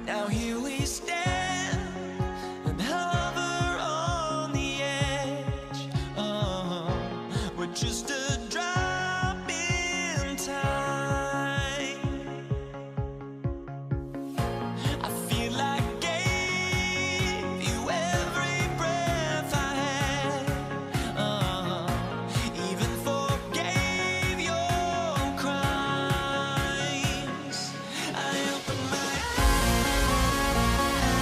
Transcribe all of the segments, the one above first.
Now here we stand and hover on the edge. We're just a drop in time. I feel like gave you every breath I had. Even forgave your crimes. I open my eyes.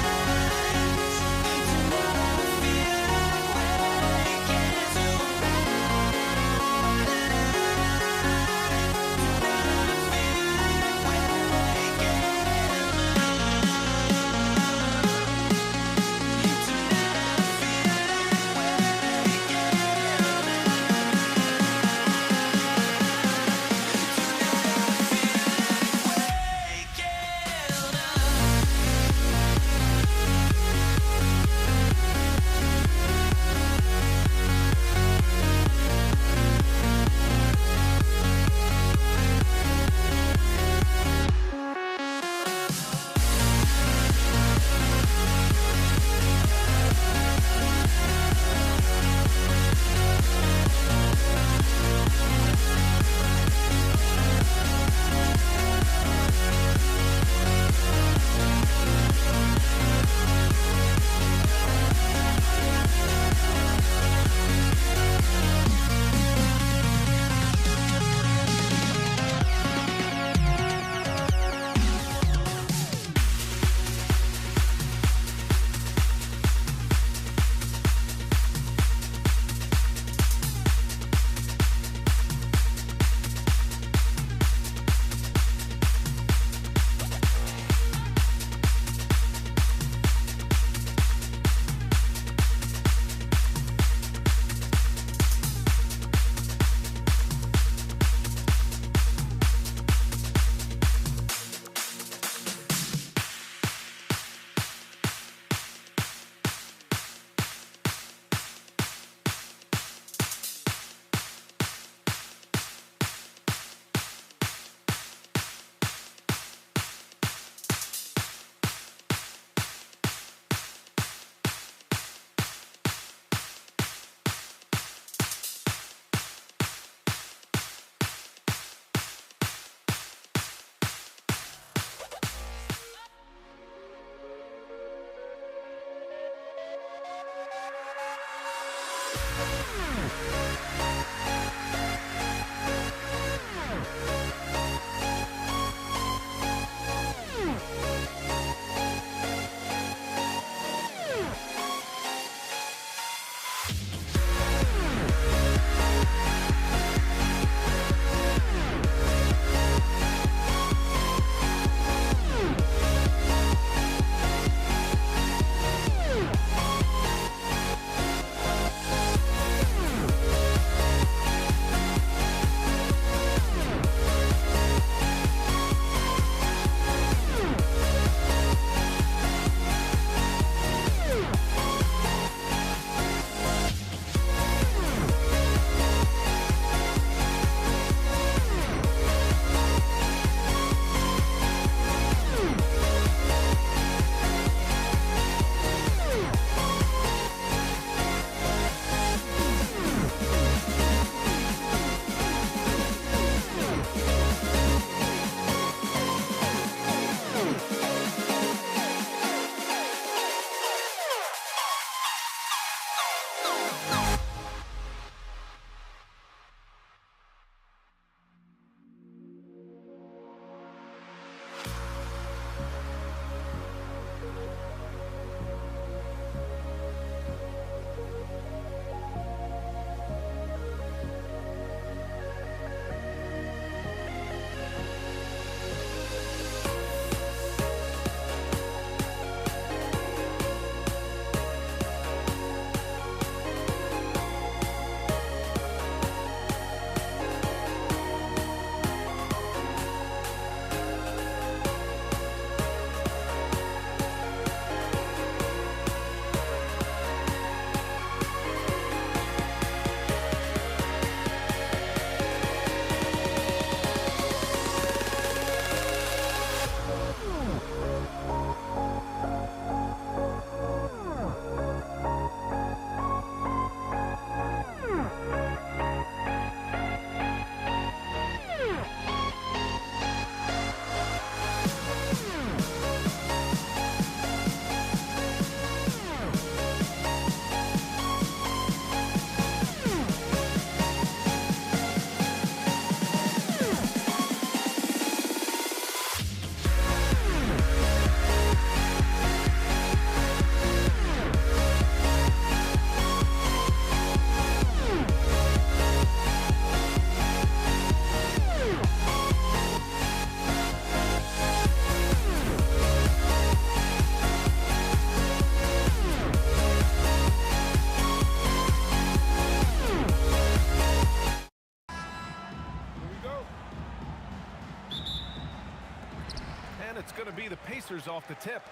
Pacers off the tip.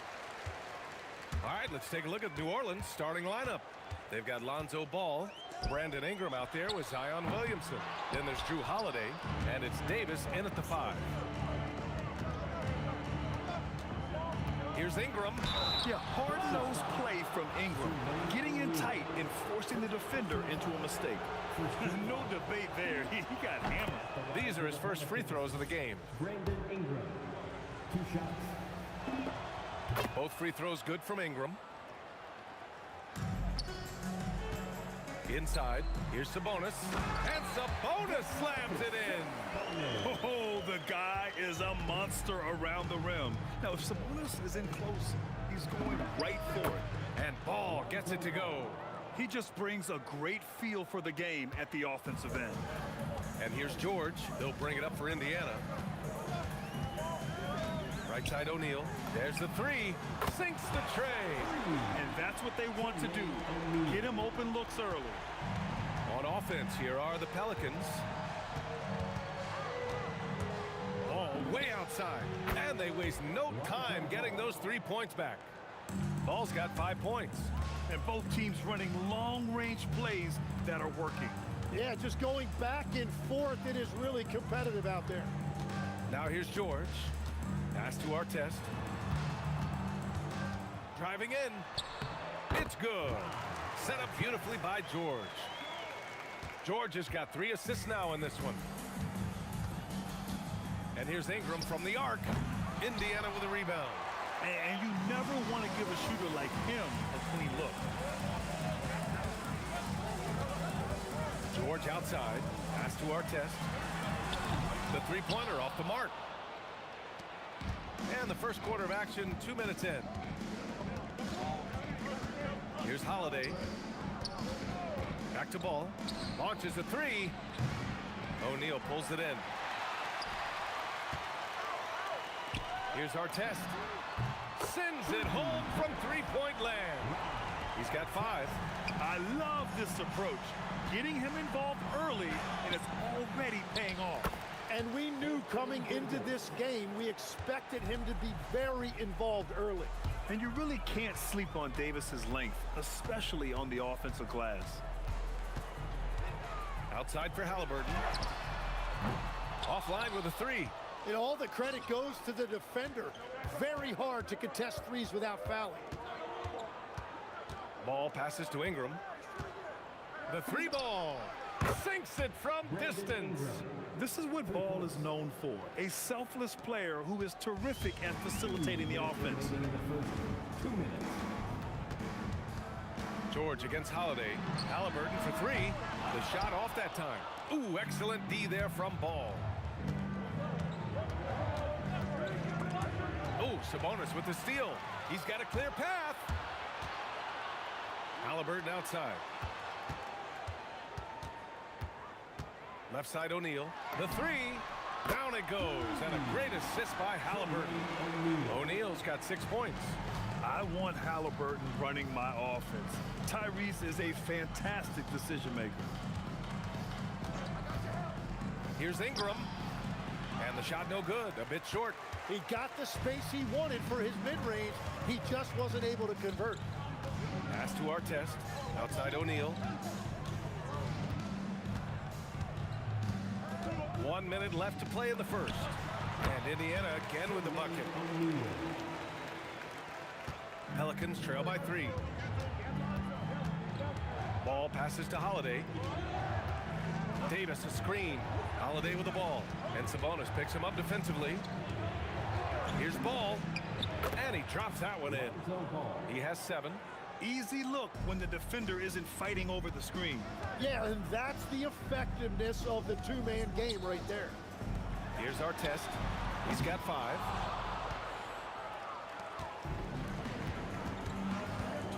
All right, let's take a look at New Orleans' starting lineup. They've got Lonzo Ball, Brandon Ingram out there with Zion Williamson. Then there's Drew Holiday, and it's Davis in at the 5. Here's Ingram. Yeah, hard-nosed play from Ingram. Getting in tight and forcing the defender into a mistake. No debate there. He got hammered. These are his first free throws of the game. Brandon Ingram, 2 shots. Both free throws good from Ingram. Inside, here's Sabonis. And Sabonis slams it in. Oh, the guy is a monster around the rim. Now, if Sabonis is in close, he's going right for it. And Ball gets it to go. He just brings a great feel for the game at the offensive end. And here's George. They'll bring it up for Indiana. Right side O'Neal. There's the 3. Sinks the tray. And that's what they want to do. Get him open looks early. On offense, here are the Pelicans. Ball way outside. And they waste no time getting those 3 points back. Ball's got 5 points. And both teams running long-range plays that are working. Yeah, just going back and forth. It is really competitive out there. Now here's George. Pass to Artest. Driving in. It's good. Set up beautifully by George. George has got 3 assists now in this one. And here's Ingram from the arc. Indiana with a rebound. And you never want to give a shooter like him a clean look. George outside. Pass to Artest. The 3-pointer off the mark. And the first quarter of action, 2 minutes in. Here's Holiday. Back to Ball. Launches a 3. O'Neal pulls it in. Here's Artest. Sends it home from 3-point land. He's got 5. I love this approach. Getting him involved early, and it's already paying off. And we knew coming into this game, we expected him to be very involved early. And you really can't sleep on Davis's length, especially on the offensive glass. Outside for Halliburton. Offline with a 3. And all the credit goes to the defender. Very hard to contest threes without fouling. Ball passes to Ingram. The 3 ball. Sinks it from distance. This is what Ball is known for. A selfless player who is terrific at facilitating the offense. 2 minutes. George against Holiday. Halliburton for 3. The shot off that time. Ooh, excellent D there from Ball. Oh, Sabonis with the steal. He's got a clear path. Halliburton outside. Left side O'Neal. The 3. Down it goes. And a great assist by Halliburton. O'Neal's got 6 points. I want Halliburton running my offense. Tyrese is a fantastic decision maker. Here's Ingram. And the shot no good. A bit short. He got the space he wanted for his mid-range. He just wasn't able to convert. Pass to Artest. Outside O'Neal. 1 minute left to play in the first. And Indiana again with the bucket. Pelicans trail by 3. Ball passes to Holiday. Davis a screen. Holiday with the ball. And Sabonis picks him up defensively. Here's Ball. And he drops that one in. He has 7. Easy look when the defender isn't fighting over the screen. Yeah, and that's the effectiveness of the 2-man game right there. Here's Artest. He's got 5.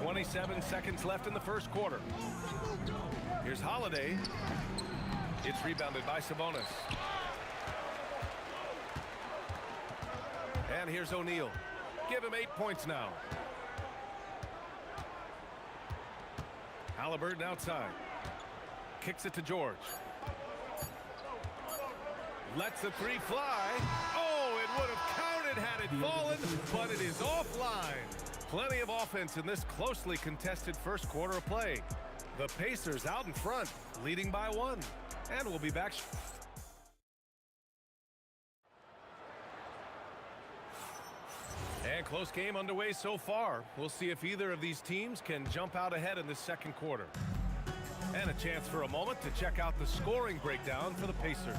27 seconds left in the first quarter. Here's Holiday. It's rebounded by Sabonis. And here's O'Neal. Give him 8 points now. Halliburton outside. Kicks it to George. Lets the 3 fly. Oh, it would have counted Had it fallen, but it is offline. Plenty of offense in this closely contested first quarter of play. The Pacers out in front, leading by 1. And we'll be back. And close game underway so far. We'll see if either of these teams can jump out ahead in this second quarter. And a chance for a moment to check out the scoring breakdown for the Pacers.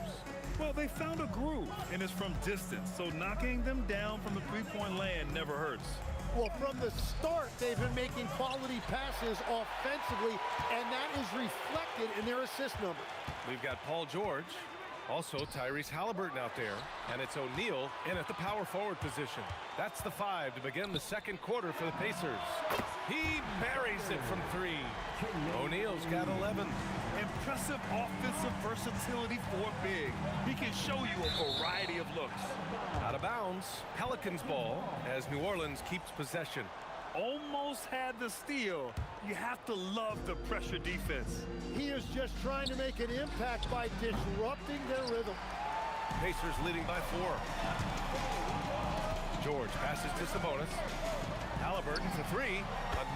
Well, they found a groove, and it's from distance, so knocking them down from the three-point land never hurts. Well, from the start, they've been making quality passes offensively, and that is reflected in their assist number. We've got Paul George, also Tyrese Halliburton out there, and it's O'Neal in at the power forward position. That's the 5 to begin the second quarter for the Pacers. He buries it from 3. O'Neal's got 11. Impressive offensive versatility for big. He can show you a variety of looks. Out of bounds, Pelicans ball as New Orleans keeps possession. Almost had the steal. You have to love the pressure defense. He is just trying to make an impact by disrupting their rhythm. Pacers leading by 4. George passes to Sabonis. Halliburton for 3.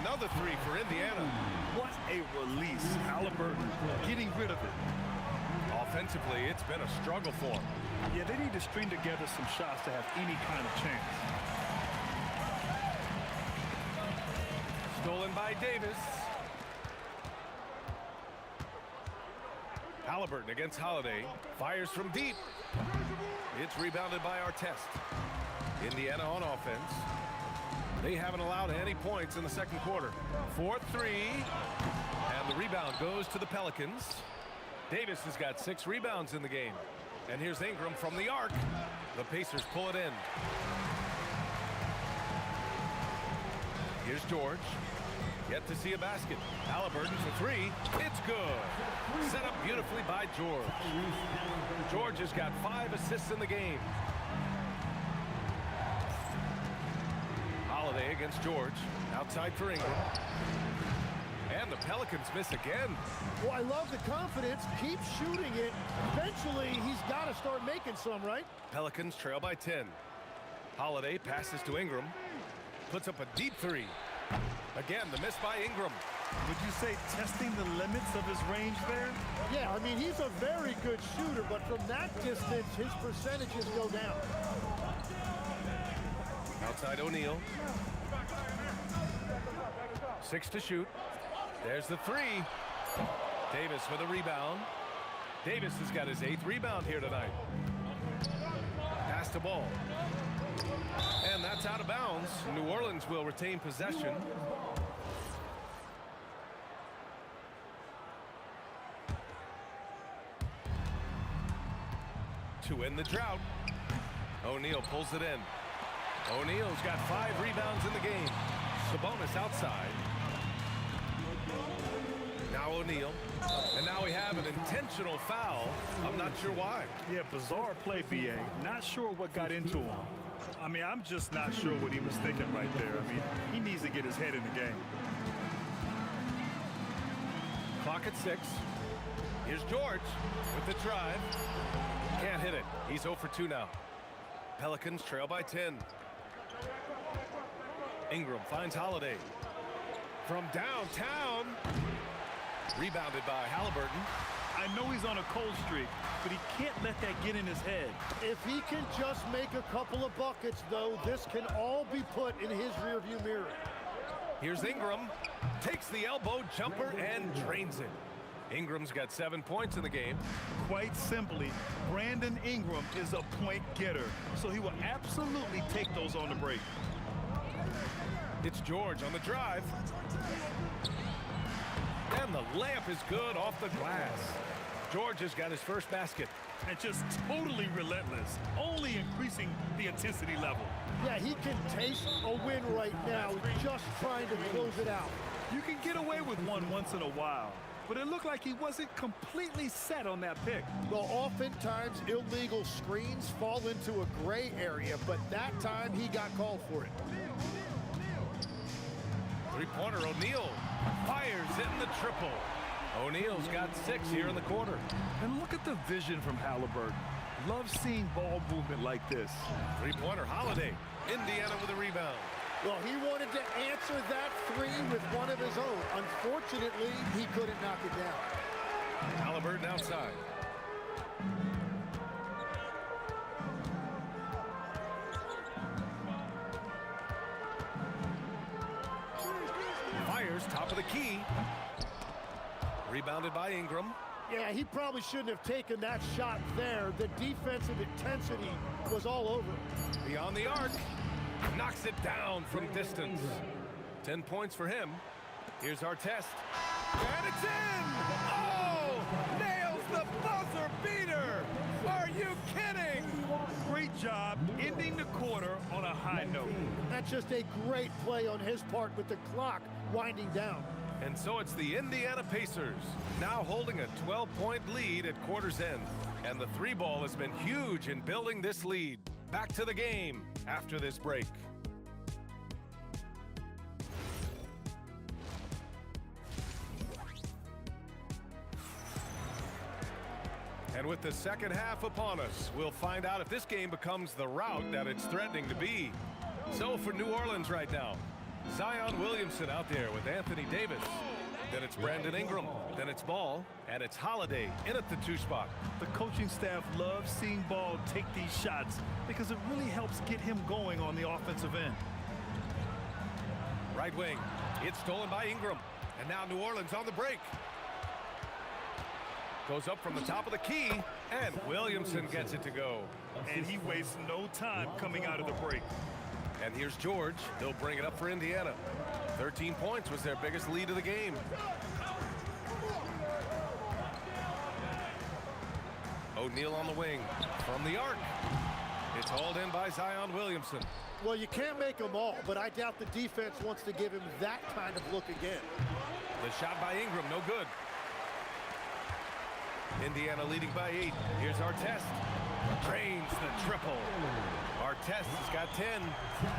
Another 3 for Indiana. What a release. Halliburton getting rid of it. Offensively, it's been a struggle for him. Yeah, they need to string together some shots to have any kind of chance. Stolen by Davis. Halliburton against Holiday. Fires from deep. It's rebounded by Artest. Indiana on offense. They haven't allowed any points in the second quarter. 4-3. And the rebound goes to the Pelicans. Davis has got 6 rebounds in the game. And here's Ingram from the arc. The Pacers pull it in. Here's George. Yet to see a basket. Halliburton for 3. It's good. Set up beautifully by George. George has got 5 assists in the game. Holiday against George. Outside for Ingram. And the Pelicans miss again. Well, I love the confidence. Keep shooting it. Eventually, he's got to start making some, right? Pelicans trail by 10. Holiday passes to Ingram. Puts up a deep 3. Again, the miss by Ingram. Would you say testing the limits of his range there? Yeah, I mean, he's a very good shooter, but from that distance, his percentages go down. Outside O'Neal. 6 to shoot. There's the 3. Davis with a rebound. Davis has got his 8th rebound here tonight. Pass to ball. And that's out of bounds. New Orleans will retain possession. To end the drought. O'Neal pulls it in. O'Neal's got 5 rebounds in the game. Sabonis outside. Now O'Neal. And now we have an intentional foul. I'm not sure why. Yeah, bizarre play, BA. Not sure what got into him. I mean, I'm just not sure what he was thinking right there. I mean, he needs to get his head in the game. Clock at 6. Here's George with the drive. Can't hit it. He's 0 for 2 now. Pelicans trail by 10. Ingram finds Holiday. From downtown. Rebounded by Halliburton. I know he's on a cold streak, but he can't let that get in his head. If he can just make a couple of buckets, though, this can all be put in his rearview mirror. Here's Ingram. Takes the elbow jumper and drains it. Ingram's got 7 points in the game. Quite simply, Brandon Ingram is a point getter, so he will absolutely take those on the break. It's George on the drive. And the layup is good off the glass. George has got his first basket. And just totally relentless, only increasing the intensity level. Yeah, he can taste a win right now, just trying to close it out. You can get away with one once in a while, but it looked like he wasn't completely set on that pick. Well, oftentimes illegal screens fall into a gray area, but that time he got called for it. Three-pointer O'Neal fires in the triple. O'Neal's got 6 here in the quarter. And look at the vision from Halliburton. Love seeing ball movement like this. Three-pointer, Holiday. Indiana with a rebound. Well, he wanted to answer that three with one of his own. Unfortunately, he couldn't knock it down. Halliburton outside. Fires, top of the key. Rebounded by Ingram. Yeah, he probably shouldn't have taken that shot there. The defensive intensity was all over. Beyond the arc. Knocks it down from distance. 10 points for him. Here's our test. And it's in! Oh! Nails the buzzer beater! Are you kidding? Great job ending the quarter on a high note. That's just a great play on his part with the clock winding down. And so it's the Indiana Pacers, now holding a 12-point lead at quarter's end. And the three ball has been huge in building this lead. Back to the game after this break. And with the second half upon us, we'll find out if this game becomes the rout that it's threatening to be. So for New Orleans right now, Zion Williamson out there with Anthony Davis. Then it's Brandon Ingram. Then it's Ball. And it's Holiday in at the two spot. The coaching staff loves seeing Ball take these shots because it really helps get him going on the offensive end. Right wing. It's stolen by Ingram. And now New Orleans on the break. Goes up from the top of the key. And Williamson gets it to go. And he wastes no time coming out of the break. And here's George. He'll bring it up for Indiana. 13 points was their biggest lead of the game. O'Neal on the wing. From the arc. It's hauled in by Zion Williamson. Well, you can't make them all, but I doubt the defense wants to give him that kind of look again. The shot by Ingram, no good. Indiana leading by 8. Here's Artest. Drains the triple. Artest has got 10.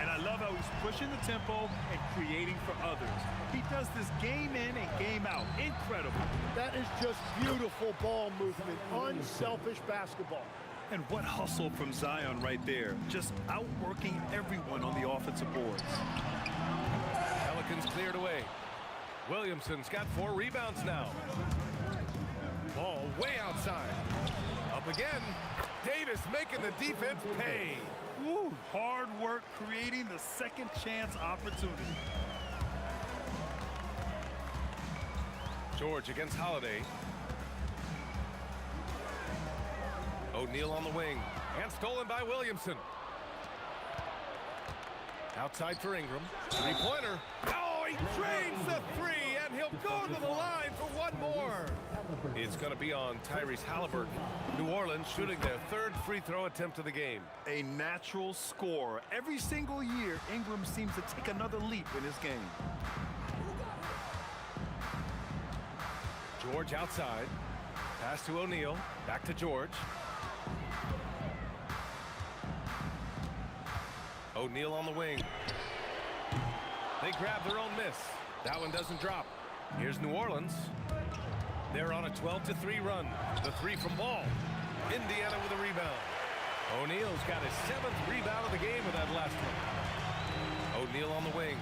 And I love how he's pushing the tempo and creating for others. He does this game in and game out. Incredible. That is just beautiful ball movement, unselfish basketball. And what hustle from Zion right there. Just outworking everyone on the offensive boards. Pelicans cleared away. Williamson's got 4 rebounds now. Ball way outside. Up again. Davis making the defense pay. Woo, hard work creating the second chance opportunity. George against Holiday. O'Neal on the wing. And stolen by Williamson. Outside for Ingram. Three-pointer. Oh, he drains the three, and he'll go to the line for one more. It's going to be on Tyrese Halliburton. New Orleans shooting their 3rd free throw attempt of the game. A natural scorer. Every single year, Ingram seems to take another leap in his game. George outside. Pass to O'Neal. Back to George. O'Neal on the wing. They grab their own miss. That one doesn't drop. Here's New Orleans. They're on a 12-3 run. The 3 from Ball. Indiana with a rebound. O'Neal's got his 7th rebound of the game with that last one. O'Neal on the wing.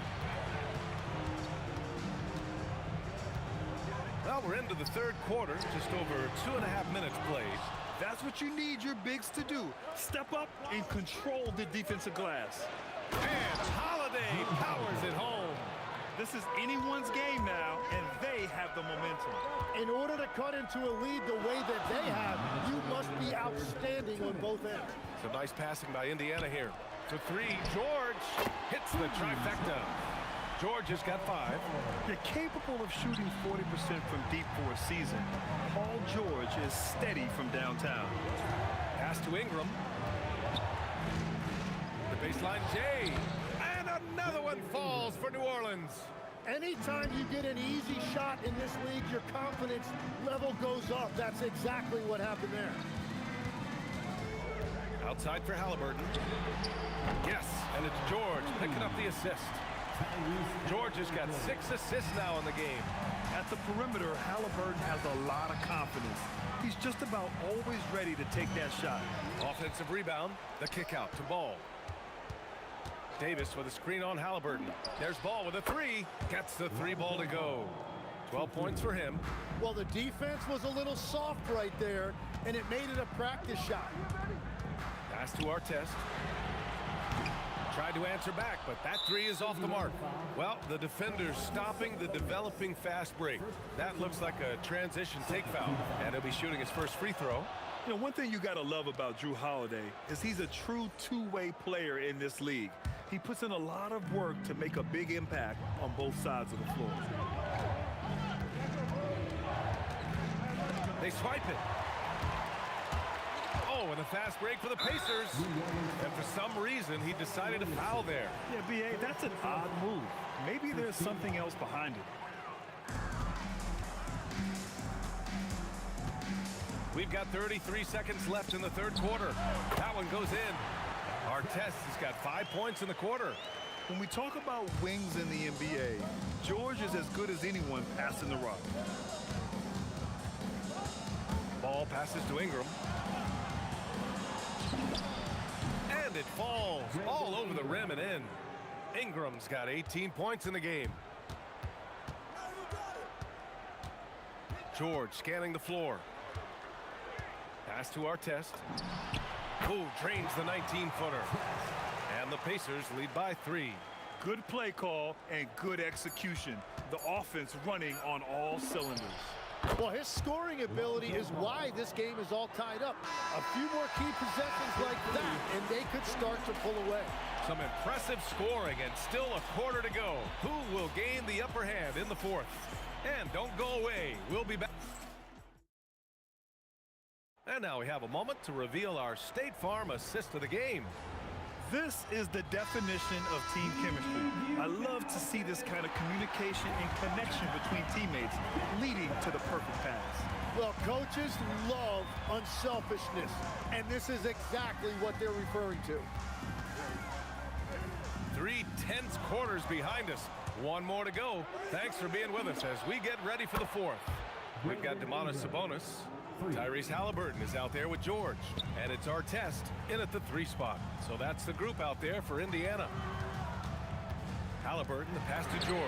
Well, we're into the 3rd quarter. Just over 2.5 minutes played. That's what you need your bigs to do. Step up and control the defensive glass. And Holiday powers it home. This is anyone's game now, and they have the momentum. In order to cut into a lead the way that they have, you must be outstanding on both ends. Some nice passing by Indiana here. To 3, George hits the trifecta. George has got 5. You're capable of shooting 40% from deep for a season. Paul George is steady from downtown. Pass to Ingram. The baseline, Jay. And another one falls for New Orleans. Anytime you get an easy shot in this league, your confidence level goes up. That's exactly what happened there. Outside for Halliburton. Yes, and it's George picking up the assist. George has got 6 assists now in the game. At the perimeter, Halliburton has a lot of confidence. He's just about always ready to take that shot. Offensive rebound, the kick out to Ball. Davis with a screen on Halliburton. There's Ball with a 3. Gets the 3 ball to go. 12 points for him. Well, the defense was a little soft right there, and it made it a practice shot. Pass to Artest. Tried to answer back, but that 3 is off the mark. Well, the defender's stopping the developing fast break. That looks like a transition take foul, and he'll be shooting his first free throw. You know, one thing you got to love about Jrue Holiday is he's a true two-way player in this league. He puts in a lot of work to make a big impact on both sides of the floor. They swipe it. Oh, and a fast break for the Pacers. And for some reason, he decided to foul there. Yeah, B.A., that's an odd move. Maybe there's something else behind it. We've got 33 seconds left in the third quarter. That one goes in. Artest has got 5 points in the quarter. When we talk about wings in the NBA, George is as good as anyone passing the rock. Ball passes to Ingram. And it falls all over the rim and in. Ingram's got 18 points in the game. George scanning the floor. Pass to Artest. Who drains the 19-footer. And the Pacers lead by 3. Good play call and good execution. The offense running on all cylinders. Well, his scoring ability is why this game is all tied up. A few more key possessions like that, and they could start to pull away. Some impressive scoring and still a quarter to go. Who will gain the upper hand in the fourth? And don't go away. We'll be back. And now we have a moment to reveal our State Farm assist of the game. This is the definition of team chemistry. I love to see this kind of communication and connection between teammates leading to the perfect pass. Well, coaches love unselfishness, and this is exactly what they're referring to. 3 tense quarters behind us. One more to go. Thanks for being with us as we get ready for the fourth. We've got Sabonis. Tyrese Halliburton is out there with George. And it's Artest in at the 3 spot. So that's the group out there for Indiana. Halliburton, the pass to George.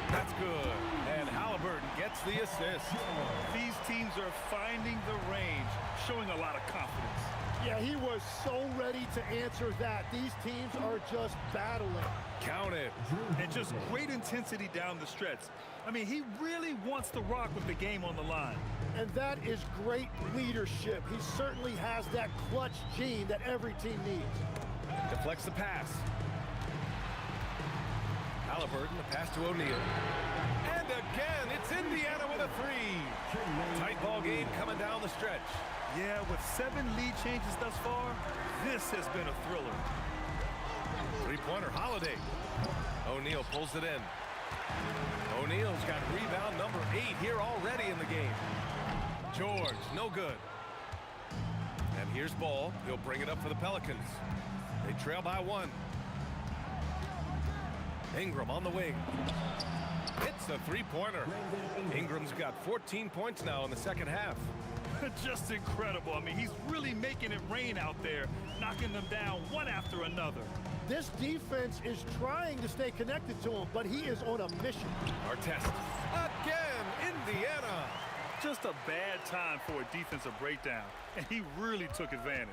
That's good. And Halliburton gets the assist. These teams are finding the range, showing a lot of confidence. Yeah, he was so ready to answer that. These teams are just battling. Count it. And just great intensity down the stretch. I mean, he really wants to rock with the game on the line. And that is great leadership. He certainly has that clutch gene that every team needs. Deflects the pass. Halliburton, the pass to O'Neal. And again, it's Indiana with a 3. Tight ball game coming down the stretch. Yeah, with 7 lead changes thus far, this has been a thriller. 3-pointer Holiday. O'Neal pulls it in. O'Neal's got rebound number 8 here already in the game. George, no good. And here's Ball. He'll bring it up for the Pelicans. They trail by 1. Ingram on the wing. Hits a 3-pointer. Ingram's got 14 points now in the second half. Just incredible. I mean, he's really making it rain out there, knocking them down one after another. This defense is trying to stay connected to him, but he is on a mission. Artest. Again, Indiana. Just a bad time for a defensive breakdown, and he really took advantage.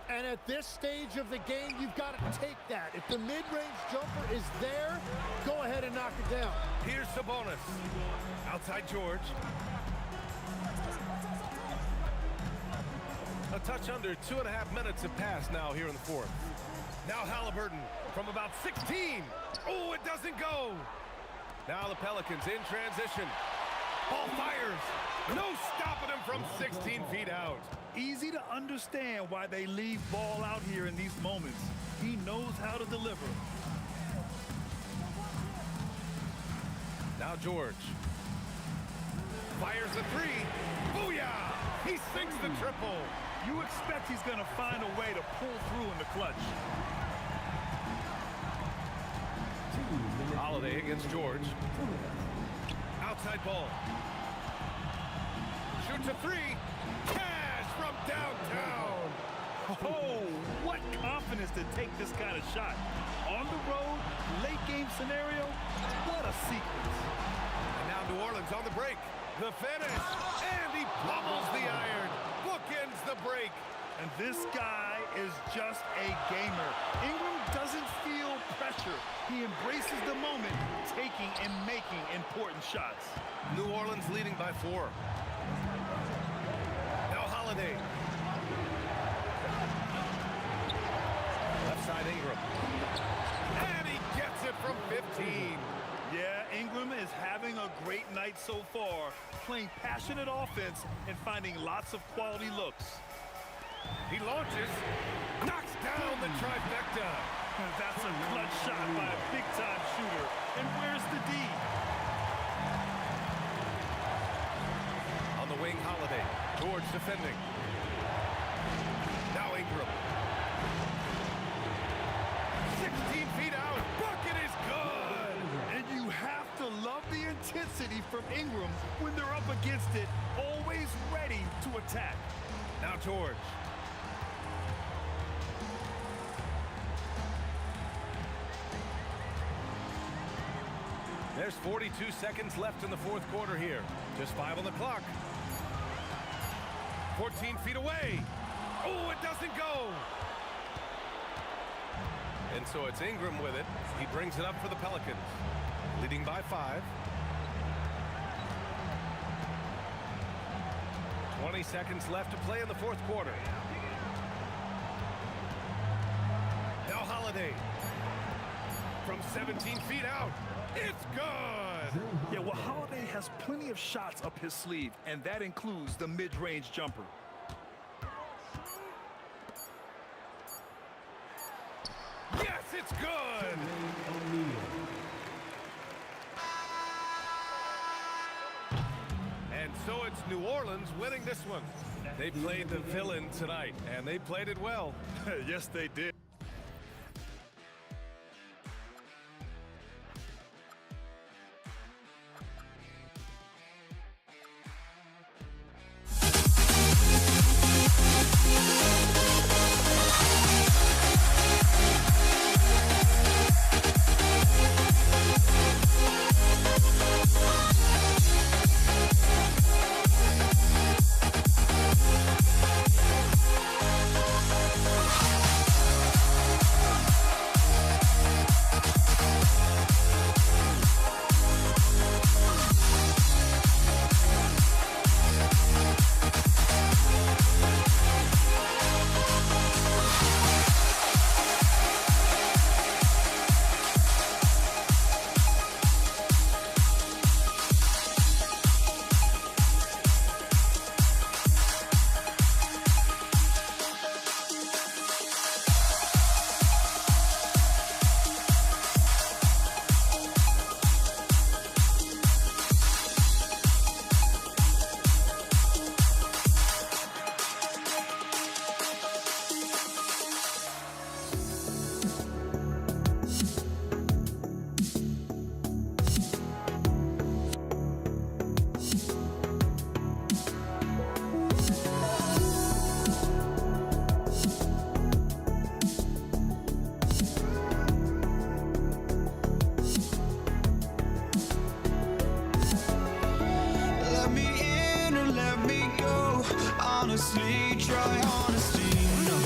And at this stage of the game, you've got to take that. If the mid-range jumper is there, go ahead and knock it down. Here's Sabonis. Outside George. A touch under 2.5 minutes have passed now here in the fourth. Now Halliburton from about 16. Oh, it doesn't go. Now the Pelicans in transition. Ball fires. No stopping him from 16 feet out. Easy to understand why they leave Ball out here in these moments. He knows how to deliver. Now George. Fires the 3. Booyah! He sinks the triple. You expect he's going to find a way to pull through in the clutch. Holiday against George. Outside ball. Shoots a three. Cash from downtown. Oh, what confidence to take this kind of shot. On the road, late game scenario, what a sequence. And now New Orleans on the break. The finish. And he pummels the iron. Bookends the break. And this guy is just a gamer. Ingram doesn't feel pressure. He embraces the moment, taking and making important shots. New Orleans leading by 4. Now Holiday. Left side Ingram. And he gets it from 15. Yeah, Ingram is having a great night so far, playing passionate offense and finding lots of quality looks. He launches, knocks down the trifecta. That's a clutch shot by a big-time shooter. And where's the D? On the wing, Holiday. George defending. Now Ingram. 16 feet out. Bucket is good. And you have to love the intensity from Ingram when they're up against it, always ready to attack. Now George. There's 42 seconds left in the fourth quarter here. Just 5 on the clock. 14 feet away. Oh, it doesn't go. And so it's Ingram with it. He brings it up for the Pelicans. Leading by 5. 20 seconds left to play in the fourth quarter. Now Holiday. From 17 feet out. It's good! Yeah, well, Holiday has plenty of shots up his sleeve, and that includes the mid-range jumper. Yes, it's good! And so it's New Orleans winning this one. They played the villain tonight, and they played it well. Yes, they did. honestly, try honesty, no.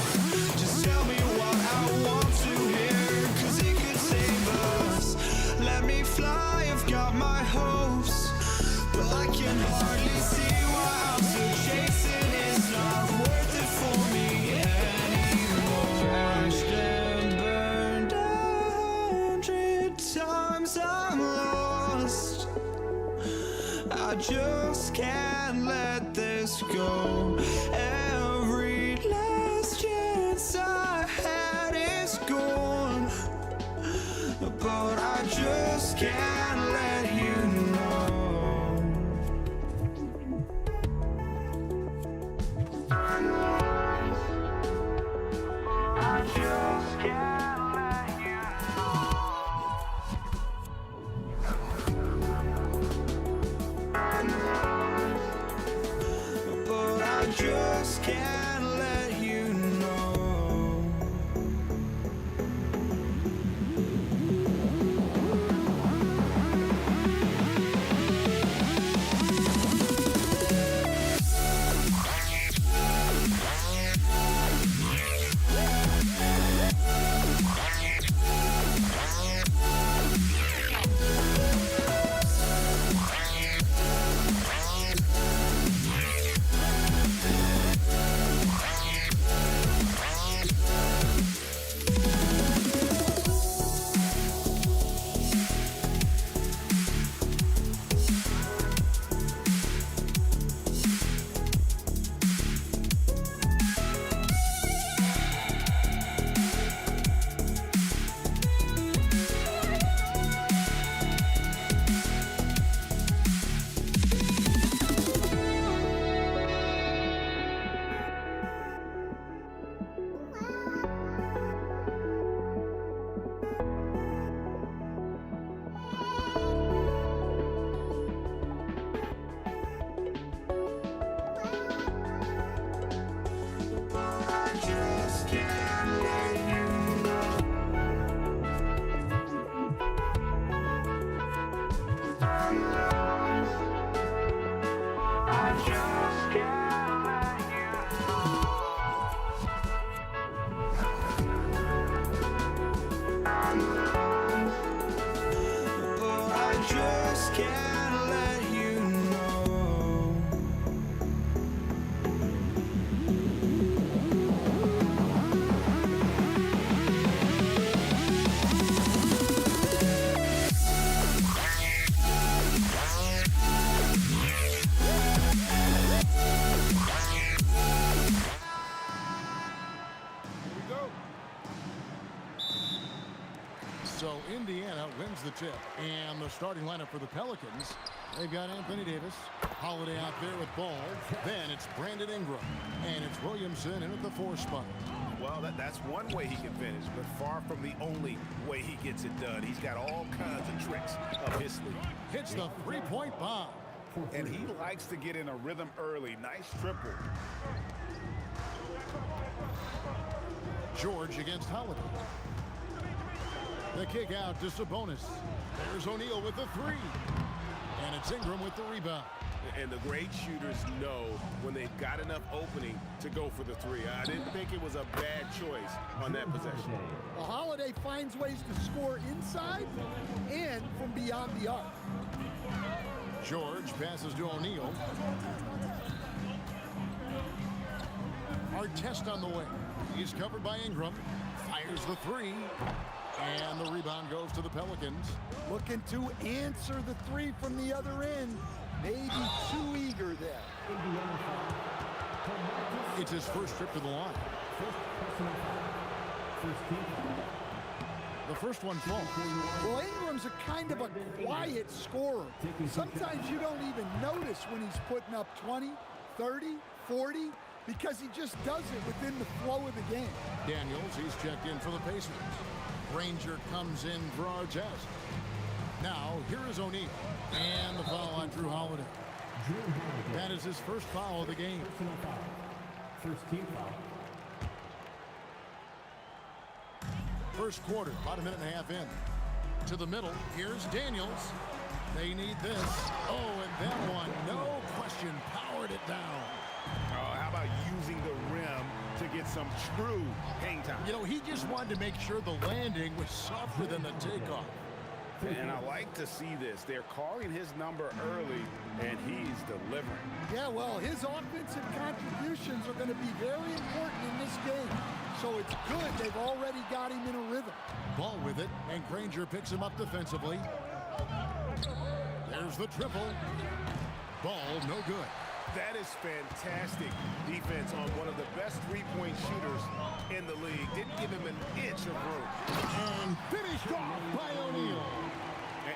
Just tell me what I want to hear, 'cause it could save us. Let me fly, I've got my hopes, but I can hardly see why I'm still chasing. It's not worth it for me anymore. Crashed and burned 100 times, I'm lost. I just can't let this go. Every last chance I had is gone, but I just can't let you know. I just can't let you know. just can't let you know. So Indiana wins the tip. And the starting lineup for the Pelicans, they've got Anthony Davis, Holiday out there with ball. Then it's Brandon Ingram. And it's Williamson in at the 4 spot. Well, that's one way he can finish, but far from the only way he gets it done. He's got all kinds of tricks up his sleeve. Hits the 3-point bomb. And he likes to get in a rhythm early. Nice triple. George against Holiday. The kick out to Sabonis. There's O'Neal with the 3. And it's Ingram with the rebound. And the great shooters know when they've got enough opening to go for the 3. I didn't think it was a bad choice on that possession. Well, Holiday finds ways to score inside and from beyond the arc. George passes to O'Neal. Artest on the way. He's covered by Ingram. Fires the 3. And the rebound goes to the Pelicans. Looking to answer the 3 from the other end. Maybe too eager there. It's his first trip to the line. The first one falls. Well, Ingram's a kind of a quiet scorer. Sometimes you don't even notice when he's putting up 20, 30, 40, because he just does it within the flow of the game. Daniels, he's checked in for the Pacers. Granger comes in for Artest. Now, here is O'Neal. And the foul on Drew Holiday. That is his first foul of the game. First team foul. First quarter, about a minute and a half in. To the middle, here's Daniels. They need this. Oh, and that one, no question, powered it down. Oh, how about using the rim to get some true hang time? You know, he just wanted to make sure the landing was softer than the takeoff. And I like to see this. They're calling his number early, and he's delivering. Yeah, well, his offensive contributions are going to be very important in this game. So it's good they've already got him in a rhythm. Ball with it, and Granger picks him up defensively. There's the triple. Ball no good. That is fantastic defense on one of the best three-point shooters in the league. Didn't give him an inch of room. And finished off by O'Neal.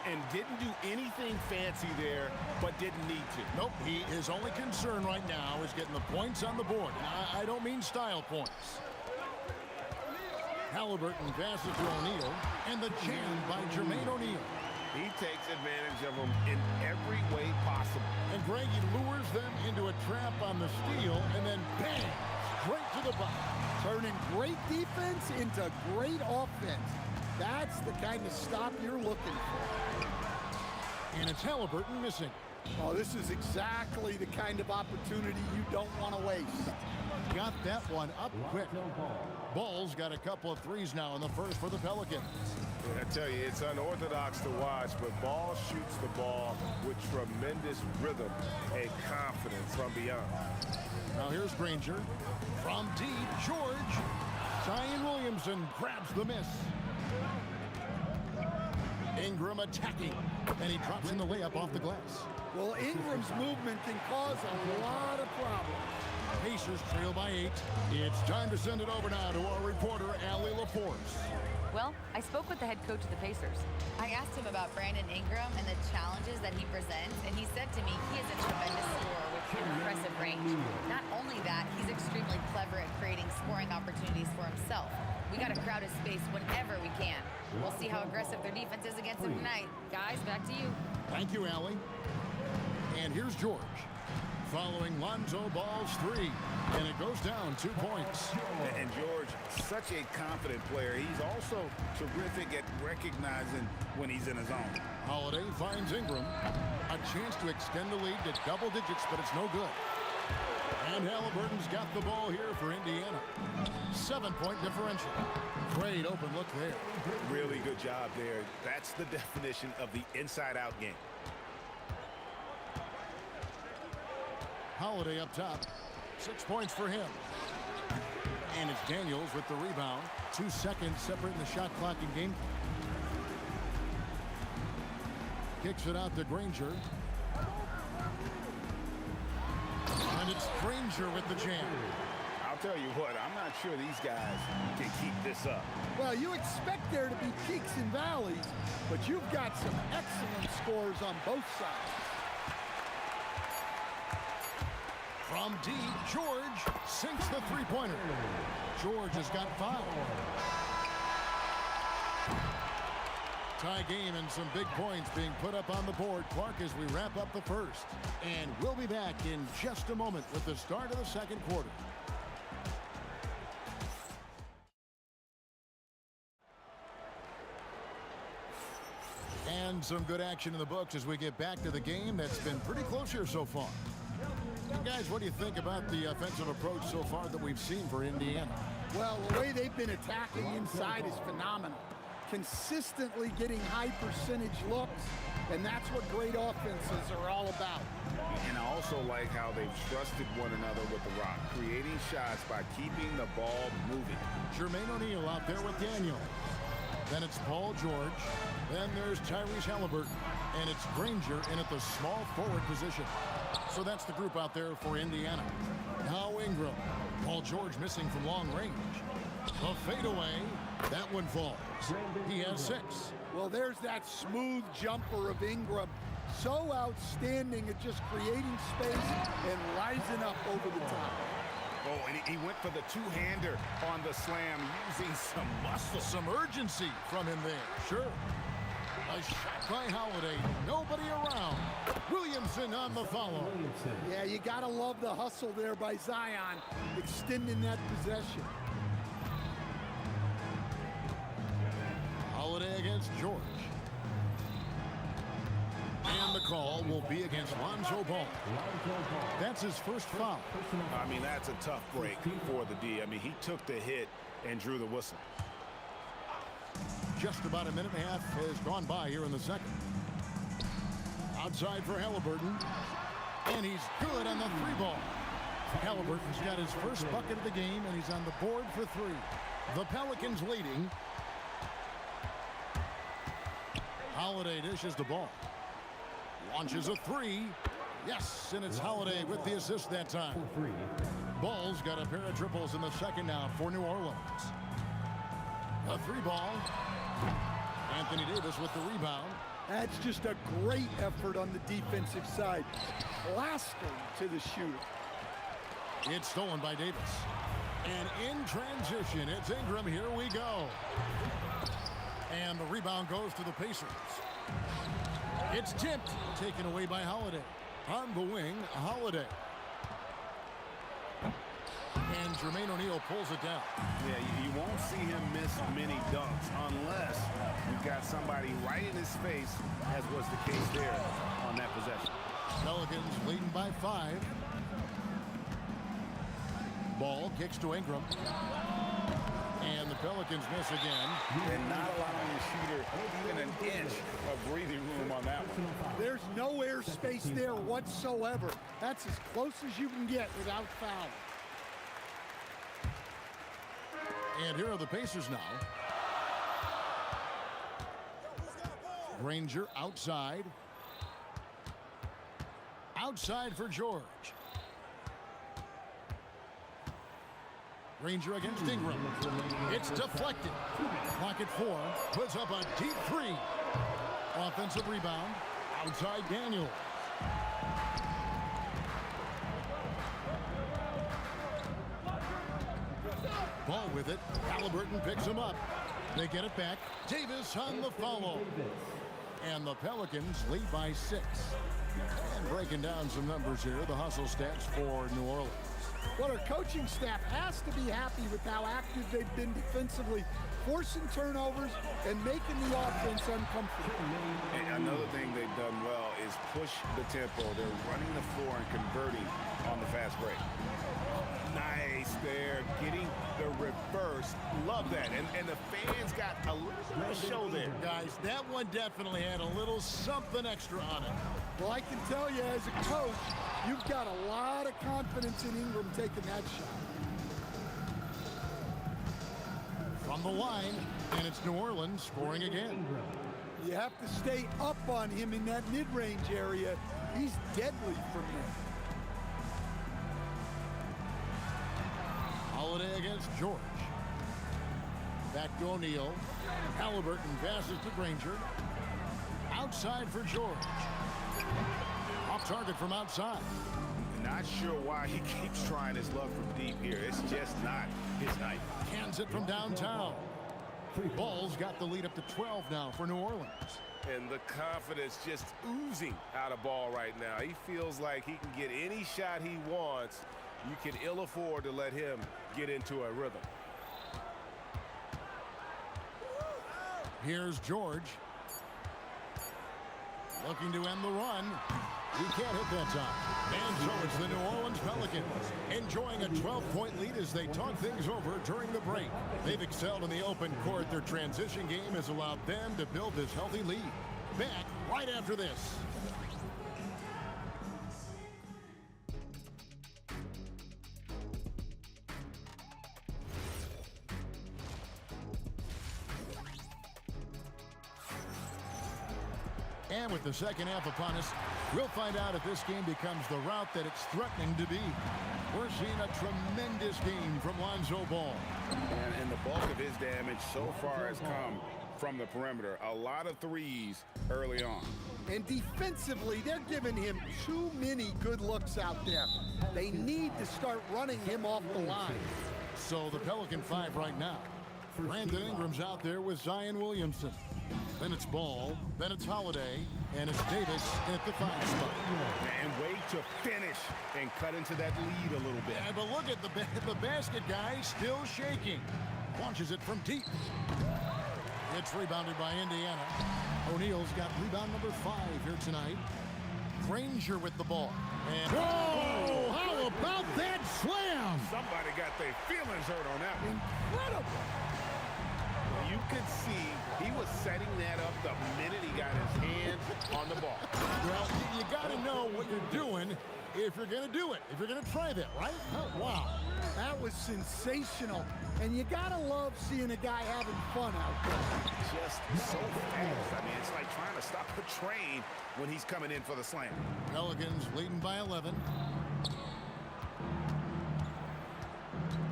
And didn't do anything fancy there, but didn't need to. Nope, his only concern right now is getting the points on the board. And I don't mean style points. Halliburton passes to O'Neal, and the jam by Jermaine O'Neal. He takes advantage of them in every way possible. And Greg, he lures them into a trap on the steal, and then bang, straight to the box. Turning great defense into great offense. That's the kind of stop you're looking for. And it's Halliburton missing. Oh, this is exactly the kind of opportunity you don't want to waste. Got that one up quick. Ball's got a couple of threes now in the first for the Pelicans. I tell you, it's unorthodox to watch, but Ball shoots the ball with tremendous rhythm and confidence from beyond. Now here's Granger. From deep, George. Zion Williamson grabs the miss. Ingram attacking, and he drops in the layup off the glass. Well, Ingram's movement can cause a lot of problems. Pacers trail by 8. It's time to send it over now to our reporter, Allie LaForce. Well, I spoke with the head coach of the Pacers. I asked him about Brandon Ingram and the challenges that he presents, and he said to me he is a tremendous scorer with impressive range. Not only that, he's extremely clever at creating scoring opportunities for himself. We got to crowd his space whenever we can. We'll see how aggressive their defense is against him tonight. Guys, back to you. Thank you, Allie. And here's George. Following Lonzo Ball's 3, and it goes down 2 points. And George, such a confident player. He's also terrific at recognizing when he's in his zone. Holiday finds Ingram. A chance to extend the lead to double digits, but it's no good. And Halliburton's got the ball here for Indiana. 7-point differential. Great open look there. Really good job there. That's the definition of the inside-out game. Holiday up top. 6 points for him. And it's Daniels with the rebound. 2 seconds separating the shot clock and game. Kicks it out to Granger. And it's Granger with the jam. I'll tell you what, I'm not sure these guys can keep this up. Well, you expect there to be peaks and valleys, but you've got some excellent scores on both sides. From deep, George sinks the three-pointer. George has got 5. Tie game and some big points being put up on the board. Clark, as we wrap up the first. And we'll be back in just a moment with the start of the second quarter. And some good action in the books as we get back to the game that's been pretty close here so far. Guys, what do you think about the offensive approach so far that we've seen for Indiana? Well, the way they've been attacking inside is phenomenal. Consistently getting high percentage looks, and that's what great offenses are all about. And I also like how they've trusted one another with the rock, creating shots by keeping the ball moving. Jermaine O'Neal out there with Daniel. Then it's Paul George. Then there's Tyrese Halliburton. And it's Granger in at the small forward position. So that's the group out there for Indiana. Now Ingram. Paul George missing from long range. A fadeaway. That one falls. He has 6. Well, there's that smooth jumper of Ingram. So outstanding at just creating space and rising up over the top. Oh, and he went for the two-hander on the slam, using some muscle. Some urgency from him there. Sure. A shot by Holiday. Nobody around. Williamson on the follow. Yeah, you got to love the hustle there by Zion, extending that possession. Holiday against George. And the call will be against Lonzo Ball. That's his first foul. I mean, that's a tough break for the D. I mean, he took the hit and drew the whistle. Just about a minute and a half has gone by here in the second. Outside for Halliburton. And he's good on the 3-ball. Halliburton's got his first bucket of the game, and he's on the board for 3. The Pelicans leading. Holiday dishes the ball. Launches a 3. Yes, and it's Holiday with the assist that time. Ball's got a pair of triples in the second now for New Orleans. A 3-ball. Anthony Davis with the rebound. That's just a great effort on the defensive side. Blasting to the shooter. It's stolen by Davis. And in transition, it's Ingram. Here we go. And the rebound goes to the Pacers. It's tipped. Taken away by Holiday. On the wing, Holiday. And Jermaine O'Neal pulls it down. Yeah, you won't see him miss many dunks unless you've got somebody right in his face, as was the case there on that possession. Pelicans leading by 5. Ball kicks to Ingram. And the Pelicans miss again. And not allowing the shooter even an inch of breathing room on that one. There's no air space there whatsoever. That's as close as you can get without foul. And here are the Pacers now. Granger outside. Outside for George. Granger against Ingram. It's deflected. Clock at 4. Puts up a deep 3. Offensive rebound. Outside Daniel. Ball with it. Halliburton picks him up. They get it back. Davis on the follow. And the Pelicans lead by 6. And breaking down some numbers here, the hustle stats for New Orleans. Well, our coaching staff has to be happy with how active they've been defensively, forcing turnovers and making the offense uncomfortable. And another thing they've done well is push the tempo. They're running the floor and converting on the fast break. Nice there, getting the reverse. Love that. And the fans got a little bit of show there. Guys, that one definitely had a little something extra on it. Well, I can tell you as a coach, you've got a lot of confidence in Ingram taking that shot. From the line, and it's New Orleans scoring again. You have to stay up on him in that mid-range area. He's deadly from there. Holiday against George. Back to O'Neal. Halliburton passes to Granger. Outside for George. Off target from outside. Not sure why he keeps trying his luck from deep here. It's just not his night. Cans it from downtown. Ball's got the lead up to 12 now for New Orleans. And the confidence just oozing out of Ball right now. He feels like he can get any shot he wants. You can ill afford to let him get into a rhythm. Here's George. Looking to end the run. He can't hit that time. And so it's the New Orleans Pelicans enjoying a 12-point lead as they talk things over during the break. They've excelled in the open court. Their transition game has allowed them to build this healthy lead. Back right after this. And with the second half upon us, we'll find out if this game becomes the route that it's threatening to be. We're seeing a tremendous game from Lonzo Ball. And the bulk of his damage so far has come from the perimeter. A lot of threes early on. And defensively, they're giving him too many good looks out there. They need to start running him off the line. So the Pelican 5 right now. Brandon Ingram's out there with Zion Williamson. Then it's Ball, then it's Holiday, and it's Davis at the 5 spot. And way to finish and cut into that lead a little bit. Yeah, but look at the basket guy still shaking. Launches it from deep. It's rebounded by Indiana. O'Neal's got rebound number 5 here tonight. Granger with the ball. And whoa! How about that slam? Somebody got their feelings hurt on that one. Incredible. You could see he was setting that up the minute he got his hands on the ball. Well, you got to know what you're doing if you're going to do it. If you're going to try that, right? Oh, wow. That was sensational. And you got to love seeing a guy having fun out there. Just so fast. I mean, it's like trying to stop a train when he's coming in for the slam. Pelicans leading by 11.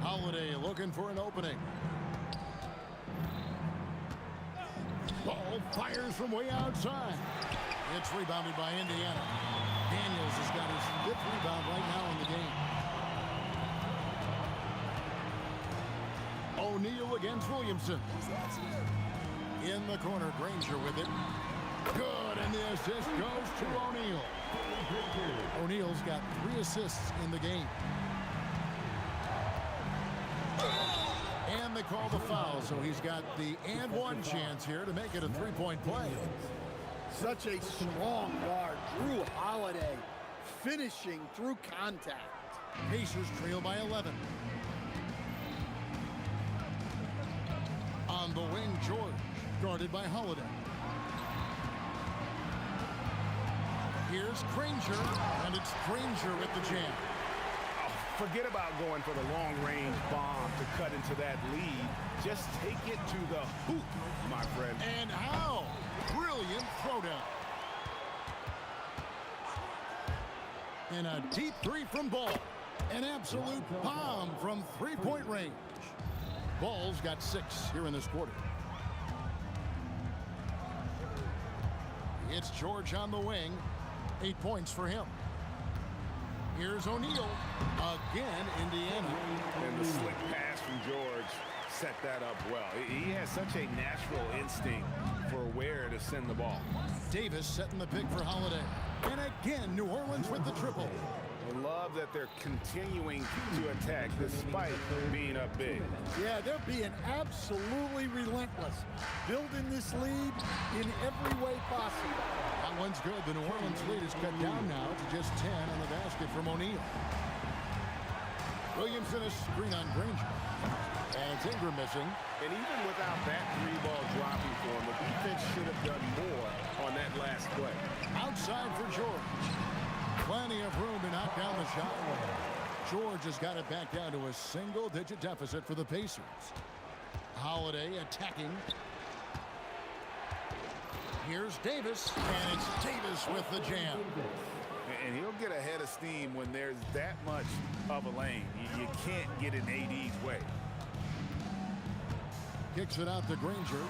Holiday looking for an opening. Ball fires from way outside. It's rebounded by Indiana. Daniels has got his 5th rebound right now in the game. O'Neal against Williamson. In the corner, Granger with it. Good, and the assist goes to O'Neal. O'Neal's got 3 assists in the game. And they call the foul, so he's got the and one chance here to make it a 3-point play. Such a strong guard. Drew Holiday finishing through contact. Pacers trail by 11. On the wing, George, guarded by Holiday. Here's Granger, and it's Granger with the jam. Forget about going for the long-range bomb to cut into that lead. Just take it to the hoop, my friend. And how? Brilliant throwdown. And a deep 3 from Ball. An absolute bomb from 3-point range. Ball's got 6 here in this quarter. It's George on the wing. 8 points for him. Here's O'Neal. Again, Indiana. And the slick pass from George set that up well. He has such a natural instinct for where to send the ball. Davis setting the pick for Holiday. And again, New Orleans with the triple. I love that they're continuing to attack despite being up big. Yeah, they're being absolutely relentless. Building this lead in every way possible. That one's good. The New Orleans lead is cut down now to just 10 on the basket from O'Neal. Williamson a screen on Granger. And it's Ingram missing. And even without that 3-ball dropping for him, the defense should have done more on that last play. Outside for George. Plenty of room to knock down the shot. George has got it back down to a single-digit deficit for the Pacers. Holiday attacking. Here's Davis, and it's Davis with the jam. And he'll get ahead of steam when there's that much of a lane. You can't get in AD's way. Kicks it out to Granger.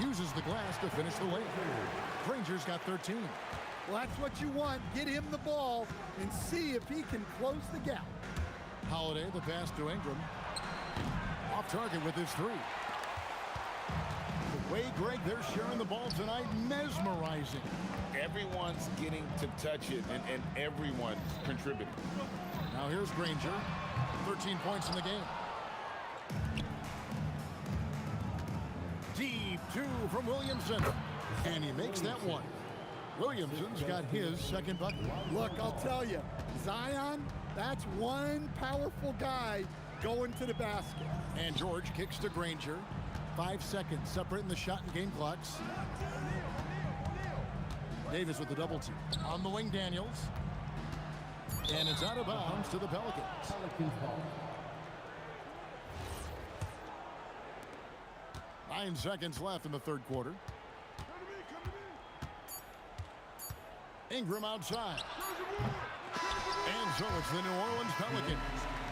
Uses the glass to finish the lane. Granger's got 13. Well, that's what you want. Get him the ball and see if he can close the gap. Holiday, the pass to Ingram. Off target with his 3. The way, Greg, they're sharing the ball tonight, mesmerizing. Everyone's getting to touch it, and everyone's contributing. Now here's Granger. 13 points in the game. Deep 2 from Williamson. And he makes that one. Williamson's got his second bucket. Look, I'll tell you, Zion, that's one powerful guy going to the basket. And George kicks to Granger. 5 seconds separating the shot and game clocks. Davis with the double team. On the wing, Daniels. And it's out of bounds to the Pelicans. Pelicans ball. 9 seconds left in the third quarter. Ingram outside. And so it's the New Orleans Pelicans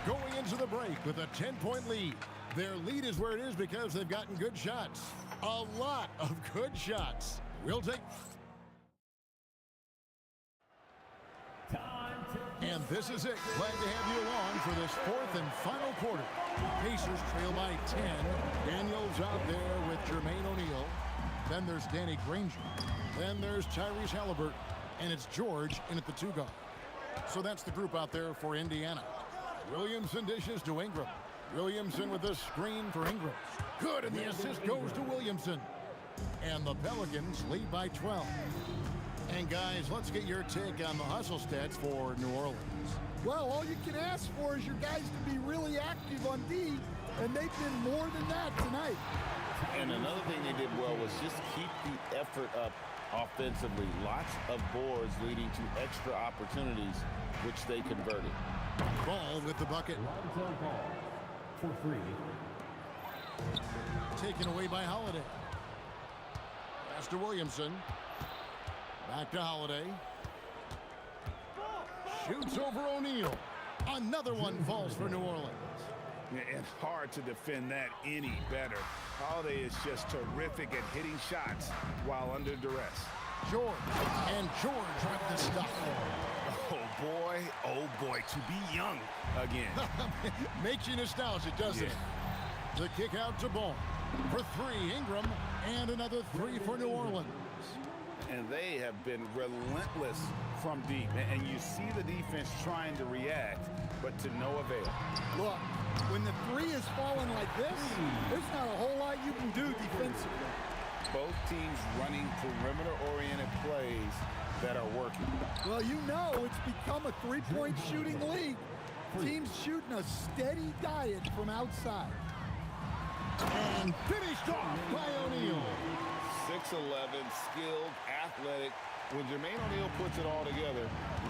going into the break with a 10-point lead. Their lead is where it is because they've gotten good shots. A lot of good shots. We'll take... And this is it. Glad to have you along for this fourth and final quarter. Pacers trail by 10. Daniels out there with Jermaine O'Neal. Then there's Danny Granger. Then there's Tyrese Halliburton. And it's George in at the 2 guard. So that's the group out there for Indiana. Williamson dishes to Ingram. Williamson with the screen for Ingram. Good, and the assist goes to Williamson. And the Pelicans lead by 12. And guys, let's get your take on the hustle stats for New Orleans. Well, all you can ask for is your guys to be really active on D, and they've been more than that tonight. And another thing they did well was just keep the effort up offensively. Lots of boards leading to extra opportunities, which they converted. Ball with the bucket. Lonzo Ball for 3. Taken away by Holiday. Pass to Williamson. Back to Holiday. Shoots over O'Neal. Another one falls for New Orleans. And hard to defend that any better. Holiday is just terrific at hitting shots while under duress. George. And George with the stop. Oh boy, to be young again. Makes you nostalgic, doesn't it? The kick out to Ball. For 3, Ingram. And another three for New Orleans. And they have been relentless from deep. And you see the defense trying to react, but to no avail. Look, when the three is falling like this, there's not a whole lot you can do defensively. Both teams running perimeter-oriented plays that are working. Well, you know it's become a three-point shooting league. Teams shooting a steady diet from outside. And finished off by O'Neal. 6'11", skilled, athletic. When Jermaine O'Neal puts it all together,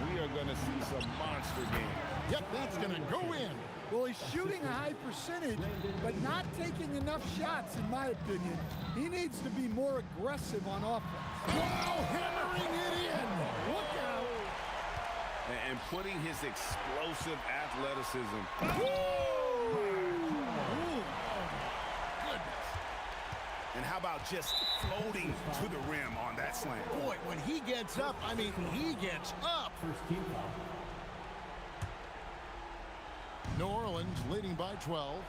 we are going to see some monster games. Yep, that's going to go in. Well, he's shooting a high percentage, but not taking enough shots, in my opinion. He needs to be more aggressive on offense. Wow, hammering it in. Look out. And putting his explosive athleticism. And how about just floating to the rim on that slam? Boy, when he gets up, I mean, he gets up. First team foul. New Orleans leading by 12.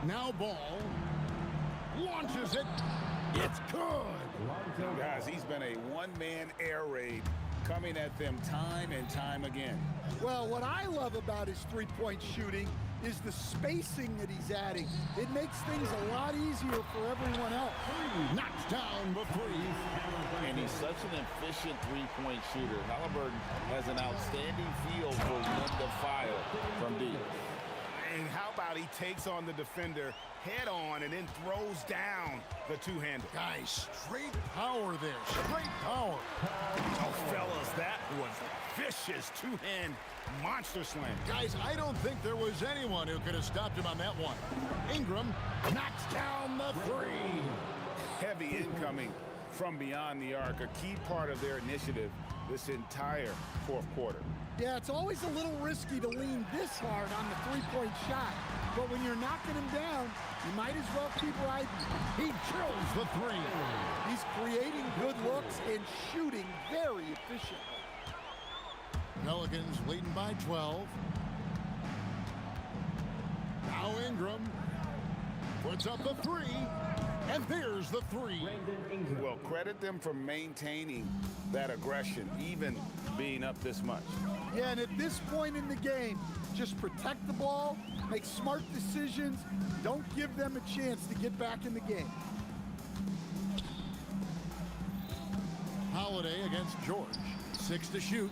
Now ball. Launches it. It's good. Guys, he's been a one-man air raid coming at them time and time again. Well, what I love about his three-point shooting is the spacing that he's adding. It makes things a lot easier for everyone else. Knocks down the three. And he's such an efficient three-point shooter. Halliburton has an outstanding feel for when to fire from deep. And how about he takes on the defender head on and then throws down the two-hander. Guys, straight power there. Straight power. Oh, fellas, that was vicious two-hand monster slam. Guys, I don't think there was anyone who could have stopped him on that one. Ingram knocks down the three. Heavy incoming from beyond the arc, a key part of their initiative this entire fourth quarter. Yeah, it's always a little risky to lean this hard on the three-point shot. But when you're knocking him down, you might as well keep riding. He drills the three. He's creating good looks and shooting very efficiently. Pelicans leading by 12. Now Ingram puts up the three. And there's the three. Well, credit them for maintaining that aggression, even being up this much. Yeah, and at this point in the game, just protect the ball, make smart decisions, don't give them a chance to get back in the game. Holiday against George. 6 to shoot.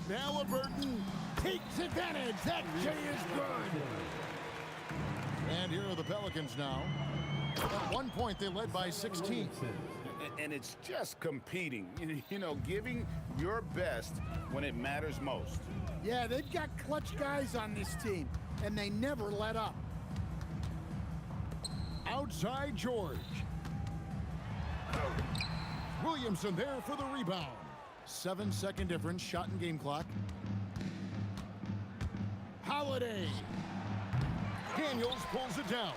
Halliburton takes advantage. That J is good. And here are the Pelicans now. At one point, they led by 16. And it's just competing, you know, giving your best when it matters most. Yeah, they've got clutch guys on this team, and they never let up. Outside George. Williamson there for the rebound. 7-second difference, shot and game clock. Holiday. Daniels pulls it down.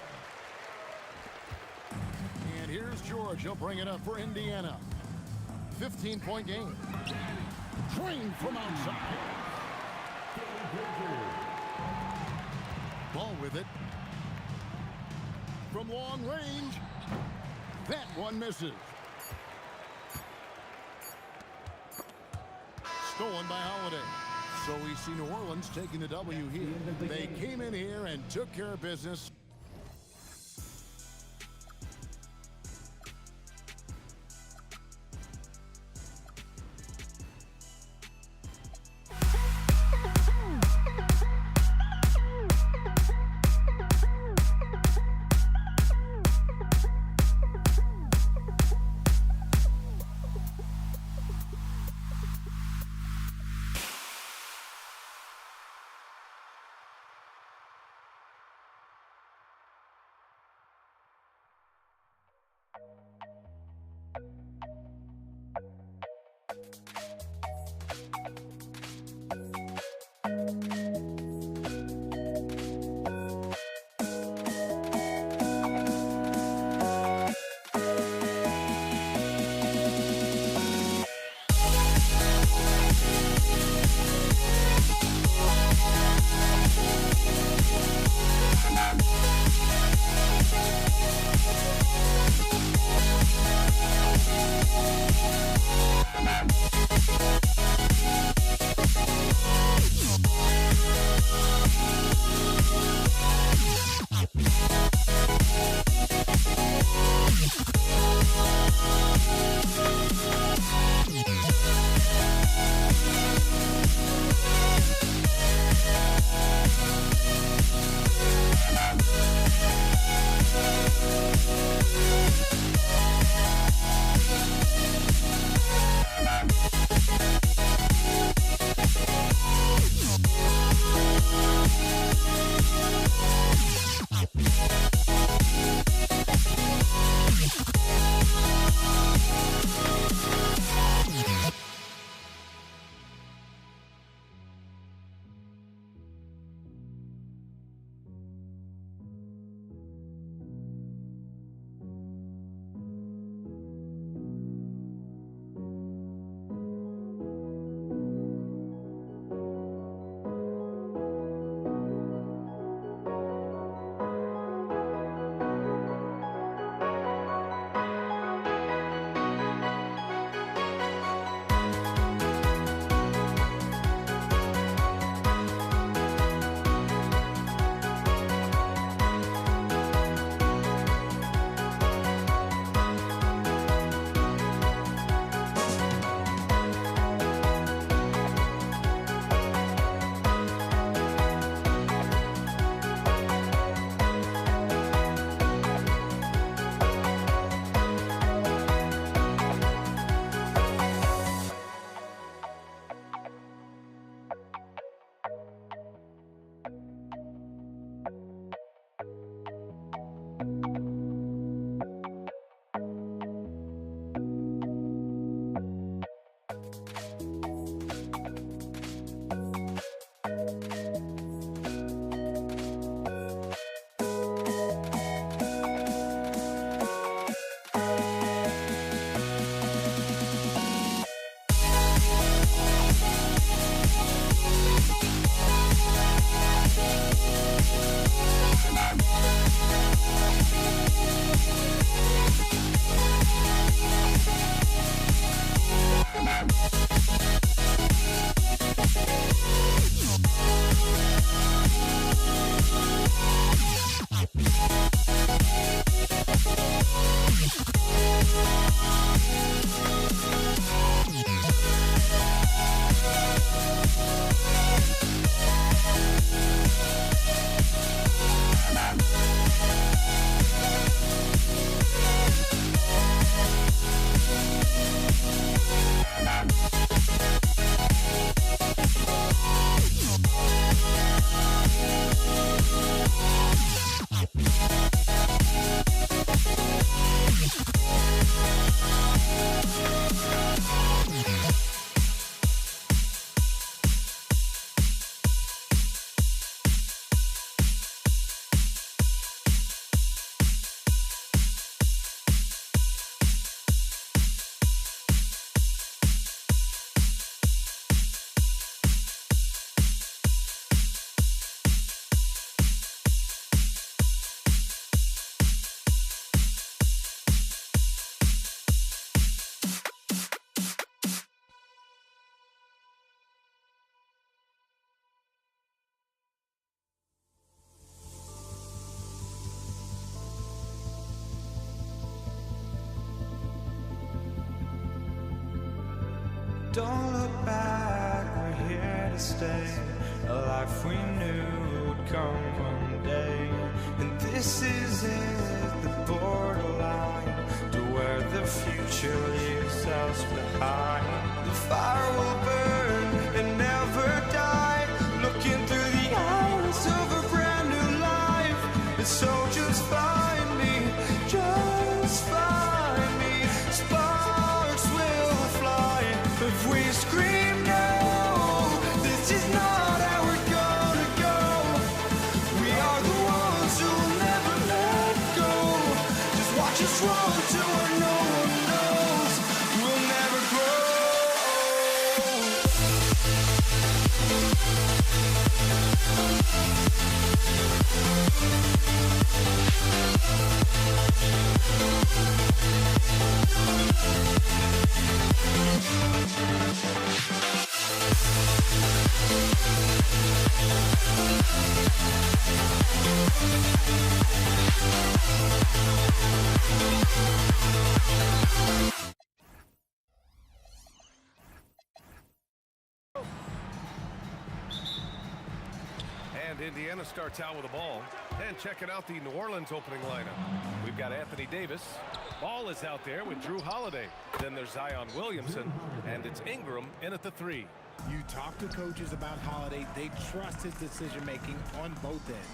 And here's George. He'll bring it up for Indiana. 15-point game. Drained from outside. Ball with it. From long range. That one misses. Stolen by Holiday. So we see New Orleans taking the W here. They came in here and took care of business. Don't look back, we're here to stay. A life we knew would come one day. And this is it, the borderline to where the future leaves us behind. The fire will burn and never die, looking through the eyes of a brand new life. And so just find me, just find me. Sparks will fly if we scream no. This is not how we're gonna go. We are the ones who will never let go. Just watch us run to where no one knows. We'll never grow. And Indiana starts out with the ball. And checking out the New Orleans opening lineup. We've got Anthony Davis. Ball is out there with Drew Holiday. Then there's Zion Williamson. And it's Ingram in at the 3. You talk to coaches about Holiday. They trust his decision-making on both ends.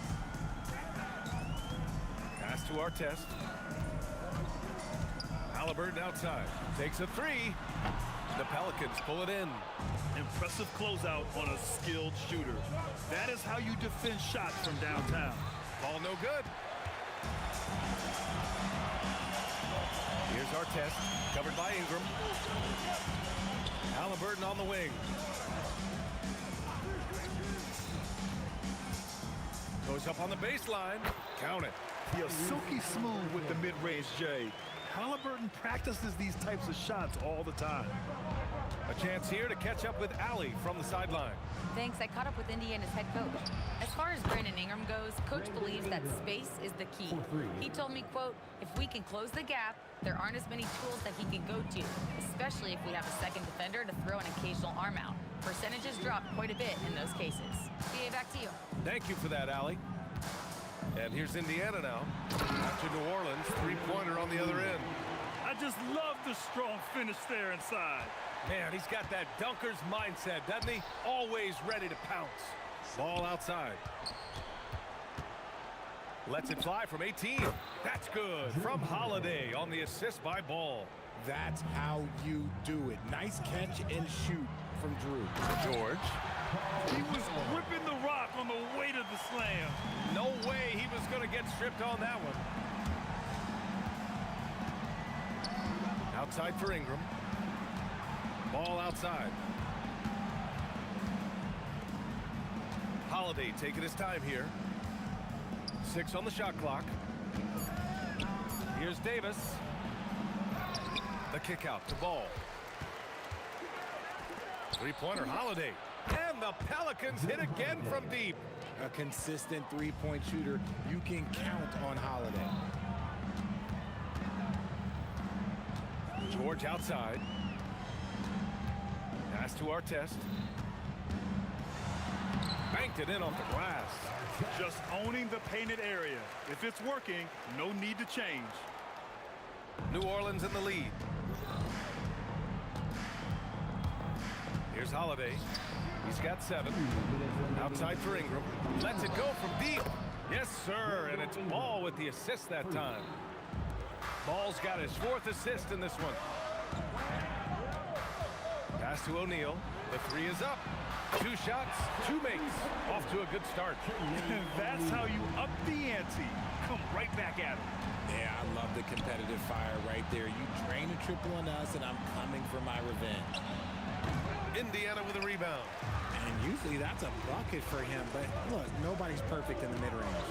Pass to Artest. Halliburton outside. Takes a 3. The Pelicans pull it in. Impressive closeout on a skilled shooter. That is how you defend shots from downtown. Ball no good. Here's Artest, covered by Ingram. Halliburton on the wing. Goes up on the baseline. Count it. He is silky smooth with the mid-range J. Halliburton practices these types of shots all the time. A chance here to catch up with Allie from the sideline. Thanks, I caught up with Indiana's head coach. As far as Brandon Ingram goes, coach believes that space is the key. He told me, quote, if we can close the gap, there aren't as many tools that he can go to, especially if we have a second defender to throw an occasional arm out. Percentages drop quite a bit in those cases. BA, back to you. Thank you for that, Allie. And here's Indiana now. After New Orleans, three-pointer on the other end. I just love the strong finish there inside. Man, he's got that dunker's mindset, doesn't he? Always ready to pounce. Ball outside. Lets it fly from 18. That's good. From Holiday on the assist by Ball. That's how you do it. Nice catch and shoot from Drew. George. He was ripping the rock on the weight of the slam. No way he was going to get stripped on that one. Outside for Ingram. Ball outside. Holiday taking his time here. 6 on the shot clock. Here's Davis. The kick out to Ball. Three-pointer Holiday. And the Pelicans hit again from deep. A consistent three-point shooter. You can count on Holiday. George outside. Pass to Artest. Banked it in off the glass. Just owning the painted area. If it's working, no need to change. New Orleans in the lead. Here's Holiday. He's got 7. Outside for Ingram. Lets it go from deep. Yes, sir. And it's Ball with the assist that time. Ball's got his 4th assist in this one. Pass to O'Neal. The 3 is up. 2 shots, 2 makes. Off to a good start. That's how you up the ante. Come right back at him. Yeah, I love the competitive fire right there. You drain a triple on us, and I'm coming for my revenge. Indiana with a rebound. And usually that's a bucket for him, but look, nobody's perfect in the mid-range.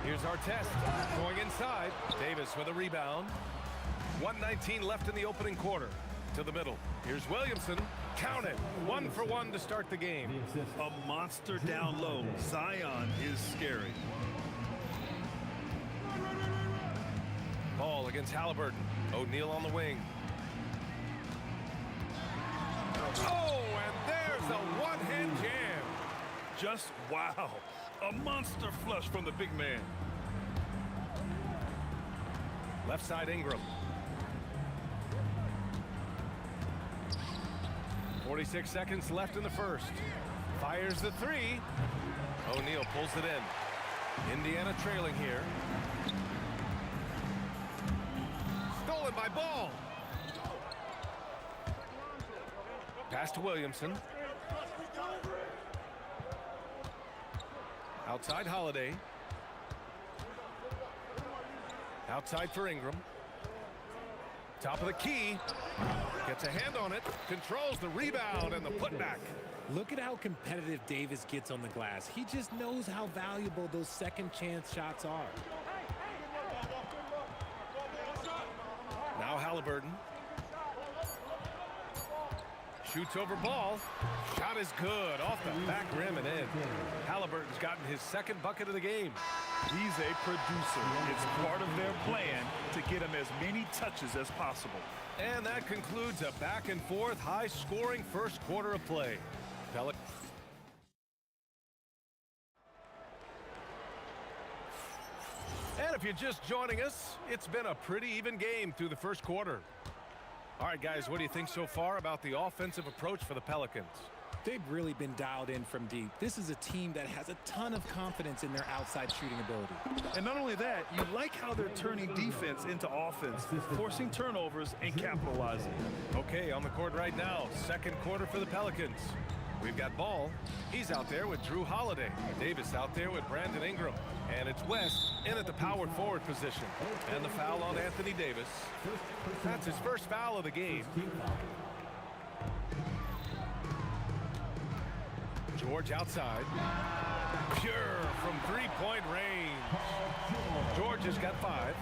Here's Artest going inside. Davis with a rebound. 1:19 left in the opening quarter. To the middle. Here's Williamson. Count it. 1 for 1 to start the game. A monster down low. Zion is scary. Ball against Halliburton. O'Neal on the wing. Just wow. A monster flush from the big man. Left side Ingram. 46 seconds left in the first. Fires the three. O'Neal pulls it in. Indiana trailing here. Stolen by Ball. Pass to Williamson. Outside Holiday. Outside for Ingram. Top of the key. Gets a hand on it. Controls the rebound and the putback. Look at how competitive Davis gets on the glass. He just knows how valuable those second chance shots are. Now Halliburton. Shoots over Ball. Shot is good. Off the back rim and in. Halliburton's gotten his second bucket of the game. He's a producer. It's part of their plan to get him as many touches as possible. And that concludes a back and forth, high-scoring first quarter of play. And if you're just joining us, it's been a pretty even game through the first quarter. All right, guys, what do you think so far about the offensive approach for the Pelicans? They've really been dialed in from deep. This is a team that has a ton of confidence in their outside shooting ability. And not only that, you like how they're turning defense into offense, forcing turnovers and capitalizing. Okay, on the court right now, second quarter for the Pelicans. We've got Ball. He's out there with Drew Holiday. Davis out there with Brandon Ingram. And it's West in at the power forward position. And the foul on Anthony Davis. That's his first foul of the game. George outside. Pure from three-point range. George has got 5.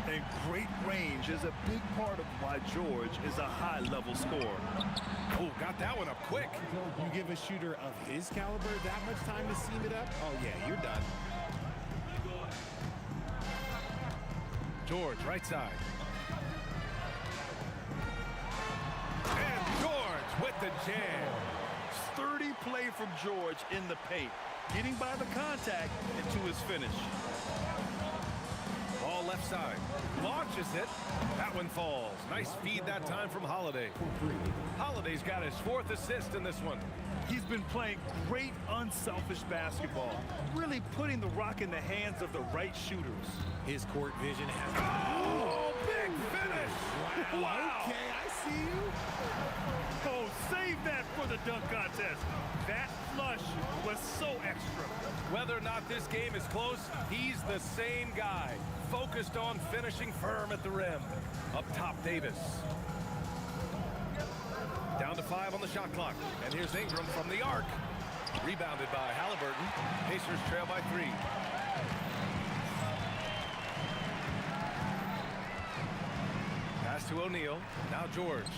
And great range is a big part of why George is a high-level scorer. Oh, got that one up quick. You give a shooter of his caliber that much time to seam it up? Oh, yeah, you're done. George, right side. And George with the jam. Sturdy play from George in the paint, getting by the contact and to his finish. Ball left side. Launches it. That one falls. Nice feed that time from Holiday. Holiday's got his 4th assist in this one. He's been playing great, unselfish basketball, really putting the rock in the hands of the right shooters. His court vision has... Oh, big finish! Wow. Okay, I see you. Oh, save that for the dunk contest. That flush was so extra. Whether or not this game is close, he's the same guy. Focused on finishing firm at the rim. Up top, Davis. Down to 5 on the shot clock. And here's Ingram from the arc. Rebounded by Halliburton. Pacers trail by 3. Pass to O'Neal. Now George.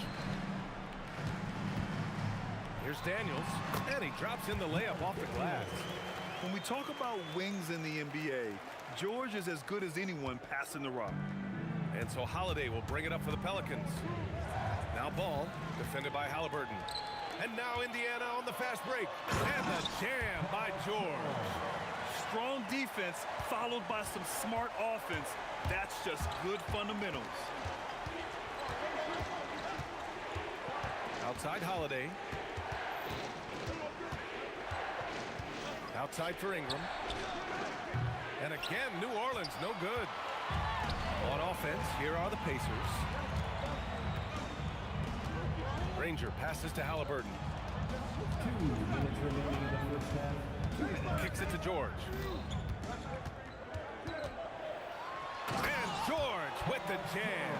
Here's Daniels. And he drops in the layup off the glass. When we talk about wings in the NBA, George is as good as anyone passing the rock. And so Holiday will bring it up for the Pelicans. Now Ball, defended by Halliburton. And now Indiana on the fast break. And the jam by George. Strong defense followed by some smart offense. That's just good fundamentals. Outside Holiday. Outside for Ingram. And again, New Orleans no good. On offense, here are the Pacers. Granger passes to Halliburton. 2 minutes remaining in the first half. Kicks it to George. And George with the jam.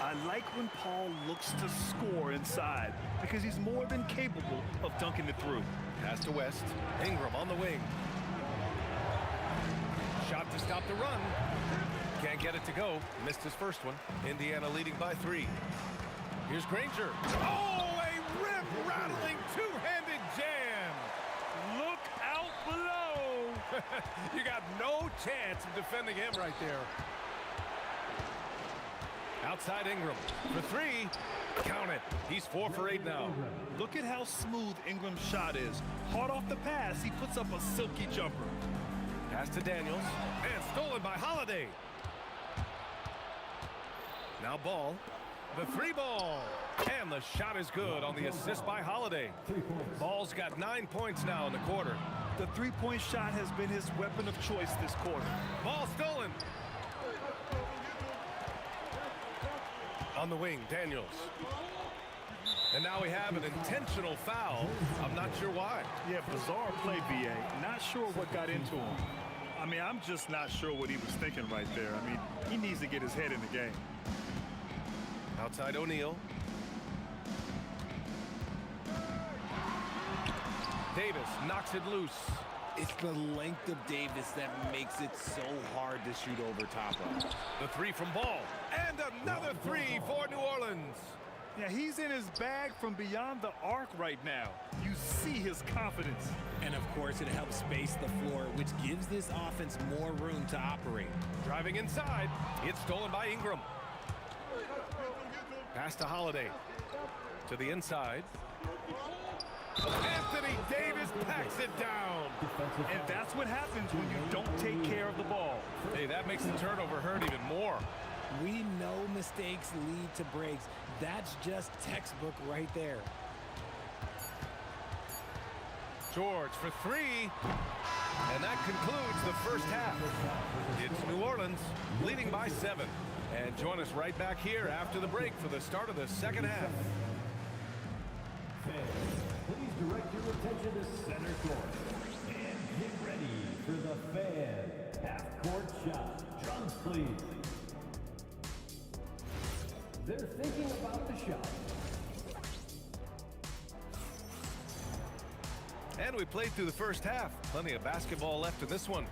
I like when Paul looks to score inside because he's more than capable of dunking it through. Pass to West. Ingram on the wing. Shot to stop the run. Can't get it to go. Missed his first one. Indiana leading by 3. Here's Granger. Oh, a rip-rattling two-handed jam. Look out below. You got no chance of defending him right there. Outside Ingram for three. Count it. He's 4 for 8 now. Look at how smooth Ingram's shot is. Hard off the pass, he puts up a silky jumper. Pass to Daniels. And stolen by Holiday. Now Ball. The 3 ball. And the shot is good on the assist by Holiday. Ball's got 9 points now in the quarter. The three-point shot has been his weapon of choice this quarter. Ball stolen. On the wing, Daniels. And now we have an intentional foul. I'm not sure why. Yeah, bizarre play, BA. Not sure what got into him. I mean, I'm just not sure what he was thinking right there. I mean, he needs to get his head in the game. Outside O'Neal. Davis knocks it loose. It's the length of Davis that makes it so hard to shoot over top of. The 3 from Ball. And another 3 for New Orleans. Yeah, he's in his bag from beyond the arc right now. You see his confidence. And of course, it helps space the floor, which gives this offense more room to operate. Driving inside. It's stolen by Ingram. Pass to Holiday. To the inside. Anthony Davis packs it down. And that's what happens when you don't take care of the ball. Hey, that makes the turnover hurt even more. We know mistakes lead to breaks. That's just textbook right there. George for 3. And that concludes the first half. It's New Orleans leading by 7. And join us right back here after the break for the start of the second half. Please direct your attention to center court. And get ready for the fan half-court shot. Drums, please. They're thinking about the shot. And we played through the first half. Plenty of basketball left in this one.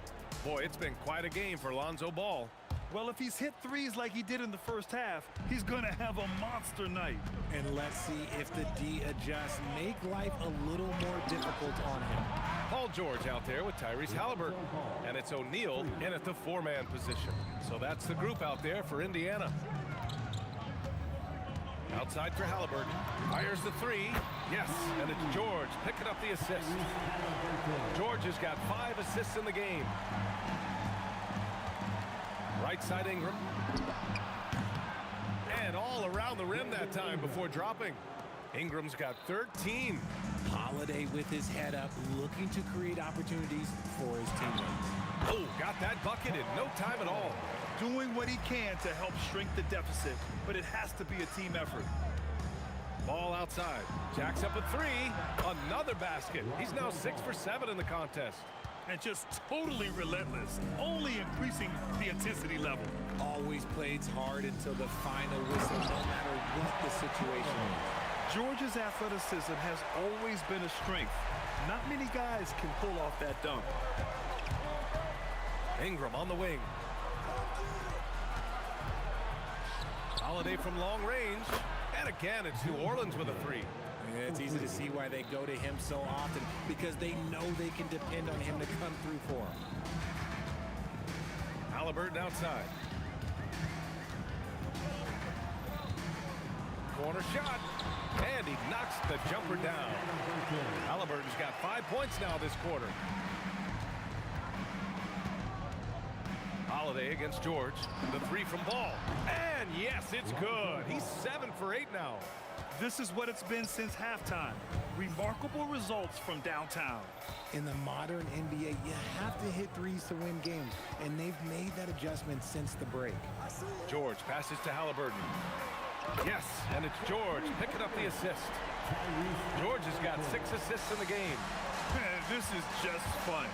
Boy, it's been quite a game for Lonzo Ball. Well, if he's hit threes like he did in the first half, he's going to have a monster night. And let's see if the D adjusts, make life a little more difficult on him. Paul George out there with Tyrese Halliburton. And it's O'Neal in at the 4-man position. So that's the group out there for Indiana. Outside for Halliburton. Fires the 3. Yes, and it's George picking up the assist. George has got 5 assists in the game. Right side Ingram. And all around the rim that time before dropping. Ingram's got 13. Holiday with his head up, looking to create opportunities for his teammates. Oh, got that bucket in no time at all. Doing what he can to help shrink the deficit, but it has to be a team effort. Ball outside. Jacks up a 3. Another basket. He's now 6 for 7 in the contest. And just totally relentless, only increasing the intensity level. Always plays hard until the final whistle, no matter what the situation is. George's athleticism has always been a strength. Not many guys can pull off that dunk. Ingram on the wing. Holiday from long range. And again, it's New Orleans with a 3. Yeah, it's easy to see why they go to him so often, because they know they can depend on him to come through for them. Halliburton outside. Corner shot. And he knocks the jumper down. Halliburton's got 5 points now this quarter. Holiday against George. The 3 from Ball. And yes, it's good. He's 7 for 8 now. This is what it's been since halftime. Remarkable results from downtown. In the modern NBA, you have to hit threes to win games, and they've made that adjustment since the break. George passes to Halliburton. Yes, and it's George picking up the assist. George has got 6 assists in the game. This is just fun.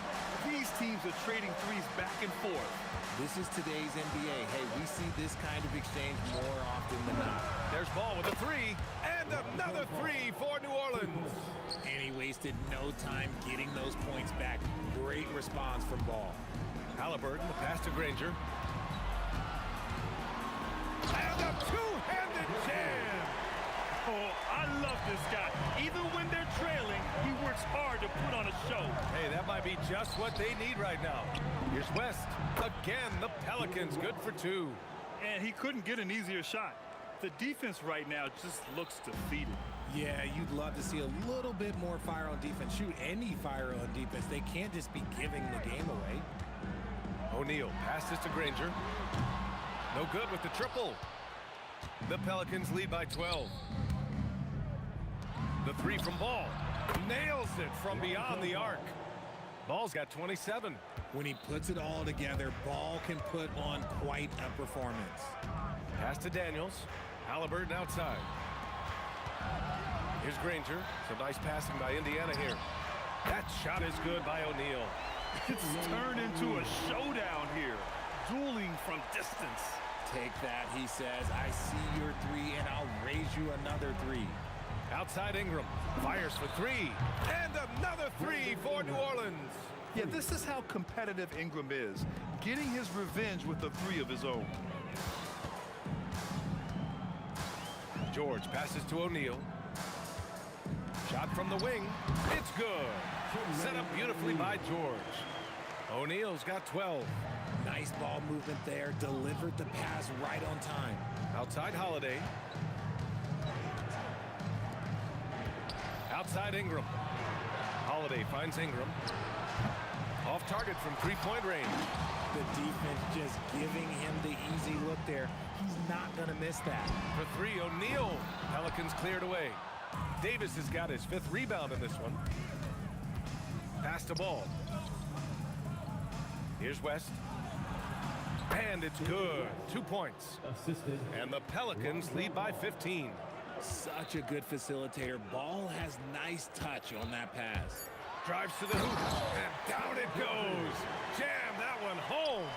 These teams are trading threes back and forth. This is today's NBA. Hey, we see this kind of exchange more often than not. There's Ball with a 3, and another 3 for New Orleans. And he wasted no time getting those points back. Great response from Ball. Halliburton, the pass to Granger. And a two-handed jam. Oh, I love this guy. Even when they're trailing, he works hard to put on a show. Hey, that might be just what they need right now. Here's West. Again, the Pelicans good for 2. And he couldn't get an easier shot. The defense right now just looks defeated. Yeah, you'd love to see a little bit more fire on defense. Shoot, any fire on defense. They can't just be giving the game away. O'Neal passes to Granger. No good with the triple. The Pelicans lead by 12. The three from Ball. Nails it from beyond the arc. Ball's got 27. When he puts it all together, Ball can put on quite a performance. Pass to Daniels. Halliburton outside. Here's Granger. Some nice passing by Indiana here. That shot is good by O'Neal. It's turned into a showdown here. Dueling from distance. Take that, he says. I see your three, and I'll raise you another three. Outside Ingram. Fires for three. And another three for New Orleans. Yeah, this is how competitive Ingram is. Getting his revenge with a three of his own. George passes to O'Neal. Shot from the wing. It's good. Set up beautifully by George. O'Neal's got 12. Nice ball movement there. Delivered the pass right on time. Outside Holiday. Outside Ingram. Holiday finds Ingram. Off target from three-point range. The defense just giving him the easy look there. He's not going to miss that. For three, O'Neal. Pelicans cleared away. Davis has got his 5th rebound in this one. Pass to Ball. Here's West. And it's good. 2 points. And the Pelicans lead by 15. Such a good facilitator. Ball has nice touch on that pass. Drives to the hoop. And down it goes. Jam that one home.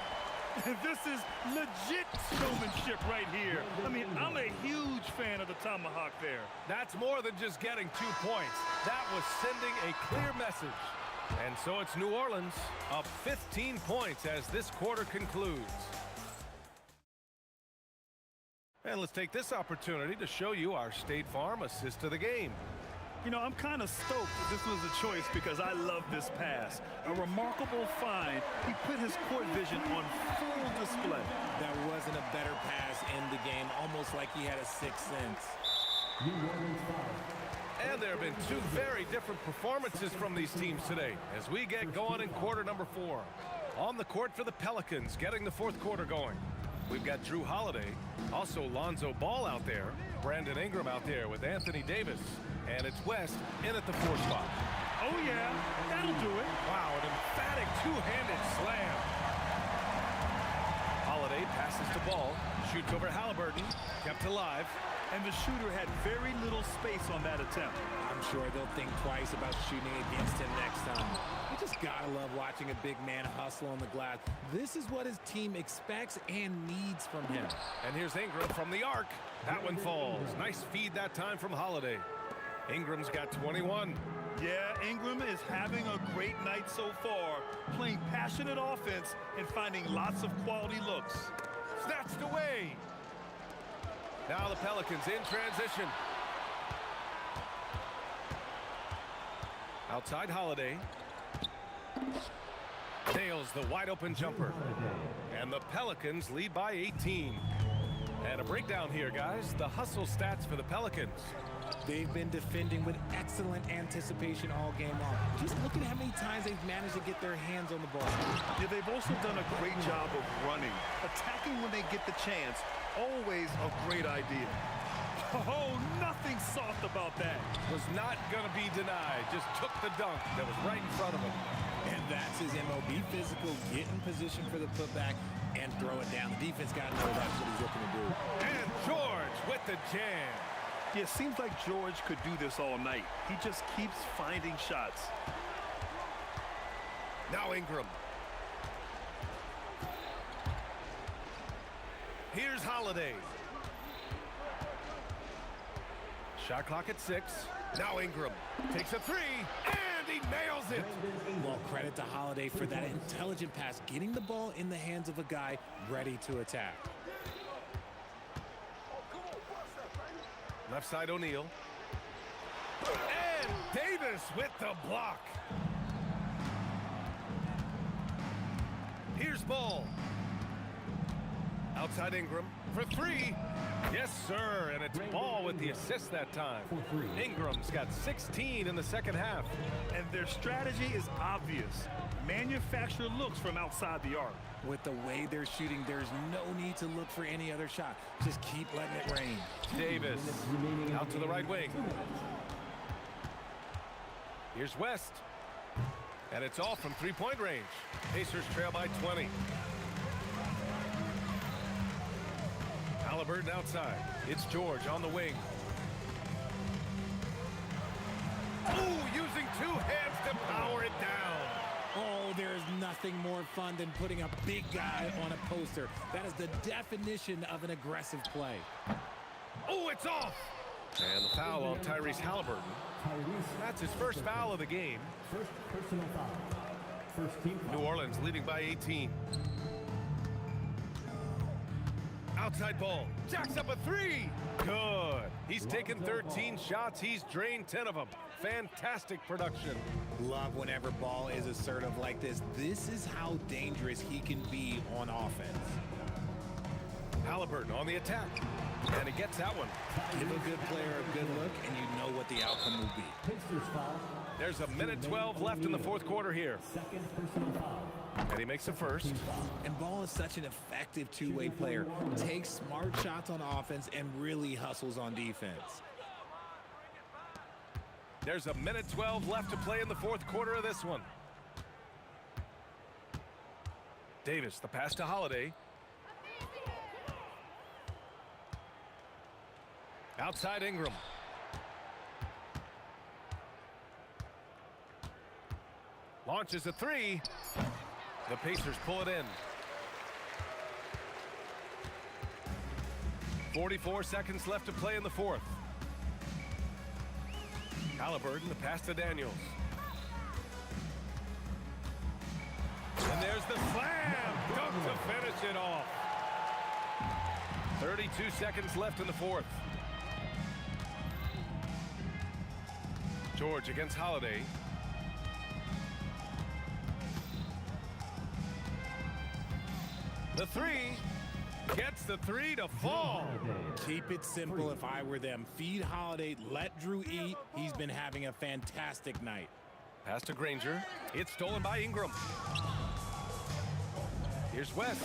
This is legit showmanship right here. I mean, I'm a huge fan of the tomahawk there. That's more than just getting 2 points. That was sending a clear message. And so it's New Orleans up 15 points as this quarter concludes. And let's take this opportunity to show you our State Farm assist to the game. You know, I'm kind of stoked that this was a choice because I love this pass. A remarkable find. He put his court vision on full display. There wasn't a better pass in the game, almost like he had a sixth sense. And there have been 2 very different performances from these teams today as we get going in quarter number 4. On the court for the Pelicans, getting the 4th quarter going. We've got Drew Holiday, also Lonzo Ball out there, Brandon Ingram out there with Anthony Davis, and it's West in at the 4 spot. Oh yeah, that'll do it. Wow, an emphatic 2-handed slam. Holiday passes to Ball, shoots over Halliburton, kept alive. And the shooter had very little space on that attempt. I'm sure they'll think twice about shooting against him next time. You just gotta love watching a big man hustle on the glass. This is what his team expects and needs from him. And here's Ingram from the arc. That one falls. Nice feed that time from Holiday. Ingram's got 21. Yeah, Ingram is having a great night so far, playing passionate offense and finding lots of quality looks. Snatched away. Now the Pelicans in transition. Outside Holiday. Nails the wide open jumper. And the Pelicans lead by 18. And a breakdown here, guys. The hustle stats for the Pelicans. They've been defending with excellent anticipation all game long. Just look at how many times they've managed to get their hands on the ball. Yeah, they've also done a great job of running. Attacking when they get the chance, always a great idea. Oh, nothing soft about that. Was not going to be denied. Just took the dunk that was right in front of him. And that's his MO. Be physical, get in position for the putback, and throw it down. The defense got to know that's what he's looking to do. And George with the jam. Yeah, it seems like George could do this all night. He just keeps finding shots. Now Ingram. Here's Holiday. Shot clock at 6. Now Ingram takes a 3, and he nails it. Well, credit to Holiday for that intelligent pass, getting the ball in the hands of a guy ready to attack. Left side O'Neal. And Davis with the block. Here's Ball. Outside Ingram. for three. Yes, sir, and it's Ball with the assist that time. Ingram's got 16 in the second half. And their strategy is obvious. Manufacture looks from outside the arc. With the way they're shooting, there's no need to look for any other shot. Just keep letting it rain. Davis out to the right wing. Here's West. And it's all from three-point range. Pacers trail by 20. Halliburton outside. It's George on the wing. Ooh, using two hands to power it down. Oh, there's nothing more fun than putting a big guy on a poster. That is the definition of an aggressive play. Oh, it's off. And the foul on Tyrese Halliburton. That's his first foul of the game. First personal foul. First team foul. New Orleans leading by 18. Outside ball. Jacks up a three. Good. He's taken 13 shots. He's drained 10 of them. Fantastic production. Love whenever Ball is assertive like this. This is how dangerous he can be on offense. Halliburton on the attack. And he gets that one. Give a good player a good look, and you know what the outcome will be. Pacers foul. There's a minute 12 left in the fourth quarter here. Second personal foul. And he makes the first. And Ball is such an effective two-way player. Takes smart shots on offense and really hustles on defense. There's a minute 12 left to play in the fourth quarter of this one. Davis, the pass to Holiday. Outside Ingram. Launches a three. The Pacers pull it in. 44 seconds left to play in the fourth. Halliburton, the pass to Daniels. And there's the slam dunk to finish it off. 32 seconds left in the fourth. George against Holiday. The three. Gets the three to fall. Keep it simple if I were them. Feed Holiday, let Drew eat. He's been having a fantastic night. Pass to Granger. It's stolen by Ingram. Here's West.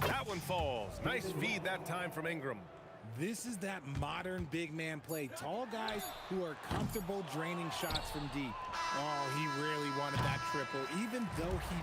That one falls. Nice feed that time from Ingram. This is that modern big man play. Tall guys who are comfortable draining shots from deep. Oh, he really wanted that triple, even though he...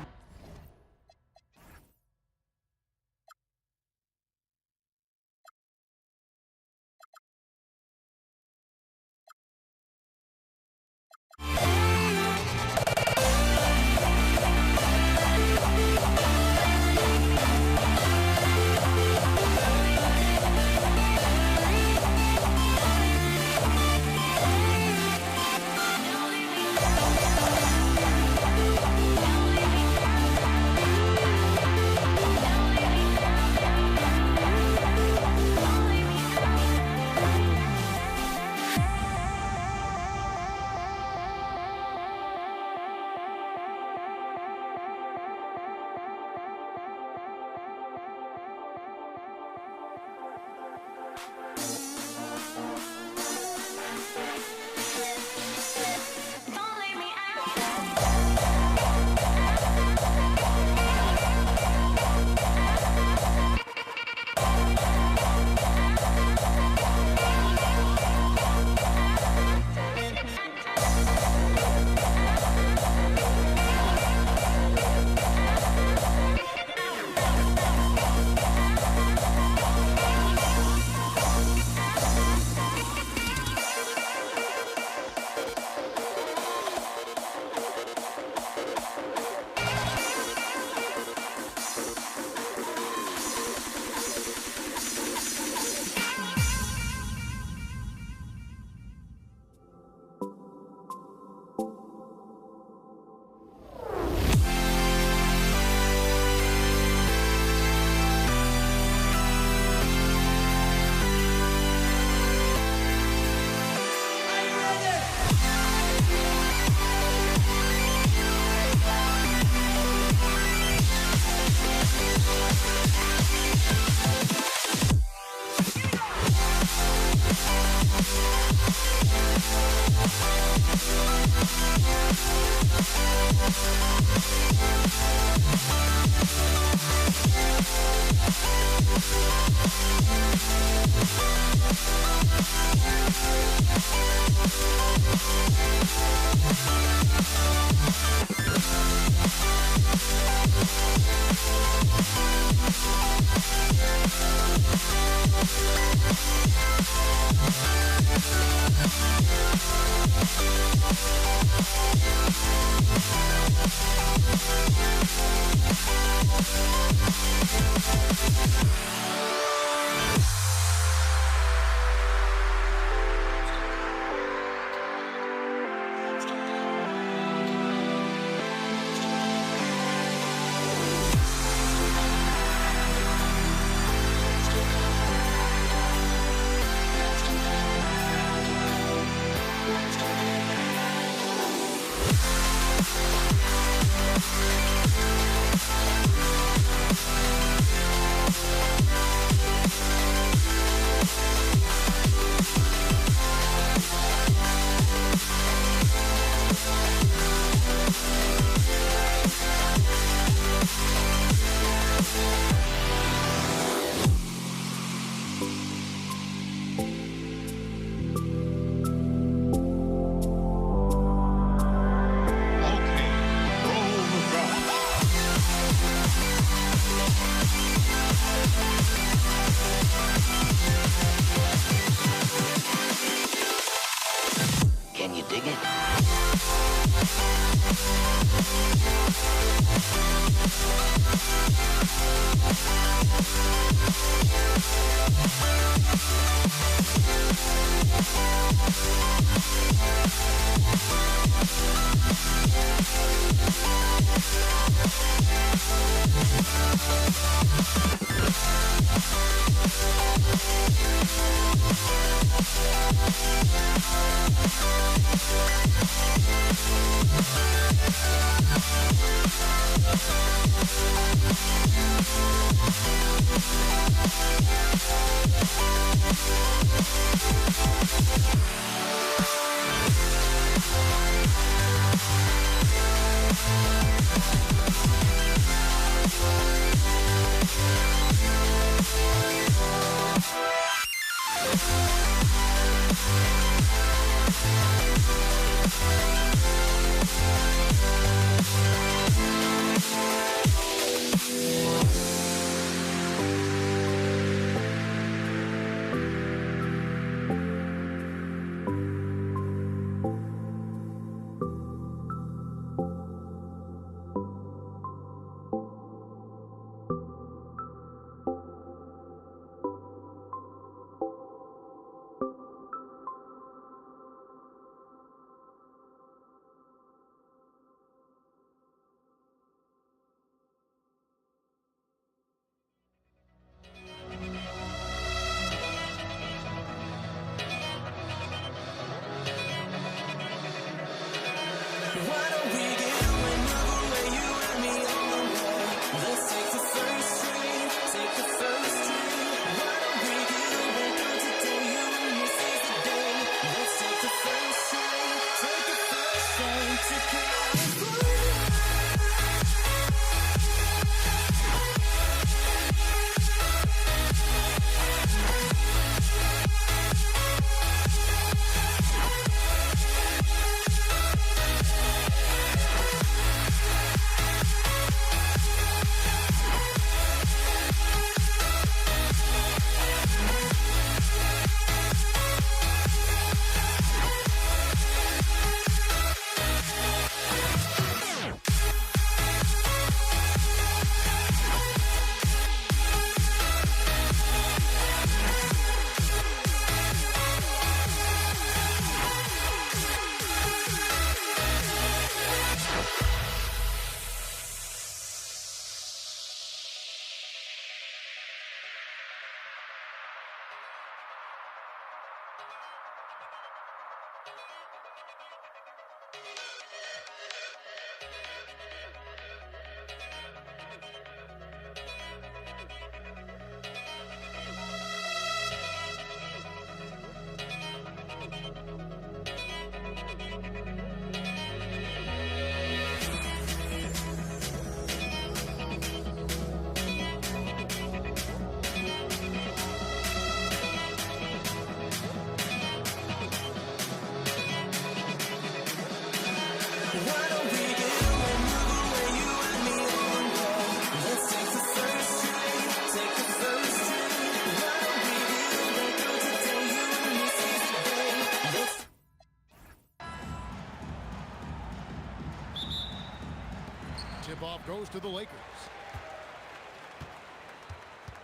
Tip-off goes to the Lakers.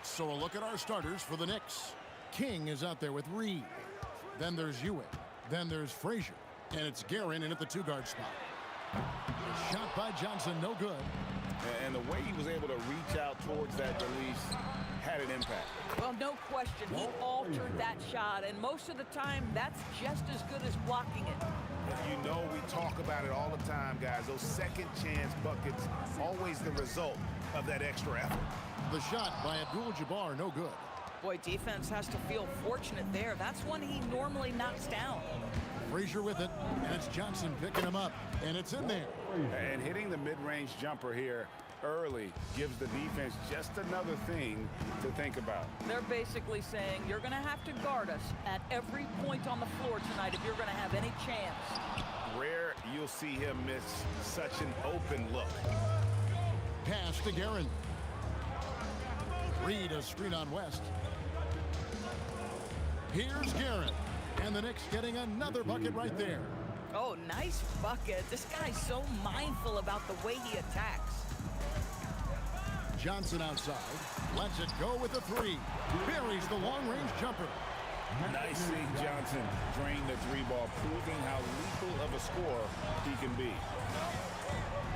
So a look at our starters for the Knicks. King is out there with Reed. Then there's Ewing. Then there's Frazier. And it's Guerin in at the 2-guard spot. A shot by Johnson, no good. And the way he was able to reach out towards that release had an impact. Well, no question. He altered that shot, and most of the time, that's just as good as blocking it. You know, we talk about it all the time, guys. Those second chance buckets, always the result of that extra effort. The shot by Abdul-Jabbar, no good. Boy, defense has to feel fortunate there. That's one he normally knocks down. Frazier with it, and it's Johnson picking him up, and it's in there. And hitting the mid-range jumper here early gives the defense just another thing to think about. They're basically saying you're going to have to guard us at every point on the floor tonight if you're going to have any chance. Rare you'll see him miss such an open look. Pass to Guerin. Reed a screen on West. Here's Guerin. And the Knicks getting another bucket right there. Oh, nice bucket. This guy's so mindful about the way he attacks. Johnson outside. Lets it go with the 3. Buries the long-range jumper. Nice seeing Johnson drain the 3-ball, proving how lethal of a scorer he can be.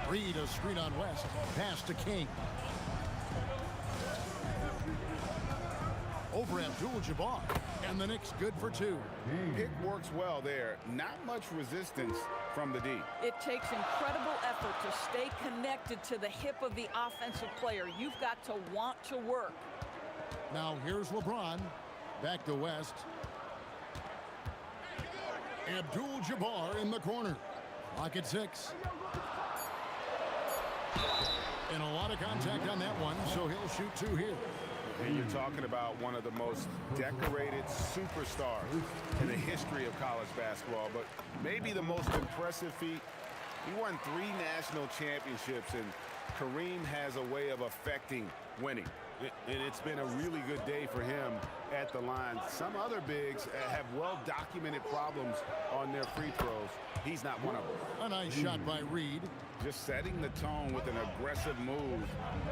Reed a screen on West. Pass to King. Over Abdul-Jabbar. And the Knicks good for 2. Pick works well there. Not much resistance from the D. It takes incredible effort to stay connected to the hip of the offensive player. You've got to want to work. Now here's LeBron. Back to West. Abdul-Jabbar in the corner. Clock at 6. And a lot of contact on that one, so he'll shoot 2 here. And you're talking about one of the most decorated superstars in the history of college basketball, but maybe the most impressive feat. He won 3 national championships, and Kareem has a way of affecting winning. And it's been a really good day for him at the line. Some other bigs have well-documented problems on their free throws. He's not one of them. A nice shot by Reed. Just setting the tone with an aggressive move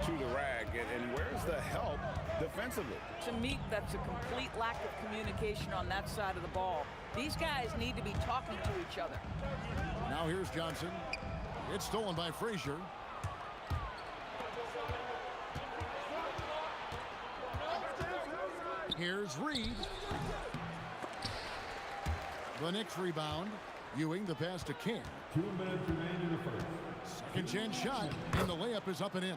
to the rack. And where's the help defensively? To me, that's a complete lack of communication on that side of the ball. These guys need to be talking to each other. Now here's Johnson. It's stolen by Frazier. Here's Reed. The Knicks rebound. Ewing the pass to King. 2 minutes remain in the first. Second chance shot, and the layup is up and in.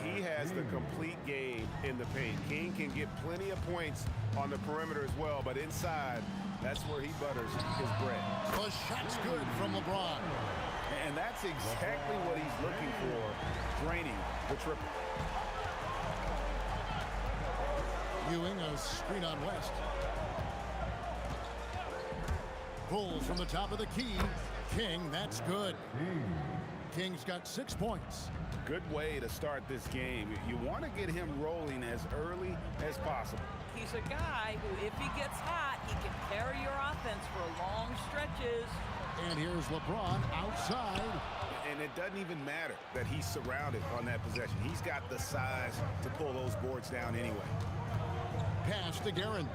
He has the complete game in the paint. King can get plenty of points on the perimeter as well, but inside, that's where he butters his bread. The shot's good from LeBron. And that's exactly what he's looking for, draining the triple. Ewing a screen on West. Pulls from the top of the key. King, that's good. King's got 6 points. Good way to start this game. You want to get him rolling as early as possible. He's a guy who, if he gets hot, he can carry your offense for long stretches. And here's LeBron outside. And it doesn't even matter that he's surrounded on that possession. He's got the size to pull those boards down anyway. Pass to Guerin.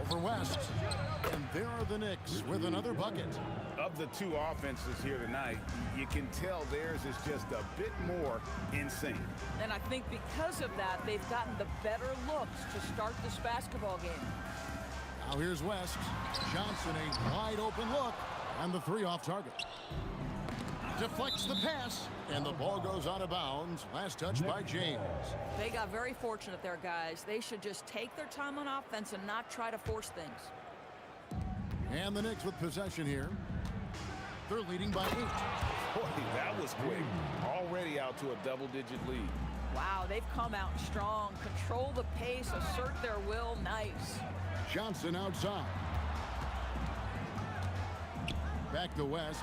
Over West. And there are the Knicks with another bucket. Of the 2 offenses here tonight, you can tell theirs is just a bit more in sync. And I think because of that, they've gotten the better looks to start this basketball game. Now here's West. Johnson, a wide open look, and the 3 off target. Deflects the pass, and the ball goes out of bounds. Last touch by James. They got very fortunate there, guys. They should just take their time on offense and not try to force things. And the Knicks with possession here. They're leading by 8. Boy, that was quick. Already out to a double-digit lead. Wow, they've come out strong. Control the pace, assert their will. Nice. Johnson outside. Back to West.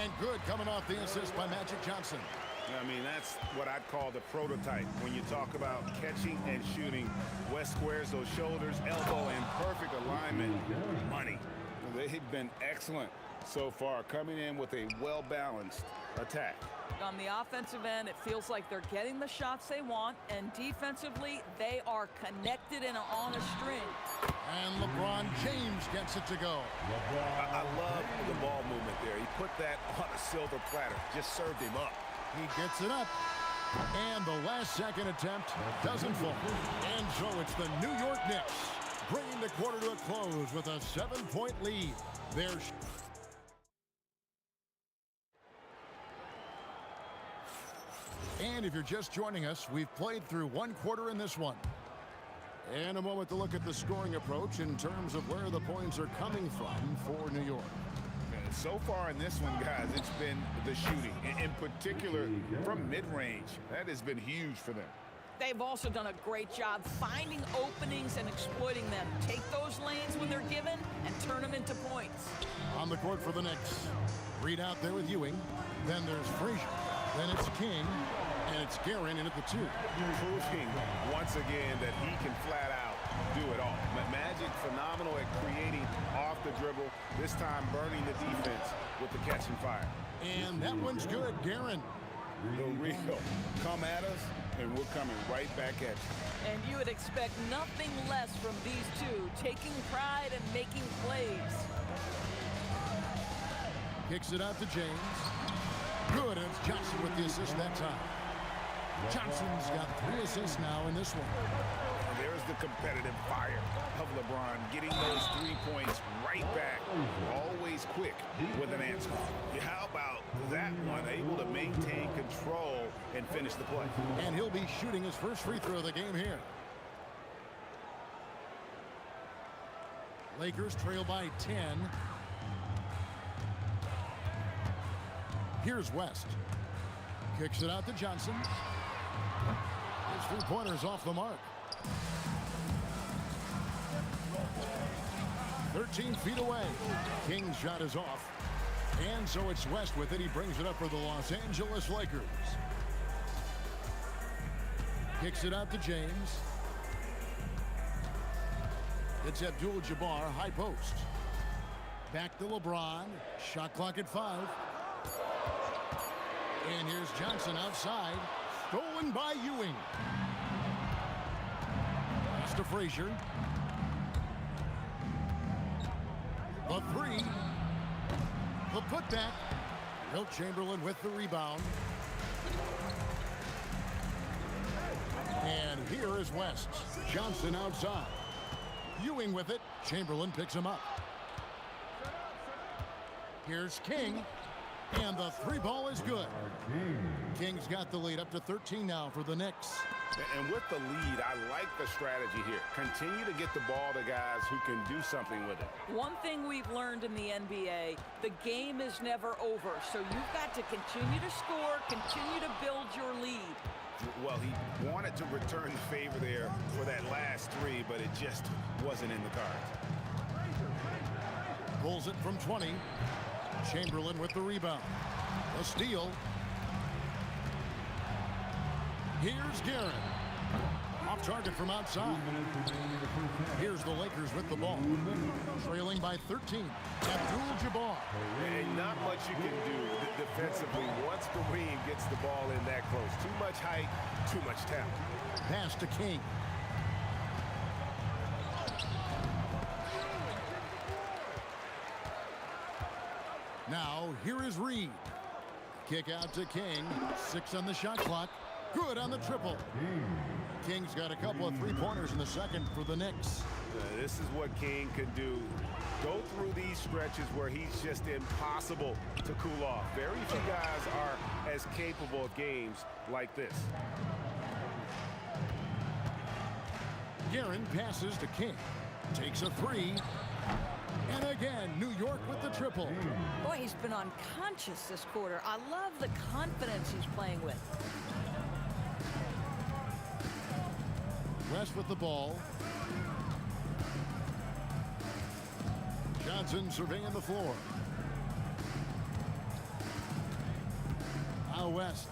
And good coming off the assist by Magic Johnson. I mean, that's what I'd call the prototype. When you talk about catching and shooting, West squares those shoulders, elbow in perfect alignment. Money. They've been excellent so far, coming in with a well-balanced attack. On the offensive end, it feels like they're getting the shots they want, and defensively, they are connected and on a string. And LeBron James gets it to go. I love the ball movement there. He put that on a silver platter, just served him up. He gets it up. And the last second attempt doesn't fall. And so it's the New York Knicks bringing the quarter to a close with a 7-point lead. And if you're just joining us, we've played through one quarter in this one. And a moment to look at the scoring approach in terms of where the points are coming from for New York. So far in this one, guys, it's been the shooting, in particular from mid-range. That has been huge for them. They've also done a great job finding openings and exploiting them. Take those lanes when they're given and turn them into points. On the court for the Knicks. Reed out there with Ewing. Then there's Frazier. Then it's King. And it's Guerin in at the 2. Proving once again that he can flat out do it all. Magic phenomenal at creating off the dribble, this time burning the defense with the catch and fire. And that one's good, Guerin. The real come at us, and we're coming right back at you. And you would expect nothing less from these two, taking pride and making plays. Kicks it out to James. Good, and it's Johnson with the assist that time. Johnson's got 3 assists now in this one. There's the competitive fire of LeBron, getting those 3 points right back. Always quick with an answer. How about that one? Able to maintain control and finish the play. And he'll be shooting his first free throw of the game here. Lakers trail by 10. Here's West. Kicks it out to Johnson. His 3-pointers off the mark. 13 feet away. King's shot is off. And so it's West with it. He brings it up for the Los Angeles Lakers. Kicks it out to James. It's Abdul-Jabbar, high post. Back to LeBron. Shot clock at 5. And here's Johnson outside. Stolen by Ewing. Pass to Frazier. The 3. The putback. Wilt Chamberlain with the rebound. And here is West. Johnson outside. Ewing with it. Chamberlain picks him up. Here's King. And the 3 ball is good. King's got the lead up to 13 now for the Knicks. And with the lead, I like the strategy here. Continue to get the ball to guys who can do something with it. One thing we've learned in the NBA, the game is never over. So you've got to continue to score, continue to build your lead. Well, he wanted to return the favor there for that last 3, but it just wasn't in the cards. Pulls it from 20. Chamberlain with the rebound. A steal. Here's Guerin. Off target from outside. Here's the Lakers with the ball. Trailing by 13. Abdul-Jabbar. And not much you can do defensively once Kareem gets the ball in that close. Too much height, too much talent. Pass to King. Now, here is Reed. Kick out to King. 6 on the shot clock. Good on the triple. King's got a couple of 3-pointers in the second for the Knicks. This is what King can do. Go through these stretches where he's just impossible to cool off. Very few guys are as capable of games like this. Guerin passes to King. Takes a 3. And again, New York with the triple. Boy, he's been unconscious this quarter. I love the confidence he's playing with. West with the ball. Johnson surveying the floor. Now West.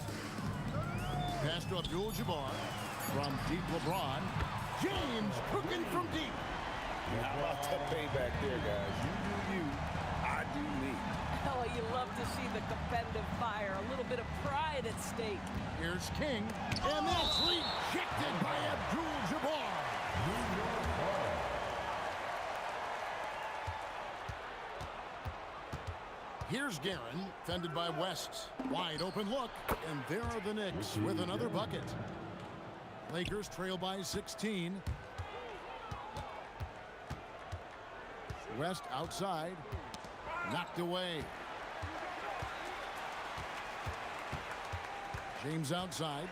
Pass to Abdul-Jabbar. From deep LeBron. James cooking from deep. How about the payback there, guys. You do you, I do me. Oh, you love to see the competitive fire. A little bit of pride at stake. Here's King, and that's rejected by Abdul-Jabbar. Here's Guerin, fended by West. Wide open look, and there are the Knicks with another bucket. Lakers trail by 16. West outside, knocked away. James outside.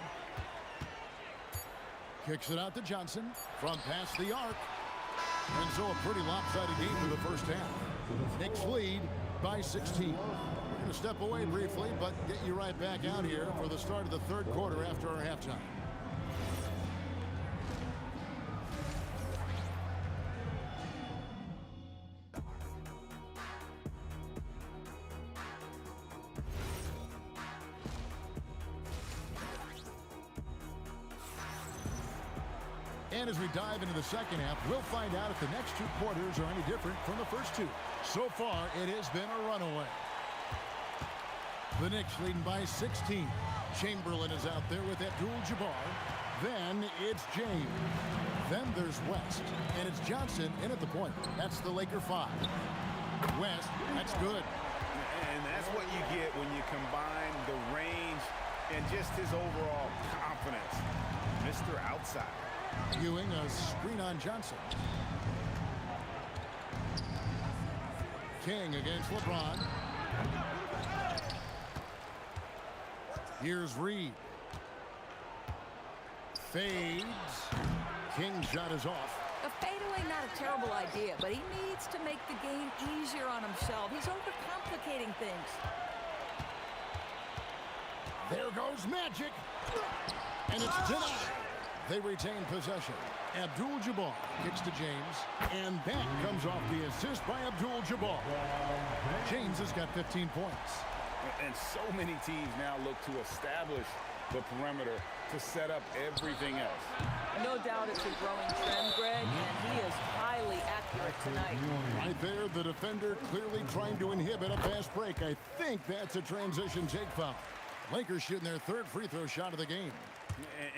Kicks it out to Johnson from past the arc. And so a pretty lopsided game for the first half. Knicks lead by 16. We're going to step away briefly, but get you right back out here for the start of the third quarter after our halftime. And as we dive into the second half, we'll find out if the next two quarters are any different from the first two. So far, it has been a runaway. The Knicks leading by 16. Chamberlain is out there with Abdul-Jabbar. Then it's James. Then there's West. And it's Johnson in at the point. That's the Laker 5. West, that's good. And that's what you get when you combine the range and just his overall confidence. Mr. Outside. Ewing, a screen on Johnson. King against LeBron. Here's Reed. Fades. King's shot is off. A fadeaway, not a terrible idea, but he needs to make the game easier on himself. He's overcomplicating things. There goes Magic. And it's denied. They retain possession. Abdul-Jabbar kicks to James. And that comes off the assist by Abdul-Jabbar. James has got 15 points. And so many teams now look to establish the perimeter to set up everything else. No doubt it's a growing trend, Greg, and he is highly accurate tonight. Right there, the defender clearly trying to inhibit a fast break. I think that's a transition take foul. Lakers shooting their third free throw shot of the game.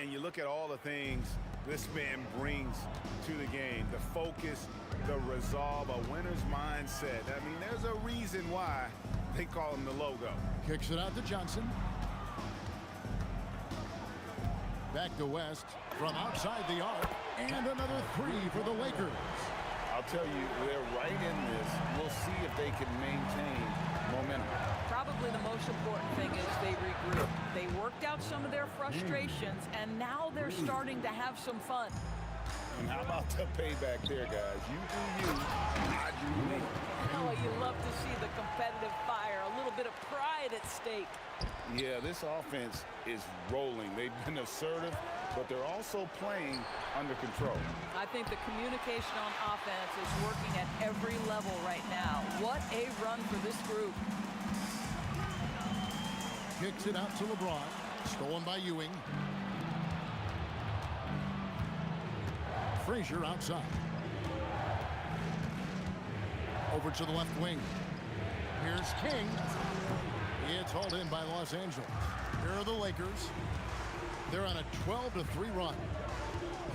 And you look at all the things this man brings to the game. The focus, the resolve, a winner's mindset. I mean, there's a reason why they call him the logo. Kicks it out to Johnson. Back to West from outside the arc. And another three for the Lakers. I'll tell you, they're right in this. We'll see if they can maintain momentum. Probably the most important thing is they regroup. They worked out some of their frustrations, and now they're starting to have some fun. And how about the payback there, guys? You do you, I do me. Oh, you love to see the competitive fire, a little bit of pride at stake. Yeah, this offense is rolling. They've been assertive, but they're also playing under control. I think the communication on offense is working at every level right now. What a run for this group. Kicks it out to LeBron. Stolen by Ewing. Frazier outside. Over to the left wing. Here's King. It's hauled in by Los Angeles. Here are the Lakers. They're on a 12-3 run.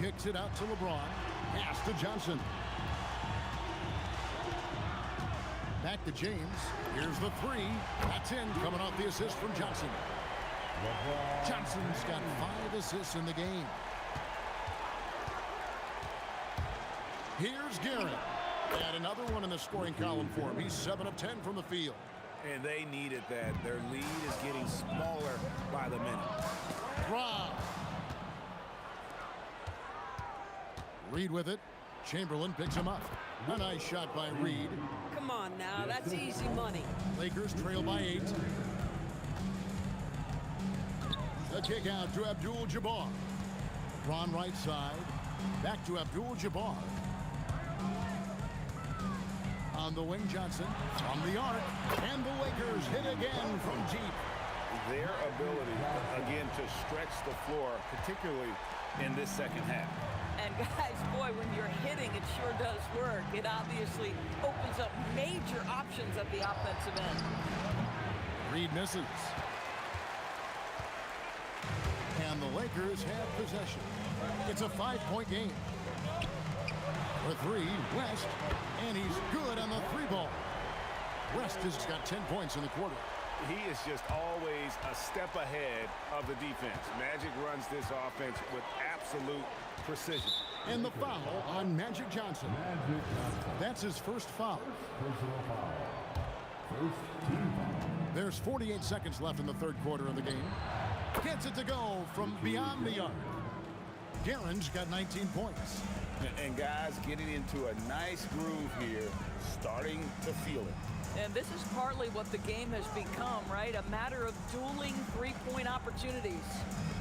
Kicks it out to LeBron. Pass to Johnson. Back to James. Here's the three. That's in, coming off the assist from Johnson. Johnson's got 5 assists in the game. Here's Guerin. And another one in the scoring column for him. He's 7 of 10 from the field. And they needed that. Their lead is getting smaller by the minute. Rob. Reed with it. Chamberlain picks him up. A nice shot by Reed. Come on now, that's easy money. Lakers trail by 8. The kick out to Abdul-Jabbar. LeBron right side. Back to Abdul-Jabbar. On the wing, Johnson from the arc. And the Lakers hit again from deep. Their ability, again, to stretch the floor, particularly in this second half. And guys, boy, when you're hitting, it sure does work. It obviously opens up major options at the offensive end. Reed misses. And the Lakers have possession. It's a 5-point game. For three, West, and he's good on the three ball. West has got 10 points in the quarter. He is just always a step ahead of the defense. Magic runs this offense with absolute precision. And the foul on Magic Johnson. That's his first foul. Personal foul. First team foul. There's 48 seconds left in the third quarter of the game. Gets it to go from beyond the arc. Guerin's got 19 points. And guys getting into a nice groove here, starting to feel it. And this is partly what the game has become, right? A matter of dueling three-point opportunities.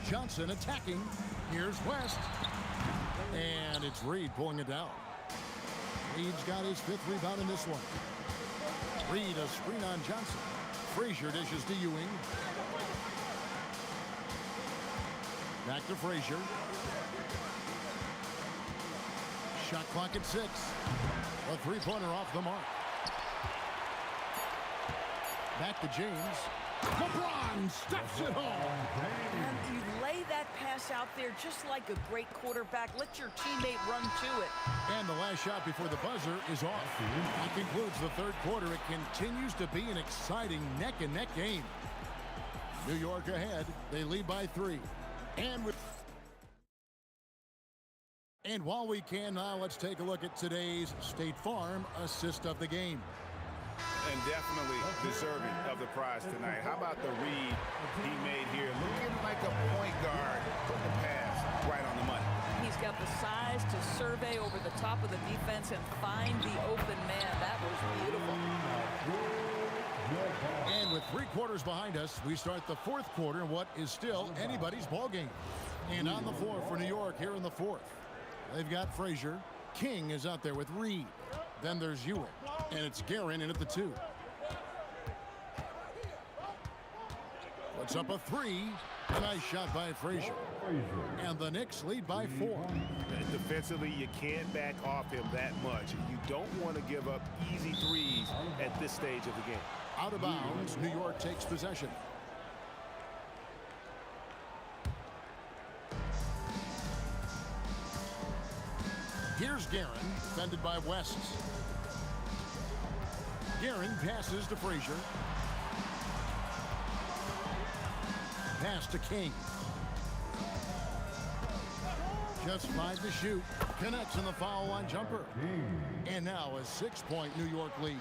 Johnson attacking. Here's West. And it's Reed pulling it down. Reed's got his fifth rebound in this one. Reed a screen on Johnson. Frazier dishes to Ewing. Back to Frazier. Shot clock at 6. A three-pointer off the mark. Back to James. LeBron stuffs it home. And you lay that pass out there just like a great quarterback. Let your teammate run to it. And the last shot before the buzzer is off. That concludes the third quarter. It continues to be an exciting neck-and-neck game. New York ahead. They lead by 3. And while we can now, let's take a look at today's State Farm assist of the game. And definitely deserving of the prize tonight. How about the read he made here? Looking like a point guard. Put the pass right on the money. He's got the size to survey over the top of the defense and find the open man. That was beautiful. And with 3 quarters behind us, we start the fourth quarter in what is still anybody's ball game. And on the floor for New York here in the fourth, they've got Frazier. King is out there with Reed. Then there's Ewing. And it's Guerin in at the 2. Puts up a 3. A nice shot by Frazier. And the Knicks lead by 4. Defensively, you can't back off him that much. You don't want to give up easy threes at this stage of the game. Out of bounds, New York takes possession. Here's Guerin, defended by West. Guerin passes to Frazier. Pass to King. Just 5 to shoot. Connects in the foul line jumper. And now a 6-point New York lead.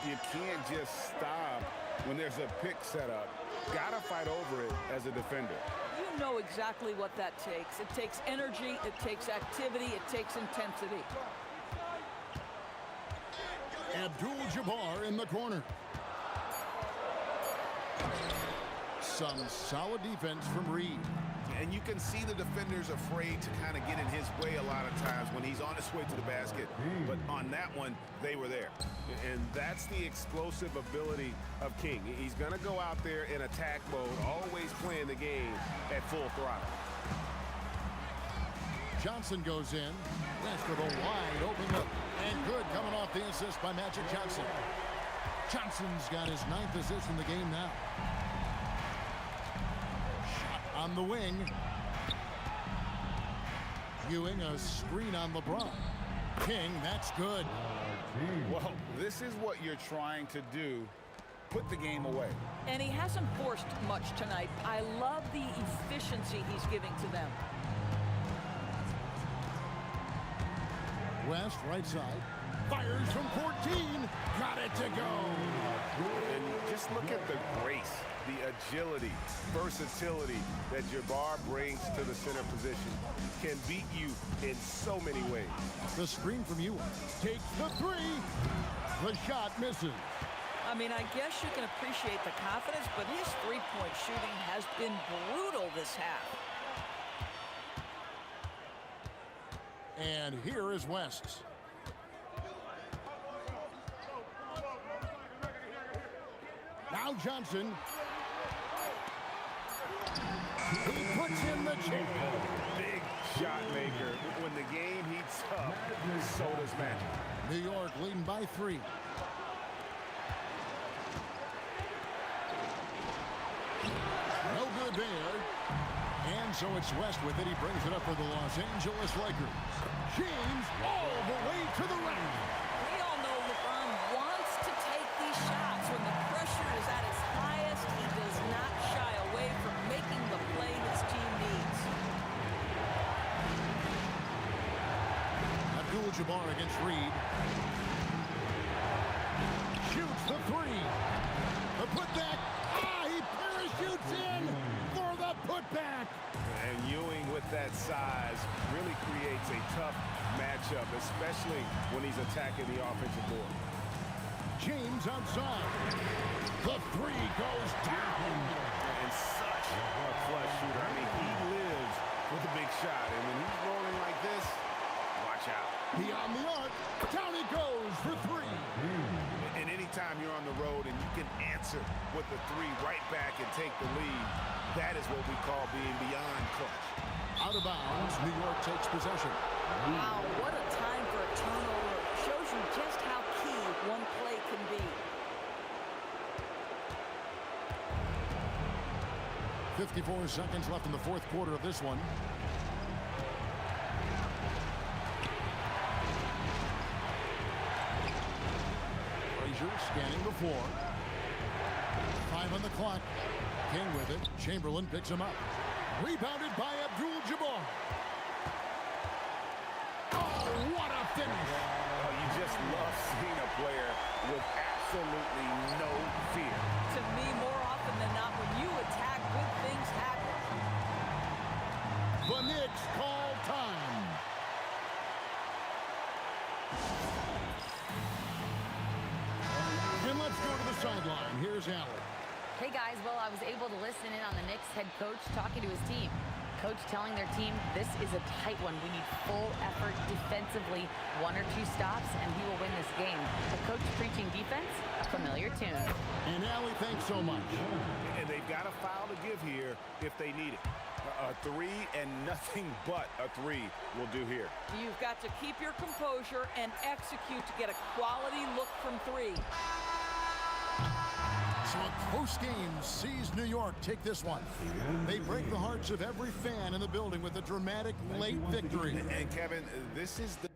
You can't just stop when there's a pick set up. Gotta fight over it as a defender. You know exactly what that takes. It takes energy, it takes activity, it takes intensity. Abdul-Jabbar in the corner. Some solid defense from Reed. And you can see the defenders afraid to kind of get in his way a lot of times when he's on his way to the basket. But on that one, they were there. And that's the explosive ability of King. He's going to go out there in attack mode, always playing the game at full throttle. Johnson goes in. Left with a wide open look. And good coming off the assist by Magic Johnson. Johnson's got his 9th assist in the game now. Shot on the wing. Ewing a screen on LeBron. King, that's good. Well, this is what you're trying to do. Put the game away. And he hasn't forced much tonight. I love the efficiency he's giving to them. West, right side. Fires from 14. Got it to go. And just look at the grace, the agility, versatility that Jabbar brings to the center position. Can beat you in so many ways. The screen from Ewing. Takes the 3. The shot misses. I mean, I guess you can appreciate the confidence, but his three-point shooting has been brutal this half. And here is West. Now Johnson. He puts in the chip. Big shot maker. When the game heats up, so does magic. New York leading by 3. No good there. And so it's West with it. He brings it up for the Los Angeles Lakers. James all the way to the rim. We all know LeBron wants to take these shots. When the pressure is at its highest, he does not shy away from making the play his team needs. Abdul-Jabbar against Reed. Shoots the 3. The putback. He parachutes in for the putback. And Ewing with that size really creates a tough matchup, especially when he's attacking the offensive board. James outside. The 3 goes down. And such a clutch shooter. I mean, he lives for the big shot. And when he's rolling like this, watch out. Beyond the arc. Down he goes for 3. And anytime you're on the road and you can answer with the 3 right back and take the lead, that is what we call being beyond clutch. Out of bounds, New York takes possession. Wow, what a time for a turnover. Shows you just how key one play can be. 54 seconds left in the fourth quarter of this one. Frazier scanning the floor. 5 on the clock. King with it. Chamberlain picks him up. Rebounded by Abdul-Jabbar. Oh, what a finish. Oh, you just love seeing a player with absolutely no fear. To me, more often than not, when you attack, good things happen. The Knicks call time. And let's go to the sideline. Here's Allen. Hey guys, well, I was able to listen in on the Knicks head coach talking to his team. Coach telling their team, this is a tight one. We need full effort defensively, 1 or 2 stops, and we will win this game. A coach preaching defense, a familiar tune. And Allie, thanks so much. And they've got a foul to give here if they need it. A 3 and nothing but a 3 will do here. You've got to keep your composure and execute to get a quality look from 3. So a close game sees New York take this one. They break the hearts of every fan in the building with a dramatic late victory. And Kevin, this is the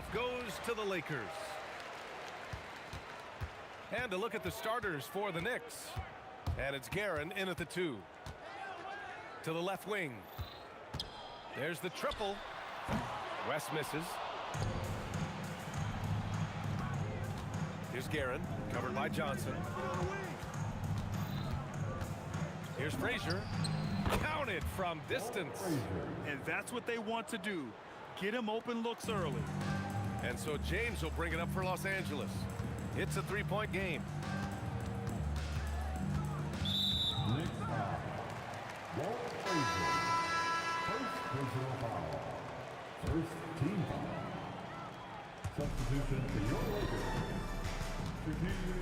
tip-off goes to the Lakers. And a look at the starters for the Knicks. And it's Guerin in at the 2. To the left wing. There's the triple. West misses. Here's Guerin, covered by Johnson. Here's Frazier. Counted from distance. And that's what they want to do. Get him open looks early. And so James will bring it up for Los Angeles. It's a three-point game. Next foul. Walt Frazier. First personal foul. First team foul. Substitution for your Lakers.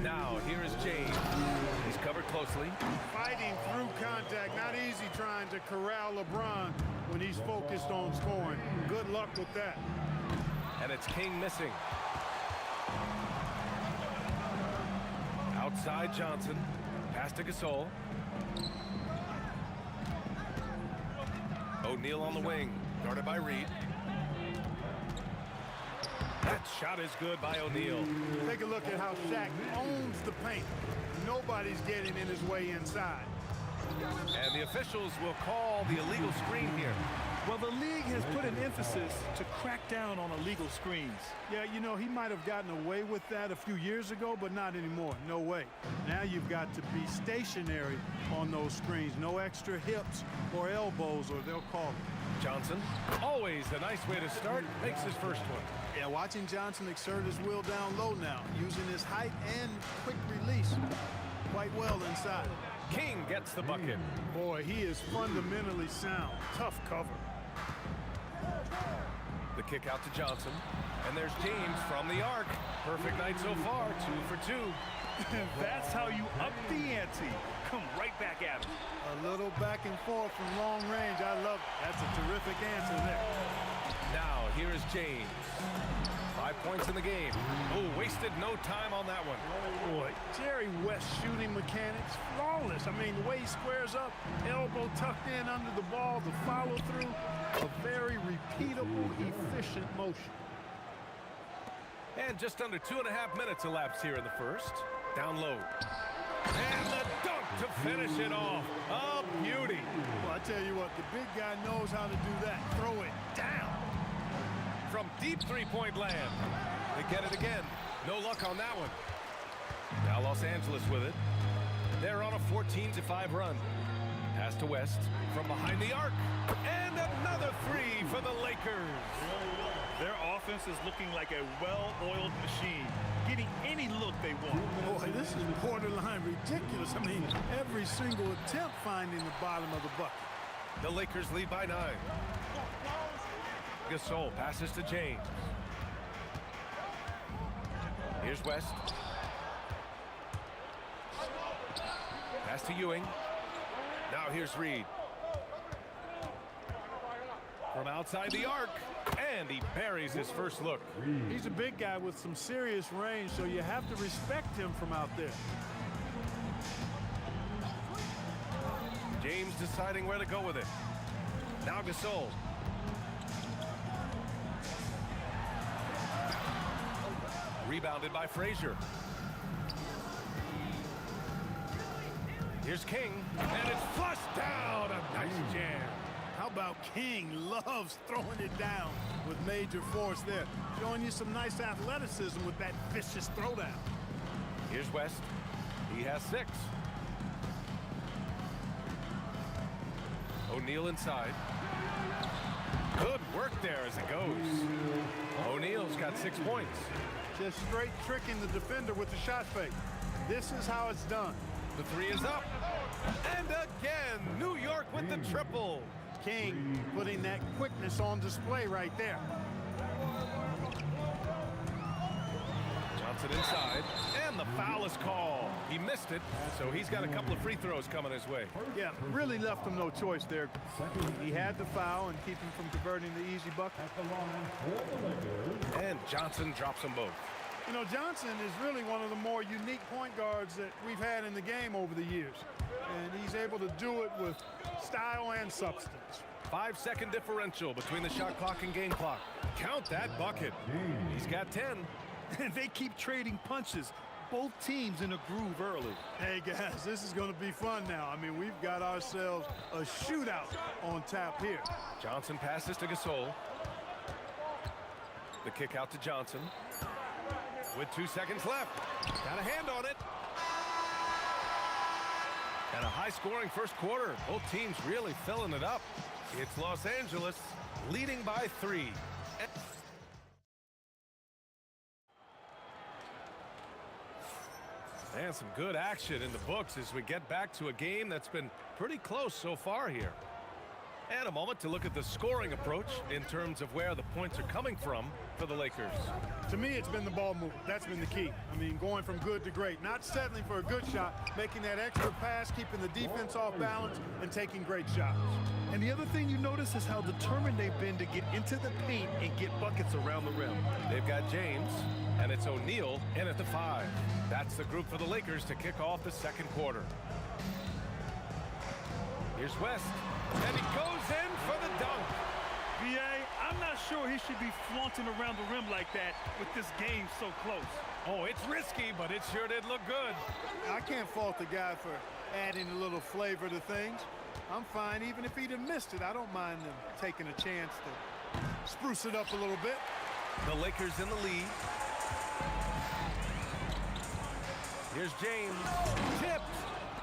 Now, here is James. He's covered closely. Fighting through contact. Not easy trying to corral LeBron when he's focused on scoring. Good luck with that. And it's King missing. Outside Johnson. Pass to Gasol. O'Neal on the wing. Guarded by Reed. That shot is good by O'Neal. Take a look at how Shaq owns the paint. Nobody's getting in his way inside. And the officials will call the illegal screen here. Well, the league has put an emphasis to crack down on illegal screens. Yeah, you know, he might have gotten away with that a few years ago, but not anymore. No way. Now you've got to be stationary on those screens. No extra hips or elbows, or they'll call it. Johnson, always a nice way to start, makes his first one. Yeah, watching Johnson exert his will down low now, using his height and quick release quite well inside. King gets the bucket. Boy, he is fundamentally sound. Tough cover. The kick out to Johnson. And there's James from the arc. Perfect night so far, 2 for 2. That's how you up the ante. Come right back at him. A little back and forth from long range. I love it. That's a terrific answer there. Now, here is James. 5 points in the game. Oh, wasted no time on that one. Boy, Jerry West shooting mechanics, flawless. I mean, the way he squares up, elbow tucked in under the ball, the follow through, a very repeatable, efficient motion. And just under 2.5 minutes elapsed here in the first. Down low. And the dunk to finish it off. A beauty. Well, I tell you what, the big guy knows how to do that. Throw it down. From deep three-point land. They get it again. No luck on that one. Now Los Angeles with it. They're on a 14-5 run. Pass to West from behind the arc. And another three for the Lakers. Their offense is looking like a well-oiled machine, getting any look they want. Boy, this is borderline ridiculous. I mean, every single attempt finding the bottom of the bucket. The Lakers lead by 9. Gasol passes to James. Here's West. Pass to Ewing. Now here's Reed. From outside the arc. And he buries his first look. He's a big guy with some serious range, so you have to respect him from out there. James deciding where to go with it. Now Gasol. Rebounded by Frazier. Here's King, and it's flushed down. A nice jam. How about King loves throwing it down with major force there. Showing you some nice athleticism with that vicious throwdown. Here's West. He has 6. O'Neal inside. Good work there as it goes. O'Neal's got 6 points. Just straight tricking the defender with the shot fake. This is how it's done. The 3 is up. And again, New York with the triple. King putting that quickness on display right there. Johnson inside, and the foul is called. He missed it, so he's got a couple of free throws coming his way. Yeah, really left him no choice there. He had the foul and keep him from converting the easy bucket. And Johnson drops them both. You know, Johnson is really one of the more unique point guards that we've had in the game over the years. And he's able to do it with style and substance. 5-second differential between the shot clock and game clock. Count that bucket. He's got 10. And they keep trading punches. Both teams in a groove early. Hey, guys, this is going to be fun now. I mean, we've got ourselves a shootout on tap here. Johnson passes to Gasol. The kick out to Johnson. With 2 seconds left. Got a hand on it. And a high-scoring first quarter. Both teams really filling it up. It's Los Angeles leading by 3. And some good action in the books as we get back to a game that's been pretty close so far here. And a moment to look at the scoring approach in terms of where the points are coming from for the Lakers. To me, it's been the ball movement. That's been the key. I mean, going from good to great. Not settling for a good shot, making that extra pass, keeping the defense off balance, and taking great shots. And the other thing you notice is how determined they've been to get into the paint and get buckets around the rim. They've got James, and it's O'Neal in at the 5. That's the group for the Lakers to kick off the second quarter. Here's West, and he goes in for the dunk. B.A., I'm not sure he should be flaunting around the rim like that with this game so close. Oh, it's risky, but it sure did look good. I can't fault the guy for adding a little flavor to things. I'm fine. Even if he'd have missed it, I don't mind them taking a chance to spruce it up a little bit. The Lakers in the lead. Here's James. Tipped.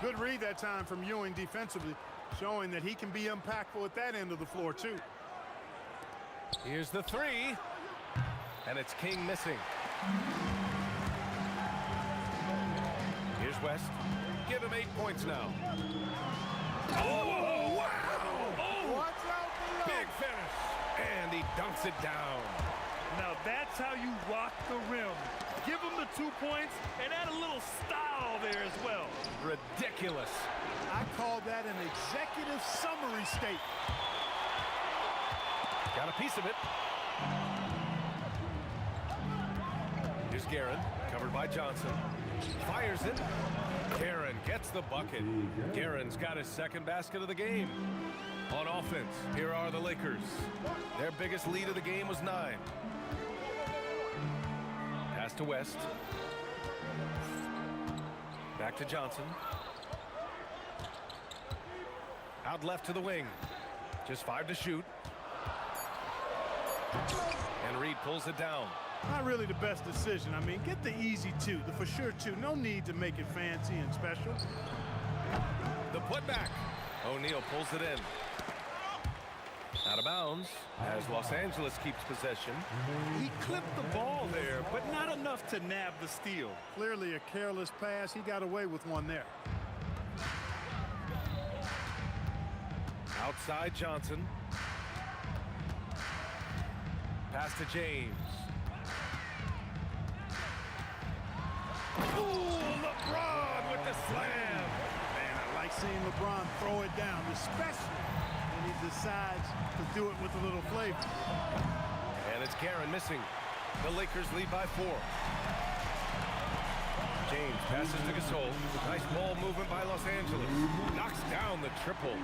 Good read that time from Ewing defensively, showing that he can be impactful at that end of the floor, too. Here's the 3. And it's King missing. Here's West. Give him 8 points now. Oh, wow! Oh, watch out below. Big finish. And he dunks it down. Now that's how you rock the rim. Give him the 2 points and add a little style there as well. Ridiculous. I call that an executive summary statement. Got a piece of it. Here's Guerin, covered by Johnson. Fires it. Guerin gets the bucket. Guerin's got his second basket of the game. On offense, here are the Lakers. Their biggest lead of the game was 9. Pass to West. Back to Johnson. Out left to the wing. Just 5 to shoot. And Reed pulls it down. Not really the best decision. I mean, get the easy 2, the for sure 2. No need to make it fancy and special. The putback. O'Neal pulls it in. Out of bounds as Los Angeles keeps possession. He clipped the ball there, but not enough to nab the steal. Clearly a careless pass. He got away with one there. Outside Johnson. Pass to James. Ooh, LeBron with the slam. Man, I like seeing LeBron throw it down, especially when he decides to do it with a little flavor. And it's Guerin missing. The Lakers lead by 4. James passes to Gasol. Nice ball movement by Los Angeles. Knocks down the triple.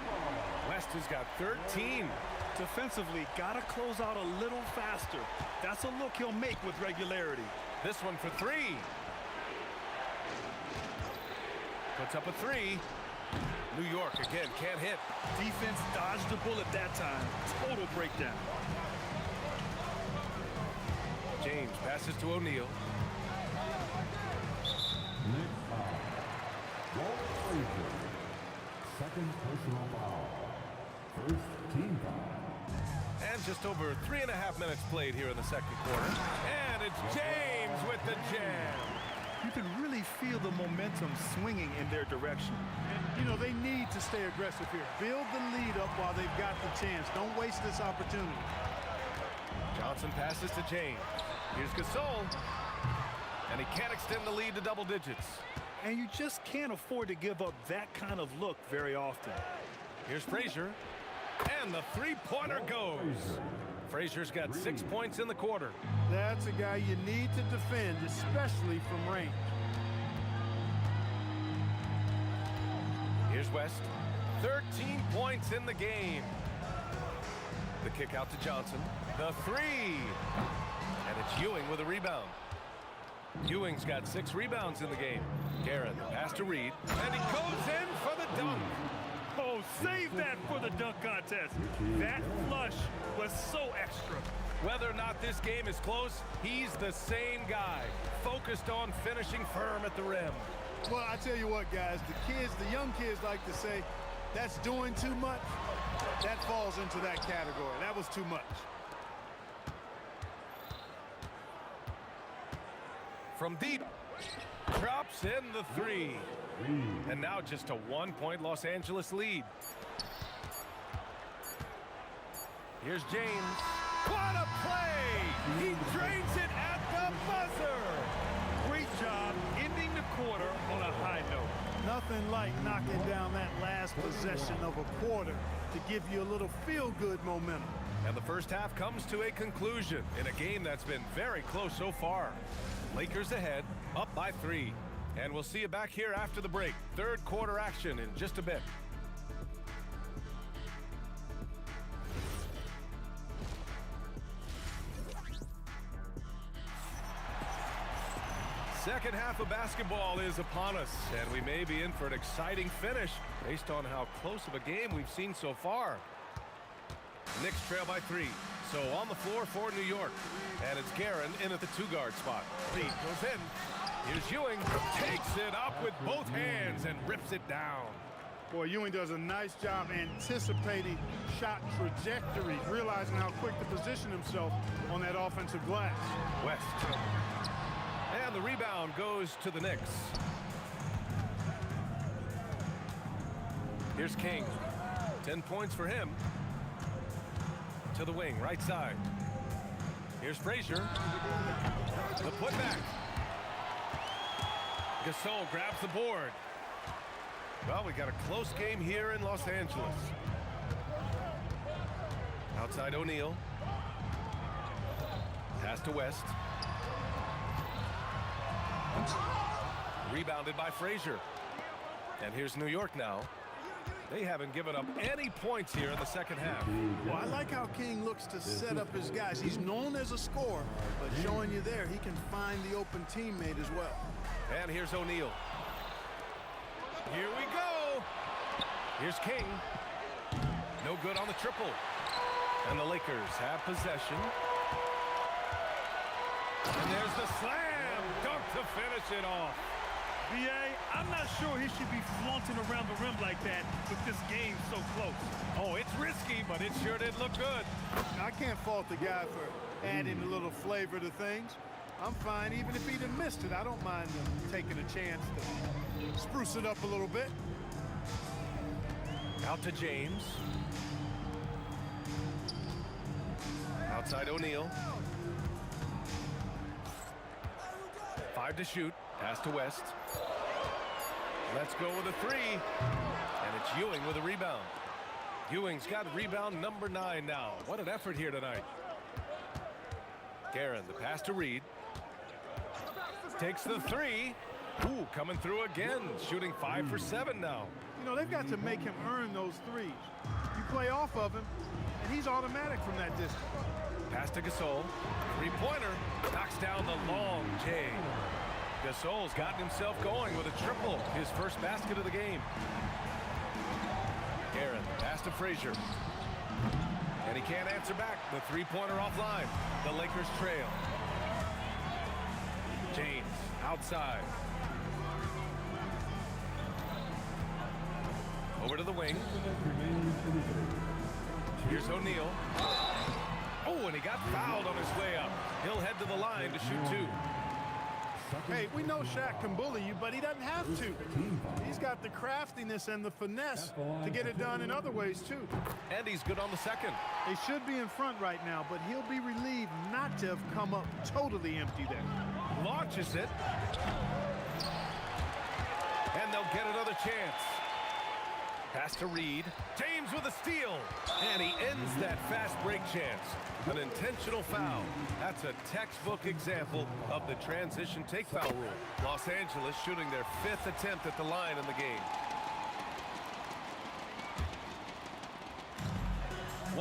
West has got 13. Defensively, got to close out a little faster. That's a look he'll make with regularity. This one for 3. Puts up a 3. New York again can't hit. Defense dodged the bullet that time. Total breakdown. James passes to O'Neal. Second personal foul. First team foul. And just over 3.5 minutes played here in the second quarter. And it's James with the jam. You can really feel the momentum swinging in their direction. And, you know, they need to stay aggressive here. Build the lead up while they've got the chance. Don't waste this opportunity. Johnson passes to James. Here's Gasol. And he can't extend the lead to double digits. And you just can't afford to give up that kind of look very often. Here's Frazier. And the three-pointer goes. Frazier's got 6 points in the quarter. That's a guy you need to defend, especially from range. Here's West. 13 points in the game. The kick out to Johnson. The three. And it's Ewing with a rebound. Ewing's got 6 rebounds in the game. Guerin, the pass to Reed. And he goes in for the dunk. Oh, save that for the dunk contest. That flush was so extra. Whether or not this game is close, he's the same guy, focused on finishing firm at the rim. Well, I tell you what, guys, the young kids like to say, that's doing too much. That falls into that category. That was too much. From deep, drops in the three. And now just a 1-point Los Angeles lead. Here's James. What a play! He drains it at the buzzer! Great job ending the quarter on a high note. Nothing like knocking down that last possession of a quarter to give you a little feel-good momentum. And the first half comes to a conclusion in a game that's been very close so far. Lakers ahead, up by 3. And we'll see you back here after the break. Third quarter action in just a bit. Second half of basketball is upon us, and we may be in for an exciting finish based on how close of a game we've seen so far. Knicks trail by 3, so on the floor for New York. And it's Guerin in at the 2-guard spot. Reed goes in. Here's Ewing, takes it up with both hands and rips it down. Boy, Ewing does a nice job anticipating shot trajectory, realizing how quick to position himself on that offensive glass. West. And the rebound goes to the Knicks. Here's King. 10 points for him. To the wing, right side. Here's Frazier. The putback. Gasol grabs the board. Well, we got a close game here in Los Angeles. Outside O'Neal. Pass to West. Rebounded by Frazier. And here's New York now. They haven't given up any points here in the second half. Well, I like how King looks to set up his guys. He's known as a scorer, but showing you there, he can find the open teammate as well. And here's O'Neal. Here we go. Here's King. No good on the triple. And the Lakers have possession. And there's the slam dunk to finish it off. B.A., I'm not sure he should be flaunting around the rim like that with this game so close. Oh, it's risky, but it sure did look good. I can't fault the guy for adding a little flavor to things. I'm fine, even if he'd have missed it. I don't mind him taking a chance to spruce it up a little bit. Out to James. Outside O'Neal. 5 to shoot. Pass to West. Let's go with a 3. And it's Ewing with a rebound. Ewing's got rebound number 9 now. What an effort here tonight. Guerin, the pass to Reed. Takes the 3. Ooh, coming through again. Shooting 5 for 7 now. You know, they've got to make him earn those threes. You play off of him, and he's automatic from that distance. Pass to Gasol. 3-pointer. Knocks down the long J. Gasol's gotten himself going with a triple. His first basket of the game. Guerin, pass to Frazier. And he can't answer back. The 3-pointer offline. The Lakers trail. James, outside. Over to the wing. Here's O'Neal. Oh, and he got fouled on his way up. He'll head to the line to shoot 2. Hey, we know Shaq can bully you, but he doesn't have to. He's got the craftiness and the finesse to get it done in other ways, too. And he's good on the second. They should be in front right now, but he'll be relieved not to have come up totally empty there. Launches it. And they'll get another chance. Pass to Reed. James with a steal. And he ends that fast break chance. An intentional foul. That's a textbook example of the transition take foul rule. Los Angeles shooting their 5th attempt at the line in the game.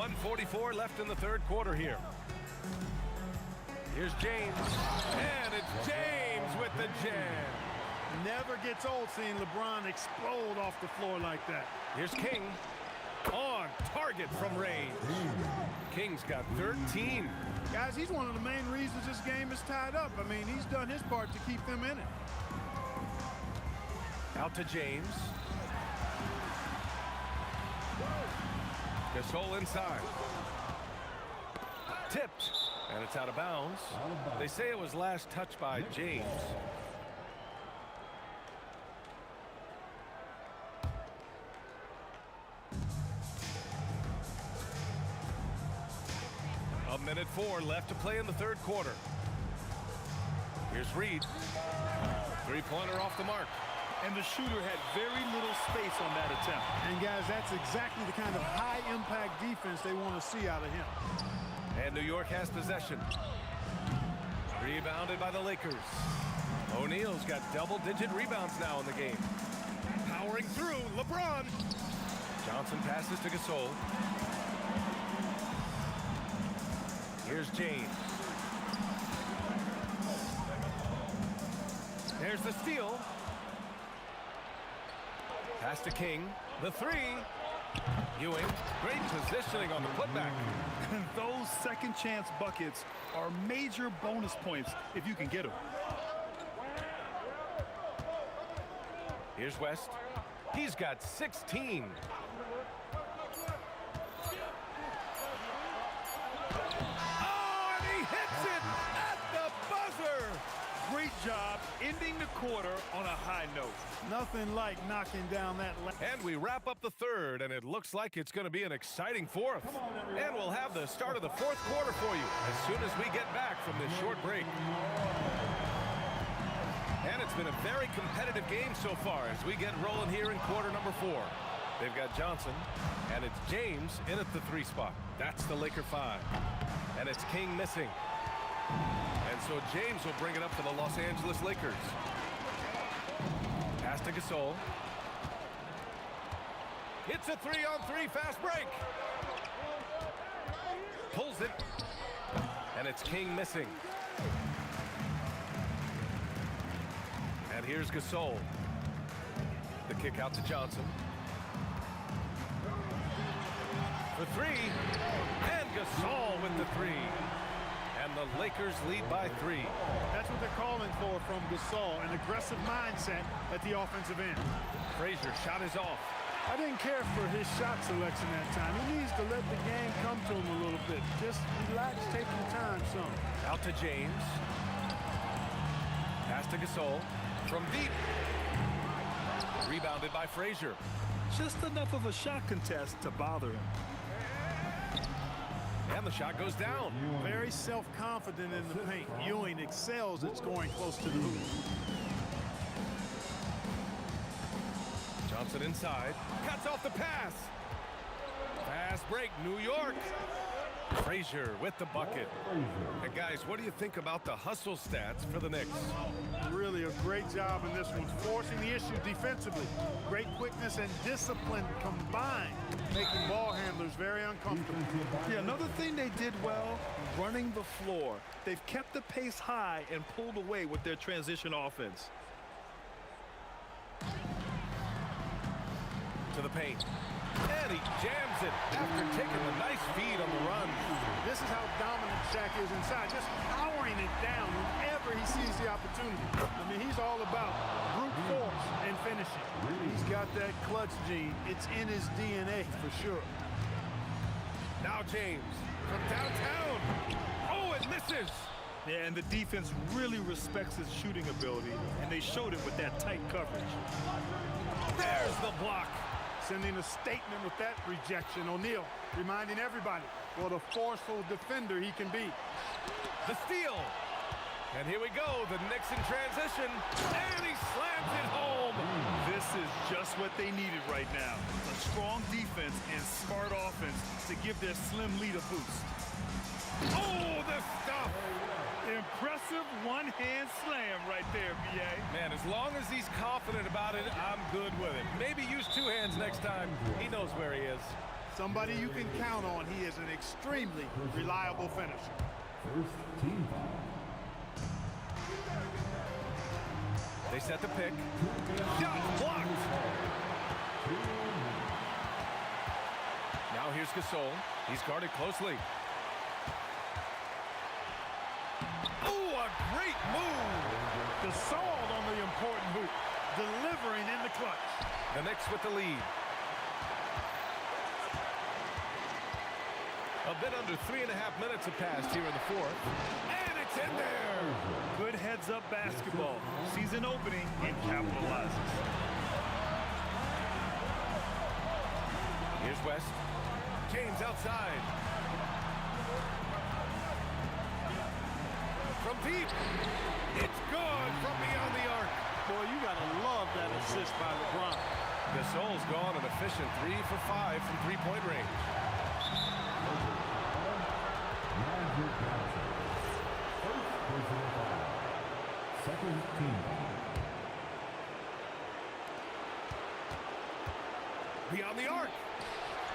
1:44 left in the third quarter here. Here's James, and it's James with the jam. Never gets old seeing LeBron explode off the floor like that. Here's King, on target from range. King's got 13. Guys, he's one of the main reasons this game is tied up. I mean, he's done his part to keep them in it. Out to James. Gasol inside. Tipped, and it's out of bounds. They say it was last touched by James. A minute 4 left to play in the third quarter. Here's Reed. Three-pointer off the mark. And the shooter had very little space on that attempt. And guys, that's exactly the kind of high-impact defense they want to see out of him. And New York has possession. Rebounded by the Lakers. O'Neal's got double-digit rebounds now in the game. Powering through, LeBron. Johnson passes to Gasol. Here's James. There's the steal. Pass to King. The three. Ewing. Great positioning on the putback. And those second chance buckets are major bonus points if you can get them. Here's West. He's got 16. Oh, and he hits it at the buzzer. Great job ending the quarter on a high note. Nothing like knocking down that. And we wrap up the third, and it looks like it's going to be an exciting fourth. And we'll have the start of the fourth quarter for you as soon as we get back from this short break. And it's been a very competitive game so far as we get rolling here in quarter number 4. They've got Johnson, and it's James in at the 3 spot. That's the Laker 5. And it's King missing. And so James will bring it up for the Los Angeles Lakers. Pass to Gasol. It's a 3-on-3 fast break. Pulls it. And it's King missing. And here's Gasol. The kick out to Johnson. For 3. And Gasol with the 3. And the Lakers lead by 3. That's what they're calling for from Gasol, an aggressive mindset at the offensive end. Frazier shot is off. I didn't care for his shot selection that time. He needs to let the game come to him a little bit. Just relax, take your time some. Out to James. Pass to Gasol. From deep. Rebounded by Frazier. Just enough of a shot contest to bother him. And the shot goes down. Very self-confident in the paint. Ewing excels at scoring close to the hoop. Johnson inside. Cuts off the pass. Fast break, New York. Frazier with the bucket. And guys, what do you think about the hustle stats for the Knicks? Really a great job in this one, forcing the issue defensively. Great quickness and discipline combined, making ball handlers very uncomfortable. Yeah, another thing they did well, running the floor. They've kept the pace high and pulled away with their transition offense. To the paint. And he jams it after taking a nice feed on the run. This is how dominant Shaq is inside, just powering it down whenever he sees the opportunity. I mean, he's all about brute force and finishing. He's got that clutch gene. It's in his DNA for sure. Now James from downtown. Oh, it misses. Yeah, and the defense really respects his shooting ability, and they showed it with that tight coverage. There's the block. Sending a statement with that rejection. O'Neal reminding everybody what a forceful defender he can be. The steal. And here we go, the Knicks in transition. And he slams it home. This is just what they needed right now. A strong defense and smart offense to give their slim lead a boost. Oh, the stuff. Impressive one-hand slam right there, B.A. Man, as long as he's confident about it, I'm good with it. Maybe use 2 hands next time. He knows where he is. Somebody you can count on. He is an extremely reliable finisher. First team foul. They set the pick. Shot blocked. Now here's Gasol. He's guarded closely. Oh, a great move. Gasol on the important hoop, delivering in the clutch. The Knicks with the lead. A bit under 3.5 minutes have passed here in the fourth. And it's in there. Good heads-up basketball. Season opening and capitalizes. Here's West. James outside. From deep. It's good from beyond the arc. Boy, you got to love that assist by LeBron. Gasol's gone an efficient 3 for 5 from three-point range. Second team foul. Beyond the arc.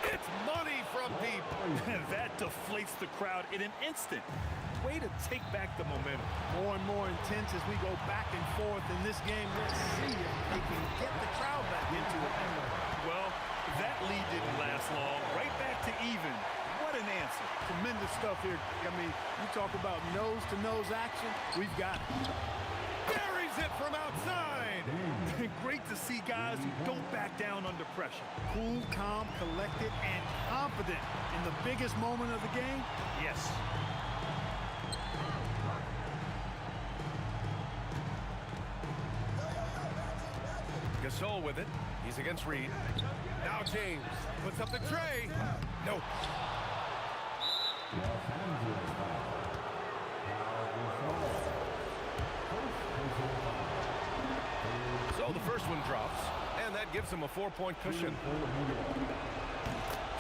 It's money from deep. That deflates the crowd in an instant. Way to take back the momentum. More and more intense as we go back and forth in this game. Let's see if they can get the crowd back into it. Well, that lead didn't last long. Right back to even. What an answer. Tremendous stuff here. I mean, you talk about nose-to-nose action. We've got it. Buries it from outside. Great to see guys who don't back down under pressure. Cool, calm, collected, and confident in the biggest moment of the game. Yes. Gasol with it. He's against Reed. Now James puts up the tray. Nope. Los Angeles foul. So the first one drops, and that gives him a 4-point cushion.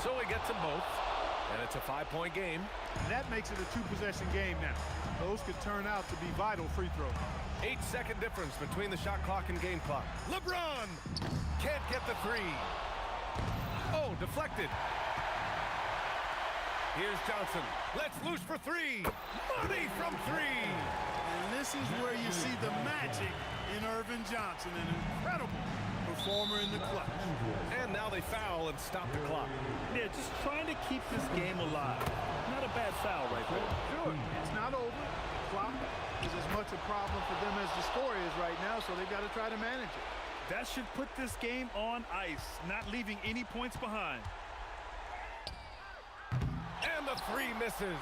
So he gets them both, and it's a 5-point game. And that makes it a 2-possession game now. Those could turn out to be vital free throws. 8-second difference between the shot clock and game clock. LeBron can't get the three. Oh, deflected. Here's Johnson. Let's loose for three. Money from three. And this is where you see the magic in Irvin Johnson, an incredible performer in the clutch. And now they foul and stop the clock. Yeah, just trying to keep this game alive. Not a bad foul right there. Sure, it's not over. The clock is as much a problem for them as the score is right now, so they've got to try to manage it. That should put this game on ice, not leaving any points behind. And the three misses.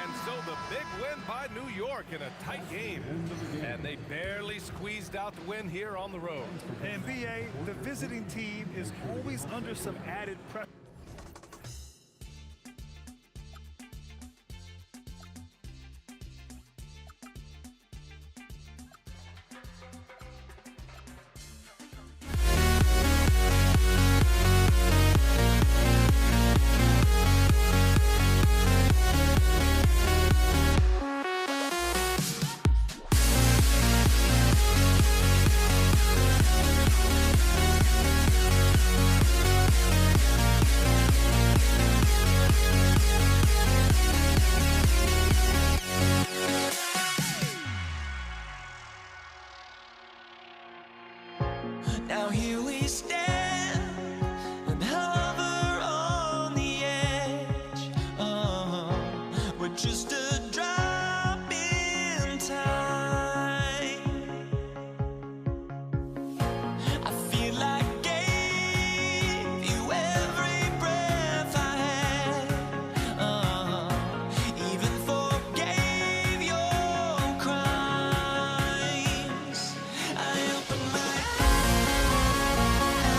And so the big win by New York in a tight game. And they barely squeezed out the win here on the road. And BA, the visiting team is always under some added pressure. Now here we stand and hover on the edge. We're just a drop in time. I feel like I gave you every breath I had. Even forgave your crimes. I opened my eyes.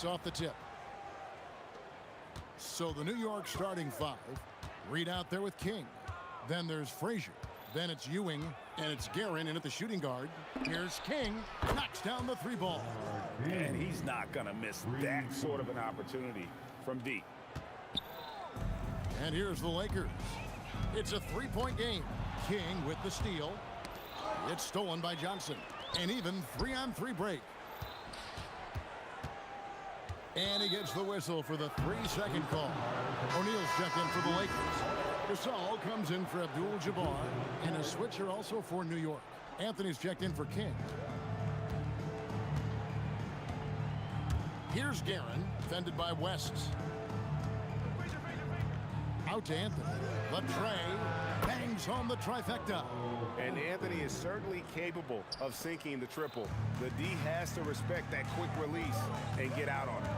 Knicks off the tip. So the New York starting five. Reed out there with King. Then there's Frazier. Then it's Ewing, and it's Guerin in at the shooting guard. Here's King, knocks down the three ball. And he's not going to miss that sort of an opportunity from deep. And here's the Lakers. It's a three-point game. King with the steal. It's stolen by Johnson. An even 3-on-3 break. And he gets the whistle for the 3-second call. O'Neal's checked in for the Lakers. Gasol comes in for Abdul-Jabbar, and a switcher also for New York. Anthony's checked in for King. Here's Guerin, defended by West. Out to Anthony. Latrey bangs home the trifecta. And Anthony is certainly capable of sinking the triple. The D has to respect that quick release and get out on it.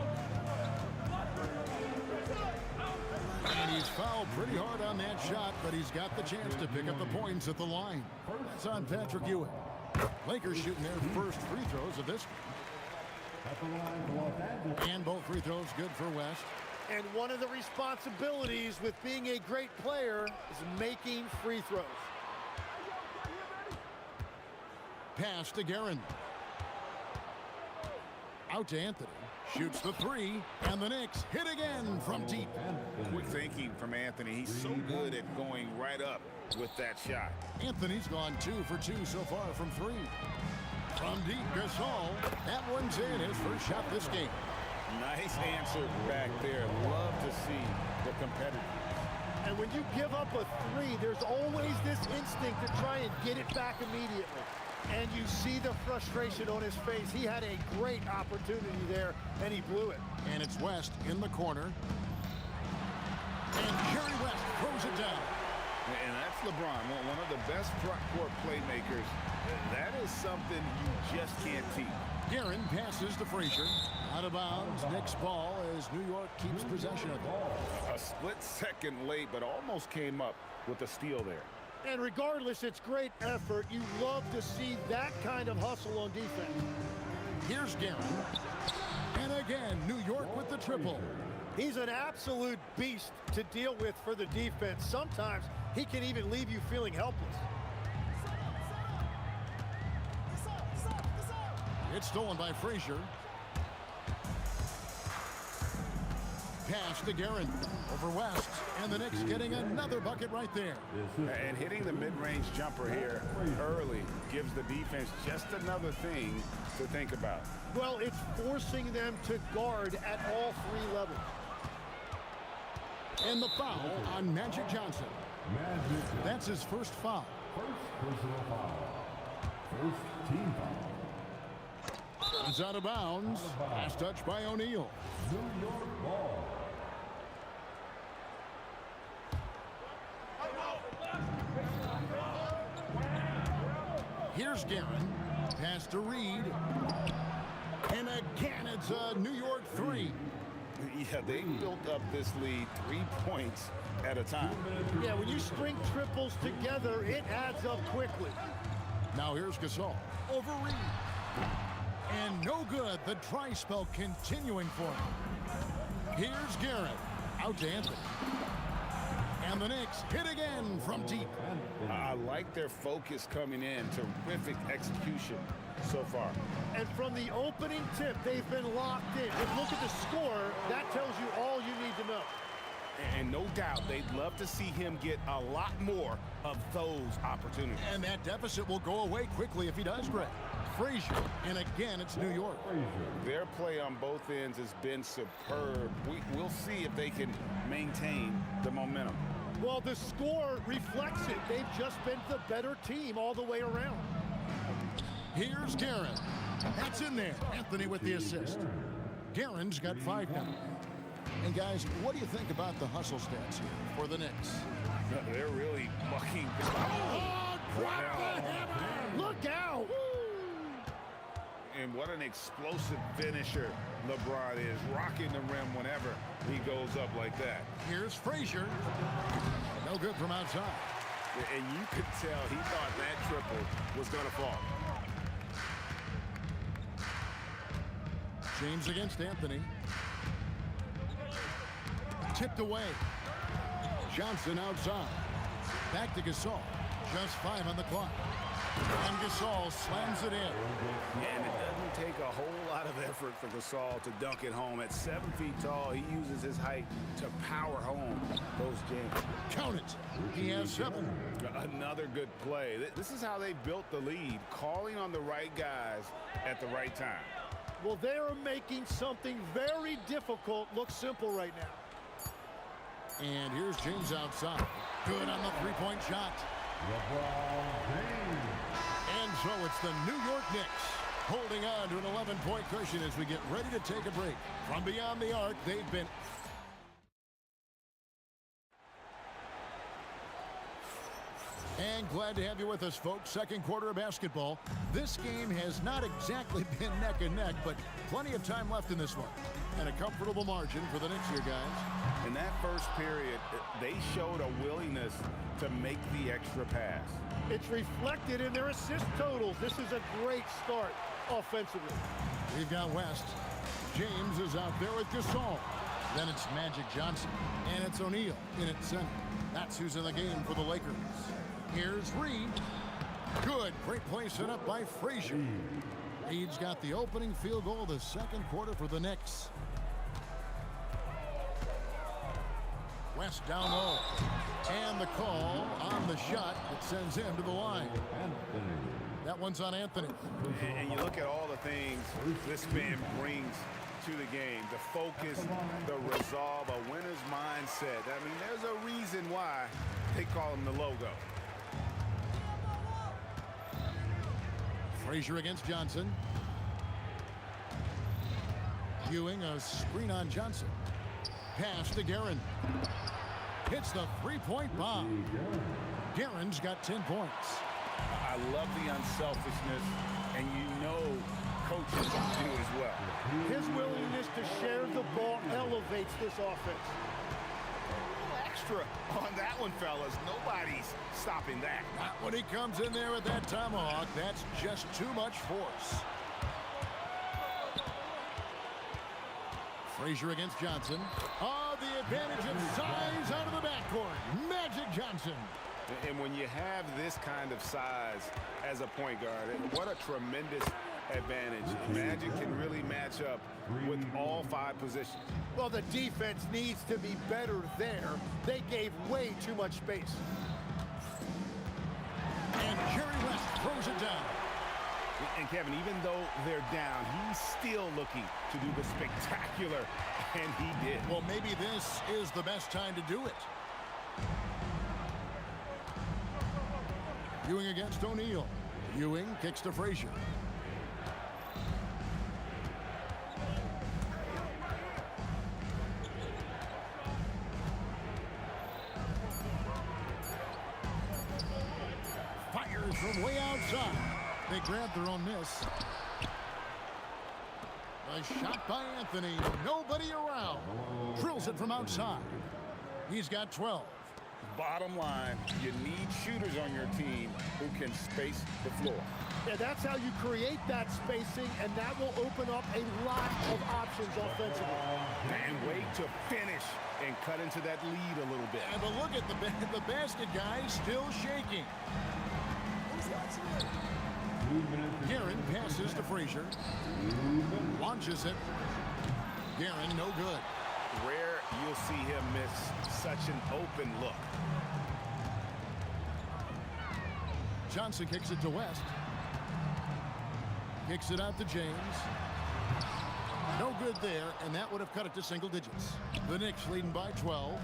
And he's fouled pretty hard on that shot, but he's got the chance to pick up the points at the line. That's on Patrick Ewing. Lakers shooting their first free throws of this game. And both free throws good for West. And one of the responsibilities with being a great player is making free throws. Pass to Guerin. Out to Anthony. Shoots the three, and the Knicks hit again from deep. Quick thinking from Anthony. He's so good at going right up with that shot. Anthony's gone 2 for 2 so far from three. From deep, Gasol. That one's in, his first shot this game. Nice answer back there. Love to see the competitors. And when you give up a three, there's always this instinct to try and get it back immediately. And you see the frustration on his face. He had a great opportunity there, and he blew it. And it's West in the corner. And Jerry West throws it down. And that's LeBron, one of the best front court playmakers. That is something you just can't teach. Guerin passes to Frazier. Out of bounds, Knicks ball as New York keeps possession of it. A split second late, but almost came up with a steal there. And regardless, it's great effort. You love to see that kind of hustle on defense. Here's Guerin. And again, New York with the triple. He's an absolute beast to deal with for the defense. Sometimes he can even leave you feeling helpless. It's stolen by Frazier. Pass to Guerin over West, and the Knicks getting another bucket right there. And hitting the mid-range jumper here early gives the defense just another thing to think about. Well, it's forcing them to guard at all three levels. And the foul on Magic Johnson. That's his first foul. First personal foul. First team foul. It's out of bounds. Last touch by O'Neal. New York ball. Here's Guerin. Pass to Reed. And again, it's a New York three. Yeah, they built up this lead 3 points at a time. Yeah, when you string triples together, it adds up quickly. Now here's Gasol. Over Reed. And no good. The dry spell continuing for him. Here's Guerin. Out to Anthony. And the Knicks hit again from deep. I like their focus coming in. Terrific execution so far. And from the opening tip, they've been locked in. But look at the score. That tells you all you need to know. And no doubt, they'd love to see him get a lot more of those opportunities. And that deficit will go away quickly if he does, Greg. Frazier, and again, it's New York. Their play on both ends has been superb. We'll see if they can maintain the momentum. Well, the score reflects it. They've just been the better team all the way around. Here's Guerin. That's in there. Anthony with the assist. Guerin's got 5 now. And guys, what do you think about the hustle stats here for the Knicks? They're really bucking. Oh, drop the hammer! Look out! And what an explosive finisher LeBron is, rocking the rim whenever he goes up like that. Here's Frazier. No good from outside. And you could tell he thought that triple was going to fall. James against Anthony. Tipped away. Johnson outside. Back to Gasol. Just 5 on the clock. And Gasol slams it in. And it doesn't take a whole lot of effort for Gasol to dunk it home. At 7 feet tall, he uses his height to power home those jams. Count it. He has 7. Another good play. This is how they built the lead, calling on the right guys at the right time. Well, they are making something very difficult look simple right now. And here's James outside. Good on the three-point shot. And so it's the New York Knicks holding on to an 11-point cushion as we get ready to take a break. From beyond the arc, they've been... And glad to have you with us, folks. Second quarter of basketball. This game has not exactly been neck and neck, but plenty of time left in this one. And a comfortable margin for the Knicks here, guys. In that first period, they showed a willingness to make the extra pass. It's reflected in their assist totals. This is a great start offensively. We've got West. James is out there with Gasol. Then it's Magic Johnson. And it's O'Neal in at center. That's who's in the game for the Lakers. Here's Reed. Good. Great play set up by Frazier. Reed's got the opening field goal of the second quarter for the Knicks. West down low. And the call on the shot that sends him to the line. That one's on Anthony. And you look at all the things this man brings to the game. The focus, the resolve, a winner's mindset. I mean, there's a reason why they call him the logo. Frazier against Johnson. Ewing, a screen on Johnson. Pass to Guerin. Hits the three-point bomb. Guerin's got 10 points. I love the unselfishness, and you know coaches do as well. His willingness to share the ball elevates this offense. Extra on that one, fellas. Nobody's stopping that. Not when he comes in there with that tomahawk. That's just too much force. Frazier against Johnson. Oh, the advantage of size out of the backcourt. Magic Johnson. And when you have this kind of size as a point guard, what a tremendous advantage. Magic can really match up with all 5 positions. Well, the defense needs to be better there. They gave way too much space. And Jerry West throws it down. And Kevin, even though they're down, he's still looking to do the spectacular, and he did. Well, maybe this is the best time to do it. Ewing against O'Neal. Ewing kicks to Frazier. Fires from way outside. They grab their own miss. A shot by Anthony. Nobody around. Drills it from outside. He's got 12. Bottom line, you need shooters on your team who can space the floor. Yeah, that's how you create that spacing, and that will open up a lot of options offensively. And way to finish and cut into that lead a little bit. And but look at the basket guy still shaking. Guerin passes to Frazier. Launches it. Guerin, no good. Rare you'll see him miss such an open look. Johnson kicks it to West. Kicks it out to James. No good there, and that would have cut it to single digits. The Knicks leading by 12.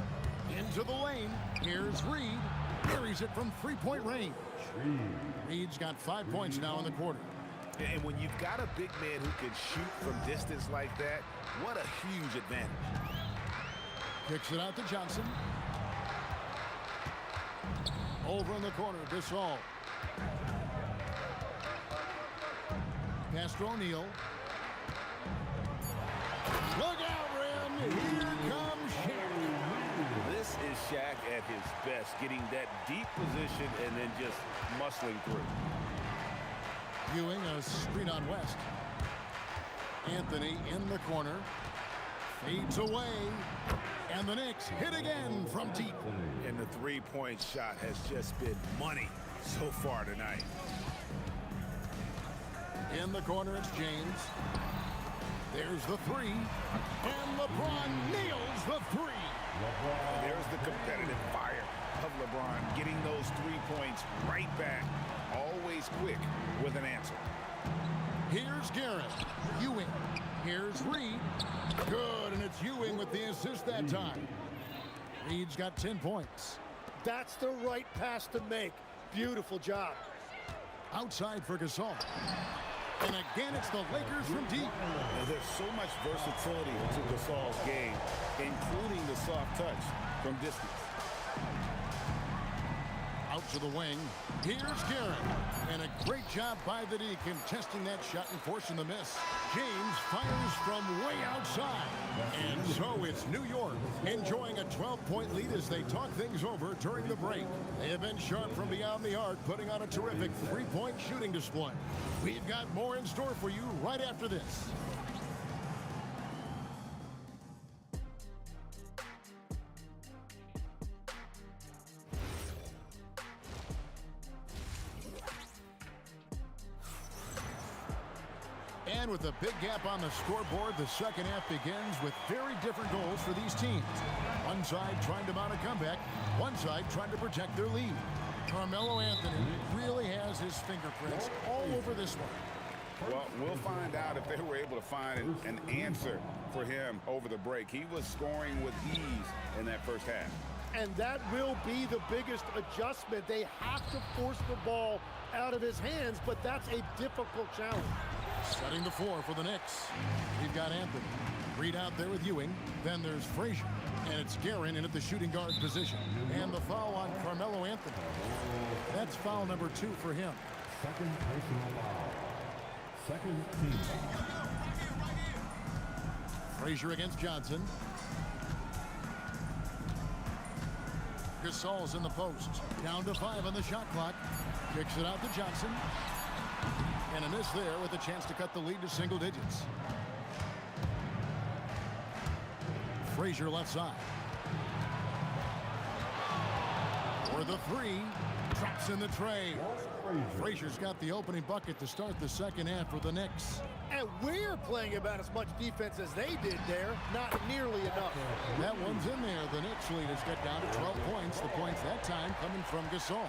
Into the lane. Here's Reed. Carries it from three-point range. Reed's got 5 points now in the quarter. And when you've got a big man who can shoot from distance like that, what a huge advantage. Kicks it out to Johnson. Over in the corner, Gasol. Pass to O'Neal. Look out, Ren. Here comes Shaq. This is Shaq at his best, getting that deep position and then just muscling through. Ewing, a screen on West. Anthony in the corner. Fades away. And the Knicks hit again from deep. And the three-point shot has just been money so far tonight. In the corner, it's James. There's the three. And LeBron nails the three. There's the competitive fire of LeBron, getting those 3 points right back. Always quick with an answer. Here's Garrett. Ewing. Here's Reed. Good, and it's Ewing with the assist that time. Reed's got 10 points. That's the right pass to make. Beautiful job. Outside for Gasol. And again, it's the Lakers from deep. And there's so much versatility to Gasol's game, including the soft touch from distance. Out to the wing. Here's Garrett. And a great job by the D contesting that shot and forcing the miss. James fires from way outside. And so it's New York enjoying a 12-point lead as they talk things over during the break. They have been sharp from beyond the arc, putting on a terrific three-point shooting display. We've got more in store for you right after this. And with a big gap on the scoreboard, the second half begins with very different goals for these teams. One side trying to mount a comeback, one side trying to protect their lead. Carmelo Anthony really has his fingerprints all over this one. Well, we'll find out if they were able to find an answer for him over the break. He was scoring with ease in that first half. And that will be the biggest adjustment. They have to force the ball out of his hands, but that's a difficult challenge. Setting the floor for the Knicks. We've got Anthony. Reed out there with Ewing. Then there's Frazier. And it's Guerin in at the shooting guard position. And the foul on Carmelo Anthony. That's foul number 2 for him. Second personal foul. Second team foul. Frazier against Johnson. Gasol's in the post. Down to 5 on the shot clock. Kicks it out to Johnson. And a miss there with a chance to cut the lead to single digits. Frazier left side. For the three. Traps in the tray. Frazier's got the opening bucket to start the second half for the Knicks. And we're playing about as much defense as they did there. Not nearly enough. That one's in there. The Knicks lead has got down to 12 points. The points that time coming from Gasol.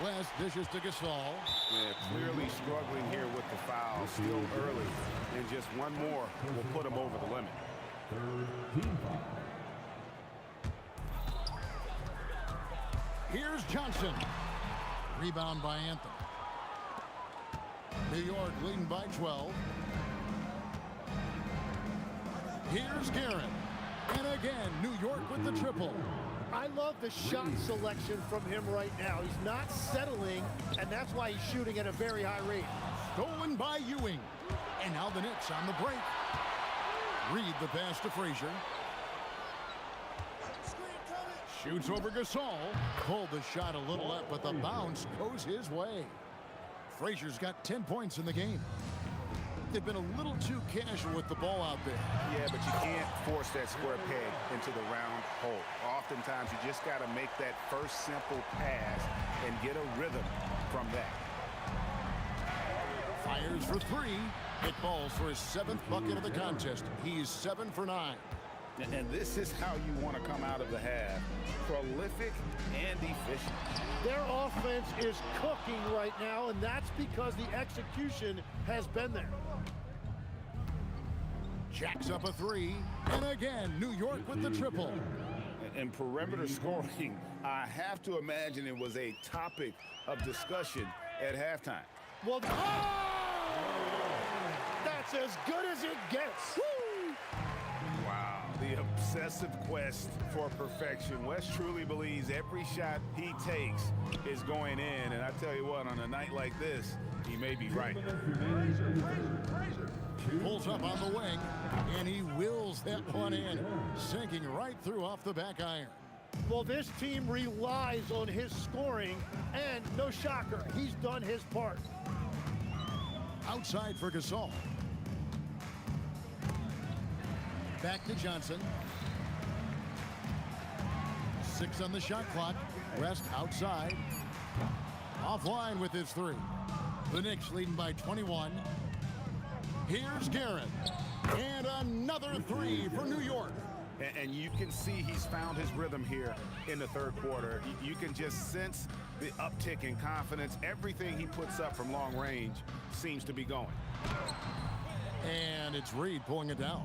West dishes to Gasol. Yeah, clearly struggling here with the foul. Still early. And just one more will put him over the limit. Third team foul. Here's Johnson. Rebound by Anthony. New York leading by 12. Here's Guerin. And again, New York with the triple. I love the shot selection from him right now. He's not settling, and that's why he's shooting at a very high rate. Stolen by Ewing. And now the Knicks on the break. Reed the pass to Frazier. Shoots over Gasol. Pulled the shot a little up, but the bounce goes his way. Frazier's got 10 points in the game. They've been a little too casual with the ball out there. Yeah, but you can't force that square peg into the round hole. Oftentimes, you just got to make that first simple pass and get a rhythm from that. Fires for 3. It falls for his 7th bucket of the contest. He's 7 for 9. And this is how you want to come out of the half. Prolific and efficient. Their offense is cooking right now, and that's because the execution has been there. Jacks up a 3. And again, New York with the triple. And perimeter scoring, I have to imagine it was a topic of discussion at halftime. Well, that's as good as it gets. Woo! Wow, the obsessive quest for perfection. West truly believes every shot he takes is going in. And I tell you what, on a night like this, he may be right. Pulls up on the wing, and he wills that one in, sinking right through off the back iron. Well, this team relies on his scoring, and no shocker, he's done his part. Outside for Gasol. Back to Johnson. 6 on the shot clock. West outside. Offline with his 3. The Knicks leading by 21. Here's Garrett. And another 3 for New York. And you can see he's found his rhythm here in the third quarter. You can just sense the uptick in confidence. Everything he puts up from long range seems to be going. And it's Reed pulling it down.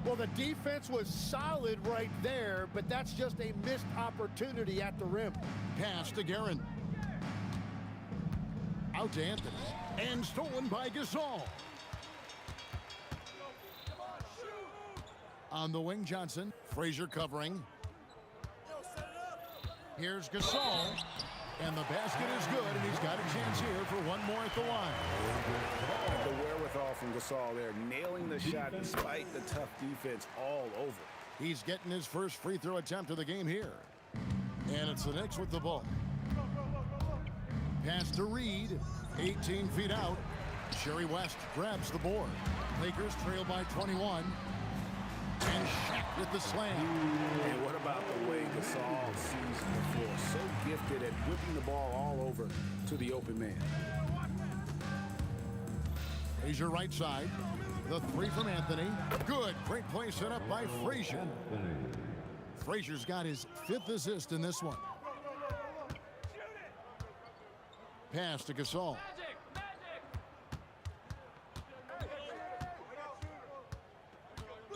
Well, the defense was solid right there, but that's just a missed opportunity at the rim. Pass to Guerin. Out to Anthony. And stolen by Gasol. On the wing, Johnson. Frazier covering. Here's Gasol. And the basket is good, and he's got a chance here for one more at the line. The wherewithal from Gasol there, nailing the shot despite the tough defense all over. He's getting his first free throw attempt of the game here. And it's the Knicks with the ball. Pass to Reed. 18 feet out. Sherry West grabs the board. Lakers trail by 21. And Shaq with the slam. And what about the way Gasol sees the floor? So gifted at whipping the ball all over to the open man. Frazier right side. The 3 from Anthony. Good. Great play set up by Frazier. Frazier's got his 5th assist in this one. Pass to Gasol.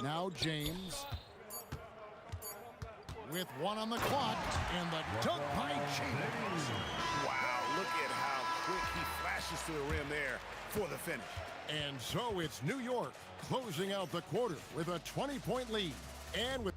Now James. With 1 on the clock. And the dunk by James. Wow, look at how quick he flashes to the rim there for the finish. And so it's New York closing out the quarter with a 20-point lead. And with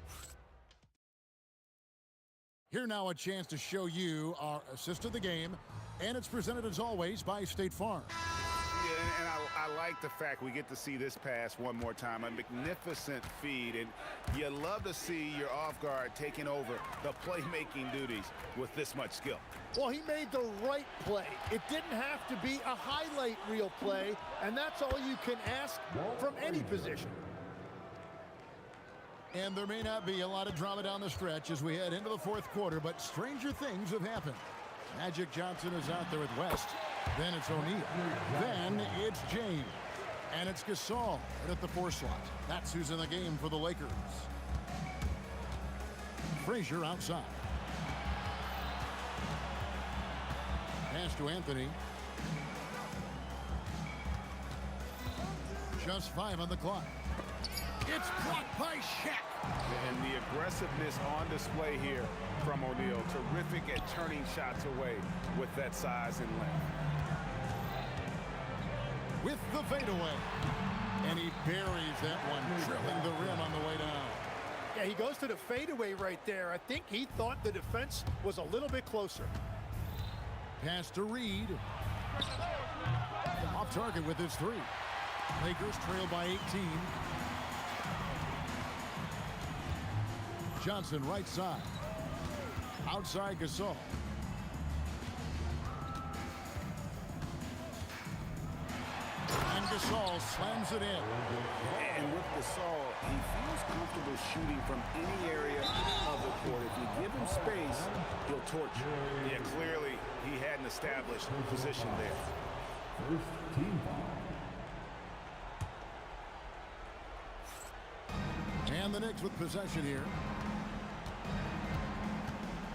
here now a chance to show you our assist of the game. And it's presented as always by State Farm. Yeah, and I like the fact we get to see this pass one more time. A magnificent feed, and you love to see your off guard taking over the playmaking duties with this much skill. Well, he made the right play. It didn't have to be a highlight reel play, and that's all you can ask from any position. And there may not be a lot of drama down the stretch as we head into the fourth quarter, but stranger things have happened. Magic Johnson is out there with West. Then it's O'Neal. Then it's James. And it's Gasol at the 4 slot. That's who's in the game for the Lakers. Frazier outside. Pass to Anthony. Just 5 on the clock. It's blocked by Shaq. And the aggressiveness on display here from O'Neal. Terrific at turning shots away with that size and length. With the fadeaway. And he buries that one, drilling the rim on the way down. Yeah, he goes to the fadeaway right there. I think he thought the defense was a little bit closer. Pass to Reed. Off target with his 3. Lakers trail by 18. Johnson right side. Outside Gasol. And Gasol slams it in. And with Gasol, he feels comfortable shooting from any area of the court. If you give him space, he'll torch you. Yeah, clearly he had an established position there. First team foul. And the Knicks with possession here.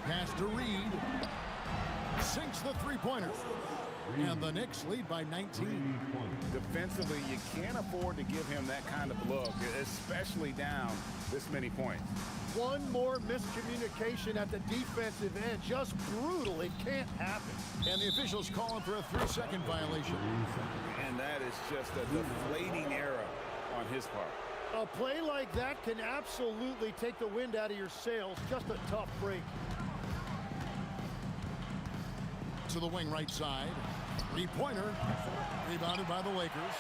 Pass to Reed. Sinks the 3-pointer. And the Knicks lead by 19. Defensively, you can't afford to give him that kind of look, especially down this many points. One more miscommunication at the defensive end. Just brutal. It can't happen. And the officials calling for a 3-second violation. And that is just a deflating error on his part. A play like that can absolutely take the wind out of your sails. Just a tough break. To the wing right side. 3-pointer. Rebounded by the Lakers.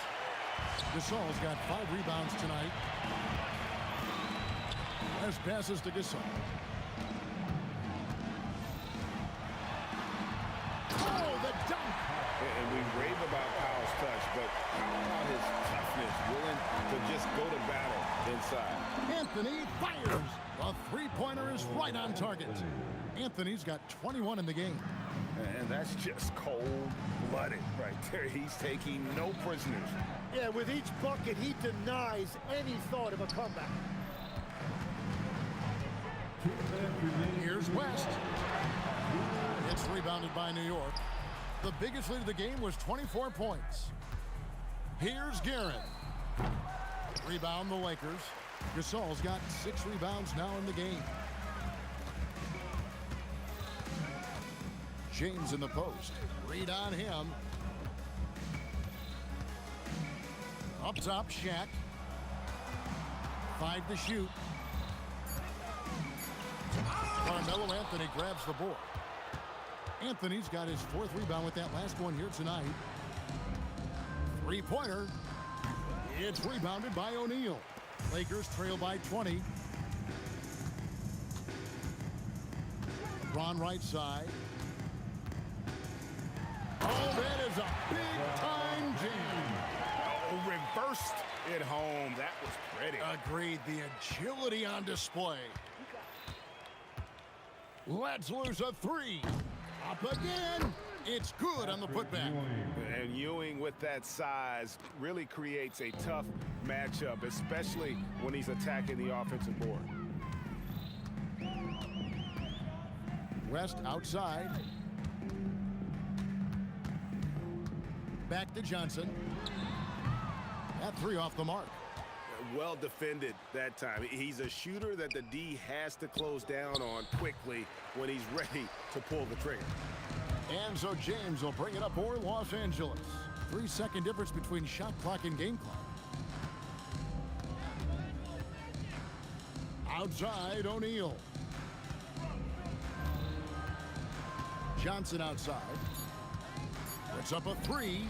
Gasol's got 5 rebounds tonight. As passes to Gasol. Oh, the And we rave about Powell's touch, but how about his toughness, willing to just go to battle inside? Anthony fires. The three-pointer is right on target. Anthony's got 21 in the game. And that's just cold-blooded right there. He's taking no prisoners. Yeah, with each bucket, he denies any thought of a comeback. Here's West. It's rebounded by New York. The biggest lead of the game was 24 points. Here's Guerin. Rebound the Lakers. Gasol's got 6 rebounds now in the game. James in the post. Read on him. Up top, Shaq. 5 to shoot. Carmelo Anthony grabs the board. Anthony's got his 4th rebound with that last one here tonight. Three-pointer. It's rebounded by O'Neal. Lakers trail by 20. Ron right side. Oh, that is a big-time jam. Oh, reversed it home. That was pretty. Agreed. The agility on display. Let's lose a 3. Up again. It's good on the putback. And Ewing with that size really creates a tough matchup, especially when he's attacking the offensive board. West outside. Back to Johnson. That 3 off the mark. Well defended that time. He's a shooter that the D has to close down on quickly when he's ready to pull the trigger. And so James will bring it up for Los Angeles. 3-second difference between shot clock and game clock. Outside, O'Neal. Johnson outside. It's up a 3.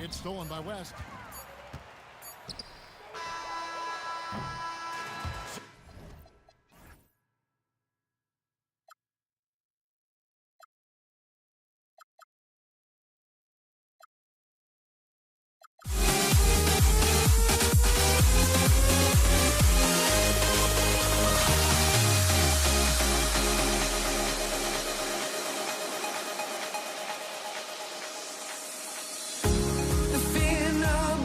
It's stolen by West. The fear no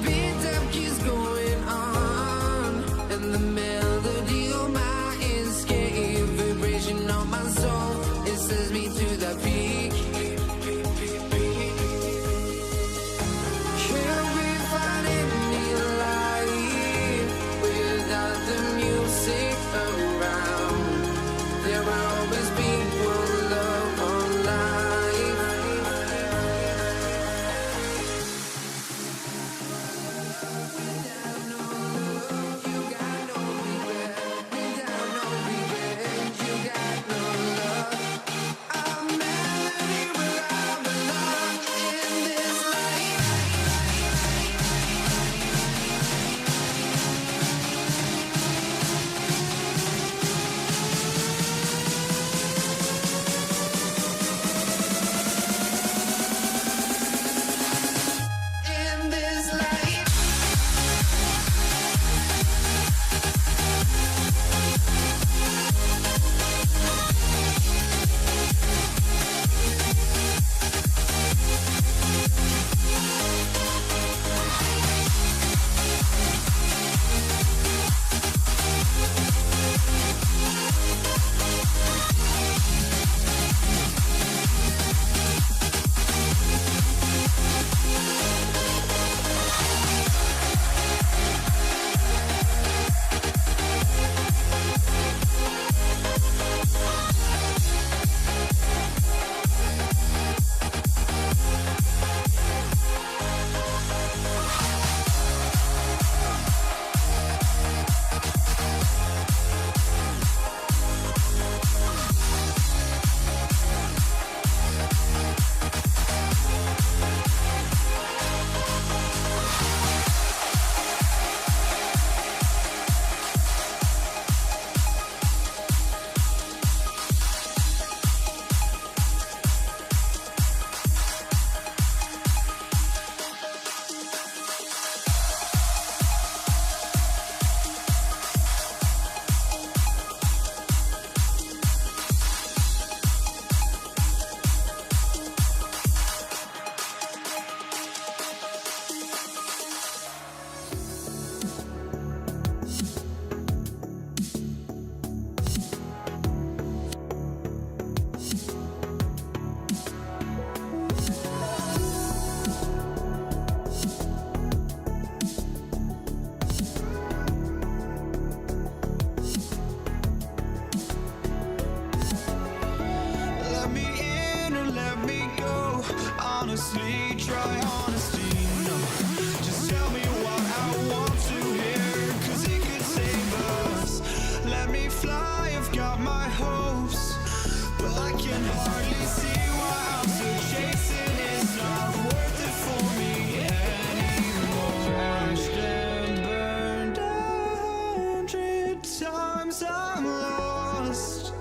hardly see why I'm still chasing. It's not worth it for me anymore. Crashed and burned 100 times, I'm lost.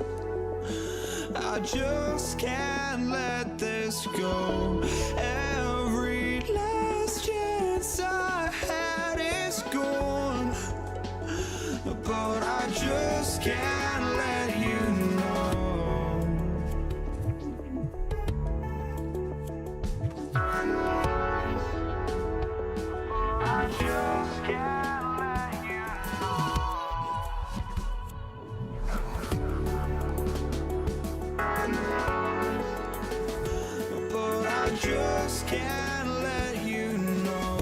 I just can't let this go. Every last chance I had is gone, but I just can't let you know. I just can't let you know. But I just can't let you know.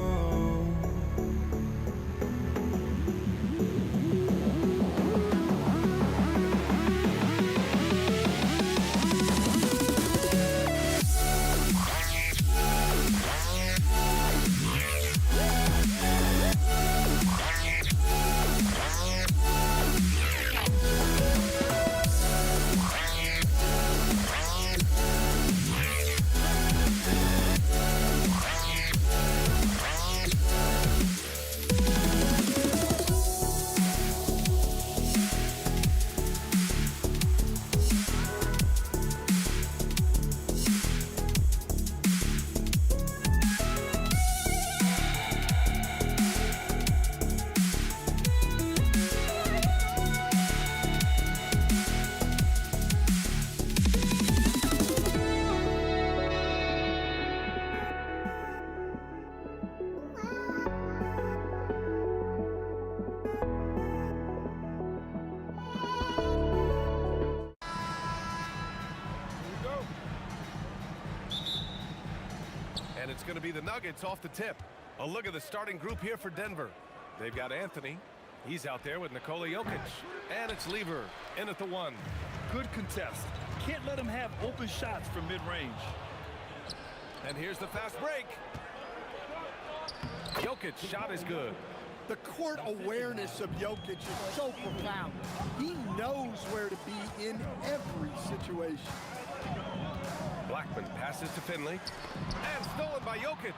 And it's going to be the Nuggets off the tip. A look at the starting group here for Denver. They've got Anthony. He's out there with Nikola Jokic. And it's Lever in at the 1. Good contest. Can't let him have open shots from mid-range. And here's the fast break. Jokic shot is good. The court awareness of Jokic is so profound. He knows where to be in every situation. Blackman passes to Finley. And stolen by Jokic.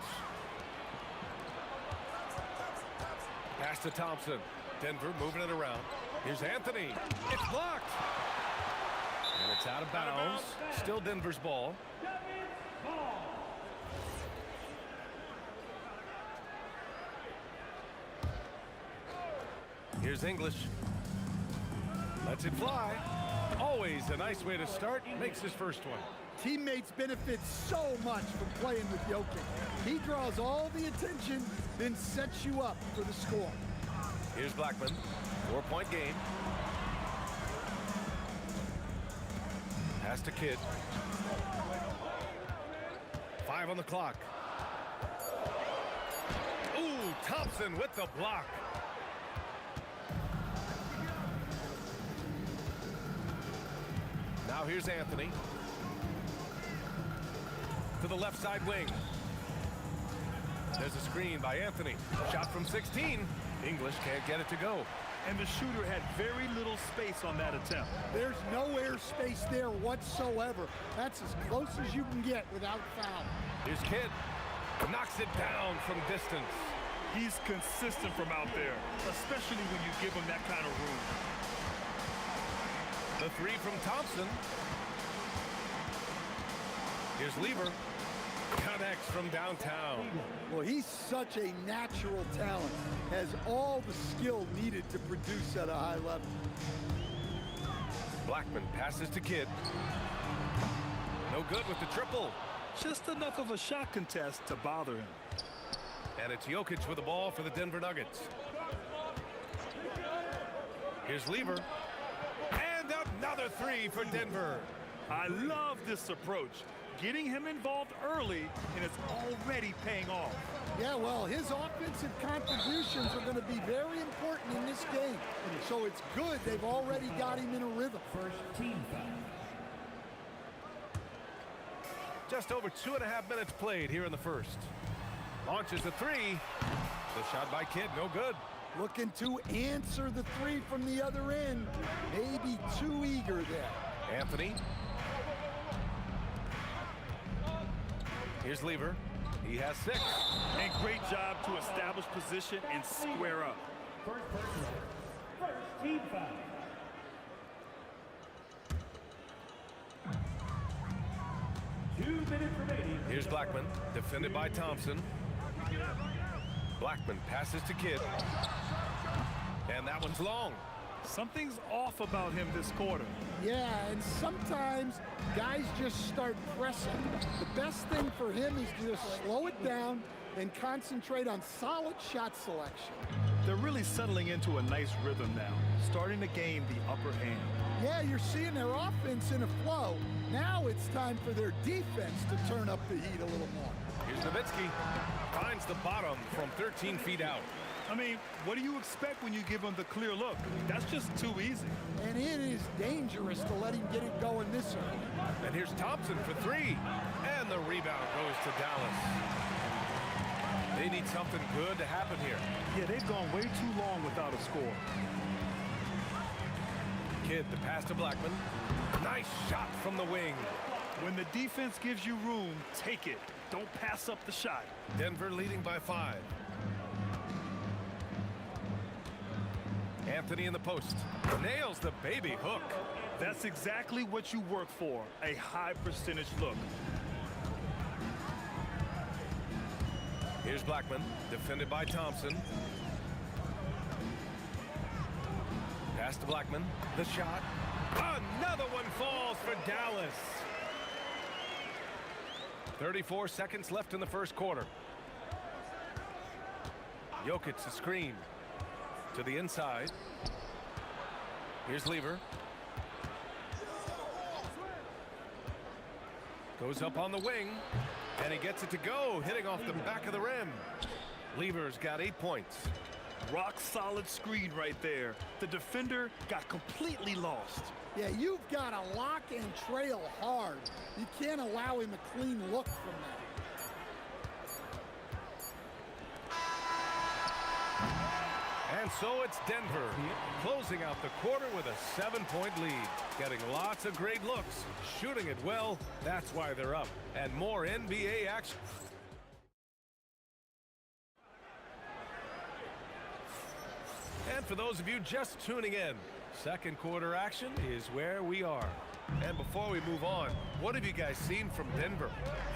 Pass to Thompson. Denver moving it around. Here's Anthony. It's blocked. And it's out of bounds. Still Denver's ball. Here's English. Lets it fly. Always a nice way to start. Makes his first one. Teammates benefit so much from playing with Jokic. He draws all the attention, then sets you up for the score. Here's Blackman. 4-point game. Pass to Kidd. 5 on the clock. Ooh, Thompson with the block. Now here's Anthony. To the left side wing. There's a screen by Anthony. Shot from 16. English can't get it to go. And the shooter had very little space on that attempt. There's no air space there whatsoever. That's as close as you can get without foul. Here's Kidd. Knocks it down from distance. He's consistent from out there, especially when you give him that kind of room. The 3 from Thompson. Here's Lever. Connects from downtown. Well, he's such a natural talent. Has all the skill needed to produce at a high level. Blackman passes to Kidd. No good with the triple. Just enough of a shot contest to bother him. And it's Jokic with the ball for the Denver Nuggets. Here's Lever. And another 3 for Denver. I love this approach. Getting him involved early, and it's already paying off. Yeah, well, his offensive contributions are going to be very important in this game. So it's good they've already got him in a rhythm. First team foul. Just over 2.5 minutes played here in the first. Launches the 3. The shot by Kidd, no good. Looking to answer the 3 from the other end. Maybe too eager there. Anthony. Here's Lever. He has 6. And great job to establish position and square up. First team foul. Here's Blackman, defended by Thompson. Blackman passes to Kidd. And that one's long. Something's off about him this quarter. Yeah, and sometimes guys just start pressing. The best thing for him is to just slow it down and concentrate on solid shot selection. They're really settling into a nice rhythm now, starting to gain the upper hand. Yeah, you're seeing their offense in a flow. Now it's time for their defense to turn up the heat a little more. Here's Nowitzki. Finds the bottom from 13 feet out. I mean, what do you expect when you give him the clear look? That's just too easy. And it is dangerous to let him get it going this early. And here's Thompson for 3. And the rebound goes to Dallas. They need something good to happen here. Yeah, they've gone way too long without a score. Kidd, the pass to Blackman. Nice shot from the wing. When the defense gives you room, take it. Don't pass up the shot. Denver leading by 5. Anthony in the post. Nails the baby hook. That's exactly what you work for, a high percentage look. Here's Blackman, defended by Thompson. Pass to Blackman. The shot. Another one falls for Dallas. 34 seconds left in the first quarter. Jokic the screen. To the inside. Here's Lever. Goes up on the wing. And he gets it to go, hitting off the back of the rim. Lever's got 8 points. Rock solid screen right there. The defender got completely lost. Yeah, you've got to lock and trail hard. You can't allow him a clean look from that. And so it's Denver closing out the quarter with a 7-point lead. Getting lots of great looks, shooting it well. That's why they're up. And more NBA action. And for those of you just tuning in, second quarter action is where we are. And before we move on, what have you guys seen from Denver?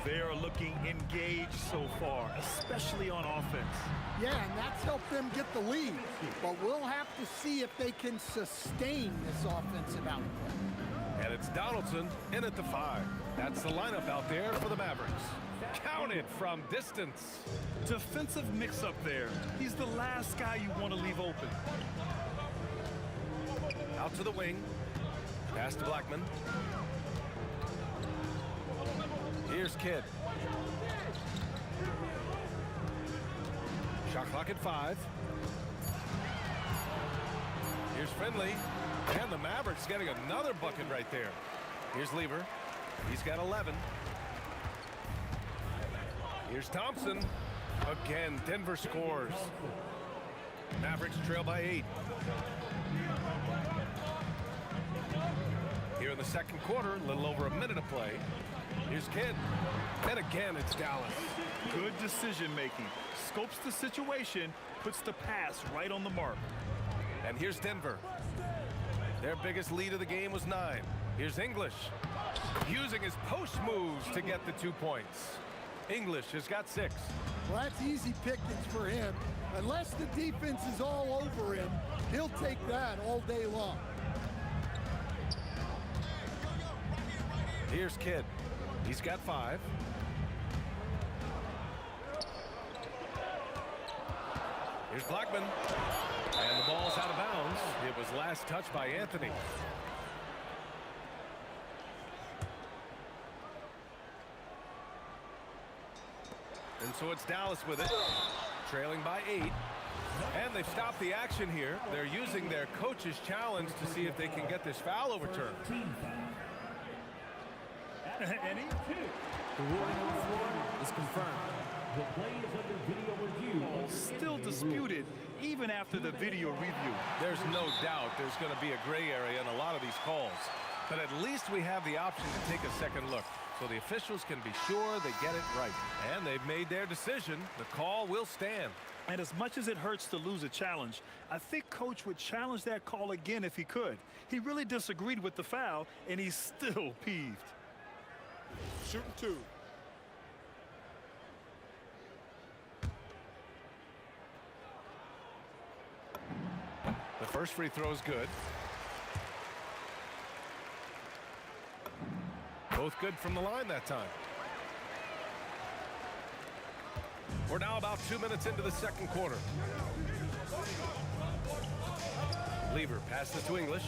They are looking engaged so far, especially on offense. Yeah, and that's helped them get the lead. But we'll have to see if they can sustain this offensive output. And it's Donaldson in at the 5. That's the lineup out there for the Mavericks. Counted from distance. Defensive mix-up there. He's the last guy you want to leave open. Out to the wing. Pass to Blackman. Here's Kidd. Shot clock at 5. Here's Finley. And the Mavericks getting another bucket right there. Here's Lever. He's got 11. Here's Thompson. Again, Denver scores. Mavericks trail by 8. Here in the second quarter, a little over a minute of play. Here's Kidd. And again, it's Dallas. Good decision making. Scopes the situation, puts the pass right on the mark. And here's Denver. Their biggest lead of the game was 9. Here's English. Using his post moves to get the 2 points. English has got 6. Well, that's easy pickings for him. Unless the defense is all over him, he'll take that all day long. Here's Kidd. He's got 5. Here's Blackman. And the ball's out of bounds. It was last touched by Anthony. And so it's Dallas with it, trailing by 8. And they've stopped the action here. They're using their coach's challenge to see if they can get this foul overturned. Any? The ruling on the floor is confirmed. The play is under video review. Still disputed, even after the video review. There's no doubt there's going to be a gray area in a lot of these calls. But at least we have the option to take a second look. so the officials can be sure they get it right. And they've made their decision. The call will stand. And as much as it hurts to lose a challenge, I think Coach would challenge that call again if he could. He really disagreed with the foul, and he's still peeved. Shooting 2. The first free throw is good. Both good from the line that time. We're now about 2 minutes into the second quarter. Lever passes to English.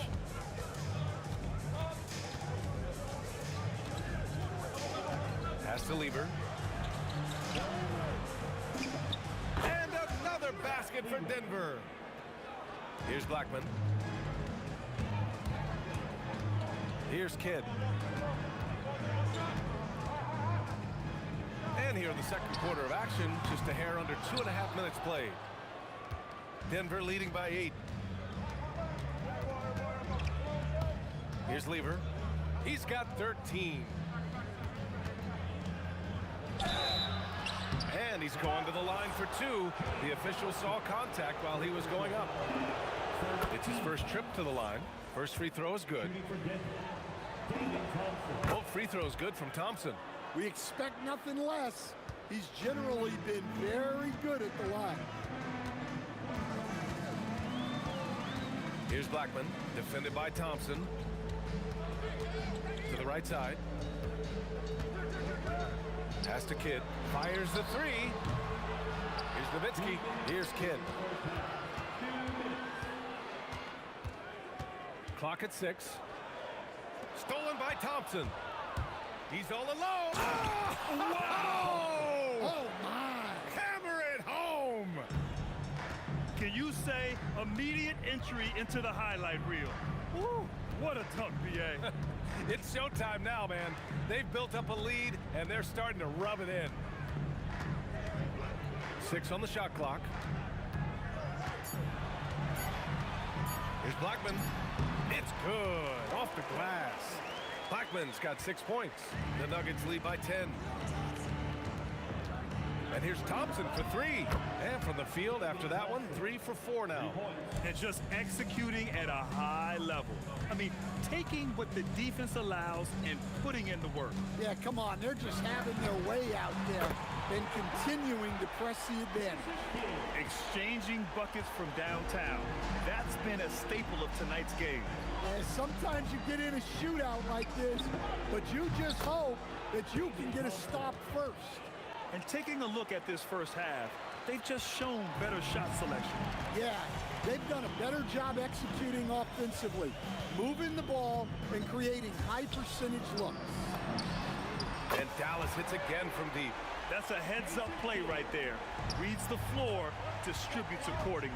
Pass to Lever. And another basket for Denver. Here's Blackman. Here's Kidd. And here in the second quarter of action, just a hair under 2.5 minutes played. Denver leading by 8. Here's Lever. He's got 13. And he's going to the line for 2. The official saw contact while he was going up. It's his first trip to the line. First free throw is good. Both free throws good from Thompson. We expect nothing less. He's generally been very good at the line. Here's Blackman, defended by Thompson. To the right side. Pass to Kidd. Fires the 3. Here's Nowitzki. Here's Kidd. Clock at 6. Stolen by Thompson. He's all alone. Oh! Whoa! Oh, my. Hammer it home. Can you say immediate entry into the highlight reel? Woo, what a dunk, B.A. It's showtime now, man. They've built up a lead, and they're starting to rub it in. 6 on the shot clock. Here's Blackman. It's good. Off the glass. Blackman's got 6 points. The Nuggets lead by 10. And here's Thompson for 3. And from the field after that one, 3 for 4 now. And just executing at a high level. I mean, taking what the defense allows and putting in the work. Yeah, come on. They're just having their way out there and continuing to press the advantage. Exchanging buckets from downtown. That's been a staple of tonight's game. Yeah, sometimes you get in a shootout like this, but you just hope that you can get a stop first. And taking a look at this first half, they've just shown better shot selection. Yeah, they've done a better job executing offensively, moving the ball and creating high percentage looks. And Dallas hits again from deep. That's a heads-up play right there. Reads the floor, distributes accordingly.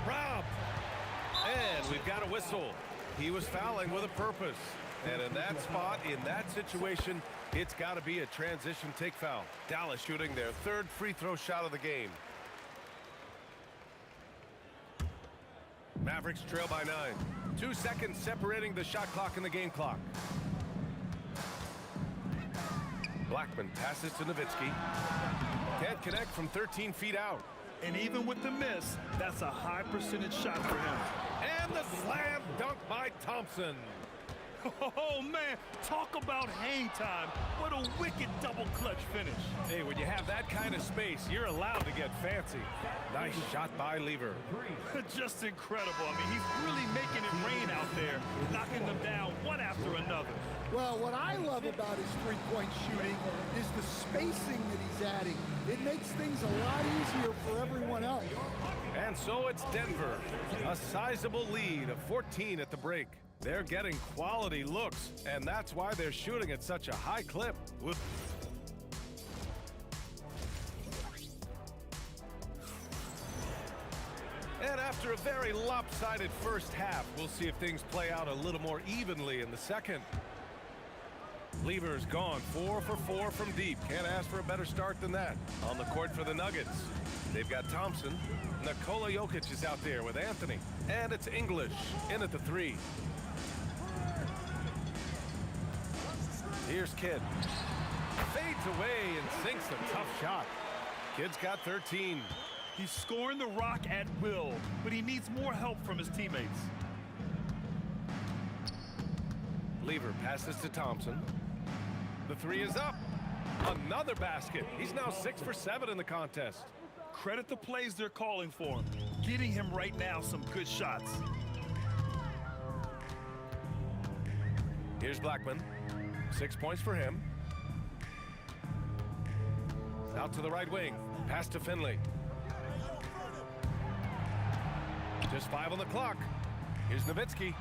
Rob. And we've got a whistle. He was fouling with a purpose. And in that spot, in that situation, it's got to be a transition take foul. Dallas shooting their 3rd free throw shot of the game. Mavericks trail by 9. 2 seconds separating the shot clock and the game clock. Blackman passes to Nowitzki. Can't connect from 13 feet out. And even with the miss, that's a high percentage shot for him. And the slam dunk by Thompson. Oh, man, talk about hang time. What a wicked double clutch finish. Hey, when you have that kind of space, you're allowed to get fancy. Nice shot by Lever. Just incredible. I mean, he's really making it rain out there, knocking them down one after another. Well, what I love about his three-point shooting is the spacing that he's adding. It makes things a lot easier for everyone else. And so it's Denver. A sizable lead of 14 at the break. They're getting quality looks, and that's why they're shooting at such a high clip. And after a very lopsided first half, we'll see if things play out a little more evenly in the second. Lever's gone 4 for 4 from deep. Can't ask for a better start than that. On the court for the Nuggets, they've got Thompson. Nikola Jokic is out there with Anthony. And it's English in at the 3. Here's Kidd. Fades away and sinks a tough shot. Kidd's got 13. He's scoring the rock at will, but he needs more help from his teammates. Lever passes to Thompson. The three is up. Another basket. He's now 6 for 7 in the contest. Credit the plays they're calling for him. Getting him right now some good shots. Here's Blackman. 6 points for him. Out to the right wing. Pass to Finley. Just 5 on the clock. Here's Nowitzki.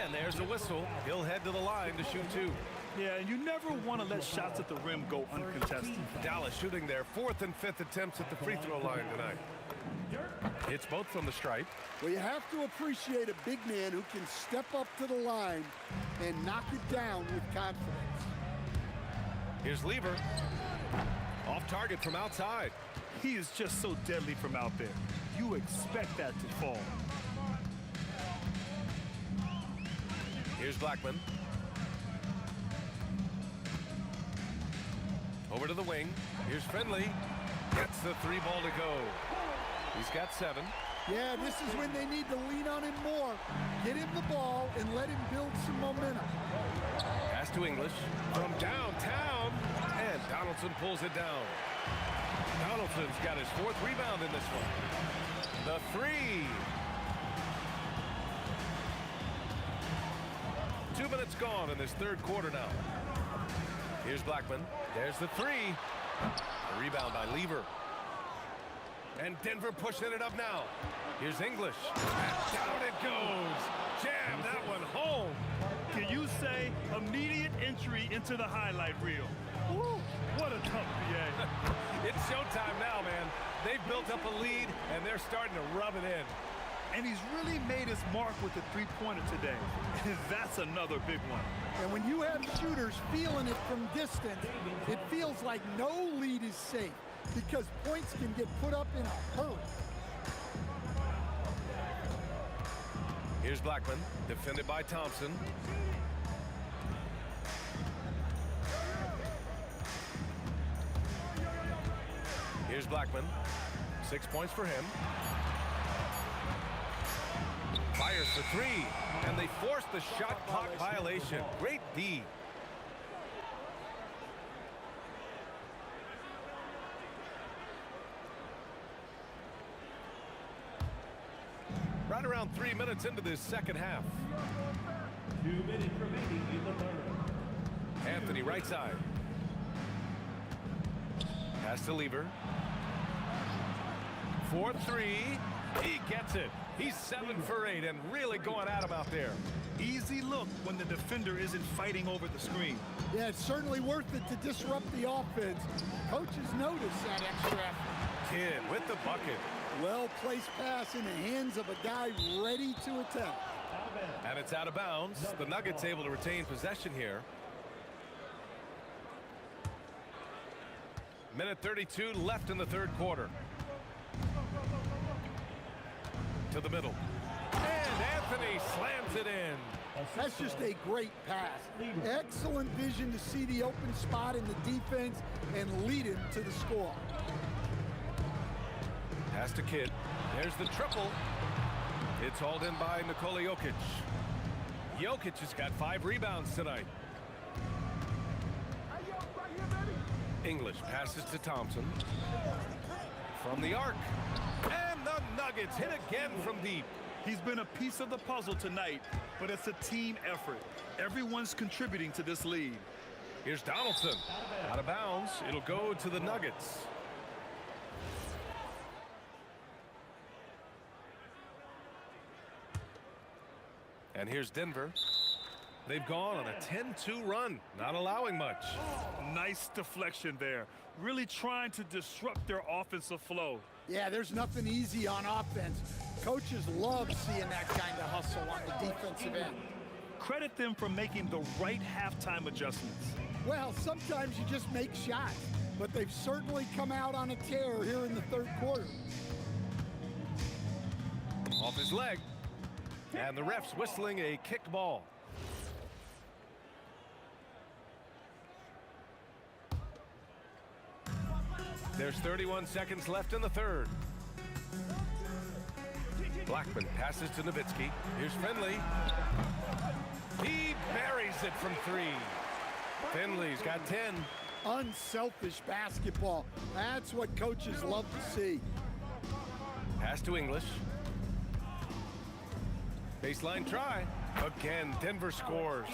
And there's the whistle. He'll head to the line to shoot 2. Yeah, and you never want to let shots at the rim go uncontested. Dallas shooting their 4th and 5th attempts at the free throw line tonight. It's both from the stripe. Well, you have to appreciate a big man who can step up to the line and knock it down with confidence. Here's Lever. Off target from outside. He is just so deadly from out there. You expect that to fall. Here's Blackman. Over to the wing. Here's Finley. Gets the 3 ball to go. He's got 7. Yeah, this is when they need to lean on him more. Get him the ball and let him build some momentum. Pass to English from downtown. And Donaldson pulls it down. Donaldson's got his 4th rebound in this one. The 3. 2 minutes gone in this 3rd quarter now. Here's Blackman. There's the 3. A rebound by Lever. And Denver pushing it up now. Here's English. And down it goes. Jam that one home. Can you say immediate entry into the highlight reel? Woo, what a tough PA. It's showtime now, man. They've built up a lead, and they're starting to rub it in. And he's really made his mark with the three-pointer today. That's another big one. And when you have shooters feeling it from distance, it feels like no lead is safe because points can get put up in a hurry. Here's Blackman, defended by Thompson. Here's Blackman. 6 points for him. Fires for 3, and they force the shot clock violation. Great D. Right around 3 minutes into this second half. 2 minutes remaining in the 3rd. Anthony right side. Pass to Lever. 4-3. He gets it. He's 7 for 8 and really going at him out there. Easy look when the defender isn't fighting over the screen. Yeah, it's certainly worth it to disrupt the offense. Coaches notice that extra effort. Kidd with the bucket. Well-placed pass in the hands of a guy ready to attack. And it's out of bounds. The Nuggets able to retain possession here. Minute 32 left in the 3rd quarter. To the middle. And Anthony slams it in. That's just a great pass. Excellent vision to see the open spot in the defense and lead him to the score. Pass to Kidd. There's the triple. It's hauled in by Nikola Jokic. Jokic has got 5 rebounds tonight. English passes to Thompson. From the arc. And the Nuggets hit again from deep. He's been a piece of the puzzle tonight, but it's a team effort. Everyone's contributing to this lead. Here's Donaldson. Out of bounds. It'll go to the Nuggets. And here's Denver. They've gone on a 10-2 run, not allowing much. Nice deflection there. Really trying to disrupt their offensive flow. Yeah, there's nothing easy on offense. Coaches love seeing that kind of hustle on the defensive end. Credit them for making the right halftime adjustments. Well, sometimes you just make shots, but they've certainly come out on a tear here in the 3rd quarter. Off his leg. And the ref's whistling a kicked ball. There's 31 seconds left in the third. Blackman passes to Nowitzki. Here's Finley. He buries it from 3. Finley's got 10. Unselfish basketball. That's what coaches love to see. Pass to English. Baseline try. Again, Denver scores.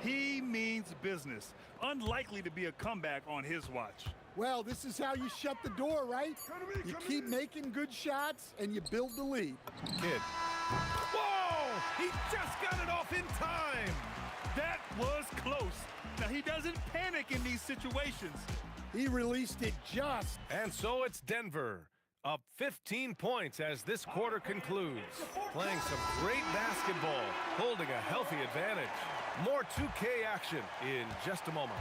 He means business. Unlikely to be a comeback on his watch. Well, this is how you shut the door, right? You keep making good shots and you build the lead. Kidd. Whoa! He just got it off in time. That was close. Now, he doesn't panic in these situations. He released it just. And so it's Denver, up 15 points as this quarter concludes. Playing some great basketball, holding a healthy advantage. More 2K action in just a moment.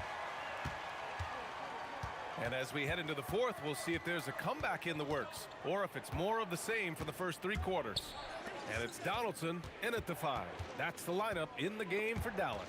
And as we head into the fourth, we'll see if there's a comeback in the works, or if it's more of the same for the first 3 quarters. And it's Donaldson in at the 5. That's the lineup in the game for Dallas.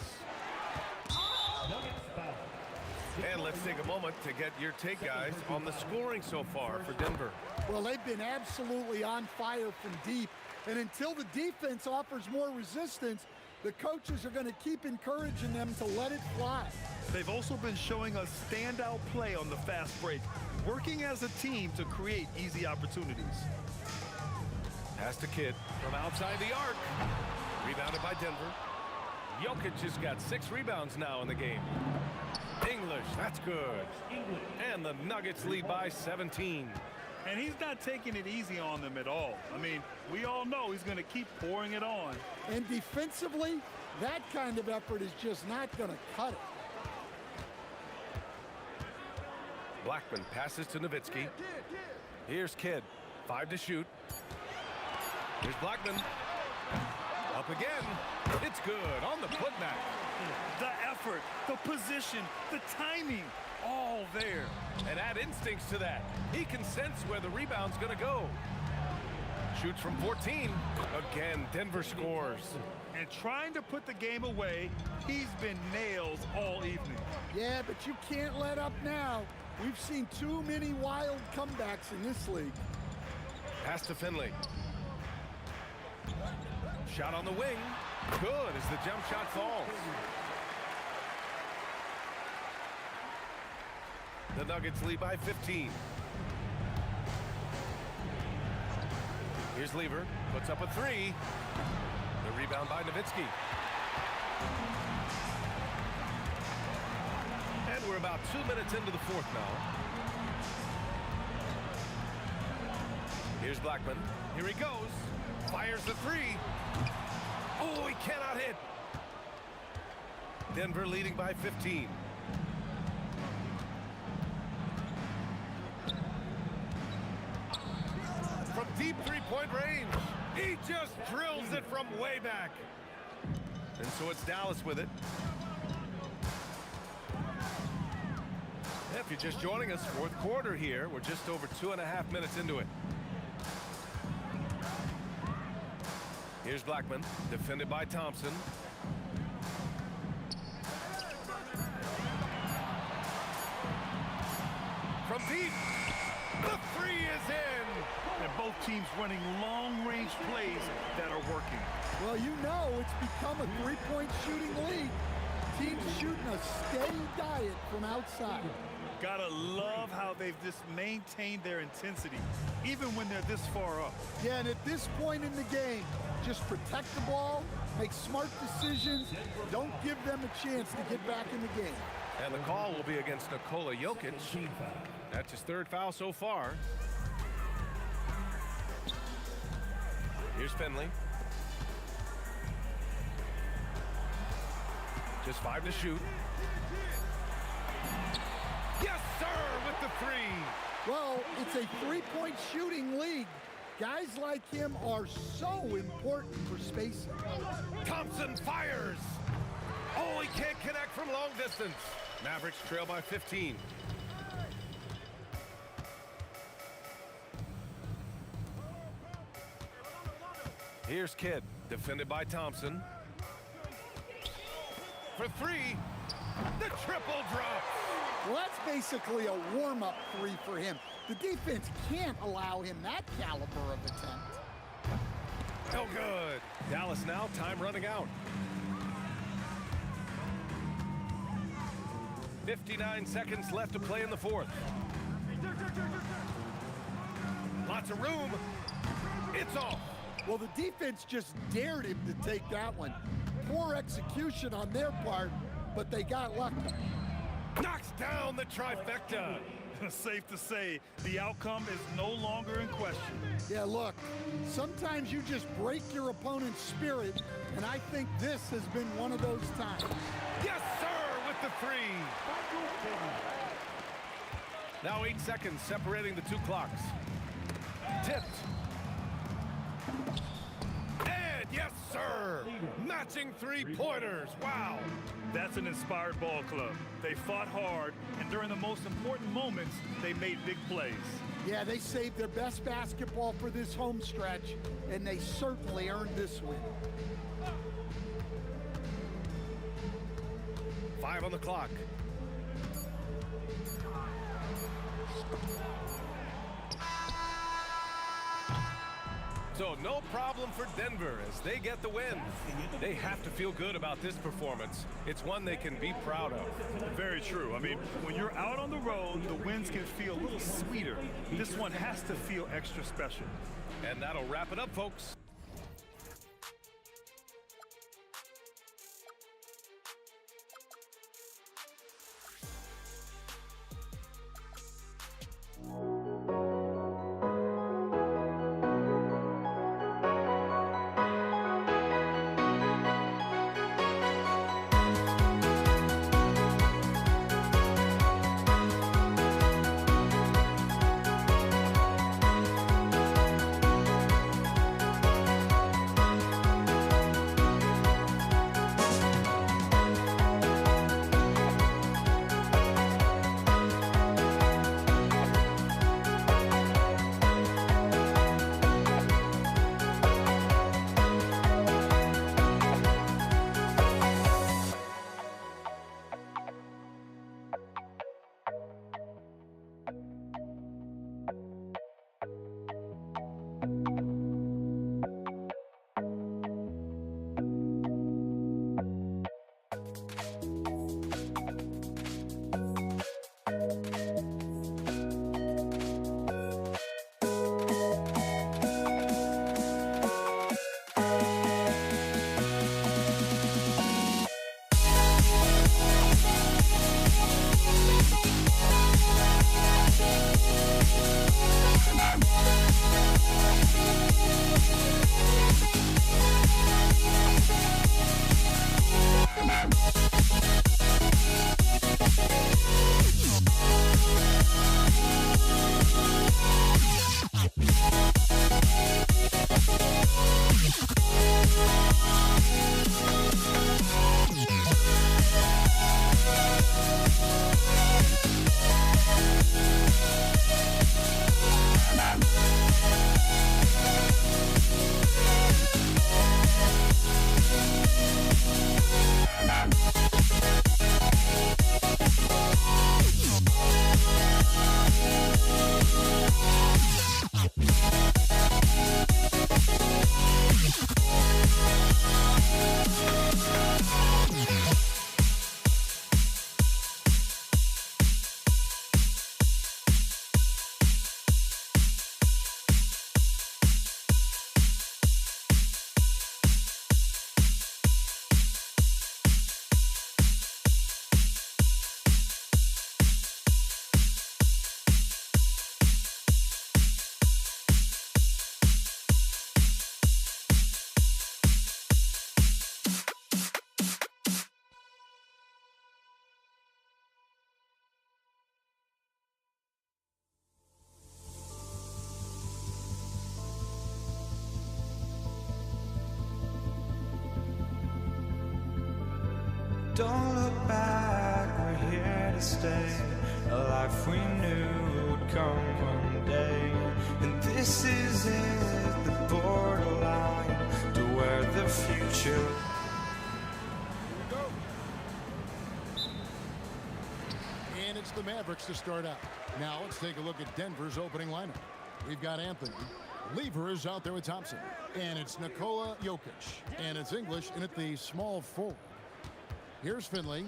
And let's take a moment to get your take, guys, on the scoring so far for Denver. Well, they've been absolutely on fire from deep. And until the defense offers more resistance, the coaches are going to keep encouraging them to let it fly. They've also been showing us standout play on the fast break, working as a team to create easy opportunities. Pass to Kidd from outside the arc. Rebounded by Denver. Jokic has got 6 rebounds now in the game. English, that's good. And the Nuggets lead by 17. And he's not taking it easy on them at all. I mean, we all know he's going to keep pouring it on. And defensively, that kind of effort is just not going to cut it. Blackman passes to Nowitzki. Here's Kidd. 5 to shoot. Here's Blackman. Up again. It's good on the putback. The effort, the position, the timing, all there. And add instincts to that. He can sense where the rebound's going to go. Shoots from 14. Again, Denver scores. And trying to put the game away, he's been nails all evening. Yeah, but you can't let up now. We've seen too many wild comebacks in this league. Pass to Finley. Shot on the wing. Good as the jump shot falls. The Nuggets lead by 15. Here's Lever. Puts up a 3. The rebound by Nowitzki. And we're about 2 minutes into the fourth now. Here's Blackman. Here he goes. Fires the 3. Oh, he cannot hit. Denver leading by 15. From deep three-point range, he just drills it from way back. And so it's Dallas with it. If you're just joining us, fourth quarter here. We're just over 2.5 minutes into it. Here's Blackman, defended by Thompson. From deep, the 3 is in. And both teams running long-range plays that are working. Well, you know it's become a three-point shooting league. Teams shooting a steady diet from outside. Gotta love how they've just maintained their intensity, even when they're this far up. Yeah, and at this point in the game, just protect the ball, make smart decisions, don't give them a chance to get back in the game. And the call will be against Nikola Jokic. That's his 3rd foul so far. Here's Finley. Just 5 to shoot. Yes, sir, with the 3. Well, it's a three-point shooting league. Guys like him are so important for spacing. Thompson fires. Oh, he can't connect from long distance. Mavericks trail by 15. Here's Kidd, defended by Thompson. For 3, the triple drop. Well, that's basically a warm-up three for him. The defense can't allow him that caliber of attempt. No good. Dallas now, time running out. 59 seconds left to play in the fourth. Lots of room. It's off. Well, the defense just dared him to take that one. Poor execution on their part, but they got lucky. Knocks down the trifecta. Safe to say, the outcome is no longer in question. Yeah, look, sometimes you just break your opponent's spirit, and I think this has been one of those times. Yes, sir, with the three. Now 8 seconds separating the two clocks. Tipped. And yes, sir, matching three-pointers. Wow. That's an inspired ball club. They fought hard, and during the most important moments, they made big plays. Yeah, they saved their best basketball for this home stretch, and they certainly earned this win. 5 on the clock. So no problem for Denver as they get the win. They have to feel good about this performance. It's one they can be proud of. Very true. I mean, when you're out on the road, the wins can feel a little sweeter. This one has to feel extra special. And that'll wrap it up, folks. Don't look back, we're here to stay. A life we knew would come one day. And this is it, the borderline to where the future. And it's the Mavericks to start out. Now let's take a look at Denver's opening lineup. We've got Anthony. Lever is out there with Thompson. And it's Nikola Jokic. And it's English in at the small forward. Here's Finley.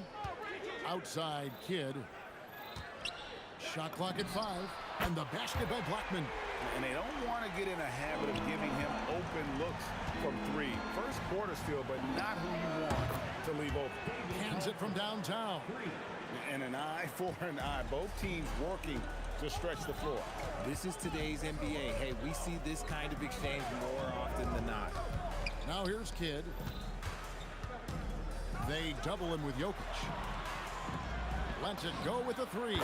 Outside Kidd. Shot clock at 5. And the basket by Blackman. And they don't want to get in a habit of giving him open looks from 3. First quarter still, but not who you want to leave open. Hands it from downtown. And an eye for an eye. Both teams working to stretch the floor. This is today's NBA. Hey, we see this kind of exchange more often than not. Now here's Kidd. They double him with Jokic. Lets it go with the 3.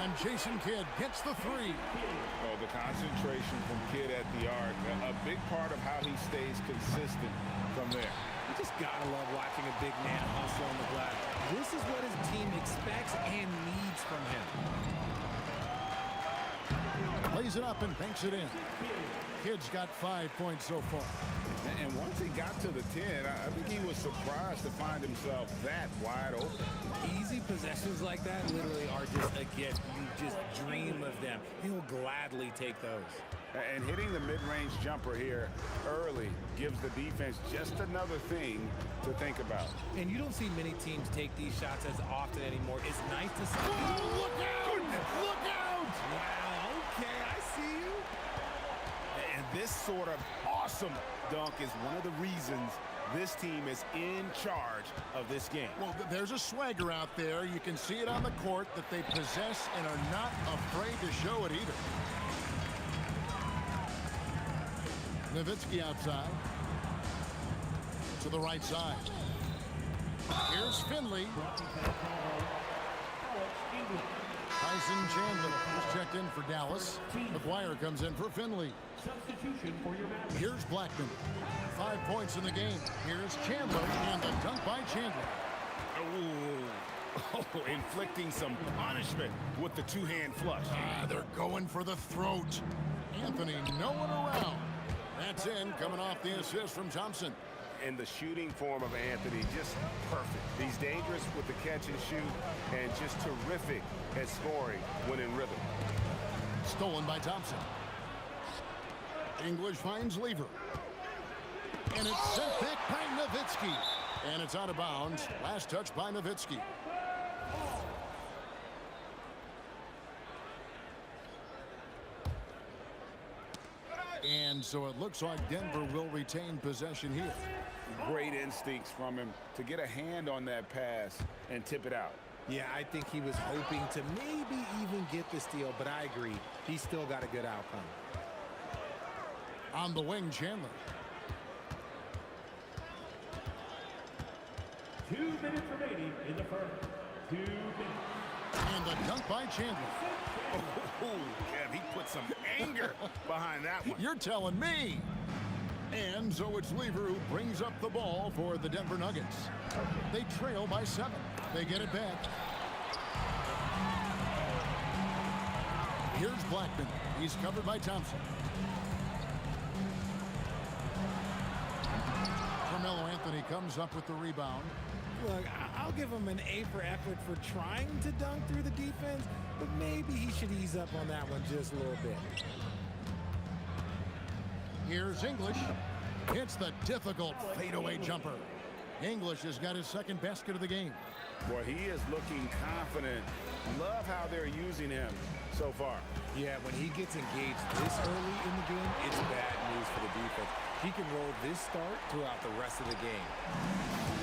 And Jason Kidd gets the 3. Oh, the concentration from Kidd at the arc. A big part of how he stays consistent from there. You just gotta love watching a big man hustle on the glass. This is what his team expects and needs from him. Plays it up and banks it in. Kidd's got 5 points so far. And once he got to the 10, I think he was surprised to find himself that wide open. Easy possessions like that literally are just a gift. You just dream of them. He'll gladly take those. And hitting the mid-range jumper here early gives the defense just another thing to think about. And you don't see many teams take these shots as often anymore. It's nice to see. Oh, look out! Look out! Wow, okay, I see you. And this sort of awesome dunk is one of the reasons this team is in charge of this game. Well, there's a swagger out there. You can see it on the court that they possess and are not afraid to show it either. Nowitzki outside. To the right side. Here's Finley. Tyson Chandler is checked in for Dallas. McGuire comes in for Finley. Here's Blackman. 5 points in the game. Here's Chandler and the dunk by Chandler. Oh, inflicting some punishment with the two-hand flush. They're going for the throat. Anthony, no one around. That's in, coming off the assist from Thompson. And the shooting form of Anthony, just perfect. He's dangerous with the catch and shoot, and just terrific at scoring when in rhythm. Stolen by Thompson. English finds Lever. And it's sent back by Nowitzki. And it's out of bounds. Last touch by Nowitzki. And so it looks like Denver will retain possession here. Great instincts from him to get a hand on that pass and tip it out. Yeah, I think he was hoping to maybe even get the steal, but I agree. He's still got a good outcome. On the wing, Chandler. 2 minutes remaining in the first. 2 minutes. And the dunk by Chandler. Oh, Kev, he put some anger behind that one. You're telling me. And so it's Lever who brings up the ball for the Denver Nuggets. They trail by 7. They get it back. Here's Blackman. He's covered by Thompson. Carmelo Anthony comes up with the rebound. Look, I'll give him an A for effort for trying to dunk through the defense, but maybe he should ease up on that one just a little bit. Here's English. Hits the difficult fadeaway jumper. English has got his second basket of the game. Boy, he is looking confident. Love how they're using him so far. Yeah, when he gets engaged this early in the game, it's bad news for the defense. He can roll this start throughout the rest of the game.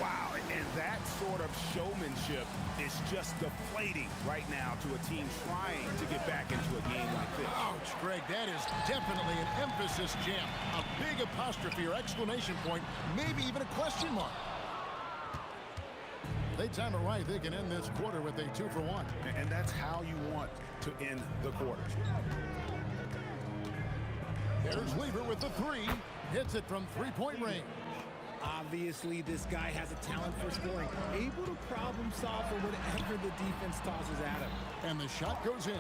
Wow, and that sort of showmanship is just deflating right now to a team trying to get back into a game like this. Ouch, Greg, that is definitely an emphasis jam. A big apostrophe or exclamation point, maybe even a question mark. They time it right, they can end this quarter with a 2-for-1. And that's how you want to end the quarter. There's Lever with the 3. Hits it from 3-point range. Obviously, this guy has a talent for scoring, able to problem solve for whatever the defense tosses at him. And the shot goes in.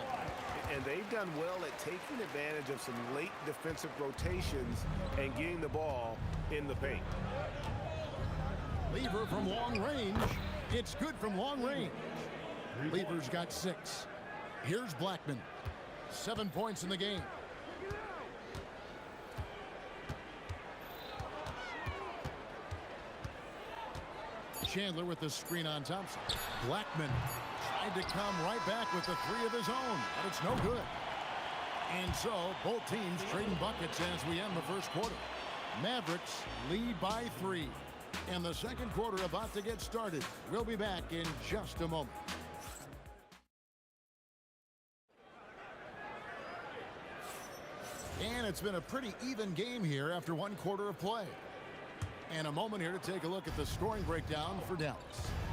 And they've done well at taking advantage of some late defensive rotations and getting the ball in the paint. Lever from long range. It's good from long range. Lever's got 6. Here's Blackman. 7 points in the game. Chandler with the screen on Thompson. Blackman tried to come right back with the 3 of his own, but it's no good. And so both teams trading buckets as we end the first quarter. Mavericks lead by 3. And the second quarter about to get started. We'll be back in just a moment. And it's been a pretty even game here after 1 quarter of play. And a moment here to take a look at the scoring breakdown for Dallas.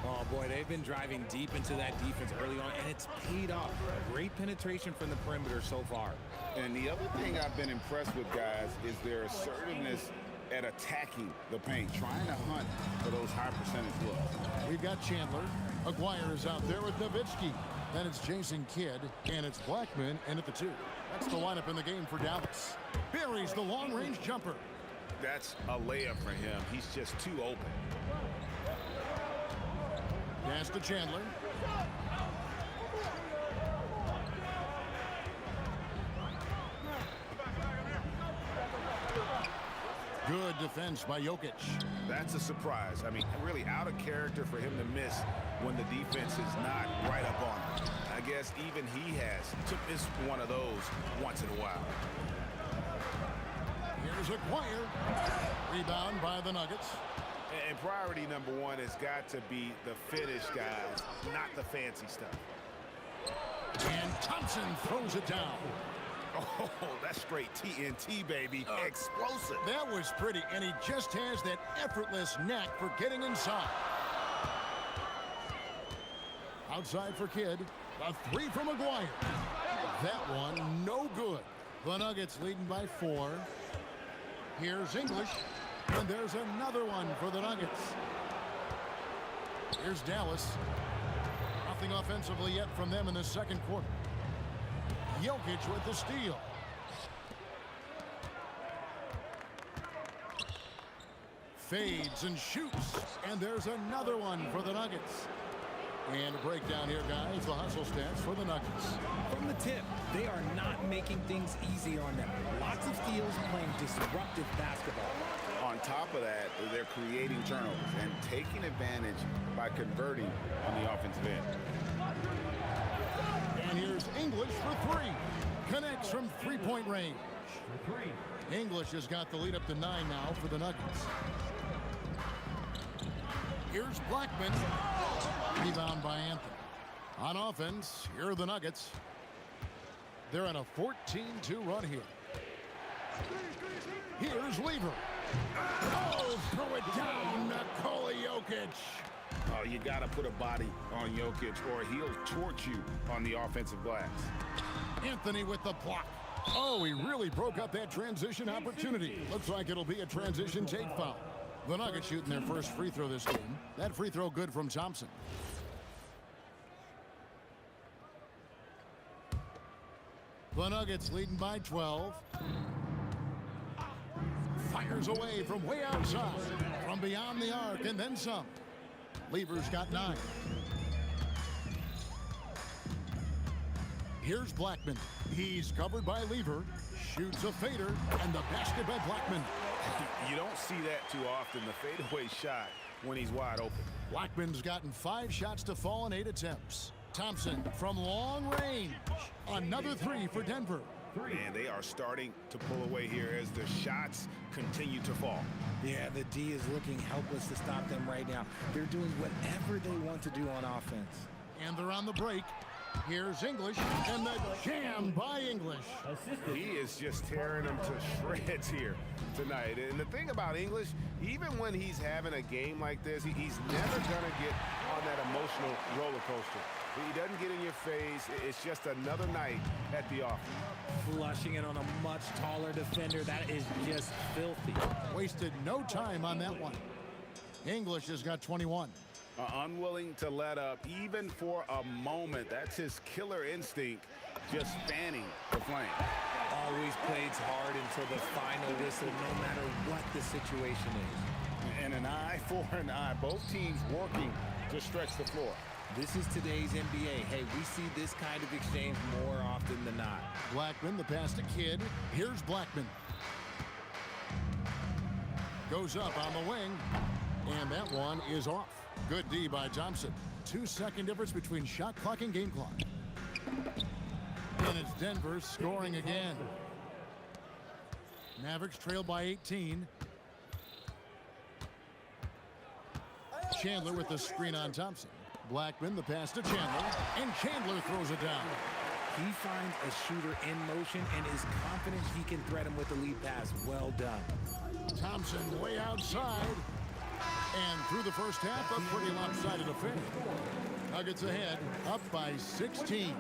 Oh, boy, they've been driving deep into that defense early on, and it's paid off. Great penetration from the perimeter so far. And the other thing I've been impressed with, guys, is their assertiveness at attacking the paint, trying to hunt for those high percentage looks. We've got Chandler. Aguirre is out there with Nowitzki. Then it's Jason Kidd, and it's Blackman in at the 2. That's the lineup in the game for Dallas. Buries the long-range jumper. That's a layup for him. He's just too open. Pass to Chandler. Good defense by Jokic. That's a surprise. I mean, really out of character for him to miss when the defense is not right up on him. I guess even he has to miss one of those once in a while. Here's Aguirre. Rebound by the Nuggets. And priority number 1 has got to be the finish, guys, not the fancy stuff. And Thompson throws it down. Oh, that's straight TNT, baby. Explosive. That was pretty, and he just has that effortless knack for getting inside. Outside for Kidd. A 3 from Aguirre. That one, no good. The Nuggets leading by 4. Here's English, and there's another one for the Nuggets. Here's Dallas. Nothing offensively yet from them in the second quarter. Jokic with the steal. Fades and shoots, and there's another one for the Nuggets. And a breakdown here, guys. The hustle stats for the Nuggets. From the tip, they are not making things easy on them. Lots of steals, playing disruptive basketball. On top of that, they're creating turnovers and taking advantage by converting on the offensive end. And here's English for 3. Connects from 3-point range. English has got the lead up to 9 now for the Nuggets. Here's Blackman. Rebound by Anthony. On offense, here are the Nuggets. They're on a 14-2 run here. Here's Lever. Oh, throw it down, Nikola Jokic. Oh, you got to put a body on Jokic or he'll torch you on the offensive glass. Anthony with the block. Oh, he really broke up that transition opportunity. Looks like it'll be a transition take foul. The Nuggets shooting their first free throw this game. That free throw good from Thompson. The Nuggets leading by 12. Fires away from way outside. From beyond the arc and then some. Lever's got 9. Here's Blackman. He's covered by Lever. Shoots a fader and the basket by Blackman. You don't see that too often, the fadeaway shot when he's wide open. Blackman's gotten 5 shots to fall in 8 attempts. Thompson from long range. Another 3 for Denver. And they are starting to pull away here as the shots continue to fall. Yeah, the D is looking helpless to stop them right now. They're doing whatever they want to do on offense. And they're on the break. Here's English, and the jam by English. He is just tearing them to shreds here tonight. And the thing about English, even when he's having a game like this, he's never going to get on that emotional roller coaster. He doesn't get in your face. It's just another night at the office. Flushing it on a much taller defender. That is just filthy. Wasted no time on that one. English has got 21. Unwilling to let up even for a moment. That's his killer instinct, just fanning the flame. Always plays hard until the final whistle, no matter what the situation is. And an eye for an eye. Both teams working to stretch the floor. This is today's NBA. Hey, we see this kind of exchange more often than not. Blackman, the pass to Kidd. Here's Blackman. Goes up on the wing, and that one is off. Good D by Thompson. 2-second difference between shot clock and game clock. And it's Denver scoring again. Mavericks trail by 18. Chandler with the screen on Thompson. Blackman, the pass to Chandler, and Chandler throws it down. He finds a shooter in motion and is confident he can threat him with the lead pass. Well done. Thompson way outside. And through the first half, a pretty lopsided affair. Nuggets ahead, up by 16.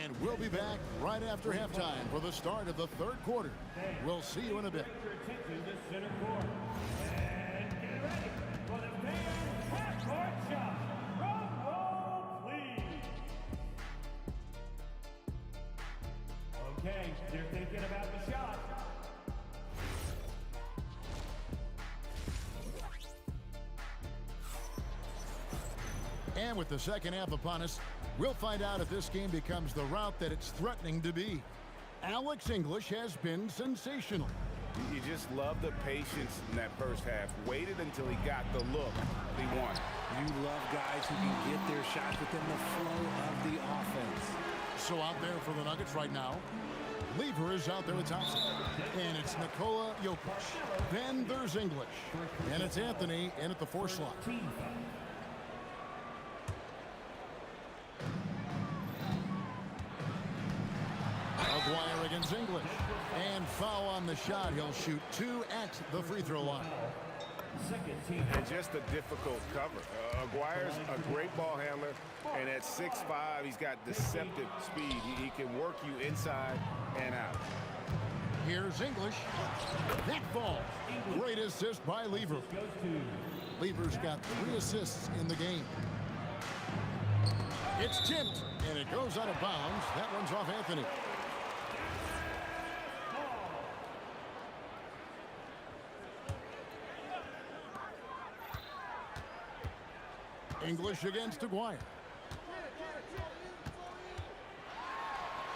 And we'll be back right after halftime for the start of the third quarter. We'll see you in a bit. Okay, they're thinking about the shot. And with the second half upon us, we'll find out if this game becomes the route that it's threatening to be. Alex English has been sensational. You just love the patience in that first half. Waited until he got the look he wanted. You love guys who can get their shots within the flow of the offense. So out there for the Nuggets right now, Lever is out there with Thompson. And it's Nikola Jokic. Then there's English. And it's Anthony in at the 4 slot. Aguirre against English. And foul on the shot. He'll shoot 2 at the free throw line. And just a difficult cover. Aguirre's a great ball handler, and at 6'5", he's got deceptive speed. He can work you inside and out. Here's English. That ball. Great assist by Lever. Lever's got 3 assists in the game. It's tipped, and it goes out of bounds. That one's off Anthony. English against Aguirre.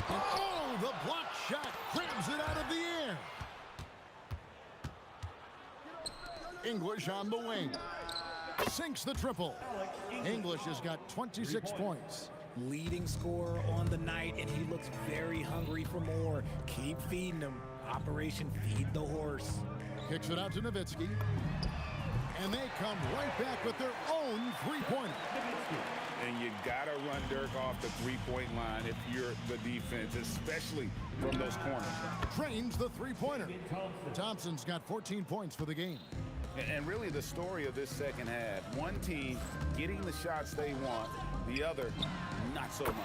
And oh, the block shot grabs it out of the air. English on the wing. Sinks the triple. English has got 26 points. Leading scorer on the night, and he looks very hungry for more. Keep feeding him. Operation Feed the Horse. Kicks it out to Nowitzki. And they come right back with their own three-pointer. And you gotta run Dirk off the three-point line if you're the defense, especially from those corners. Trains the three-pointer. Thompson's got 14 points for the game. And really the story of this second half, one team getting the shots they want, the other not so much.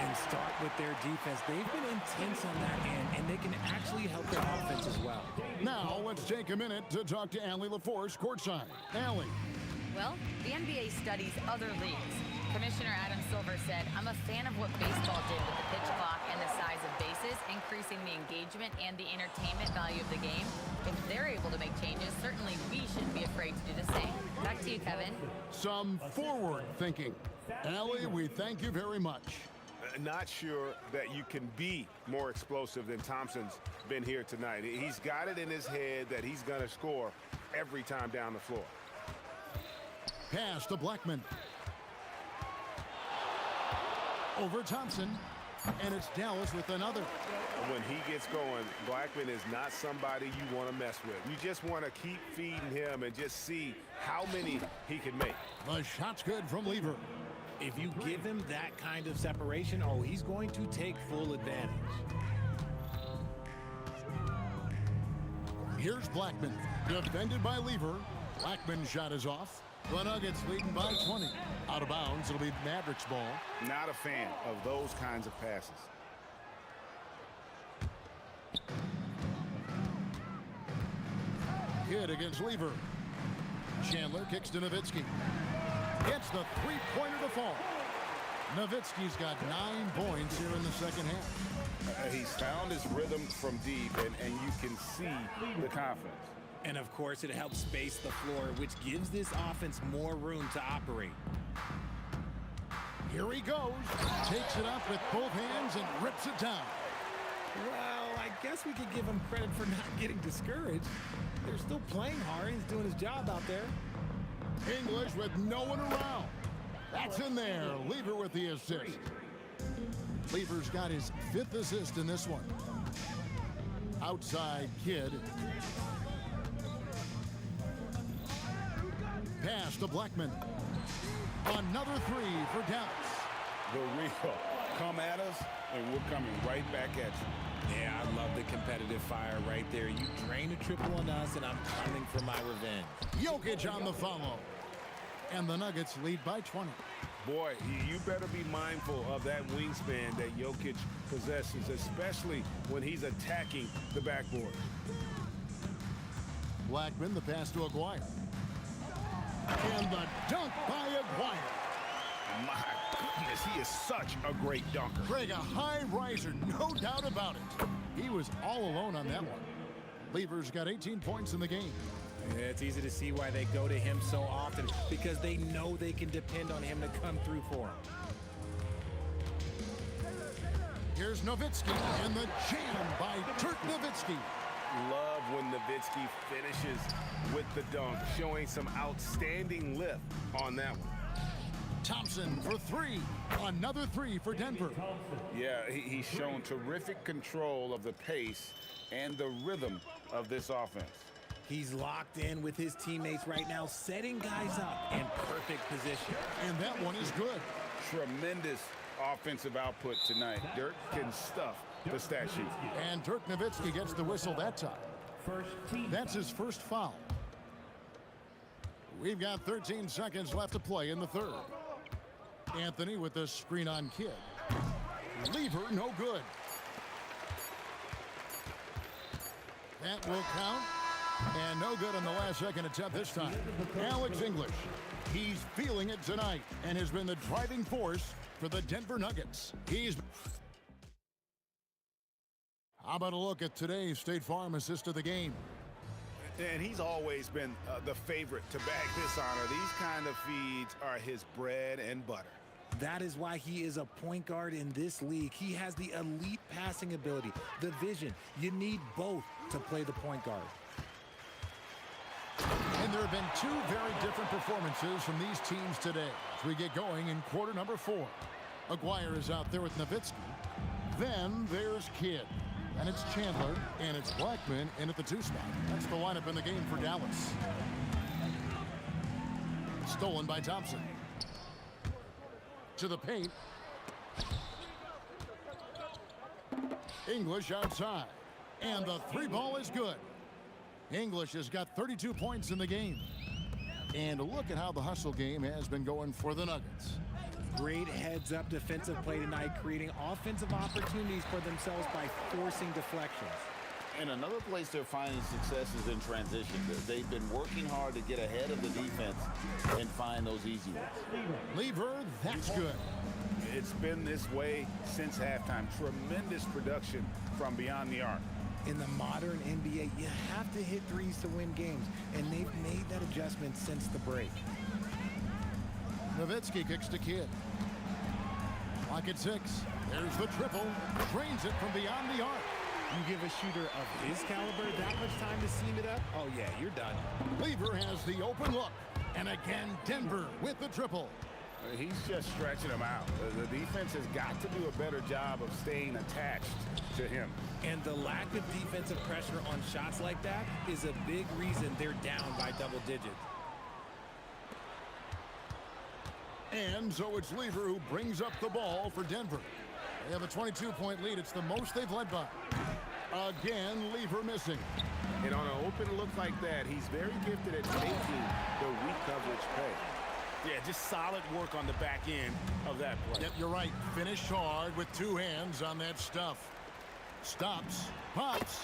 And start with their defense. They've been intense on that end, and they can actually help their offense as well. Now let's take a minute to talk to Allie LaForce courtside. Allie. Well, the NBA studies other leagues. Commissioner Adam Silver said, "I'm a fan of what baseball did with the pitch clock and the size of bases, increasing the engagement and the entertainment value of the game. If they're able to make changes, certainly we shouldn't be afraid to do the same." Back to you, Kevin. Some forward thinking. Allie, we thank you very much. Not sure that you can be more explosive than Thompson's been here tonight. He's got it in his head that he's going to score every time down the floor. Pass to Blackman. Over Thompson. And it's Dallas with another. When he gets going, Blackman is not somebody you want to mess with. You just want to keep feeding him and just see how many he can make. The shot's good from Lever. If you give him that kind of separation, oh, he's going to take full advantage. Here's Blackman, defended by Lever. Blackman's shot is off. The Nuggets leading by 20. Out of bounds, it'll be Mavericks ball. Not a fan of those kinds of passes. Kidd against Lever. Chandler kicks to Nowitzki. Gets the three-pointer to fall. Nowitzki's got 9 points here in the second half. He's found his rhythm from deep, and you can see the confidence. And of course, it helps space the floor, which gives this offense more room to operate. Here he goes. Takes it up with both hands and rips it down. Well, I guess we could give him credit for not getting discouraged. They're still playing hard. He's doing his job out there. English with no one around. That's in there. Lever with the assist. Lever's got his 5th assist in this one. Outside Kidd. Pass to Blackman. Another 3 for Dallas. The real. Come at us, and we're coming right back at you. Yeah, I love the competitive fire right there. You drain a triple on us, and I'm coming for my revenge. Jokic on the follow. And the Nuggets lead by 20. Boy, you better be mindful of that wingspan that Jokic possesses, especially when he's attacking the backboard. Blackman, the pass to Aguirre. And the dunk by Aguirre. My goodness, he is such a great dunker. Greg, a high riser, no doubt about it. He was all alone on that one. Lever's got 18 points in the game. Yeah, it's easy to see why they go to him so often, because they know they can depend on him to come through for them. Here's Nowitzki, and the jam by Dirk Nowitzki. Love when Nowitzki finishes with the dunk, showing some outstanding lift on that one. Thompson for 3. Another 3 for Denver. Yeah, he's shown terrific control of the pace and the rhythm of this offense. He's locked in with his teammates right now, setting guys up in perfect position. And that one is good. Tremendous offensive output tonight. Dirk can stuff the stat sheet. And Dirk Nowitzki gets the whistle that time. That's his first foul. We've got 13 seconds left to play in the 3rd. Anthony with the screen on Kidd. Lever, no good. That will count. And no good on the last second attempt this time. Alex English. He's feeling it tonight and has been the driving force for the Denver Nuggets. How about a look at today's State Farm assist of the game? And he's always been the favorite to bag this honor. These kind of feeds are his bread and butter. That is why he is a point guard in this league. He has the elite passing ability, the vision. You need both to play the point guard. And there have been 2 very different performances from these teams today as we get going in quarter number 4. Aguirre is out there with Nowitzki. Then there's Kidd. And it's Chandler, and it's Blackman in at the 2 spot. That's the lineup in the game for Dallas. Stolen by Thompson. To the paint. English outside. And the 3 ball is good. English has got 32 points in the game. And look at how the hustle game has been going for the Nuggets. Great heads-up defensive play tonight, creating offensive opportunities for themselves by forcing deflections. And another place they're finding success is in transition. They've been working hard to get ahead of the defense and find those easy ones. Lever, that's good. It's been this way since halftime. Tremendous production from beyond the arc. In the modern NBA, you have to hit threes to win games, and they've made that adjustment since the break. Nowitzki kicks to Kidd. Clock at 6. There's the triple. Drains it from beyond the arc. You give a shooter of his caliber that much time to seam it up? Oh, yeah, you're done. Lever has the open look. And again, Denver with the triple. He's just stretching them out. The defense has got to do a better job of staying attached to him. And the lack of defensive pressure on shots like that is a big reason they're down by double digits. And so it's Lever who brings up the ball for Denver. They have a 22-point lead. It's the most they've led by. Again, Lever missing. And on an open look like that, he's very gifted at making the weak coverage pay. Yeah, just solid work on the back end of that play. Yep, you're right. Finished hard with 2 hands on that stuff. Stops, pops,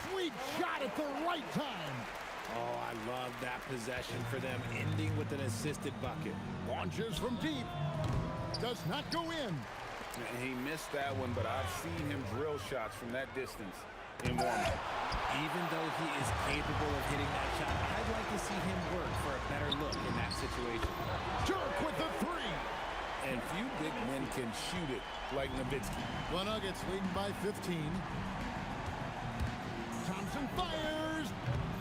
sweet shot at the right time. Oh, I love that possession for them, ending with an assisted bucket. Launches from deep. Does not go in. He missed that one, but I've seen him drill shots from that distance in warm-up. Even though he is capable of hitting that shot, I'd like to see him work for a better look in that situation. Dirk with the 3. And few big men can shoot it like Nowitzki. The Nuggets leading by 15. Thompson fires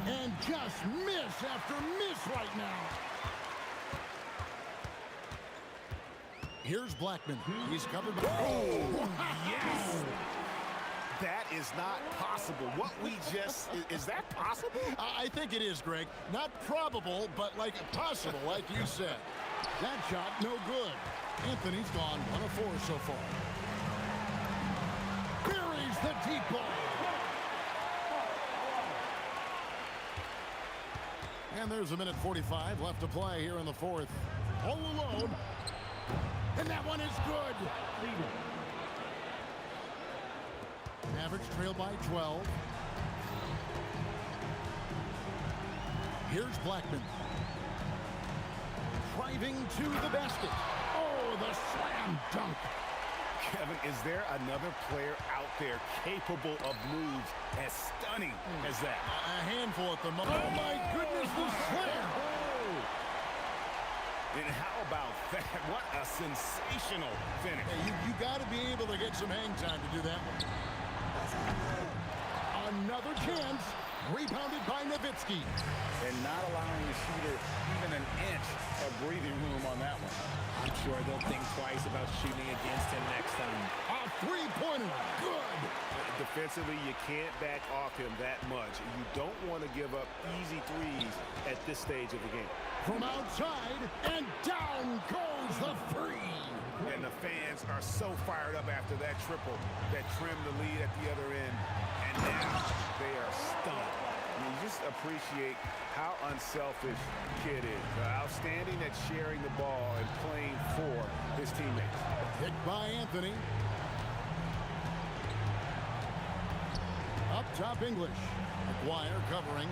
and just miss after miss right now. Here's Blackman. He's covered. Oh, yes! That is not possible. What we just, is that possible? I think it is, Greg. Not probable, but like possible, like you said. That shot, no good. Anthony's gone 1 of 4 so far. Buries the deep ball. And there's a minute 45 left to play here in the fourth. All alone. And that one is good. Mavericks trail by 12. Here's Blackman. Driving to the basket. Oh, the slam dunk. Kevin, is there another player out there capable of moves as stunning as that? A handful at the moment. Oh, my goodness, the slam. And how about that? What a sensational finish. Hey, you got to be able to get some hang time to do that one. Another chance. Rebounded by Nowitzki. And not allowing the shooter even an inch of breathing room on that one. I'm sure they'll think twice about shooting against him next time. A three-pointer. Good. Defensively, you can't back off him that much. You don't want to give up easy threes at this stage of the game. From outside, and down goes the three. And the fans are so fired up after that triple that trimmed the lead at the other end. And now they are stunned. I mean, you just appreciate how unselfish Kid is. Outstanding at sharing the ball and playing for his teammates. Hit by Anthony. Up top, English. McGuire covering.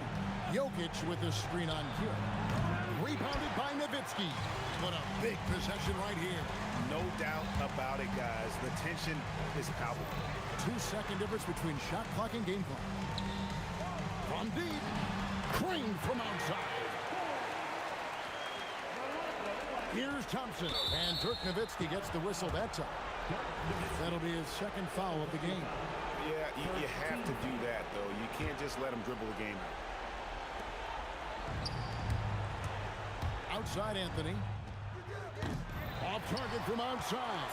Jokic with the screen on here. Rebounded by Nowitzki. What a big possession right here. No doubt about it, guys. The tension is palpable. 2-second difference between shot clock and game clock. From deep. Crane from outside. Here's Thompson. And Dirk Nowitzki gets the whistle that time. That'll be his second foul of the game. Yeah, you have to do that, though. You can't just let him dribble the game out. Outside Anthony. Off target from outside.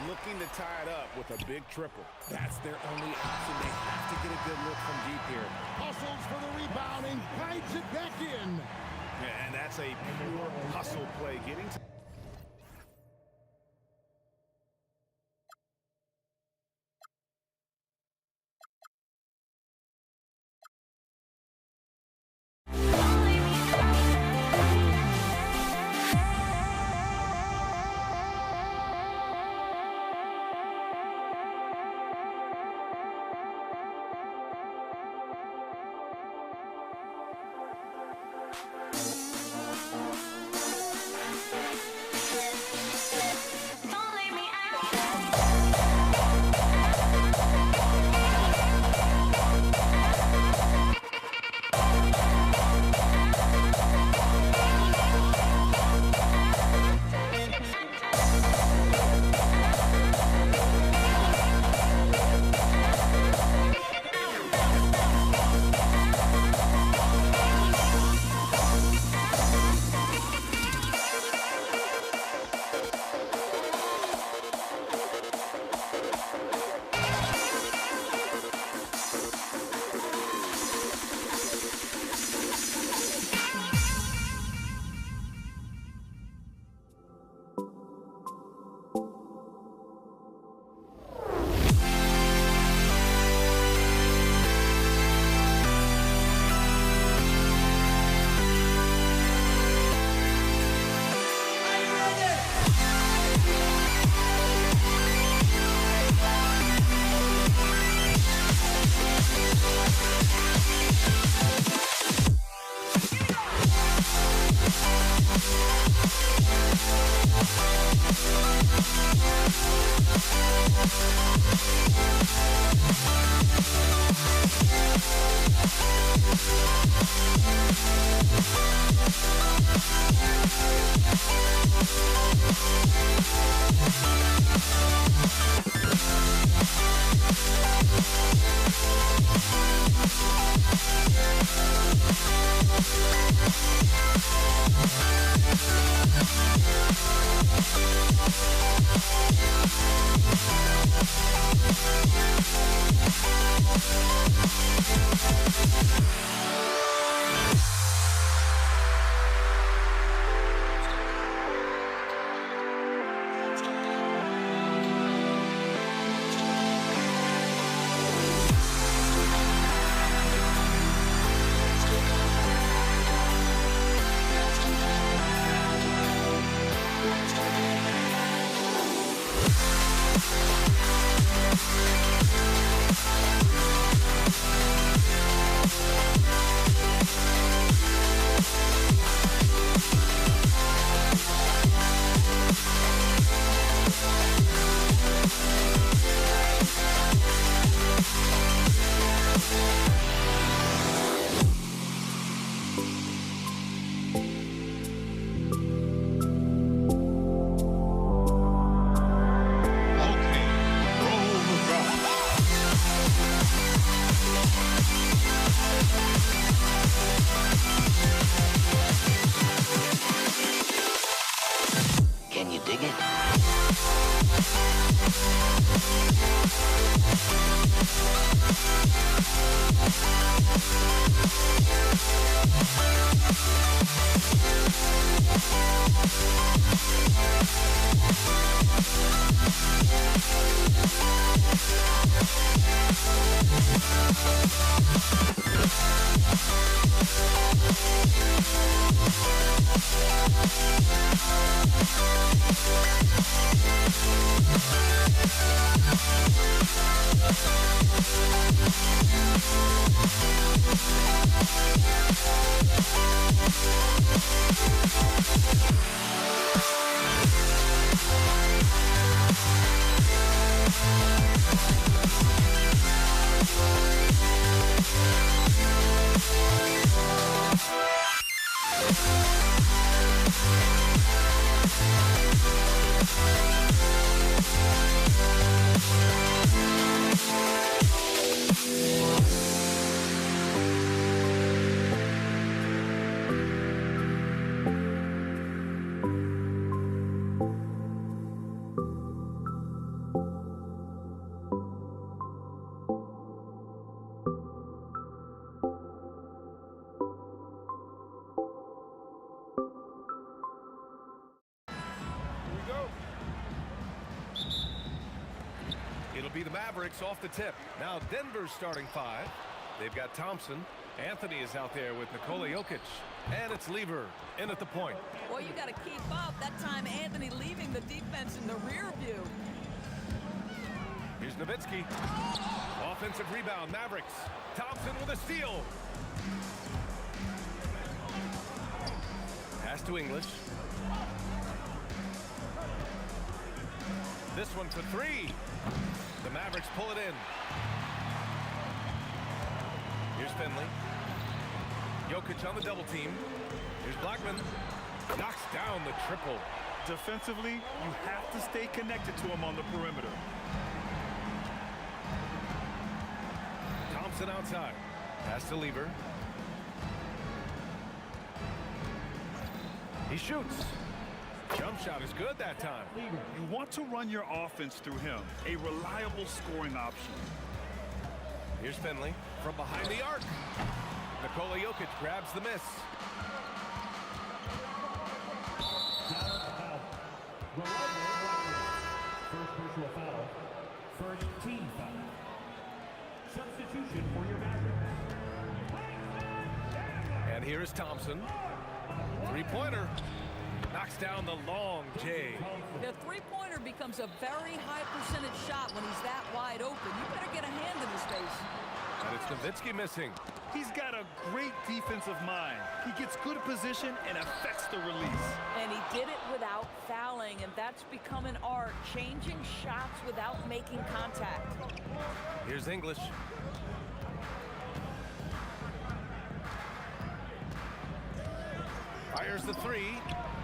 Looking to tie it up with a big triple. That's their only option. They have to get a good look from deep here. Hustles for the rebound and guides it back in. Yeah, and that's a pure hustle play. Getting to It'll be the Mavericks off the tip. Now Denver's starting five. They've got Thompson. Anthony is out there with Nikola Jokic. And it's Lever in at the point. Well, you got to keep up. That time, Anthony leaving the defense in the rear view. Here's Nowitzki. Offensive rebound, Mavericks. Thompson with a steal. Pass to English. This one for three. The Mavericks pull it in. Here's Finley. Jokic on the double team. Here's Blackman. Knocks down the triple. Defensively, you have to stay connected to him on the perimeter. Thompson outside. Pass to Lever. He shoots. Jump shot is good that time. You want to run your offense through him. A reliable scoring option. Here's Finley from behind the arc. Nikola Jokic grabs the miss. First personal foul. First team foul. Substitution for your Mavericks. And here is Thompson. Three-pointer. Knocks down the long J. The three-pointer becomes a very high percentage shot when he's that wide open. You better get a hand in his face. And it's Nowitzki missing. He's got a great defensive mind. He gets good position and affects the release. And he did it without fouling, and that's become an art, changing shots without making contact. Here's English. Fires the three.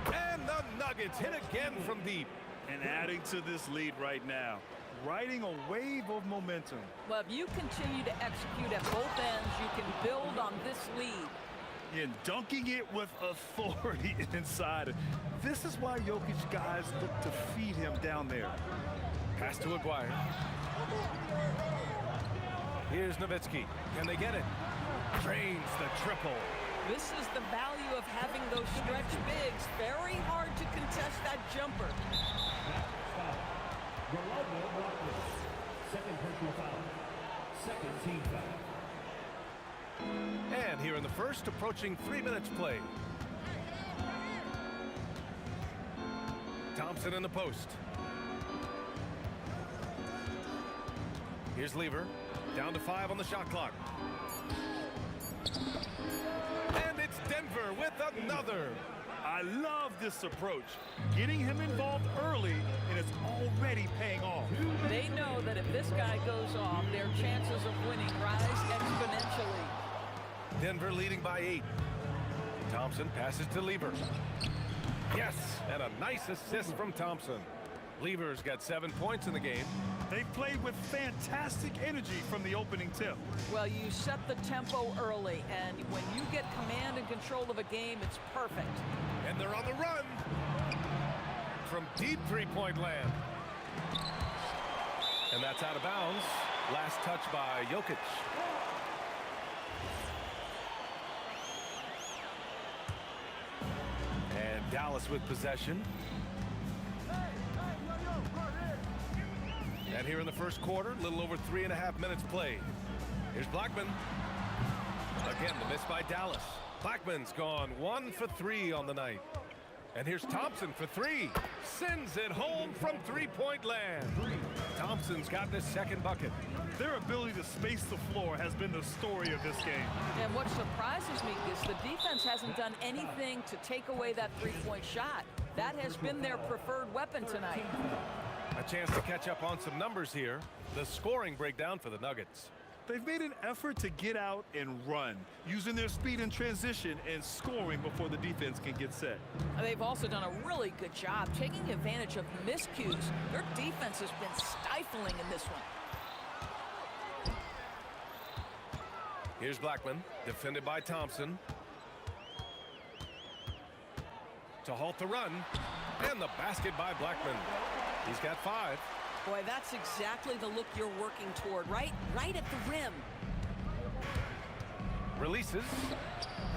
And the Nuggets hit again from deep. And adding to this lead right now. Riding a wave of momentum. Well, if you continue to execute at both ends, you can build on this lead. And dunking it with authority inside. This is why Jokic guys look to feed him down there. Pass to Aguirre. Here's Nowitzki. Can they get it? Drains the triple. This is the value of having those stretch bigs. Very hard to contest that jumper. Second personal foul. Second team foul. And here in the first, approaching 3 minutes played. Thompson in the post. Here's Lever. Down to 5 on the shot clock. And it's Denver with another. I love this approach. Getting him involved early, and it's already paying off. They know that if this guy goes off, their chances of winning rise exponentially. Denver leading by 8. Thompson passes to Lever. Yes, and a nice assist from Thompson. Lever's got 7 points in the game. They played with fantastic energy from the opening tip. Well, you set the tempo early, and when you get command and control of a game, it's perfect. And they're on the run from deep three-point land. And that's out of bounds. Last touch by Jokic. And Dallas with possession. And here in the first quarter, a little over 3.5 minutes played. Here's Blackman. Again, the miss by Dallas. Blackman's gone 1 for 3 on the night. And here's Thompson for 3. Sends it home from three-point land. Thompson's gotten his second bucket. Their ability to space the floor has been the story of this game. And what surprises me is the defense hasn't done anything to take away that three-point shot. That has been their preferred weapon tonight. A chance to catch up on some numbers here. The scoring breakdown for the Nuggets. They've made an effort to get out and run, using their speed in transition and scoring before the defense can get set. They've also done a really good job taking advantage of miscues. Their defense has been stifling in this one. Here's Blackman, defended by Thompson. To halt the run, and the basket by Blackman. He's got 5. Boy, that's exactly the look you're working toward, right at the rim. Releases.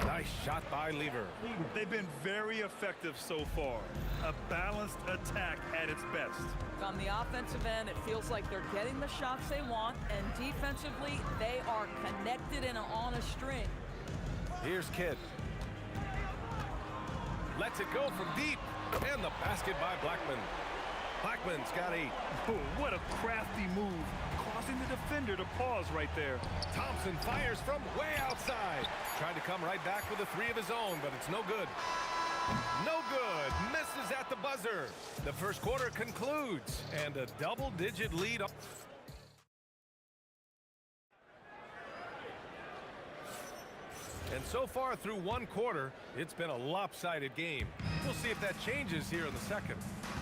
Nice shot by Lever. They've been very effective so far. A balanced attack at its best. On the offensive end, it feels like they're getting the shots they want, and defensively, they are connected and on a string. Here's Kidd. Lets it go from deep, and the basket by Blackman. Blackman's got 8. Oh, what a crafty move, causing the defender to pause right there. Thompson fires from way outside. Tried to come right back with a 3 of his own, but it's no good. No good. Misses at the buzzer. The first quarter concludes, and a double-digit lead. And so far through one quarter, it's been a lopsided game. We'll see if that changes here in the second.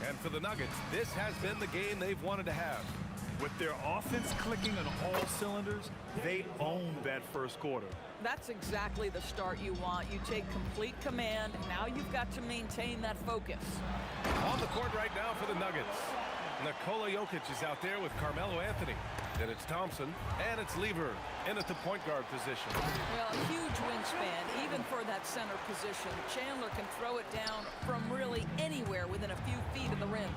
And for the Nuggets, this has been the game they've wanted to have. With their offense clicking on all cylinders, they own that first quarter. That's exactly the start you want. You take complete command. Now you've got to maintain that focus. On the court right now for the Nuggets. Nikola Jokic is out there with Carmelo Anthony. Then it's Thompson, and it's Lever in at the point guard position. Well, a huge wingspan, even for that center position. Chandler can throw it down from really anywhere within a few feet of the rim.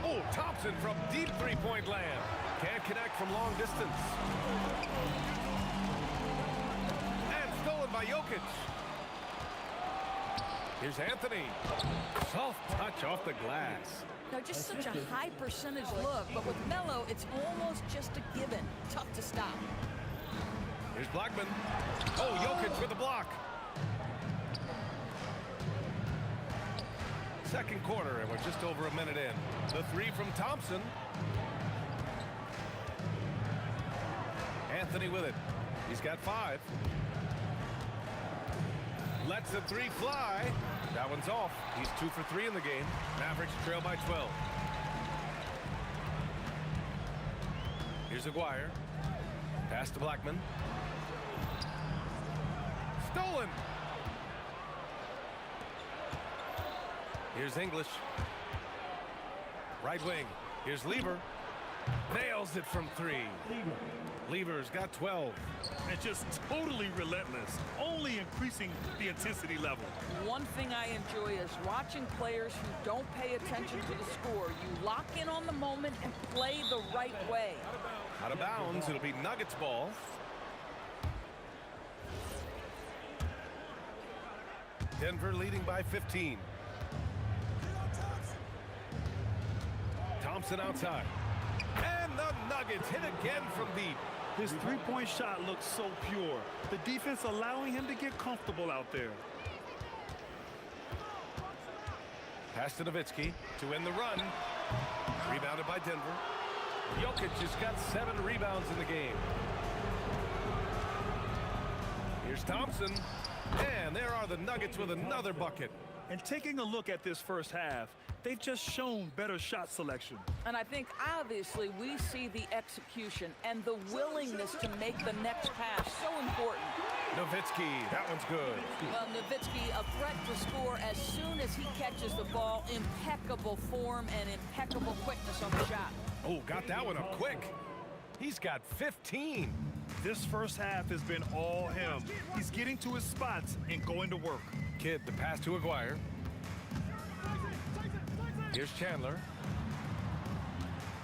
Oh, Thompson from deep three-point land. Can't connect from long distance. And stolen by Jokic. Here's Anthony. Soft touch off the glass. Now, just such a high percentage look, but with Melo, it's almost just a given. Tough to stop. Here's Blackman. Oh, Jokic with a block. Second quarter, and we're just over a minute in. The 3 from Thompson. Anthony with it. He's got 5. Lets the 3 fly. That one's off. He's 2 for 3 in the game. Mavericks trail by 12. Here's Aguirre. Pass to Blackman. Stolen. Here's English. Right wing. Here's Lever. Nails it from 3. Lever's got 12. And just totally relentless, only increasing the intensity level. One thing I enjoy is watching players who don't pay attention to the score. You lock in on the moment and play the right way. Out of bounds, it'll be Nuggets ball. Denver leading by 15. Thompson outside. And the Nuggets hit again from deep. His three-point shot looks so pure. The defense allowing him to get comfortable out there. Pass to Nowitzki to end the run. Rebounded by Denver. Jokic has got 7 rebounds in the game. Here's Thompson. And there are the Nuggets with another bucket. And taking a look at this first half, they've just shown better shot selection. And I think, obviously, we see the execution and the willingness to make the next pass so important. Nowitzki, that one's good. Well, Nowitzki, a threat to score as soon as he catches the ball. Impeccable form and impeccable quickness on the shot. Oh, got that one up quick. He's got 15. This first half has been all him. He's getting to his spots and going to work. Kidd, the pass to Aguirre. Here's Chandler.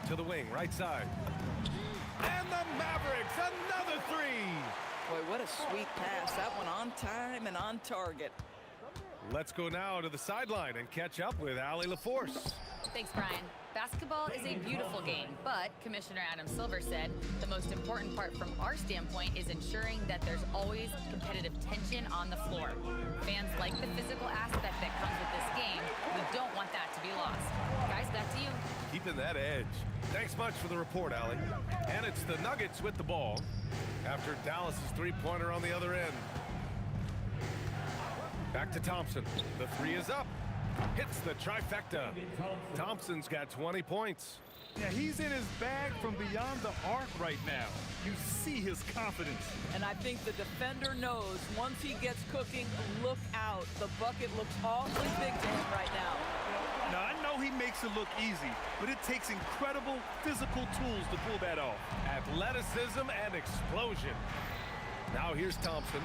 To the wing, right side. And the Mavericks, another three! Boy, what a sweet pass. That one on time and on target. Let's go now to the sideline and catch up with Allie LaForce. Thanks, Brian. Basketball is a beautiful game, but Commissioner Adam Silver said the most important part from our standpoint is ensuring that there's always competitive tension on the floor. Fans like the physical aspect that comes with this game. We don't want that to be lost. Guys, back to you. Keeping that edge. Thanks much for the report, Allie. And it's the Nuggets with the ball after Dallas's three-pointer on the other end. Back to Thompson. The three is up. Hits the trifecta. Thompson's got 20 points. Yeah, he's in his bag from beyond the arc right now. You see his confidence. And I think the defender knows once he gets cooking, look out. The bucket looks awfully big to him right now. Now, I know he makes it look easy, but it takes incredible physical tools to pull that off. Athleticism and explosion. Now here's Thompson.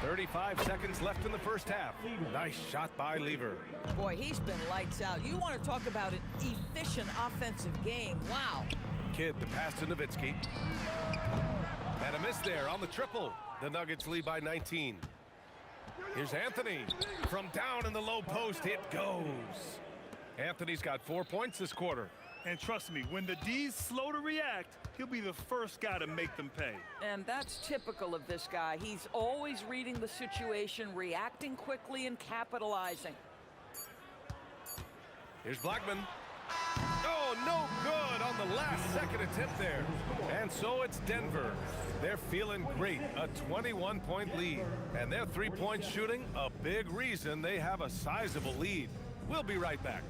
35 seconds left in the first half. Nice shot by Lever. Boy, he's been lights out. You want to talk about an efficient offensive game. Wow. Kidd, the pass to Nowitzki. And a miss there on the triple. The Nuggets lead by 19. Here's Anthony. From down in the low post, it goes. Anthony's got 4 points this quarter. And trust me, when the D's slow to react, he'll be the first guy to make them pay. And that's typical of this guy. He's always reading the situation, reacting quickly, and capitalizing. Here's Blackman. Oh, no good on the last second attempt there. And so it's Denver. They're feeling great, a 21-point lead. And their three-point shooting, a big reason they have a sizable lead. We'll be right back.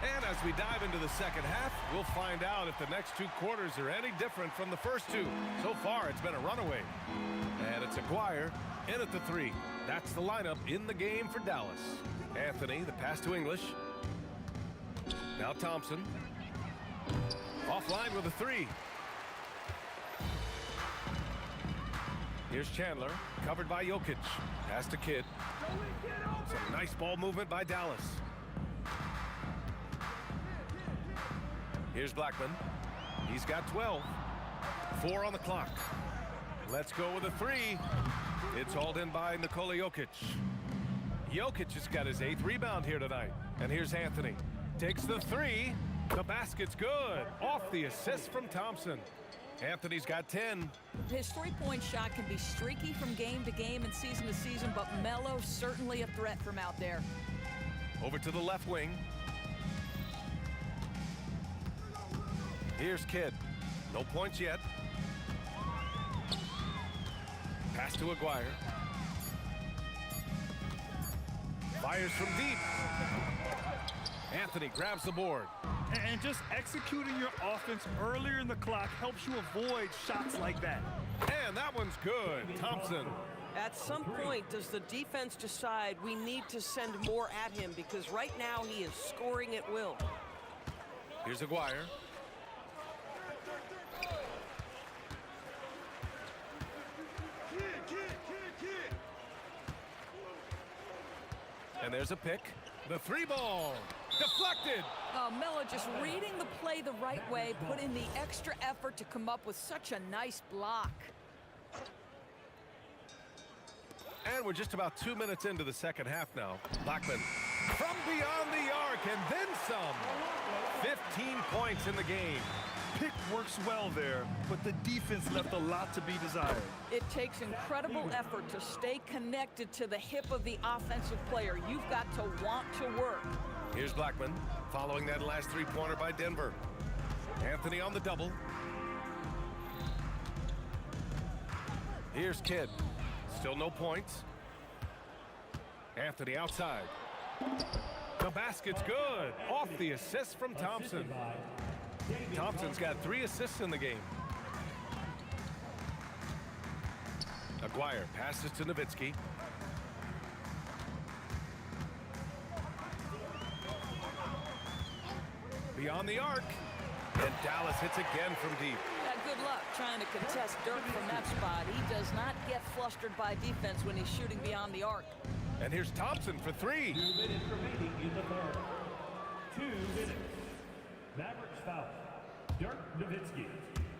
And as we dive into the second half, we'll find out if the next two quarters are any different from the first two. So far, it's been a runaway. And it's Aguirre in at the three. That's the lineup in the game for Dallas. Anthony, the pass to English. Now Thompson. Offline with a three. Here's Chandler, covered by Jokic. Pass to Kidd. Some nice ball movement by Dallas. Here's Blackman. He's got 12. 4 on the clock. Let's go with a three. It's hauled in by Nikola Jokic. Jokic has got his 8th rebound here tonight. And here's Anthony. Takes the three. The basket's good. Off the assist from Thompson. Anthony's got 10. His three-point shot can be streaky from game to game and season to season, but Melo certainly a threat from out there. Over to the left wing. Here's Kidd. No points yet. Pass to Aguirre. Fires from deep. Anthony grabs the board. And just executing your offense earlier in the clock helps you avoid shots like that. And that one's good. Thompson. At some point, does the defense decide we need to send more at him? Because right now he is scoring at will. Here's Aguirre. And there's a pick. The three ball. Deflected. Melo just reading the play the right way, put in the extra effort to come up with such a nice block. And we're just about 2 minutes into the second half now. Blackman from beyond the arc and then some. 15 points in the game. Pick works well there, but the defense left a lot to be desired. It takes incredible effort to stay connected to the hip of the offensive player. You've got to want to work. Here's Blackman following that last three-pointer by Denver. Anthony on the double. Here's Kidd. Still no points. Anthony outside. The basket's good. Off the assist from Thompson. Thompson's got 3 assists in the game. Aguirre passes to Nowitzki. Beyond the arc. And Dallas hits again from deep. Good luck trying to contest Dirk from that spot. He does not get flustered by defense when he's shooting beyond the arc. And here's Thompson for 3. 2 minutes remaining in the third. 2 minutes. Mavericks foul. Dirk Nowitzki.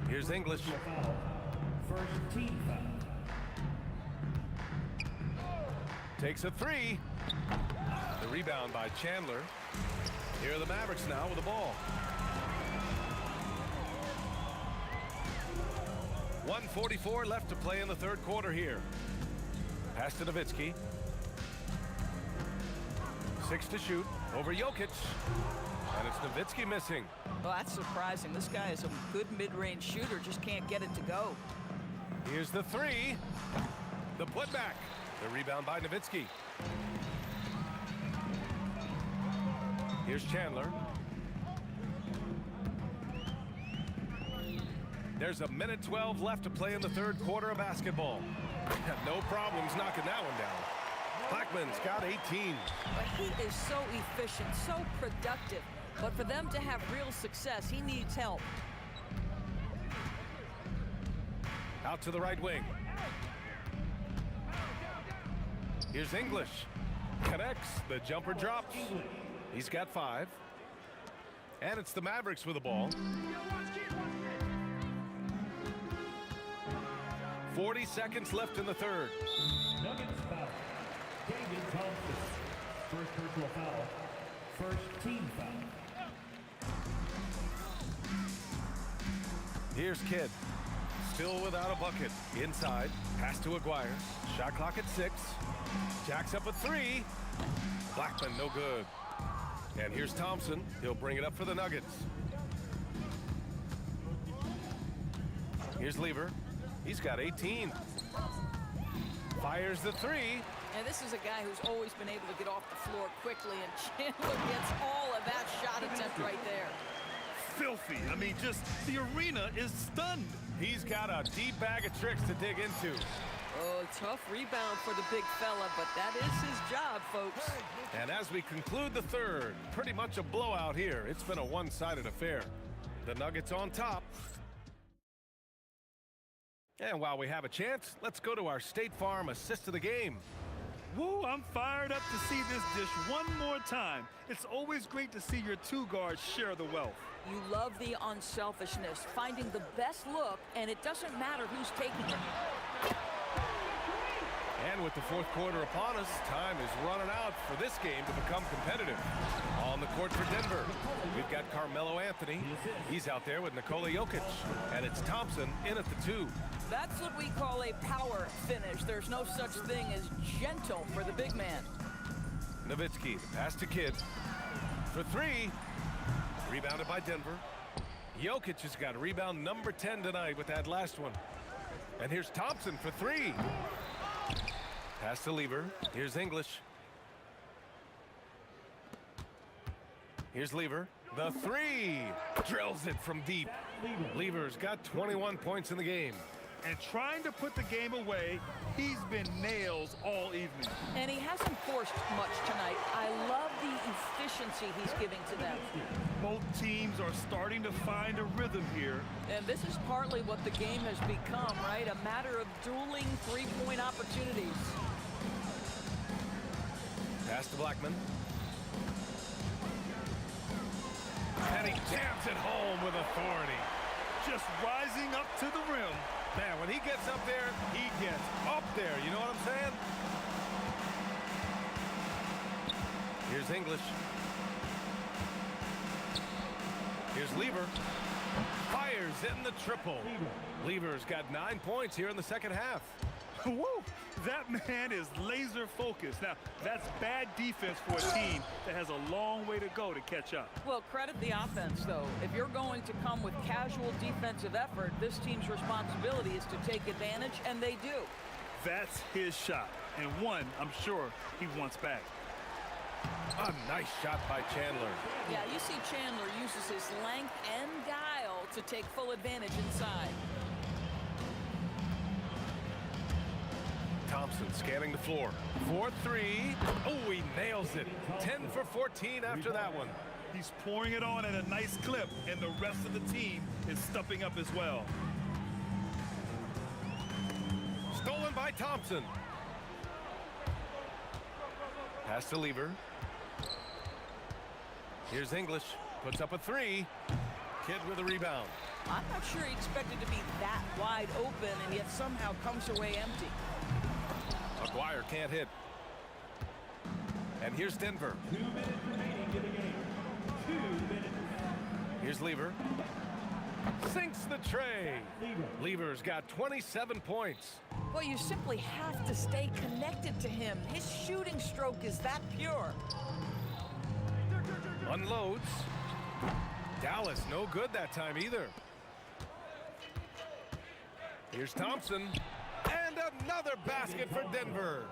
Here's English. Foul. First team foul. Takes a 3. The rebound by Chandler. Here are the Mavericks now with the ball. 1:44 left to play in the third quarter here. Pass to Nowitzki. 6 to shoot over Jokic. And it's Nowitzki missing. Well, that's surprising. This guy is a good mid-range shooter, just can't get it to go. Here's the 3. The putback. The rebound by Nowitzki. Here's Chandler. There's a minute 12 left to play in the third quarter of basketball. No problems knocking that one down. Blackman's got 18. But he is so efficient, so productive. But for them to have real success, he needs help. Out to the right wing. Here's English. Connects. The jumper drops. He's got 5. And it's the Mavericks with the ball. 40 seconds left in the third. Nuggets foul. David Thompson. First personal foul. First team foul. Here's Kidd. Still without a bucket. Inside. Pass to Aguirre. Shot clock at 6. Jacks up a 3. Blackman no good. And here's Thompson. He'll bring it up for the Nuggets. Here's Lever. He's got 18. Fires the 3. And this is a guy who's always been able to get off the floor quickly, and Chandler gets all of that shot attempt right there. Filthy. I mean, just the arena is stunned. He's got a deep bag of tricks to dig into. Oh, tough rebound for the big fella, but that is his job, folks. And as we conclude the third, pretty much a blowout here. It's been a one-sided affair. The Nuggets on top. And while we have a chance, let's go to our State Farm assist of the game. Woo, I'm fired up to see this dish one more time. It's always great to see your 2 guards share the wealth. You love the unselfishness, finding the best look, and it doesn't matter who's taking it. And with the fourth quarter upon us, time is running out for this game to become competitive. On the court for Denver, we've got Carmelo Anthony. He's out there with Nikola Jokic. And it's Thompson in at the 2. That's what we call a power finish. There's no such thing as gentle for the big man. Nowitzki, the pass to Kidd. For 3. Rebounded by Denver. Jokic has got rebound number 10 tonight with that last one. And here's Thompson for 3. Pass to Lever. Here's English. Here's Lever. The 3. Drills it from deep. Lever's got 21 points in the game. And trying to put the game away, he's been nails all evening. And he hasn't forced much tonight. I love the efficiency he's giving to them. Both teams are starting to find a rhythm here. And this is partly what the game has become, right? A matter of dueling three-point opportunities. Pass to Blackman. And he jams it home with authority. Just rising up to the rim. Man, when he gets up there, he gets up there. You know what I'm saying? Here's English. Here's Lever. Fires in the triple. Lever's got 9 points here in the second half. Woo! That man is laser focused. Now, that's bad defense for a team that has a long way to go to catch up. Well, credit the offense, though. If you're going to come with casual defensive effort, this team's responsibility is to take advantage, and they do. That's his shot, and one I'm sure he wants back. A nice shot by Chandler. Yeah, you see Chandler uses his length and guile to take full advantage inside. Thompson scanning the floor. 4-3. Oh, he nails it. 10 for 14 after that one. He's pouring it on at a nice clip, and the rest of the team is stepping up as well. Stolen by Thompson. Pass to Lever. Here's English. Puts up a 3. Kidd with a rebound. I'm not sure he expected to be that wide open and yet somehow comes away empty. McGuire can't hit. And here's Denver. 2 minutes remaining in the game. 2 minutes. Here's Lever. Sinks the tray. Lever's got 27 points. Well, you simply have to stay connected to him. His shooting stroke is that pure. Unloads. Dallas no good that time either. Here's Thompson. And another basket for Denver.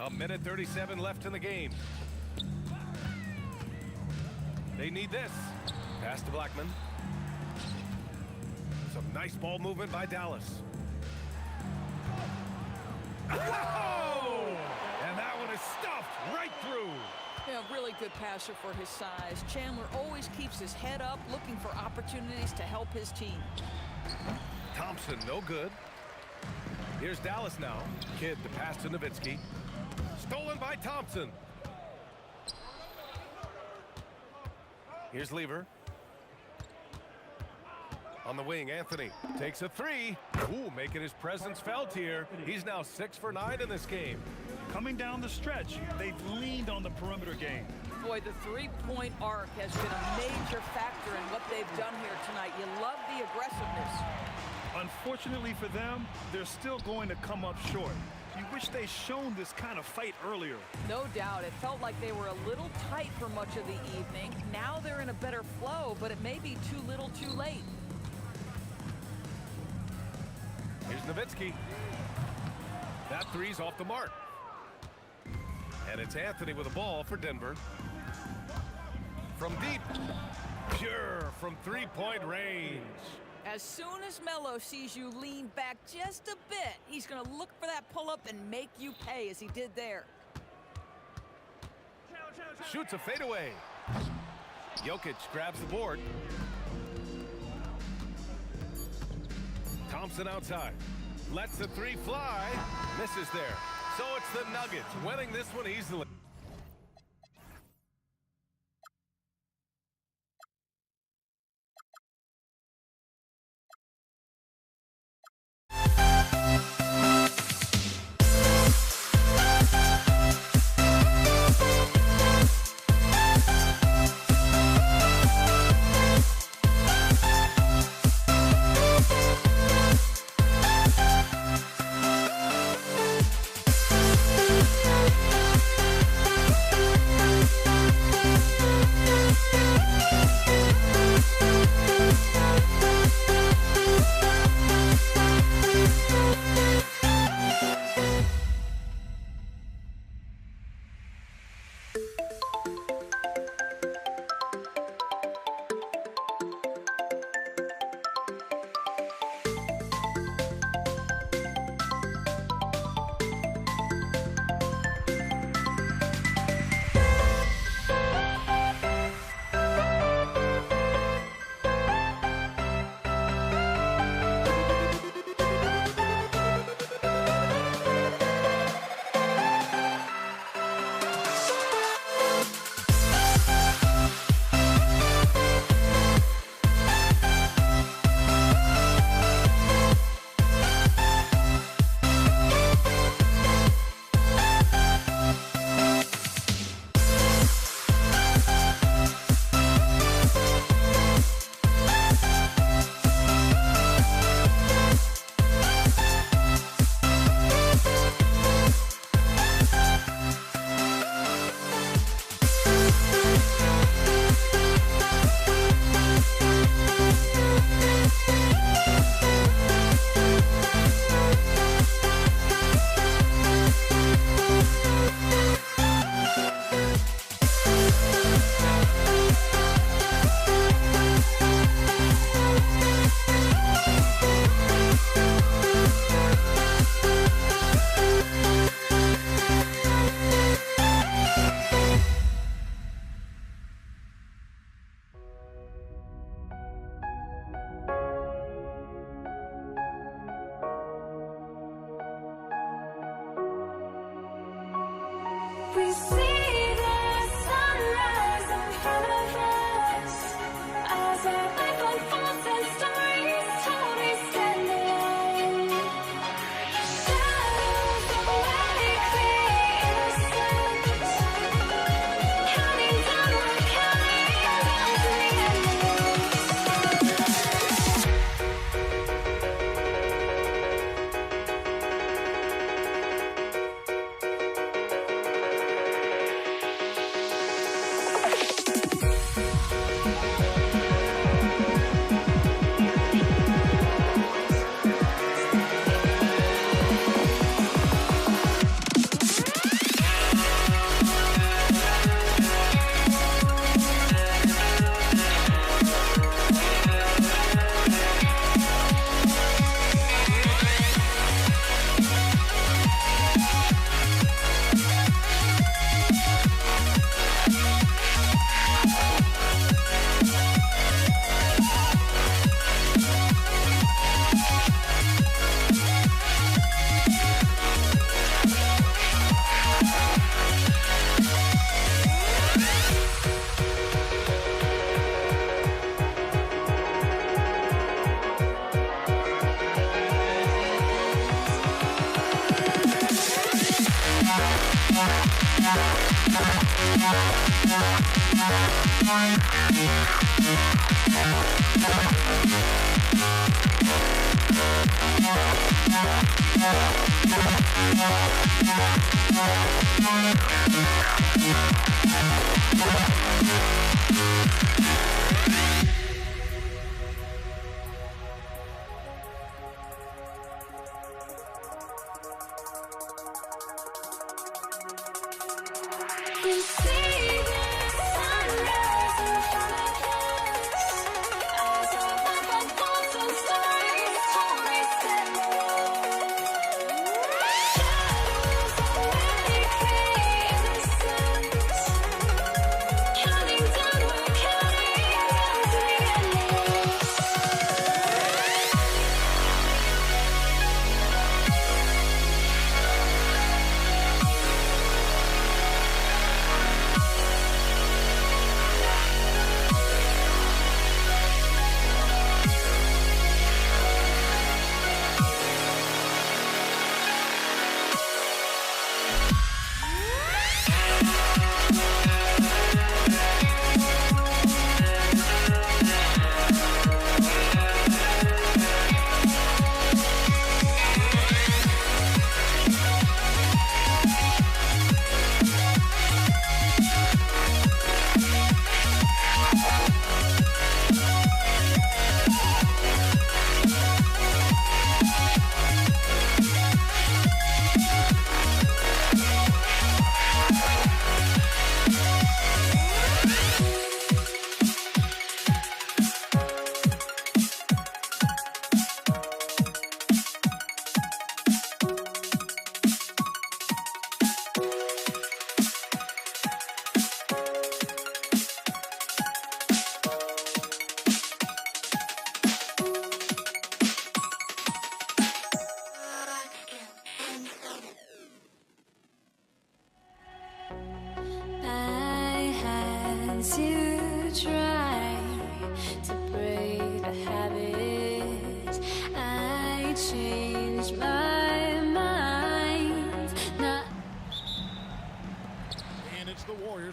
1:37 left in the game. They need this. Pass to Blackman. Some nice ball movement by Dallas. Oh! And that one is stuffed right through. Yeah, really good passer for his size. Chandler always keeps his head up, looking for opportunities to help his team. Thompson, no good. Here's Dallas now. Kidd to pass to Nowitzki. Stolen by Thompson. Here's Lever. On the wing, Anthony takes a 3. Ooh, making his presence felt here. He's now 6 for 9 in this game. Coming down the stretch, they've leaned on the perimeter game. Boy, the three-point arc has been a major factor in what they've done here tonight. You love the aggressiveness. Unfortunately for them, they're still going to come up short. You wish they'd shown this kind of fight earlier. No doubt. It felt like they were a little tight for much of the evening. Now they're in a better flow, but it may be too little too late. Here's Nowitzki. That 3's off the mark. And it's Anthony with the ball for Denver. From deep. Pure from three-point range. As soon as Melo sees you lean back just a bit, he's going to look for that pull-up and make you pay as he did there. Shoots a fadeaway. Jokic grabs the board. Thompson outside. Lets the 3 fly. Misses there. So it's the Nuggets winning this one easily.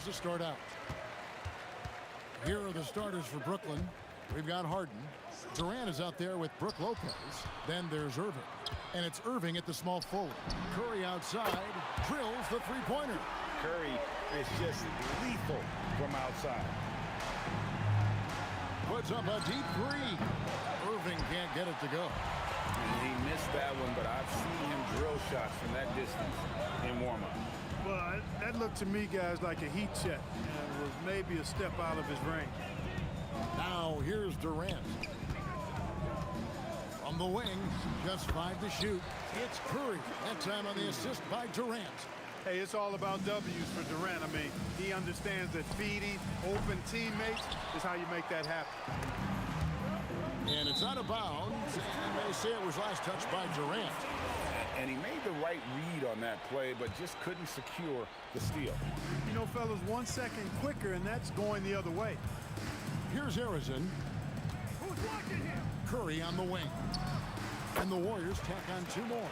To start out. Here are the starters for Brooklyn. We've got Harden. Durant is out there with Brook Lopez. Then there's Irving. And it's Irving at the small forward. Curry outside, drills the three-pointer. Curry is just lethal from outside. Puts up a deep three. Irving can't get it to go. He missed that one, but I've seen him drill shots from that distance in warm-up. Well, that looked to me, guys, like a heat check and was maybe a step out of his range. Now here's Durant. From the wing, just 5 to shoot. It's Curry. That time on the assist by Durant. Hey, it's all about W's for Durant. I mean, he understands that feeding open teammates is how you make that happen. And it's out of bounds, and they say it was last touched by Durant. And he made the right read on that play, but just couldn't secure the steal. You know, fellas, 1 second quicker, and that's going the other way. Here's Harrison. Who's watching him? Curry on the wing. And the Warriors tack on 2 more.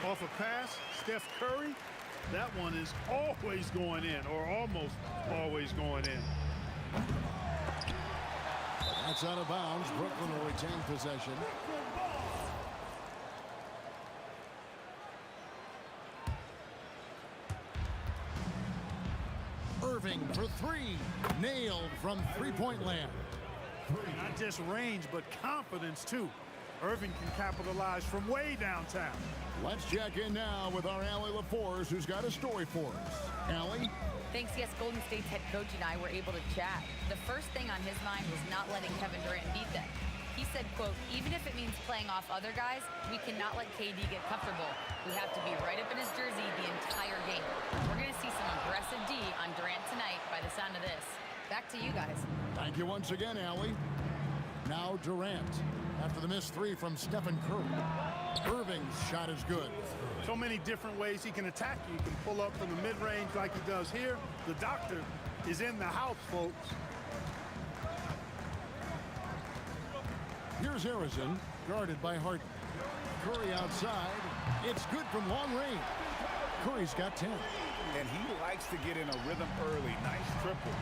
Off a pass, Steph Curry. That one is always going in, or almost always going in. That's out of bounds. Brooklyn will retain possession. Irving for 3. Nailed from three-point land. Not just range, but confidence, too. Irving can capitalize from way downtown. Let's check in now with our Allie LaForce, who's got a story for us. Allie? Thanks, yes, Golden State's head coach and I were able to chat. The first thing on his mind was not letting Kevin Durant beat them. He said, quote, even if it means playing off other guys, we cannot let KD get comfortable. We have to be right up in his jersey the entire game. We're going to see some aggressive D on Durant tonight by the sound of this. Back to you guys. Thank you once again, Allie. Now Durant. After the missed 3 from Stephen Curry. Irving's shot is good. So many different ways he can attack you. He can pull up from the mid-range like he does here. The doctor is in the house, folks. Here's Harrison, guarded by Harden. Curry outside. It's good from long range. Curry's got 10. And he likes to get in a rhythm early. Nice triple.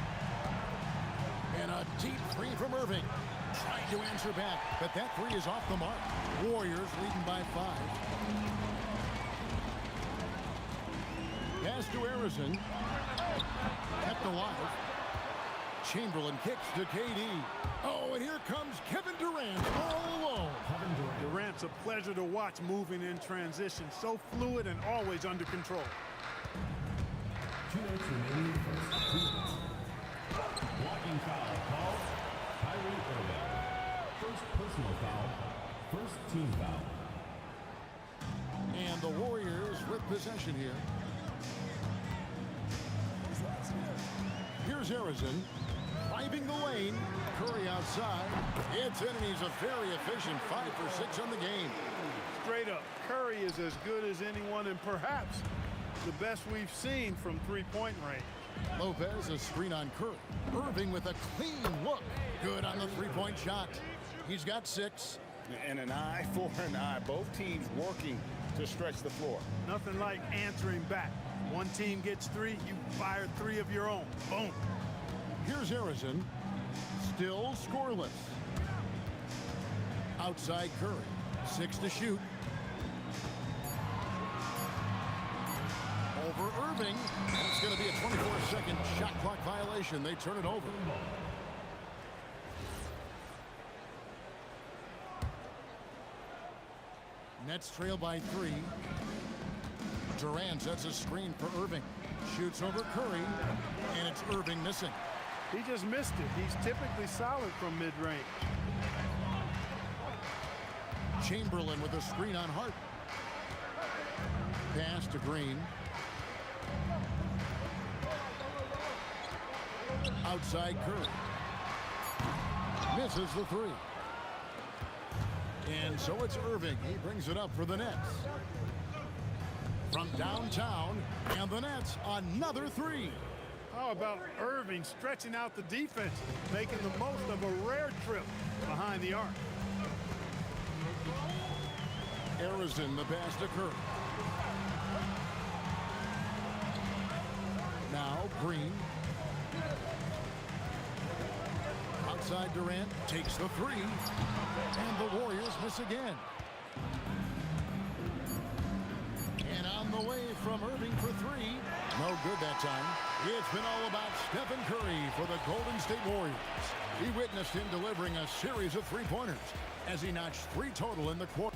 And a deep three from Irving. Trying to answer back, but that three is off the mark. Warriors leading by 5. Pass to Harrison. Kept alive. Chamberlain kicks to KD. Oh, and here comes Kevin Durant all alone. Durant's a pleasure to watch moving in transition. So fluid and always under control. 2 minutes remaining first 2 minutes. Blocking foul called Kyrie Irving. First personal foul. First team foul. And the Warriors with possession here. Here's Harrison. Driving the lane. Curry outside. It's in, and he's a very efficient 5 for 6 on the game. Straight up, Curry is as good as anyone and perhaps the best we've seen from three-point range. Lopez, a screen on Curry. Irving with a clean look. Good on the three-point shot. He's got 6. And an eye for an eye. Both teams working to stretch the floor. Nothing like answering back. One team gets 3, you fire 3 of your own. Boom. Here's Harrison. Still scoreless. Outside Curry. 6 to shoot. Over Irving. And it's going to be a 24-second shot clock violation. They turn it over. Nets trail by 3. Durant sets a screen for Irving. Shoots over Curry. And it's Irving missing. He just missed it. He's typically solid from mid-range. Chamberlain with a screen on Hart. Pass to Green. Outside Curry. Misses the 3. And so it's Irving. He brings it up for the Nets. From downtown, and the Nets another 3. How about Irving stretching out the defense, making the most of a rare trip behind the arc? Harrison, the pass to Curry. Now Green. Outside Durant takes the 3. And the Warriors miss again. And on the way from Irving for 3. No good that time. It's been all about Stephen Curry for the Golden State Warriors. We witnessed him delivering a series of three-pointers as he notched 3 total in the quarter.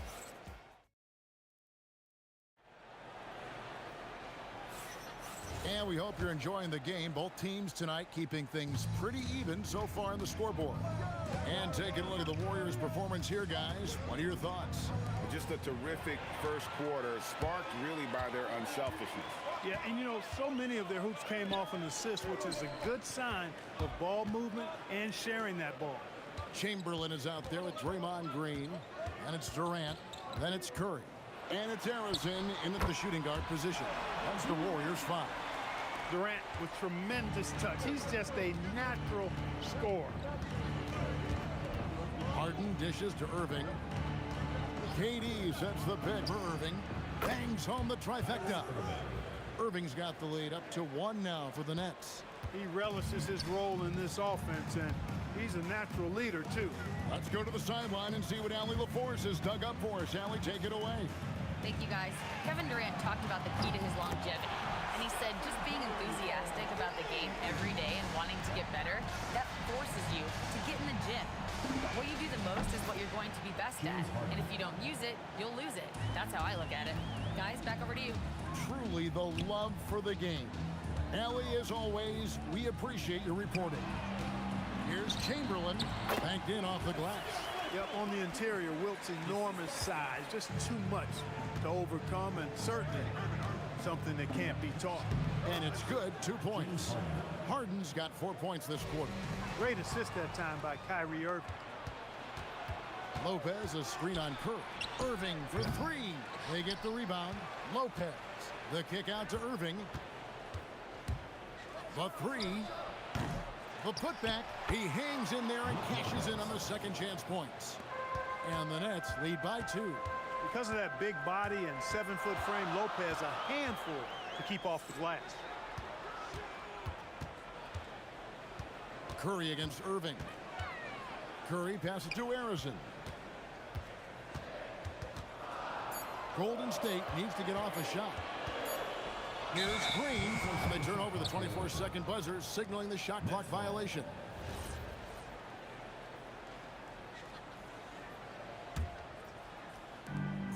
And we hope you're enjoying the game. Both teams tonight keeping things pretty even so far on the scoreboard. And taking a look at the Warriors' performance here, guys. What are your thoughts? Just a terrific first quarter, sparked really by their unselfishness. Yeah, and you know, so many of their hoops came off an assist, which is a good sign of ball movement and sharing that ball. Chamberlain is out there with Draymond Green. And it's Durant. Then it's Curry. And it's Harrison in the shooting guard position. That's the Warriors' 5. Durant with tremendous touch. He's just a natural scorer. Harden dishes to Irving. KD sets the pick for Irving. Bangs home the trifecta. Irving's got the lead up to 1 now for the Nets. He relishes his role in this offense, and he's a natural leader, too. Let's go to the sideline and see what Allie LaForce has dug up for us. Allie, take it away. Thank you, guys. Kevin Durant talked about the key to his longevity. And he said just being enthusiastic about the game every day and wanting to get better, that forces you to get in the gym. What you do the most is what you're going to be best at. And if you don't use it, you'll lose it. That's how I look at it. Guys, back over to you. Truly the love for the game. Allie, as always, we appreciate your reporting. Here's Chamberlain, banked in off the glass. Yep, on the interior, Wilt's enormous size, just too much to overcome, and certainly something that can't be taught. And it's good, 2 points. Harden's got 4 points this quarter. Great assist that time by Kyrie Irving. Lopez, a screen on Curry. Irving for 3. They get the rebound. Lopez, the kick out to Irving. The 3. The putback. He hangs in there and cashes in on the second chance points. And the Nets lead by 2. Because of that big body and 7-foot frame, Lopez a handful to keep off the glass. Curry against Irving. Curry passes to Harrison. Golden State needs to get off a shot. Here's Green, and they turn over the 24-second buzzer, signaling the shot clock violation.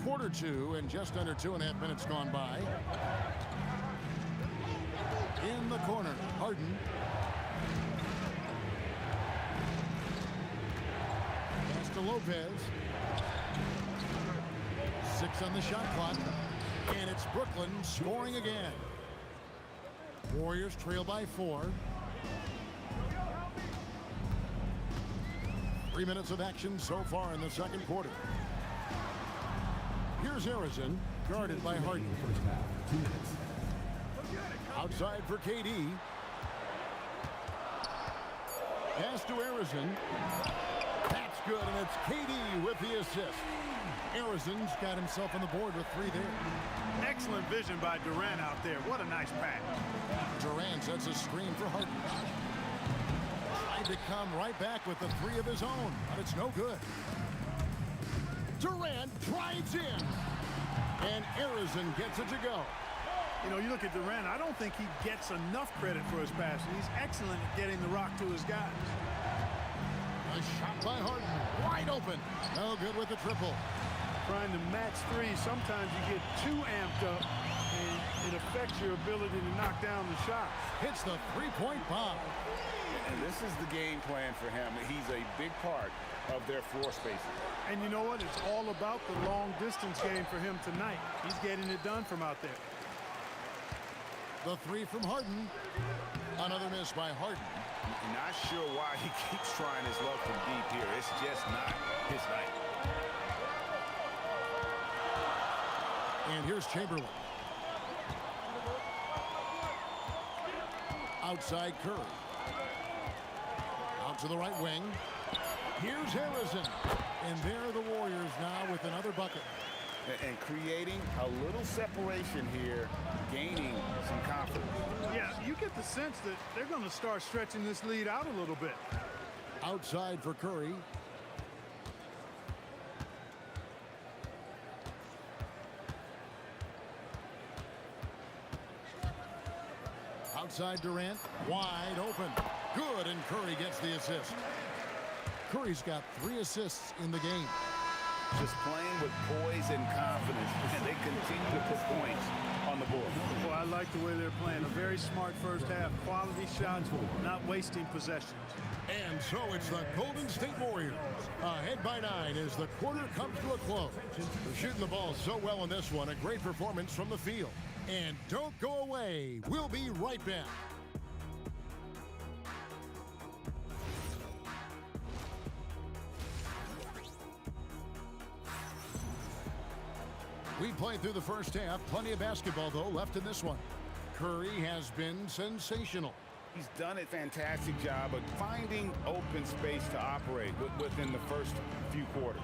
Quarter two, and just under 2.5 minutes gone by. In the corner, Harden. Pass to Lopez. 6 on the shot clock. And it's Brooklyn scoring again. Warriors trail by 4. 3 minutes of action so far in the second quarter. Here's Harrison, guarded by Harden. Outside for KD. Pass to Harrison. That's good, and it's KD with the assist. Harrison's got himself on the board with 3 there. Excellent vision by Durant out there. What a nice pass. Durant sets a screen for Harden. Tried to come right back with the 3 of his own, but it's no good. Durant drives in, and Harrison gets it to go. You know, you look at Durant, I don't think he gets enough credit for his passing. He's excellent at getting the rock to his guys. A shot by Harden, wide open. No good with the triple. Trying to match 3, sometimes you get too amped up, and it affects your ability to knock down the shot. Hits the 3-point bomb. And this is the game plan for him. He's a big part of their floor spacing. And you know what? It's all about the long distance game for him tonight. He's getting it done from out there. The 3 from Harden. Another miss by Harden. Not sure why he keeps trying his luck from deep here. It's just not his night. And here's Chamberlain. Outside Curry. Out to the right wing. Here's Harrison. And there are the Warriors now with another bucket. And creating a little separation here, gaining some confidence. Yeah, you get the sense that they're going to start stretching this lead out a little bit. Outside for Curry. Outside Durant, wide open. Good, and Curry gets the assist. Curry's got 3 assists in the game. Just playing with poise and confidence, and they continue to put points on the board. Well, I like the way they're playing. A very smart first half. Quality shots, not wasting possessions. And so it's the Golden State Warriors ahead by 9 as the quarter comes to a close. They're shooting the ball so well in this one. A great performance from the field. And don't go away. We'll be right back. We played through the first half. Plenty of basketball, though, left in this one. Curry has been sensational. He's done a fantastic job of finding open space to operate within the first few quarters.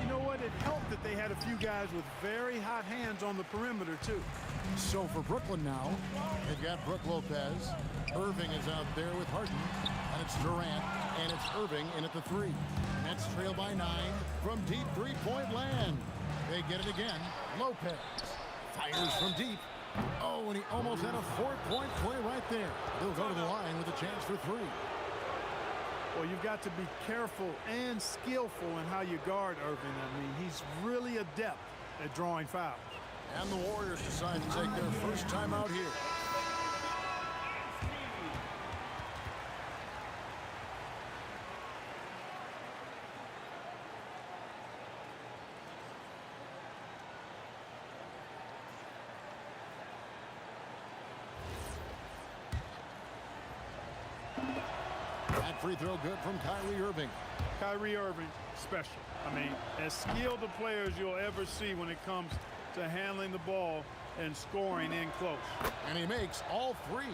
You know what? It helped that they had a few guys with very hot hands on the perimeter, too. So for Brooklyn now, they've got Brook Lopez. Irving is out there with Harden. And it's Durant, and it's Irving in at the 3. Nets trail by 9 from deep 3-point land. They get it again. Lopez fires from deep. Oh, and he almost had a 4-point play right there. He'll go to the line with a chance for 3. Well, you've got to be careful and skillful in how you guard Irving. I mean, he's really adept at drawing fouls. And the Warriors decide to take their first time out here. That free throw good from Kyrie Irving. Kyrie Irving, special. I mean, as skilled a player as you'll ever see when it comes to handling the ball and scoring in close. And he makes all 3.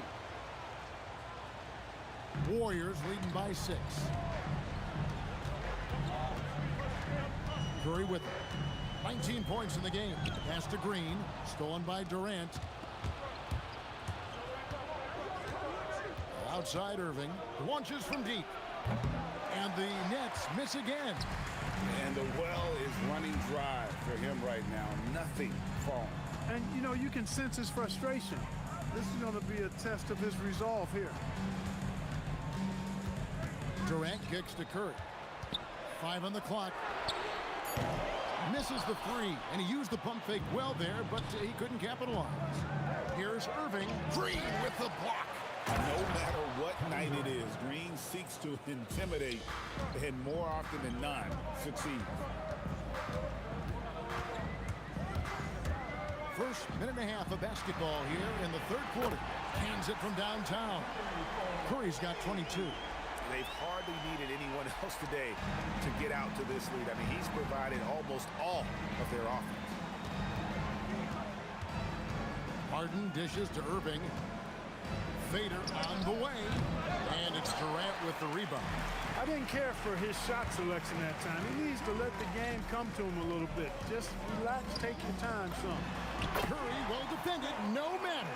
Warriors leading by 6. Curry with 19 points in the game. Pass to Green. Stolen by Durant. Outside Irving. Launches from deep. And the Nets miss again. And the well is running dry for him right now. Nothing falling. And, you know, you can sense his frustration. This is going to be a test of his resolve here. Durant kicks to Curry. 5 on the clock. Misses the three, and he used the pump fake well there, but he couldn't capitalize. Here's Irving. Green with the block. No matter what night it is, Green seeks to intimidate and more often than not succeed. First minute and a half of basketball here in the third quarter. Hands it from downtown. Curry's got 22. They've hardly needed anyone else today to get out to this lead. I mean, he's provided almost all of their offense. Harden dishes to Irving. Fader on the way. And it's Durant with the rebound. I didn't care for his shot selection that time. He needs to let the game come to him a little bit. Just relax, take your time some. Curry well defended, no matter.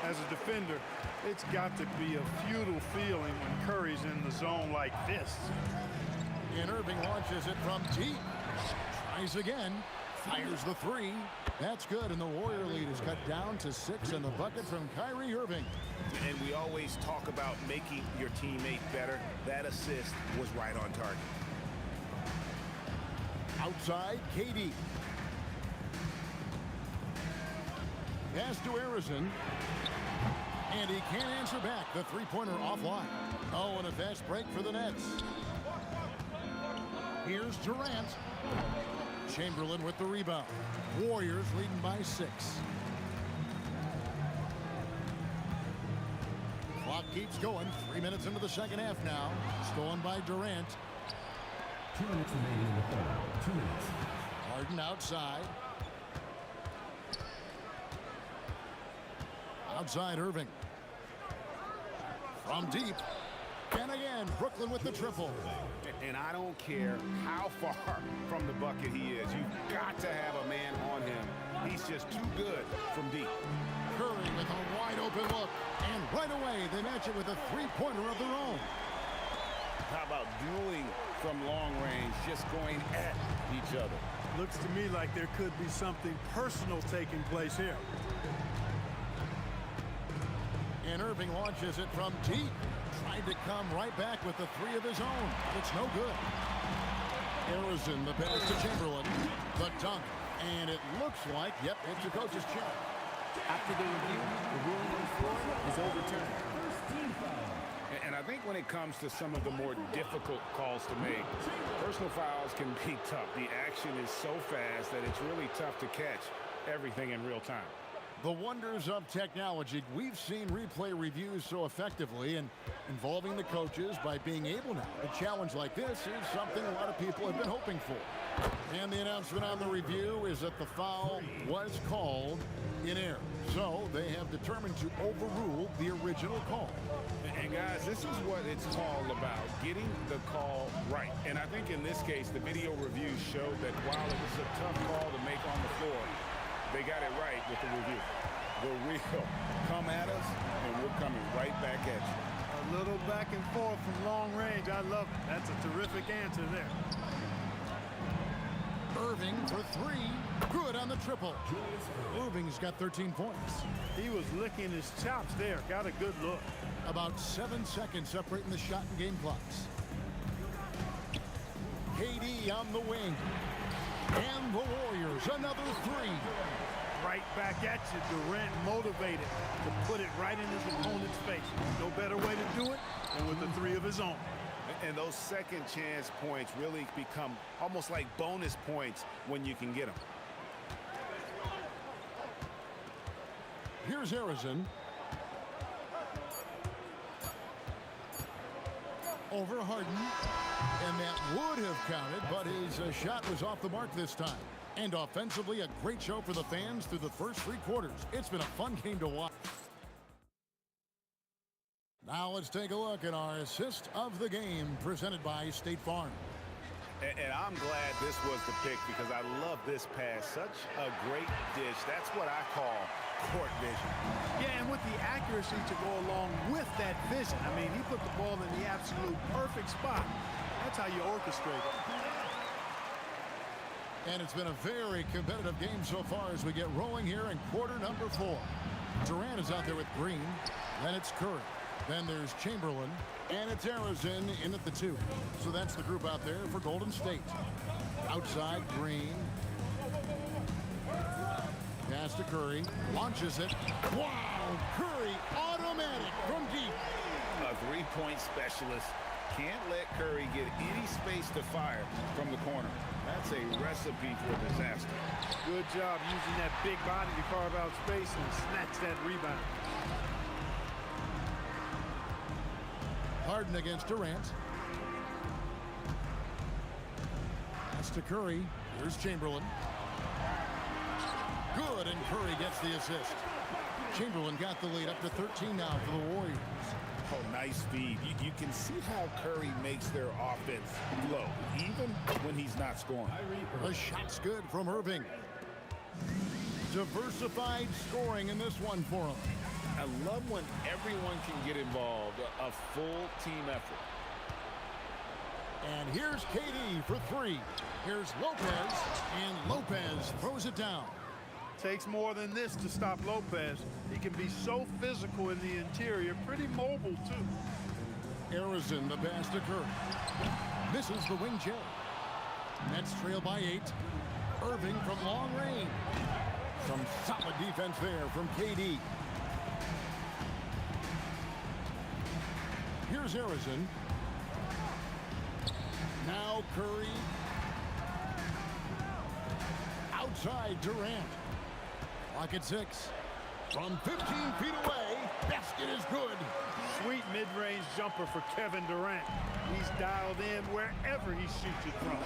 As a defender, it's got to be a futile feeling when Curry's in the zone like this. And Irving launches it from deep. Tries again. Fires the three. That's good, and the Warrior lead is cut down to 6, and the bucket from Kyrie Irving. And we always talk about making your teammate better. That assist was right on target. Outside, KD. Pass to Harrison. And he can't answer back. The three-pointer offline. Oh, and a fast break for the Nets. Here's Durant. Chamberlain with the rebound. Warriors leading by 6. Clock keeps going. 3 minutes into the second half now. Stolen by Durant. 2 minutes remaining in the third. 2 minutes. Harden outside. Outside Irving. From deep. And again, Brooklyn with the triple. And I don't care how far from the bucket he is. You've got to have a man on him. He's just too good from deep. Curry with a wide open look. And right away, they match it with a three-pointer of their own. How about dueling from long range, just going at each other? Looks to me like there could be something personal taking place here. And Irving launches it from deep. Tried to come right back with the three of his own. It's no good. Harrison, the pass to Chamberlain. The dunk. And it looks like, yep, it's a coach's check. After the review, the ruling on the floor is overturned. And I think when it comes to some of the more difficult calls to make, personal fouls can be tough. The action is so fast that it's really tough to catch everything in real time. The wonders of technology. We've seen replay reviews so effectively, and involving the coaches by being able now. A challenge like this is something a lot of people have been hoping for. And the announcement on the review is that the foul was called in error. So they have determined to overrule the original call. And guys, this is what it's all about, getting the call right. And I think in this case, the video review showed that while it was a tough call to make on the floor, they got it right with the review. The real come at us, and we're coming right back at you. A little back and forth from long range. I love it. That's a terrific answer there. Irving for three. Good on the triple. Irving's got 13 points. He was licking his chops there. Got a good look. About 7 seconds separating the shot and game clocks. KD on the wing. And the Warriors, another three. Right back at you, Durant motivated to put it right in his opponent's face. No better way to do it than with the three of his own. And those second chance points really become almost like bonus points when you can get them. Here's Harrison. Over Harden. And that would have counted, but his shot was off the mark this time. And offensively, a great show for the fans through the first 3 quarters. It's been a fun game to watch. Now let's take a look at our assist of the game presented by State Farm. And I'm glad this was the pick because I love this pass. Such a great dish. That's what I call court vision. Yeah, and with the accuracy to go along with that vision. I mean, he put the ball in the absolute perfect spot. That's how you orchestrate it. And it's been a very competitive game so far as we get rolling here in quarter number 4. Durant is out there with Green. Then it's Curry. Then there's Chamberlain. And it's Arizona in at the 2. So that's the group out there for Golden State. Outside, Green. Pass to Curry. Launches it. Wow! Curry automatic from deep. A three-point specialist. Can't let Curry get any space to fire from the corner. That's a recipe for disaster. Good job using that big body to carve out space and snatch that rebound. Harden against Durant. Pass to Curry. Here's Chamberlain. Good, and Curry gets the assist. Chamberlain got the lead up to 13 now for the Warriors. Oh, nice feed. You can see how Curry makes their offense flow, even when he's not scoring. The shot's good from Irving. Diversified scoring in this one for him. I love when everyone can get involved, a full team effort. And here's KD for 3. Here's Lopez, and Lopez throws it down. Takes more than this to stop Lopez. He can be so physical in the interior, pretty mobile too. Arizona the pass to Curry. Misses the wing J. Nets trail by 8. Irving from long range. Some solid defense there from KD. Here's Arizona. Now Curry. Outside Durant. Clock at 6. From 15 feet away, basket is good. Sweet mid-range jumper for Kevin Durant. He's dialed in wherever he shoots it from.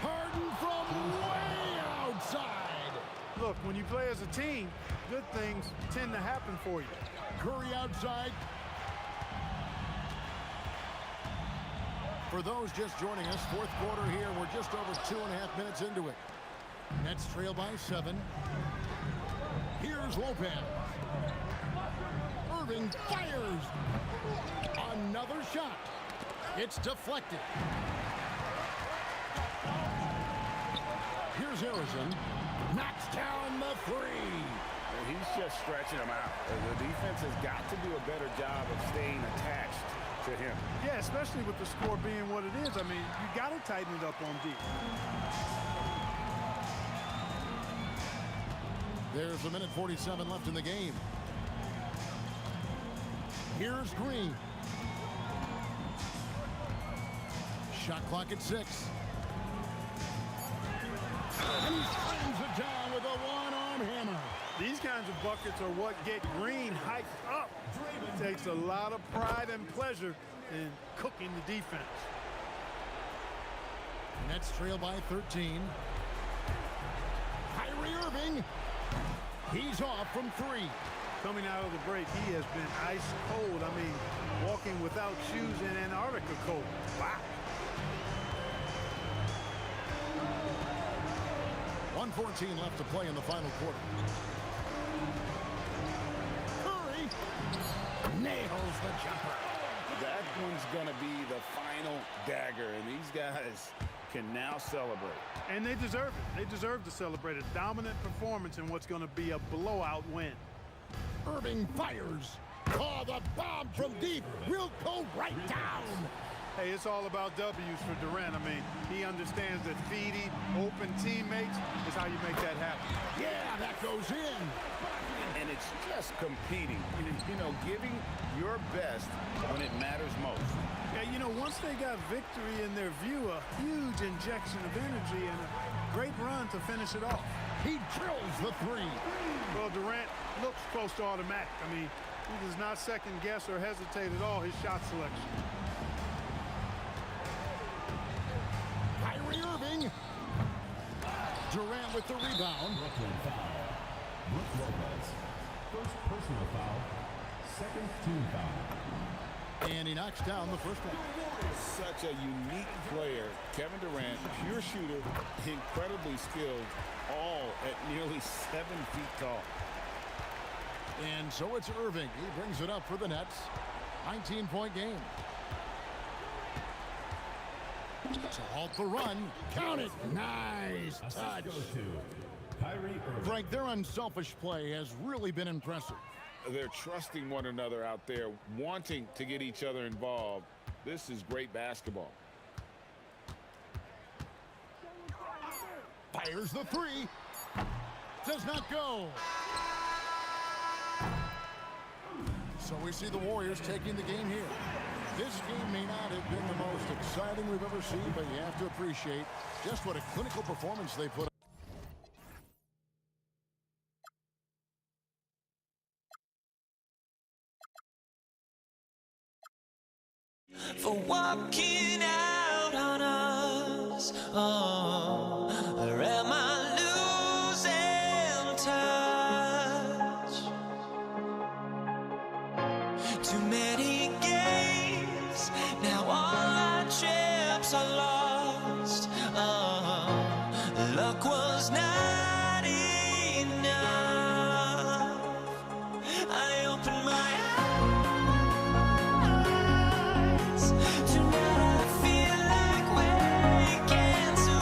Harden from way outside. Look, when you play as a team, good things tend to happen for you. Curry outside. For those just joining us, fourth quarter here. We're just over 2.5 minutes into it. Nets trail by 7. Here's Lopez. Irving fires. Another shot. It's deflected. Here's Arizona. Knocks down the 3. Well, he's just stretching them out. The defense has got to do a better job of staying attached to him. Yeah, especially with the score being what it is. I mean, you got to tighten it up on D. There's a minute 47 left in the game. Here's Green. Shot clock at 6. And he slams it down with a one-arm hammer. These kinds of buckets are what get Green hyped up. It takes a lot of pride and pleasure in cooking the defense. Nets trail by 13. Kyrie Irving. He's off from 3. Coming out of the break, he has been ice cold. I mean, walking without shoes in Antarctica cold. Wow. 1:14 left to play in the final quarter. Curry nails the jumper. That one's going to be the final dagger, and these guys can now celebrate. And they deserve it. They deserve to celebrate a dominant performance in what's going to be a blowout win. Irving fires. Oh, the bomb from deep will go right down. Hey, it's all about W's for Durant. I mean, he understands that feeding open teammates is how you make that happen. Yeah, that goes in. And it's just competing, you know, giving your best when it matters most. Yeah, you know, once they got victory in their view, a huge injection of energy and a great run to finish it off. He drills the 3. Well, Durant looks close to automatic. I mean, he does not second guess or hesitate at all his shot selection. Kyrie Irving. Durant with the rebound. Brooklyn foul. Brook Lopez. First personal foul. Second team foul. And he knocks down the first one. Such a unique player. Kevin Durant, pure shooter, incredibly skilled, all at nearly 7 feet tall. And so it's Irving. He brings it up for the Nets. 19-point game. To halt the run. Count it. Nice touch. Frank, their unselfish play has really been impressive. They're trusting one another out there, wanting to get each other involved. This is great basketball. Fires the three. Does not go. So we see the Warriors taking the game here. This game may not have been the most exciting we've ever seen, but you have to appreciate just what a clinical performance they put up. For walking out on us, or am I losing touch? Too many games, now all our chips are lost. Luck was not enough. I opened my eyes. Tonight I feel like waking to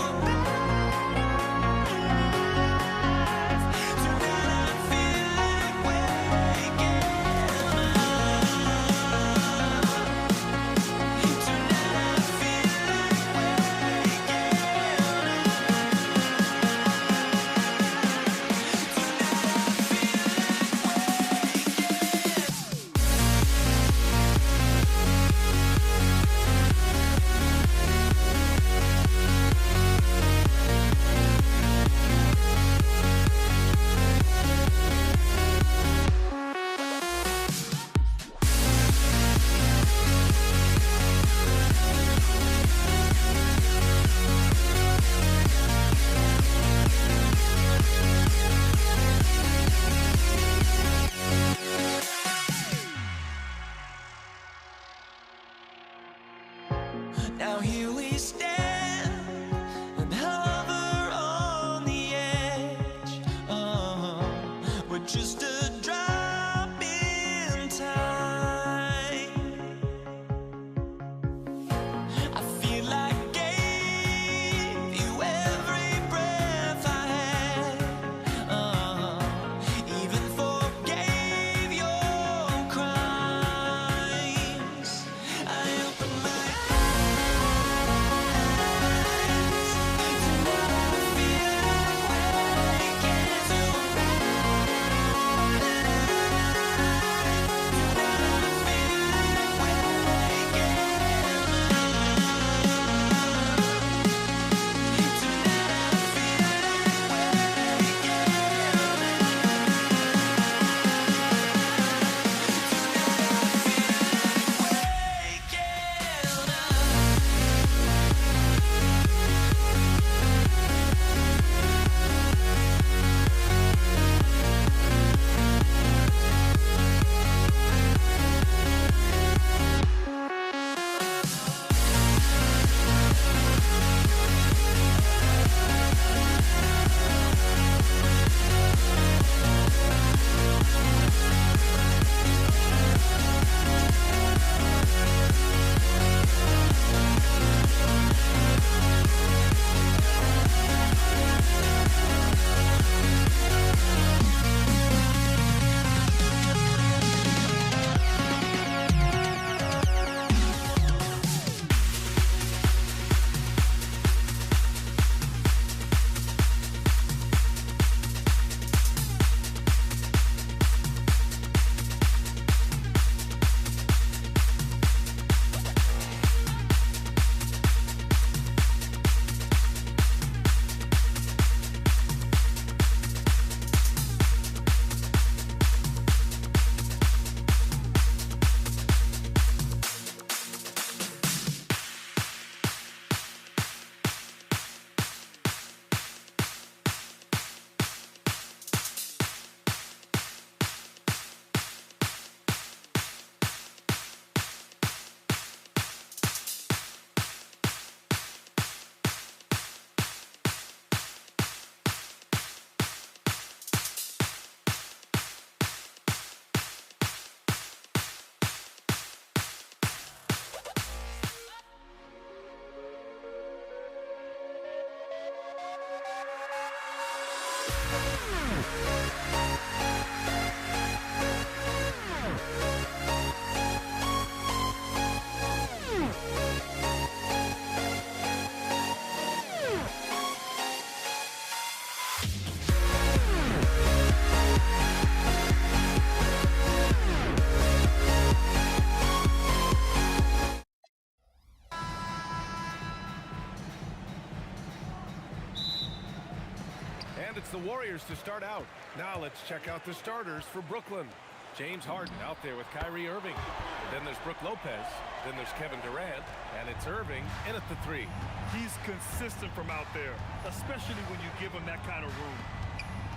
And it's the Warriors to start out. Now let's check out the starters for Brooklyn. James Harden out there with Kyrie Irving. And then there's Brook Lopez. Then there's Kevin Durant. And it's Irving in at the 3. He's consistent from out there, especially when you give him that kind of room.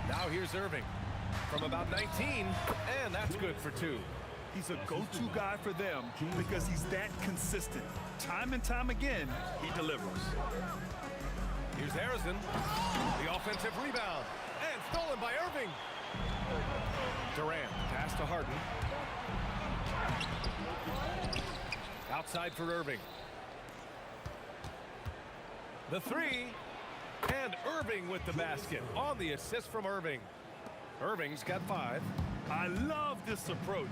Now here's Irving from about 19, and that's good for 2. He's a go-to guy for them because he's that consistent. Time and time again, he delivers. Here's Harrison, the offensive rebound, and stolen by Irving. Durant, pass to Harden. Outside for Irving. The 3, and Irving with the basket on the assist from Irving. Irving's got 5. I love this approach.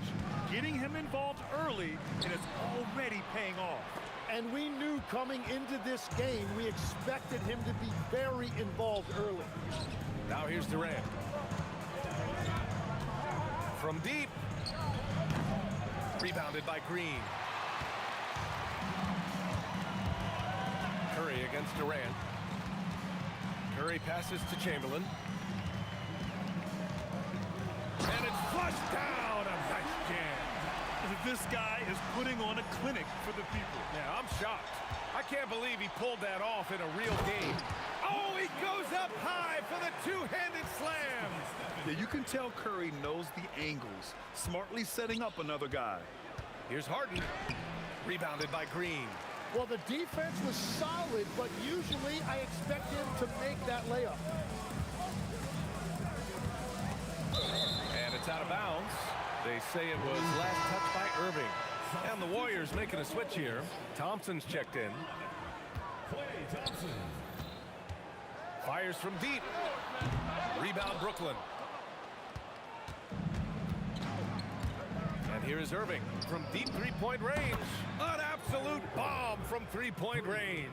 Getting him involved early, and it's already paying off. And we knew coming into this game, we expected him to be very involved early. Now here's Durant. From deep. Rebounded by Green. Curry against Durant. Curry passes to Chamberlain. And it's flushed down. A nice jam. This guy is putting on a clinic for the people. Yeah, I'm shocked. I can't believe he pulled that off in a real game. Oh, he goes up high for the two-handed slam. Yeah, you can tell Curry knows the angles, smartly setting up another guy. Here's Harden. Rebounded by Green. Well, the defense was solid, but usually I expect him to make that layup. And it's out of bounds. They say it was last touched by Irving. And the Warriors making a switch here. Thompson's checked in. Fires from deep. Rebound Brooklyn. And here is Irving from deep three-point range. An absolute bomb from three-point range.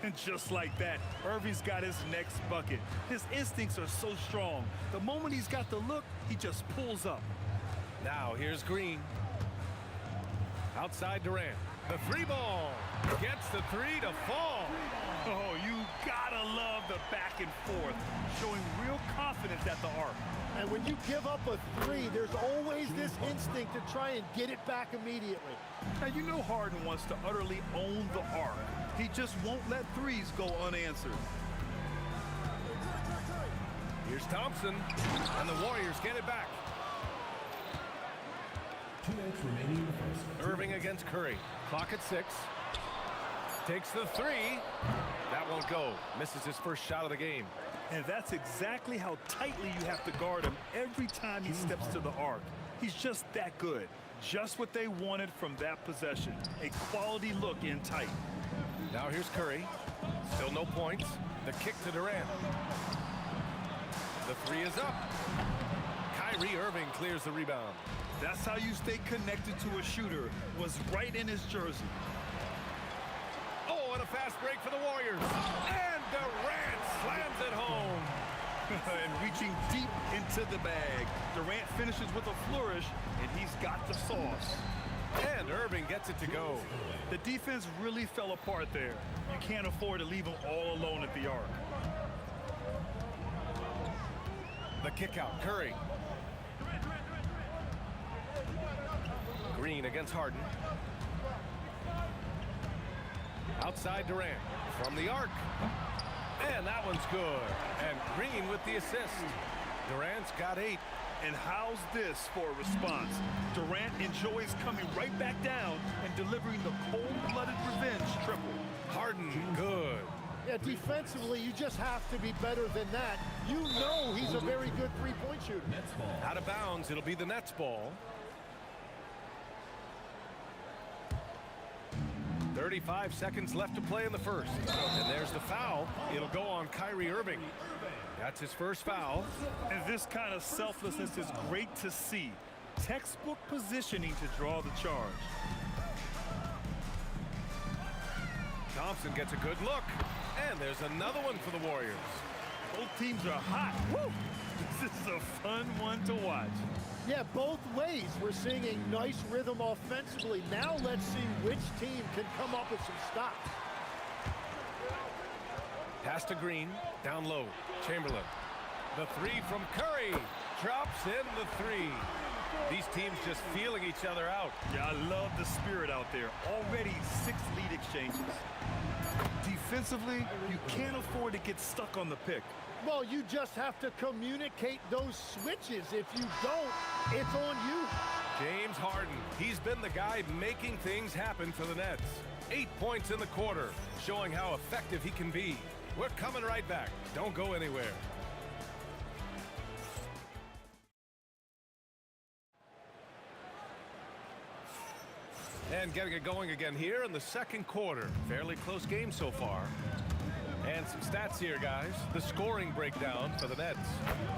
And just like that, Irving's got his next bucket. His instincts are so strong. The moment he's got the look, he just pulls up. Now here's Green. Outside Durant. The 3 ball. Gets the 3 to fall. Oh, you gotta love the back and forth, showing real confidence at the arc. And when you give up a 3, there's always this instinct to try and get it back immediately. Now, you know Harden wants to utterly own the arc. He just won't let 3s go unanswered. Here's Thompson, and the Warriors get it back. 2 minutes remaining in the first. Irving against Curry. Clock at 6. Takes the 3. That won't go. Misses his first shot of the game. And that's exactly how tightly you have to guard him every time he steps to the arc. He's just that good. Just what they wanted from that possession. A quality look in tight. Now here's Curry. Still no points. The kick to Durant. The 3 is up. Kyrie Irving clears the rebound. That's how you stay connected to a shooter. Was right in his jersey. Oh, and a fast break for the Warriors. And Durant slams it home. And reaching deep into the bag. Durant finishes with a flourish, and he's got the sauce. And Irving gets it to go. The defense really fell apart there. You can't afford to leave him all alone at the arc. The kick out, Curry. Green against Harden. Outside Durant. From the arc. And that one's good. And Green with the assist. Durant's got 8. And how's this for a response? Durant enjoys coming right back down and delivering the cold-blooded revenge triple. Harden, good. Yeah, defensively, you just have to be better than that. You know he's a very good three-point shooter. Out of bounds, it'll be the Nets ball. 35 seconds left to play in the first. And there's the foul. It'll go on Kyrie Irving. That's his first foul. And this kind of selflessness is great to see. Textbook positioning to draw the charge. Thompson gets a good look. And there's another one for the Warriors. Both teams are hot. Woo! This is a fun one to watch. Yeah, both ways. We're seeing a nice rhythm offensively. Now let's see which team can come up with some stops. Pass to Green. Down low. Chamberlain. The three from Curry. Drops in the three. These teams just feeling each other out. Yeah, I love the spirit out there. Already 6 lead exchanges. Defensively, you can't afford to get stuck on the pick. Well, you just have to communicate those switches. If you don't, it's on you. James Harden, he's been the guy making things happen for the Nets. 8 points in the quarter, showing how effective he can be. We're coming right back. Don't go anywhere. And getting it going again here in the second quarter. Fairly close game so far. And some stats here, guys. The scoring breakdown for the Nets.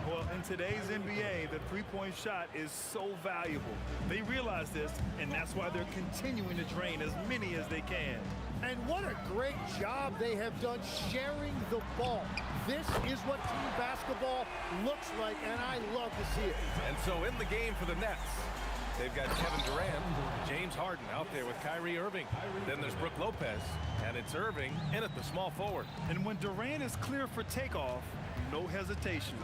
Well, in today's NBA, the three-point shot is so valuable. They realize this, and that's why they're continuing to drain as many as they can. And what a great job they have done sharing the ball. This is what team basketball looks like, and I love to see it. And so in the game for the Nets, they've got Kevin Durant, James Harden out there with Kyrie Irving. Then there's Brook Lopez, and it's Irving in at the small forward. And when Durant is clear for takeoff, no hesitation.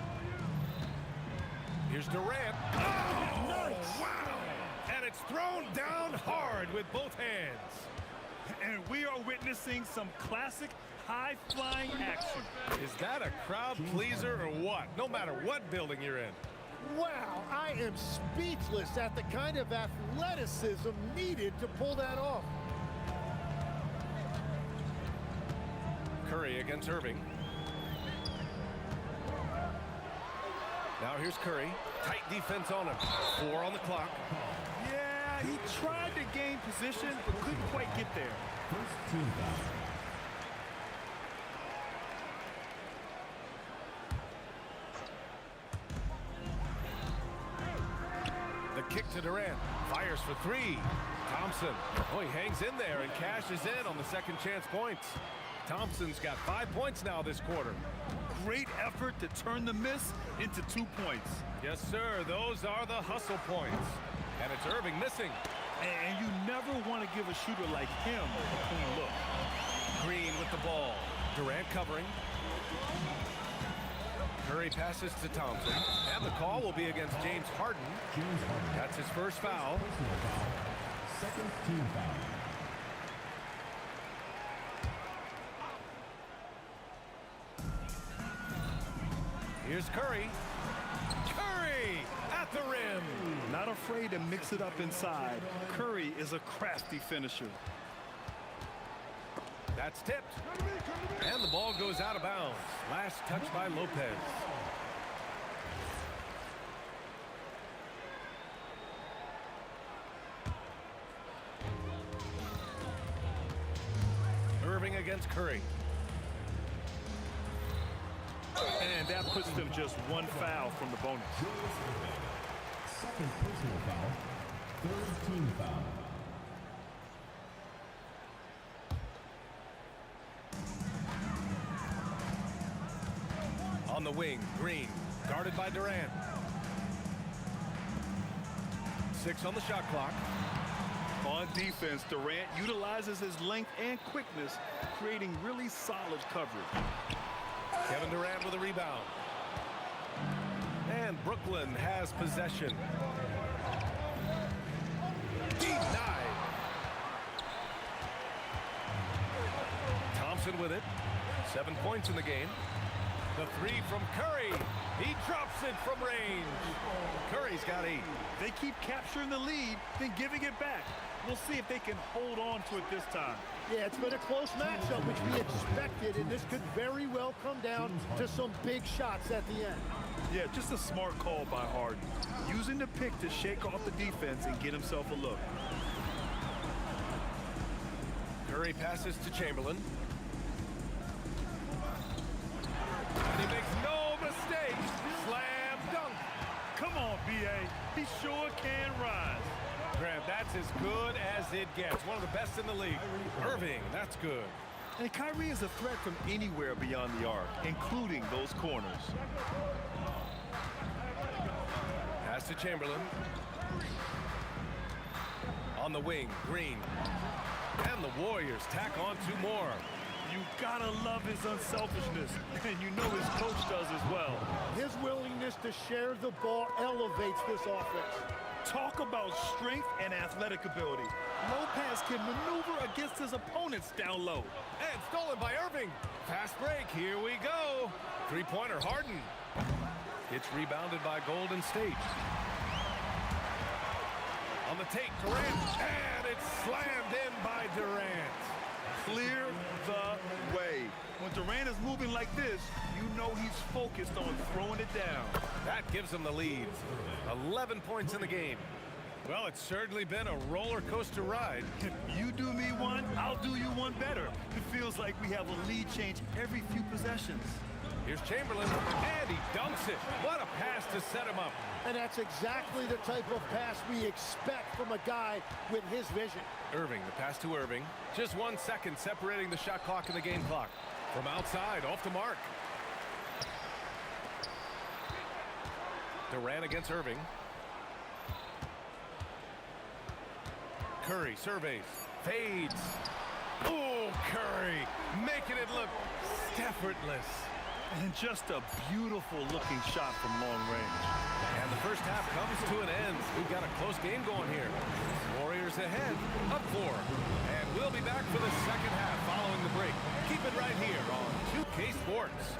Here's Durant. Oh, nice. Wow! And it's thrown down hard with both hands. And we are witnessing some classic high-flying action. Is that a crowd pleaser or what? No matter what building you're in. Wow, I am speechless at the kind of athleticism needed to pull that off. Curry against Irving. Now here's Curry. Tight defense on him. 4 on the clock. Yeah, he tried to gain position, but couldn't quite get there. First team foul. Kick to Durant. Fires for 3. Thompson. Oh, he hangs in there and cashes in on the second chance points. Thompson's got 5 points now this quarter. Great effort to turn the miss into 2 points. Yes, sir. Those are the hustle points. And it's Irving missing. And you never want to give a shooter like him a clean look. Green with the ball. Durant covering. Curry passes to Thompson, and the call will be against James Harden. That's his first foul. Second team foul. Here's Curry. Curry at the rim. Not afraid to mix it up inside. Curry is a crafty finisher. That's tipped. And the ball goes out of bounds. Last touch by Lopez. Irving against Curry. And that puts them just 1 foul from the bonus. Second personal foul. Third team foul. On the wing, Green, guarded by Durant. 6 on the shot clock. On defense, Durant utilizes his length and quickness, creating really solid coverage. Kevin Durant with a rebound. And Brooklyn has possession. Denied. Thompson with it. 7 points in the game. The 3 from Curry. He drops it from range. Curry's got 8. They keep capturing the lead, then giving it back. We'll see if they can hold on to it this time. Yeah, it's been a close matchup, which we expected, and this could very well come down to some big shots at the end. Yeah, just a smart call by Harden. Using the pick to shake off the defense and get himself a look. Curry passes to Chamberlain. And he makes no mistake. Slam dunk. Come on, B.A. He sure can rise. Grant, that's as good as it gets. One of the best in the league. Irving, that's good. And Kyrie is a threat from anywhere beyond the arc, including those corners. Pass to Chamberlain. On the wing, Green. And the Warriors tack on 2 more. You gotta love his unselfishness, and you know his coach does as well. His willingness to share the ball elevates this offense. Talk about strength and athletic ability. Lopez can maneuver against his opponents down low. And stolen by Irving. Fast break, here we go. Three-pointer, Harden. It's rebounded by Golden State. On the take, Durant, and it's slammed in by Durant. Clear the way. When Durant is moving like this, you know he's focused on throwing it down. That gives him the lead. 11 points in the game. Well, it's certainly been a roller coaster ride. You do me one, I'll do you one better. It feels like we have a lead change every few possessions. Here's Chamberlain, and he dunks it. What a pass to set him up. And that's exactly the type of pass we expect from a guy with his vision. Irving, the pass to Irving. Just 1 second separating the shot clock and the game clock. From outside, off the mark. Durant against Irving. Curry surveys, fades. Oh, Curry, making it look effortless. And just a beautiful looking shot from long range. And the first half comes to an end. We've got a close game going here. Warriors ahead, up 4. And we'll be back for the second half following the break. Keep it right here on 2K Sports.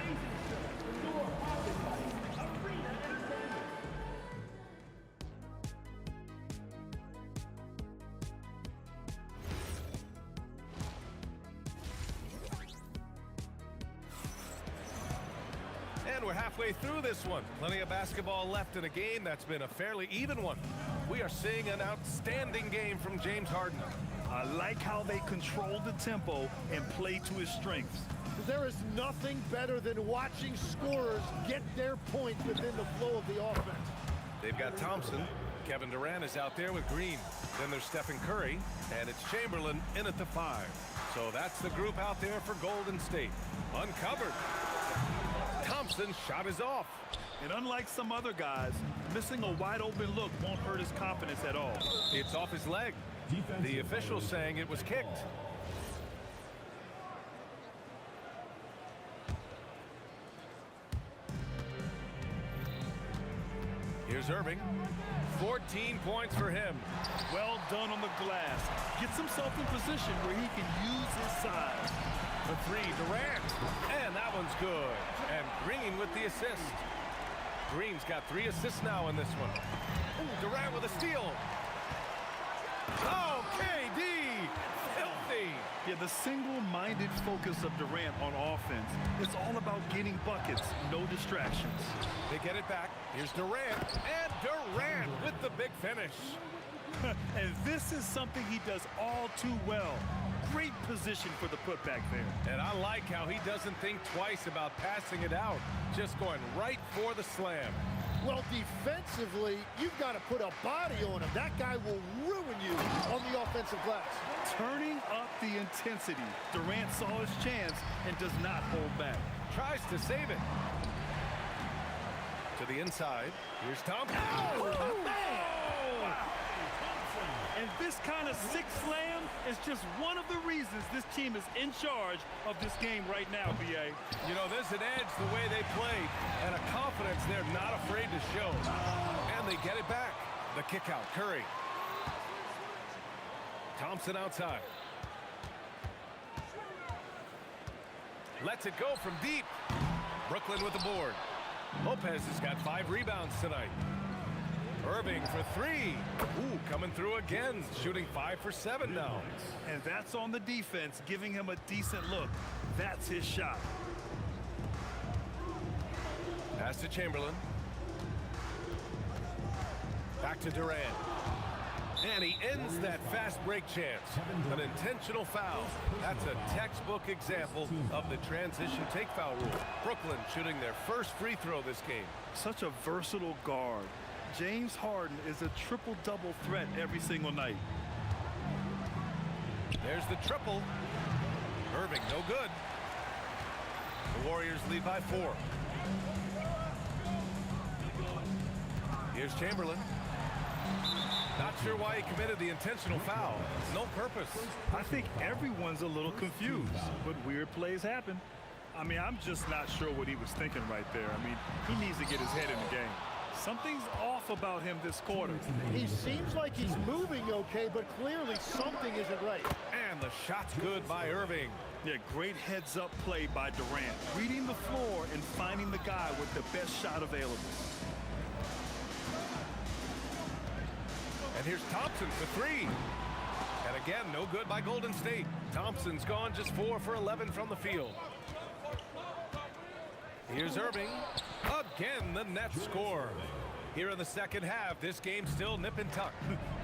And we're halfway through this one. Plenty of basketball left in a game that's been a fairly even one. We are seeing an outstanding game from James Harden. I like how they control the tempo and play to his strengths. There is nothing better than watching scorers get their points within the flow of the offense. They've got Thompson. Kevin Durant is out there with Green. Then there's Stephen Curry, and it's Chamberlain in at the 5. So that's the group out there for Golden State. Uncovered. Thompson's shot is off. And unlike some other guys, missing a wide open look won't hurt his confidence at all. It's off his leg. The official saying it was kicked. Here's Irving. 14 points for him. Well done on the glass. Gets himself in position where he can use his size. The 3, Durant. And that one's good. And Green with the assist. Green's got 3 assists now in this one. Ooh, Durant with a steal. Oh, KD! Filthy! Yeah, the single-minded focus of Durant on offense. It's all about getting buckets, no distractions. They get it back. Here's Durant. And Durant with the big finish. And this is something he does all too well. Great position for the putback there. And I like how he doesn't think twice about passing it out. Just going right for the slam. Well, defensively, you've got to put a body on him. That guy will ruin you on the offensive glass. Turning up the intensity. Durant saw his chance and does not hold back. Tries to save it. To the inside. Here's Thompson. Oh, man! Wow. And this kind of sick slam is just one of the reasons this team is in charge of this game right now, B.A. You know, there's an edge the way they play and a confidence they're not afraid to show. And they get it back. The kick out, Curry. Thompson outside. Lets it go from deep. Brooklyn with the board. Lopez has got 5 rebounds tonight. Irving for 3. Ooh, coming through again, shooting 5 for 7 now. And that's on the defense, giving him a decent look. That's his shot. Pass to Chamberlain. Back to Durant. And he ends that fast break chance. An intentional foul. That's a textbook example of the transition take foul rule. Brooklyn shooting their first free throw this game. Such a versatile guard. James Harden is a triple-double threat every single night. There's the triple. Irving, no good. The Warriors lead by 4. Here's Chamberlain. Not sure why he committed the intentional foul. No purpose. I think everyone's a little confused, but weird plays happen. I mean, I'm just not sure what he was thinking right there. I mean, he needs to get his head in the game. Something's off about him this quarter. He seems like he's moving okay, but clearly something isn't right. And the shot's good by Irving. Yeah, great heads-up play by Durant. Reading the floor and finding the guy with the best shot available. And here's Thompson for three. And again, no good by Golden State. Thompson's gone just 4 for 11 from the field. Here's Irving. Again, the Nets score. Here in the second half, this game's still nip and tuck.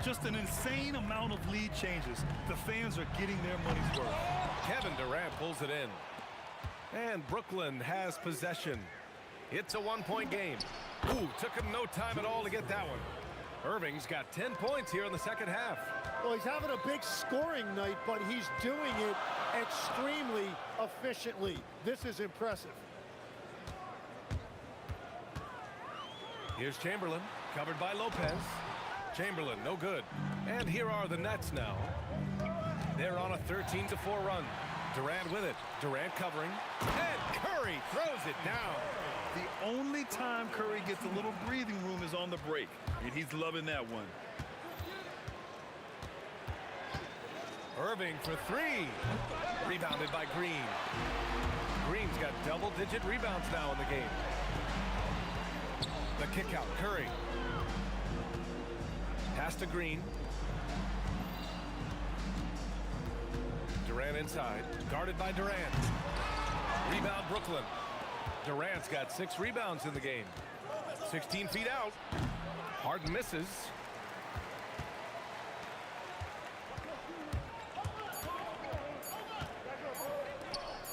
Just an insane amount of lead changes. The fans are getting their money's worth. Kevin Durant pulls it in. And Brooklyn has possession. It's a one-point game. Ooh, took him no time at all to get that one. Irving's got 10 points here in the second half. Well, he's having a big scoring night, but he's doing it extremely efficiently. This is impressive. Here's Chamberlain, covered by Lopez. Chamberlain, no good. And here are the Nets now. They're on a 13-4 run. Durant with it. Durant covering. And Curry throws it down. The only time Curry gets a little breathing room is on the break, and he's loving that one. Irving for three. Rebounded by Green. Green's got double-digit rebounds now in the game. The kick out, Curry. Pass to Green. Durant inside, guarded by Durant. Rebound, Brooklyn. Durant's got 6 rebounds in the game. 16 feet out. Harden misses.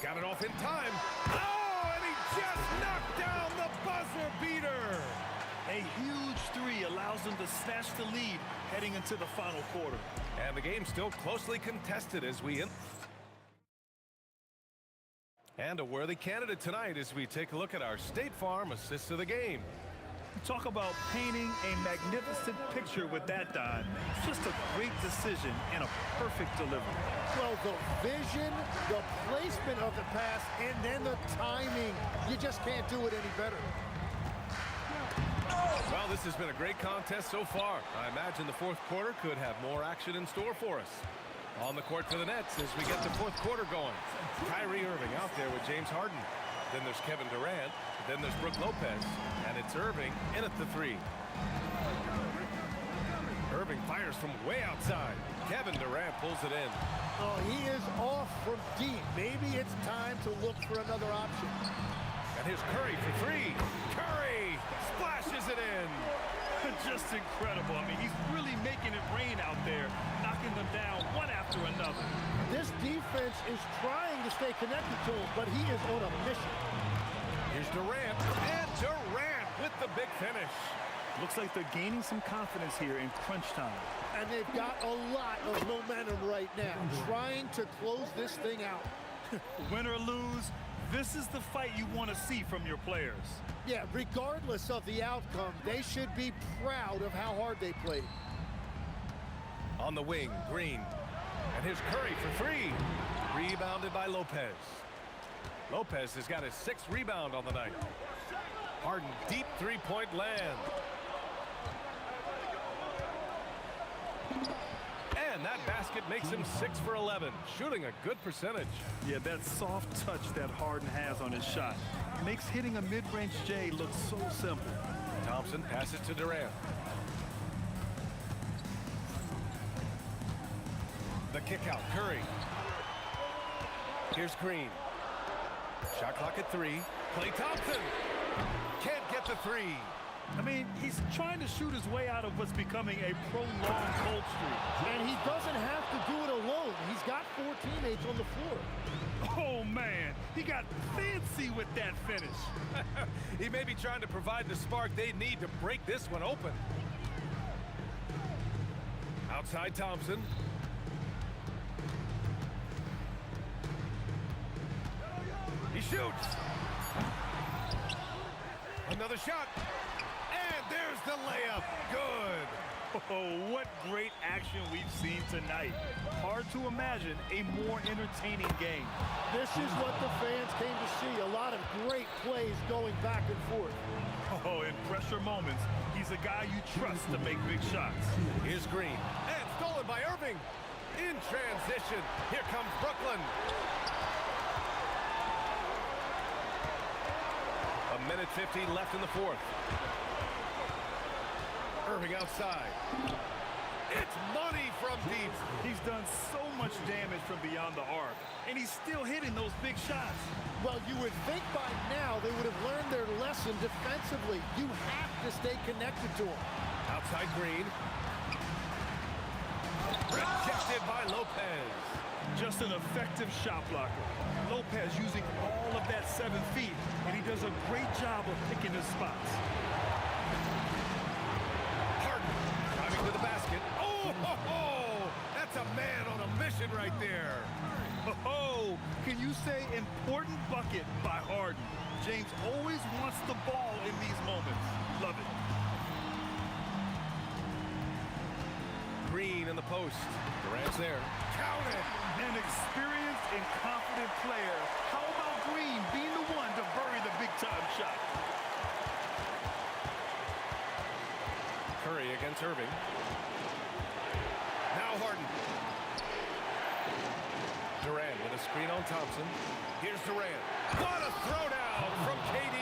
Got it off in time. Oh, and he just knocked down the buzzer beater. A huge three allows them to snatch the lead heading into the final quarter. And the game's still closely contested as we end. And a worthy candidate tonight as we take a look at our State Farm assist of the game. Talk about painting a magnificent picture with that, Don. Just a great decision and a perfect delivery. Well, the vision, the placement of the pass, and then the timing. You just can't do it any better. Well, this has been a great contest so far. I imagine the fourth quarter could have more action in store for us. On the court for the Nets as we get the fourth quarter going. Kyrie Irving out there with James Harden. Then there's Kevin Durant. Then there's Brook Lopez. And it's Irving in at the three. Irving fires from way outside. Kevin Durant pulls it in. Oh, he is off from deep. Maybe it's time to look for another option. And here's Curry for three. Curry splashes it in. Just incredible. I mean, he's really making it rain out there, knocking them down one after another. This defense is trying to stay connected to him, but he is on a mission. Here's Durant, and Durant with the big finish. Looks like they're gaining some confidence here in crunch time. And they've got a lot of momentum right now, trying to close this thing out. Win or lose, this is the fight you want to see from your players. Yeah, regardless of the outcome, they should be proud of how hard they played. On the wing, Green. And here's Curry for three. Rebounded by Lopez. Lopez has got his 6th rebound on the night. Harden, deep three-point land. And that basket makes him 6 for 11, shooting a good percentage. Yeah, that soft touch that Harden has on his shot makes hitting a mid-range J look so simple. Thompson passes to Durant. The kick out, Curry. Here's Green. Shot clock at 3. Klay Thompson can't get the 3. I mean, he's trying to shoot his way out of what's becoming a prolonged cold streak. And he doesn't have to do it alone. He's got 4 teammates on the floor. Oh, man. He got fancy with that finish. He may be trying to provide the spark they need to break this one open. Outside Thompson. He shoots. Another shot. And there's the layup. Good. Oh, what great action we've seen tonight. Hard to imagine a more entertaining game. This is what the fans came to see. A lot of great plays going back and forth. Oh, in pressure moments, he's a guy you trust to make big shots. Here's Green. And stolen by Irving. In transition. Here comes Brooklyn. A minute 50 left in the fourth. Irving outside. It's money from deep. He's done so much damage from beyond the arc, and he's still hitting those big shots. Well, you would think by now they would have learned their lesson defensively. You have to stay connected to him. Outside Green. Rejected by Lopez. Just an effective shot blocker. Lopez using all of that 7 feet, and he does a great job of picking his spots. Driving to the basket. Oh, ho, ho! That's a man on a mission right there. Oh, can you say important bucket by Harden? James always wants the ball in these moments. Love it. Green in the post. Durant's there. Count it. An experienced and confident player. How about Green being the one to bury the big-time shot? Curry against Irving. Now Harden. Durant with a screen on Thompson. Here's Durant. What a throwdown from KD.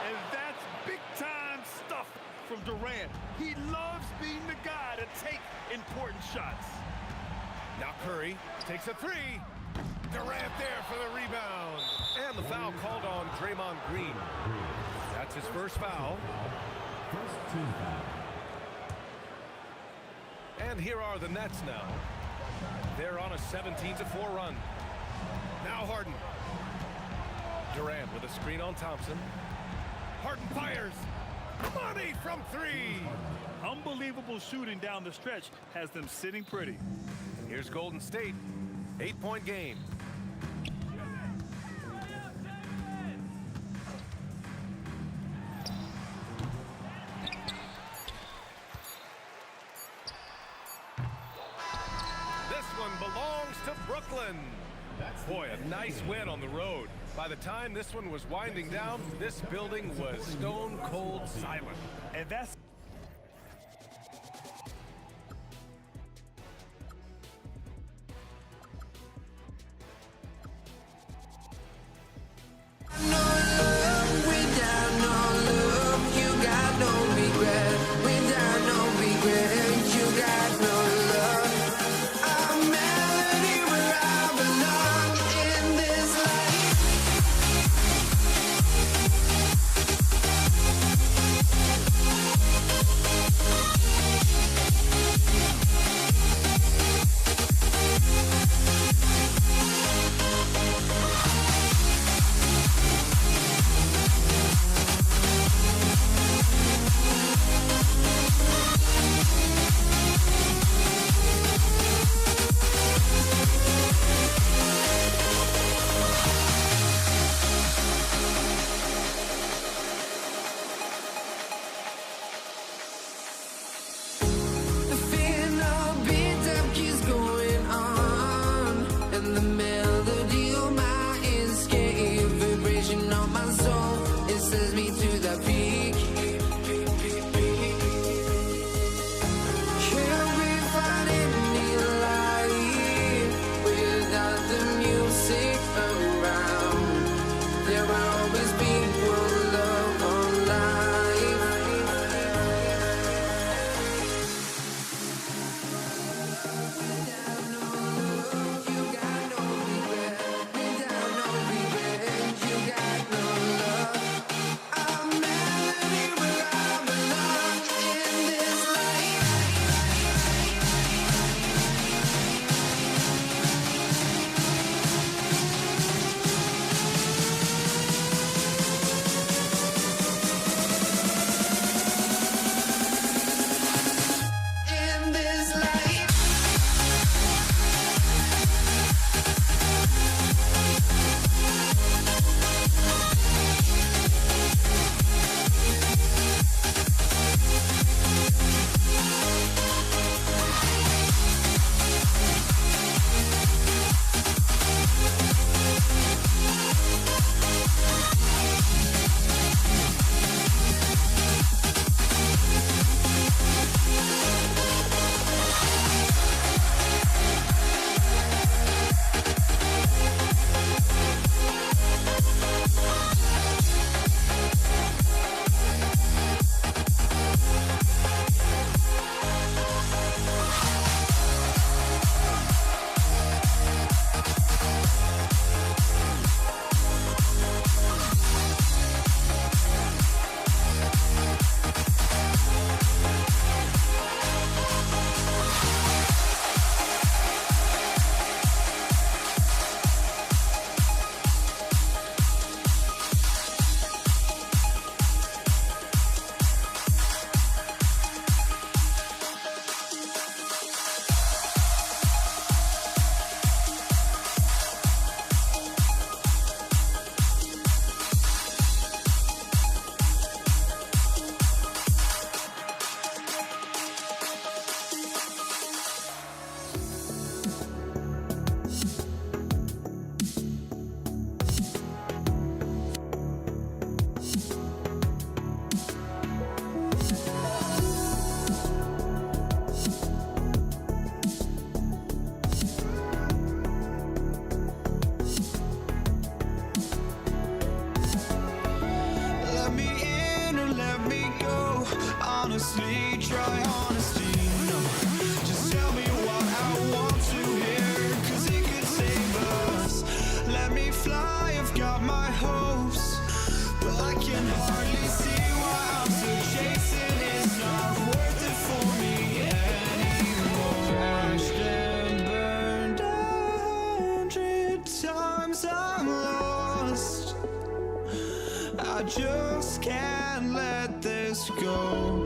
And that's big-time stuff from Durant. He loves being the guy to take important shots. Now Curry takes a three. Durant there for the rebound. And the foul called on Draymond Green. That's his first foul. First team foul. And here are the Nets now. They're on a 17-4 run. Now Harden. Durant with a screen on Thompson. Harden fires. Money from three. Unbelievable shooting down the stretch has them sitting pretty. Here's Golden State. 8-point game. This one belongs to Brooklyn. Boy, a nice win on the road. By the time this one was winding down, this building was stone cold silent. And that's I'm honestly, try honesty. No, just tell me what I want to hear, 'cause it could save us. Let me fly, I've got my hopes, but I can hardly see why I'm still chasing. It's not worth it for me anymore. Ashed and burned 100 times I'm lost. I just can't let this go.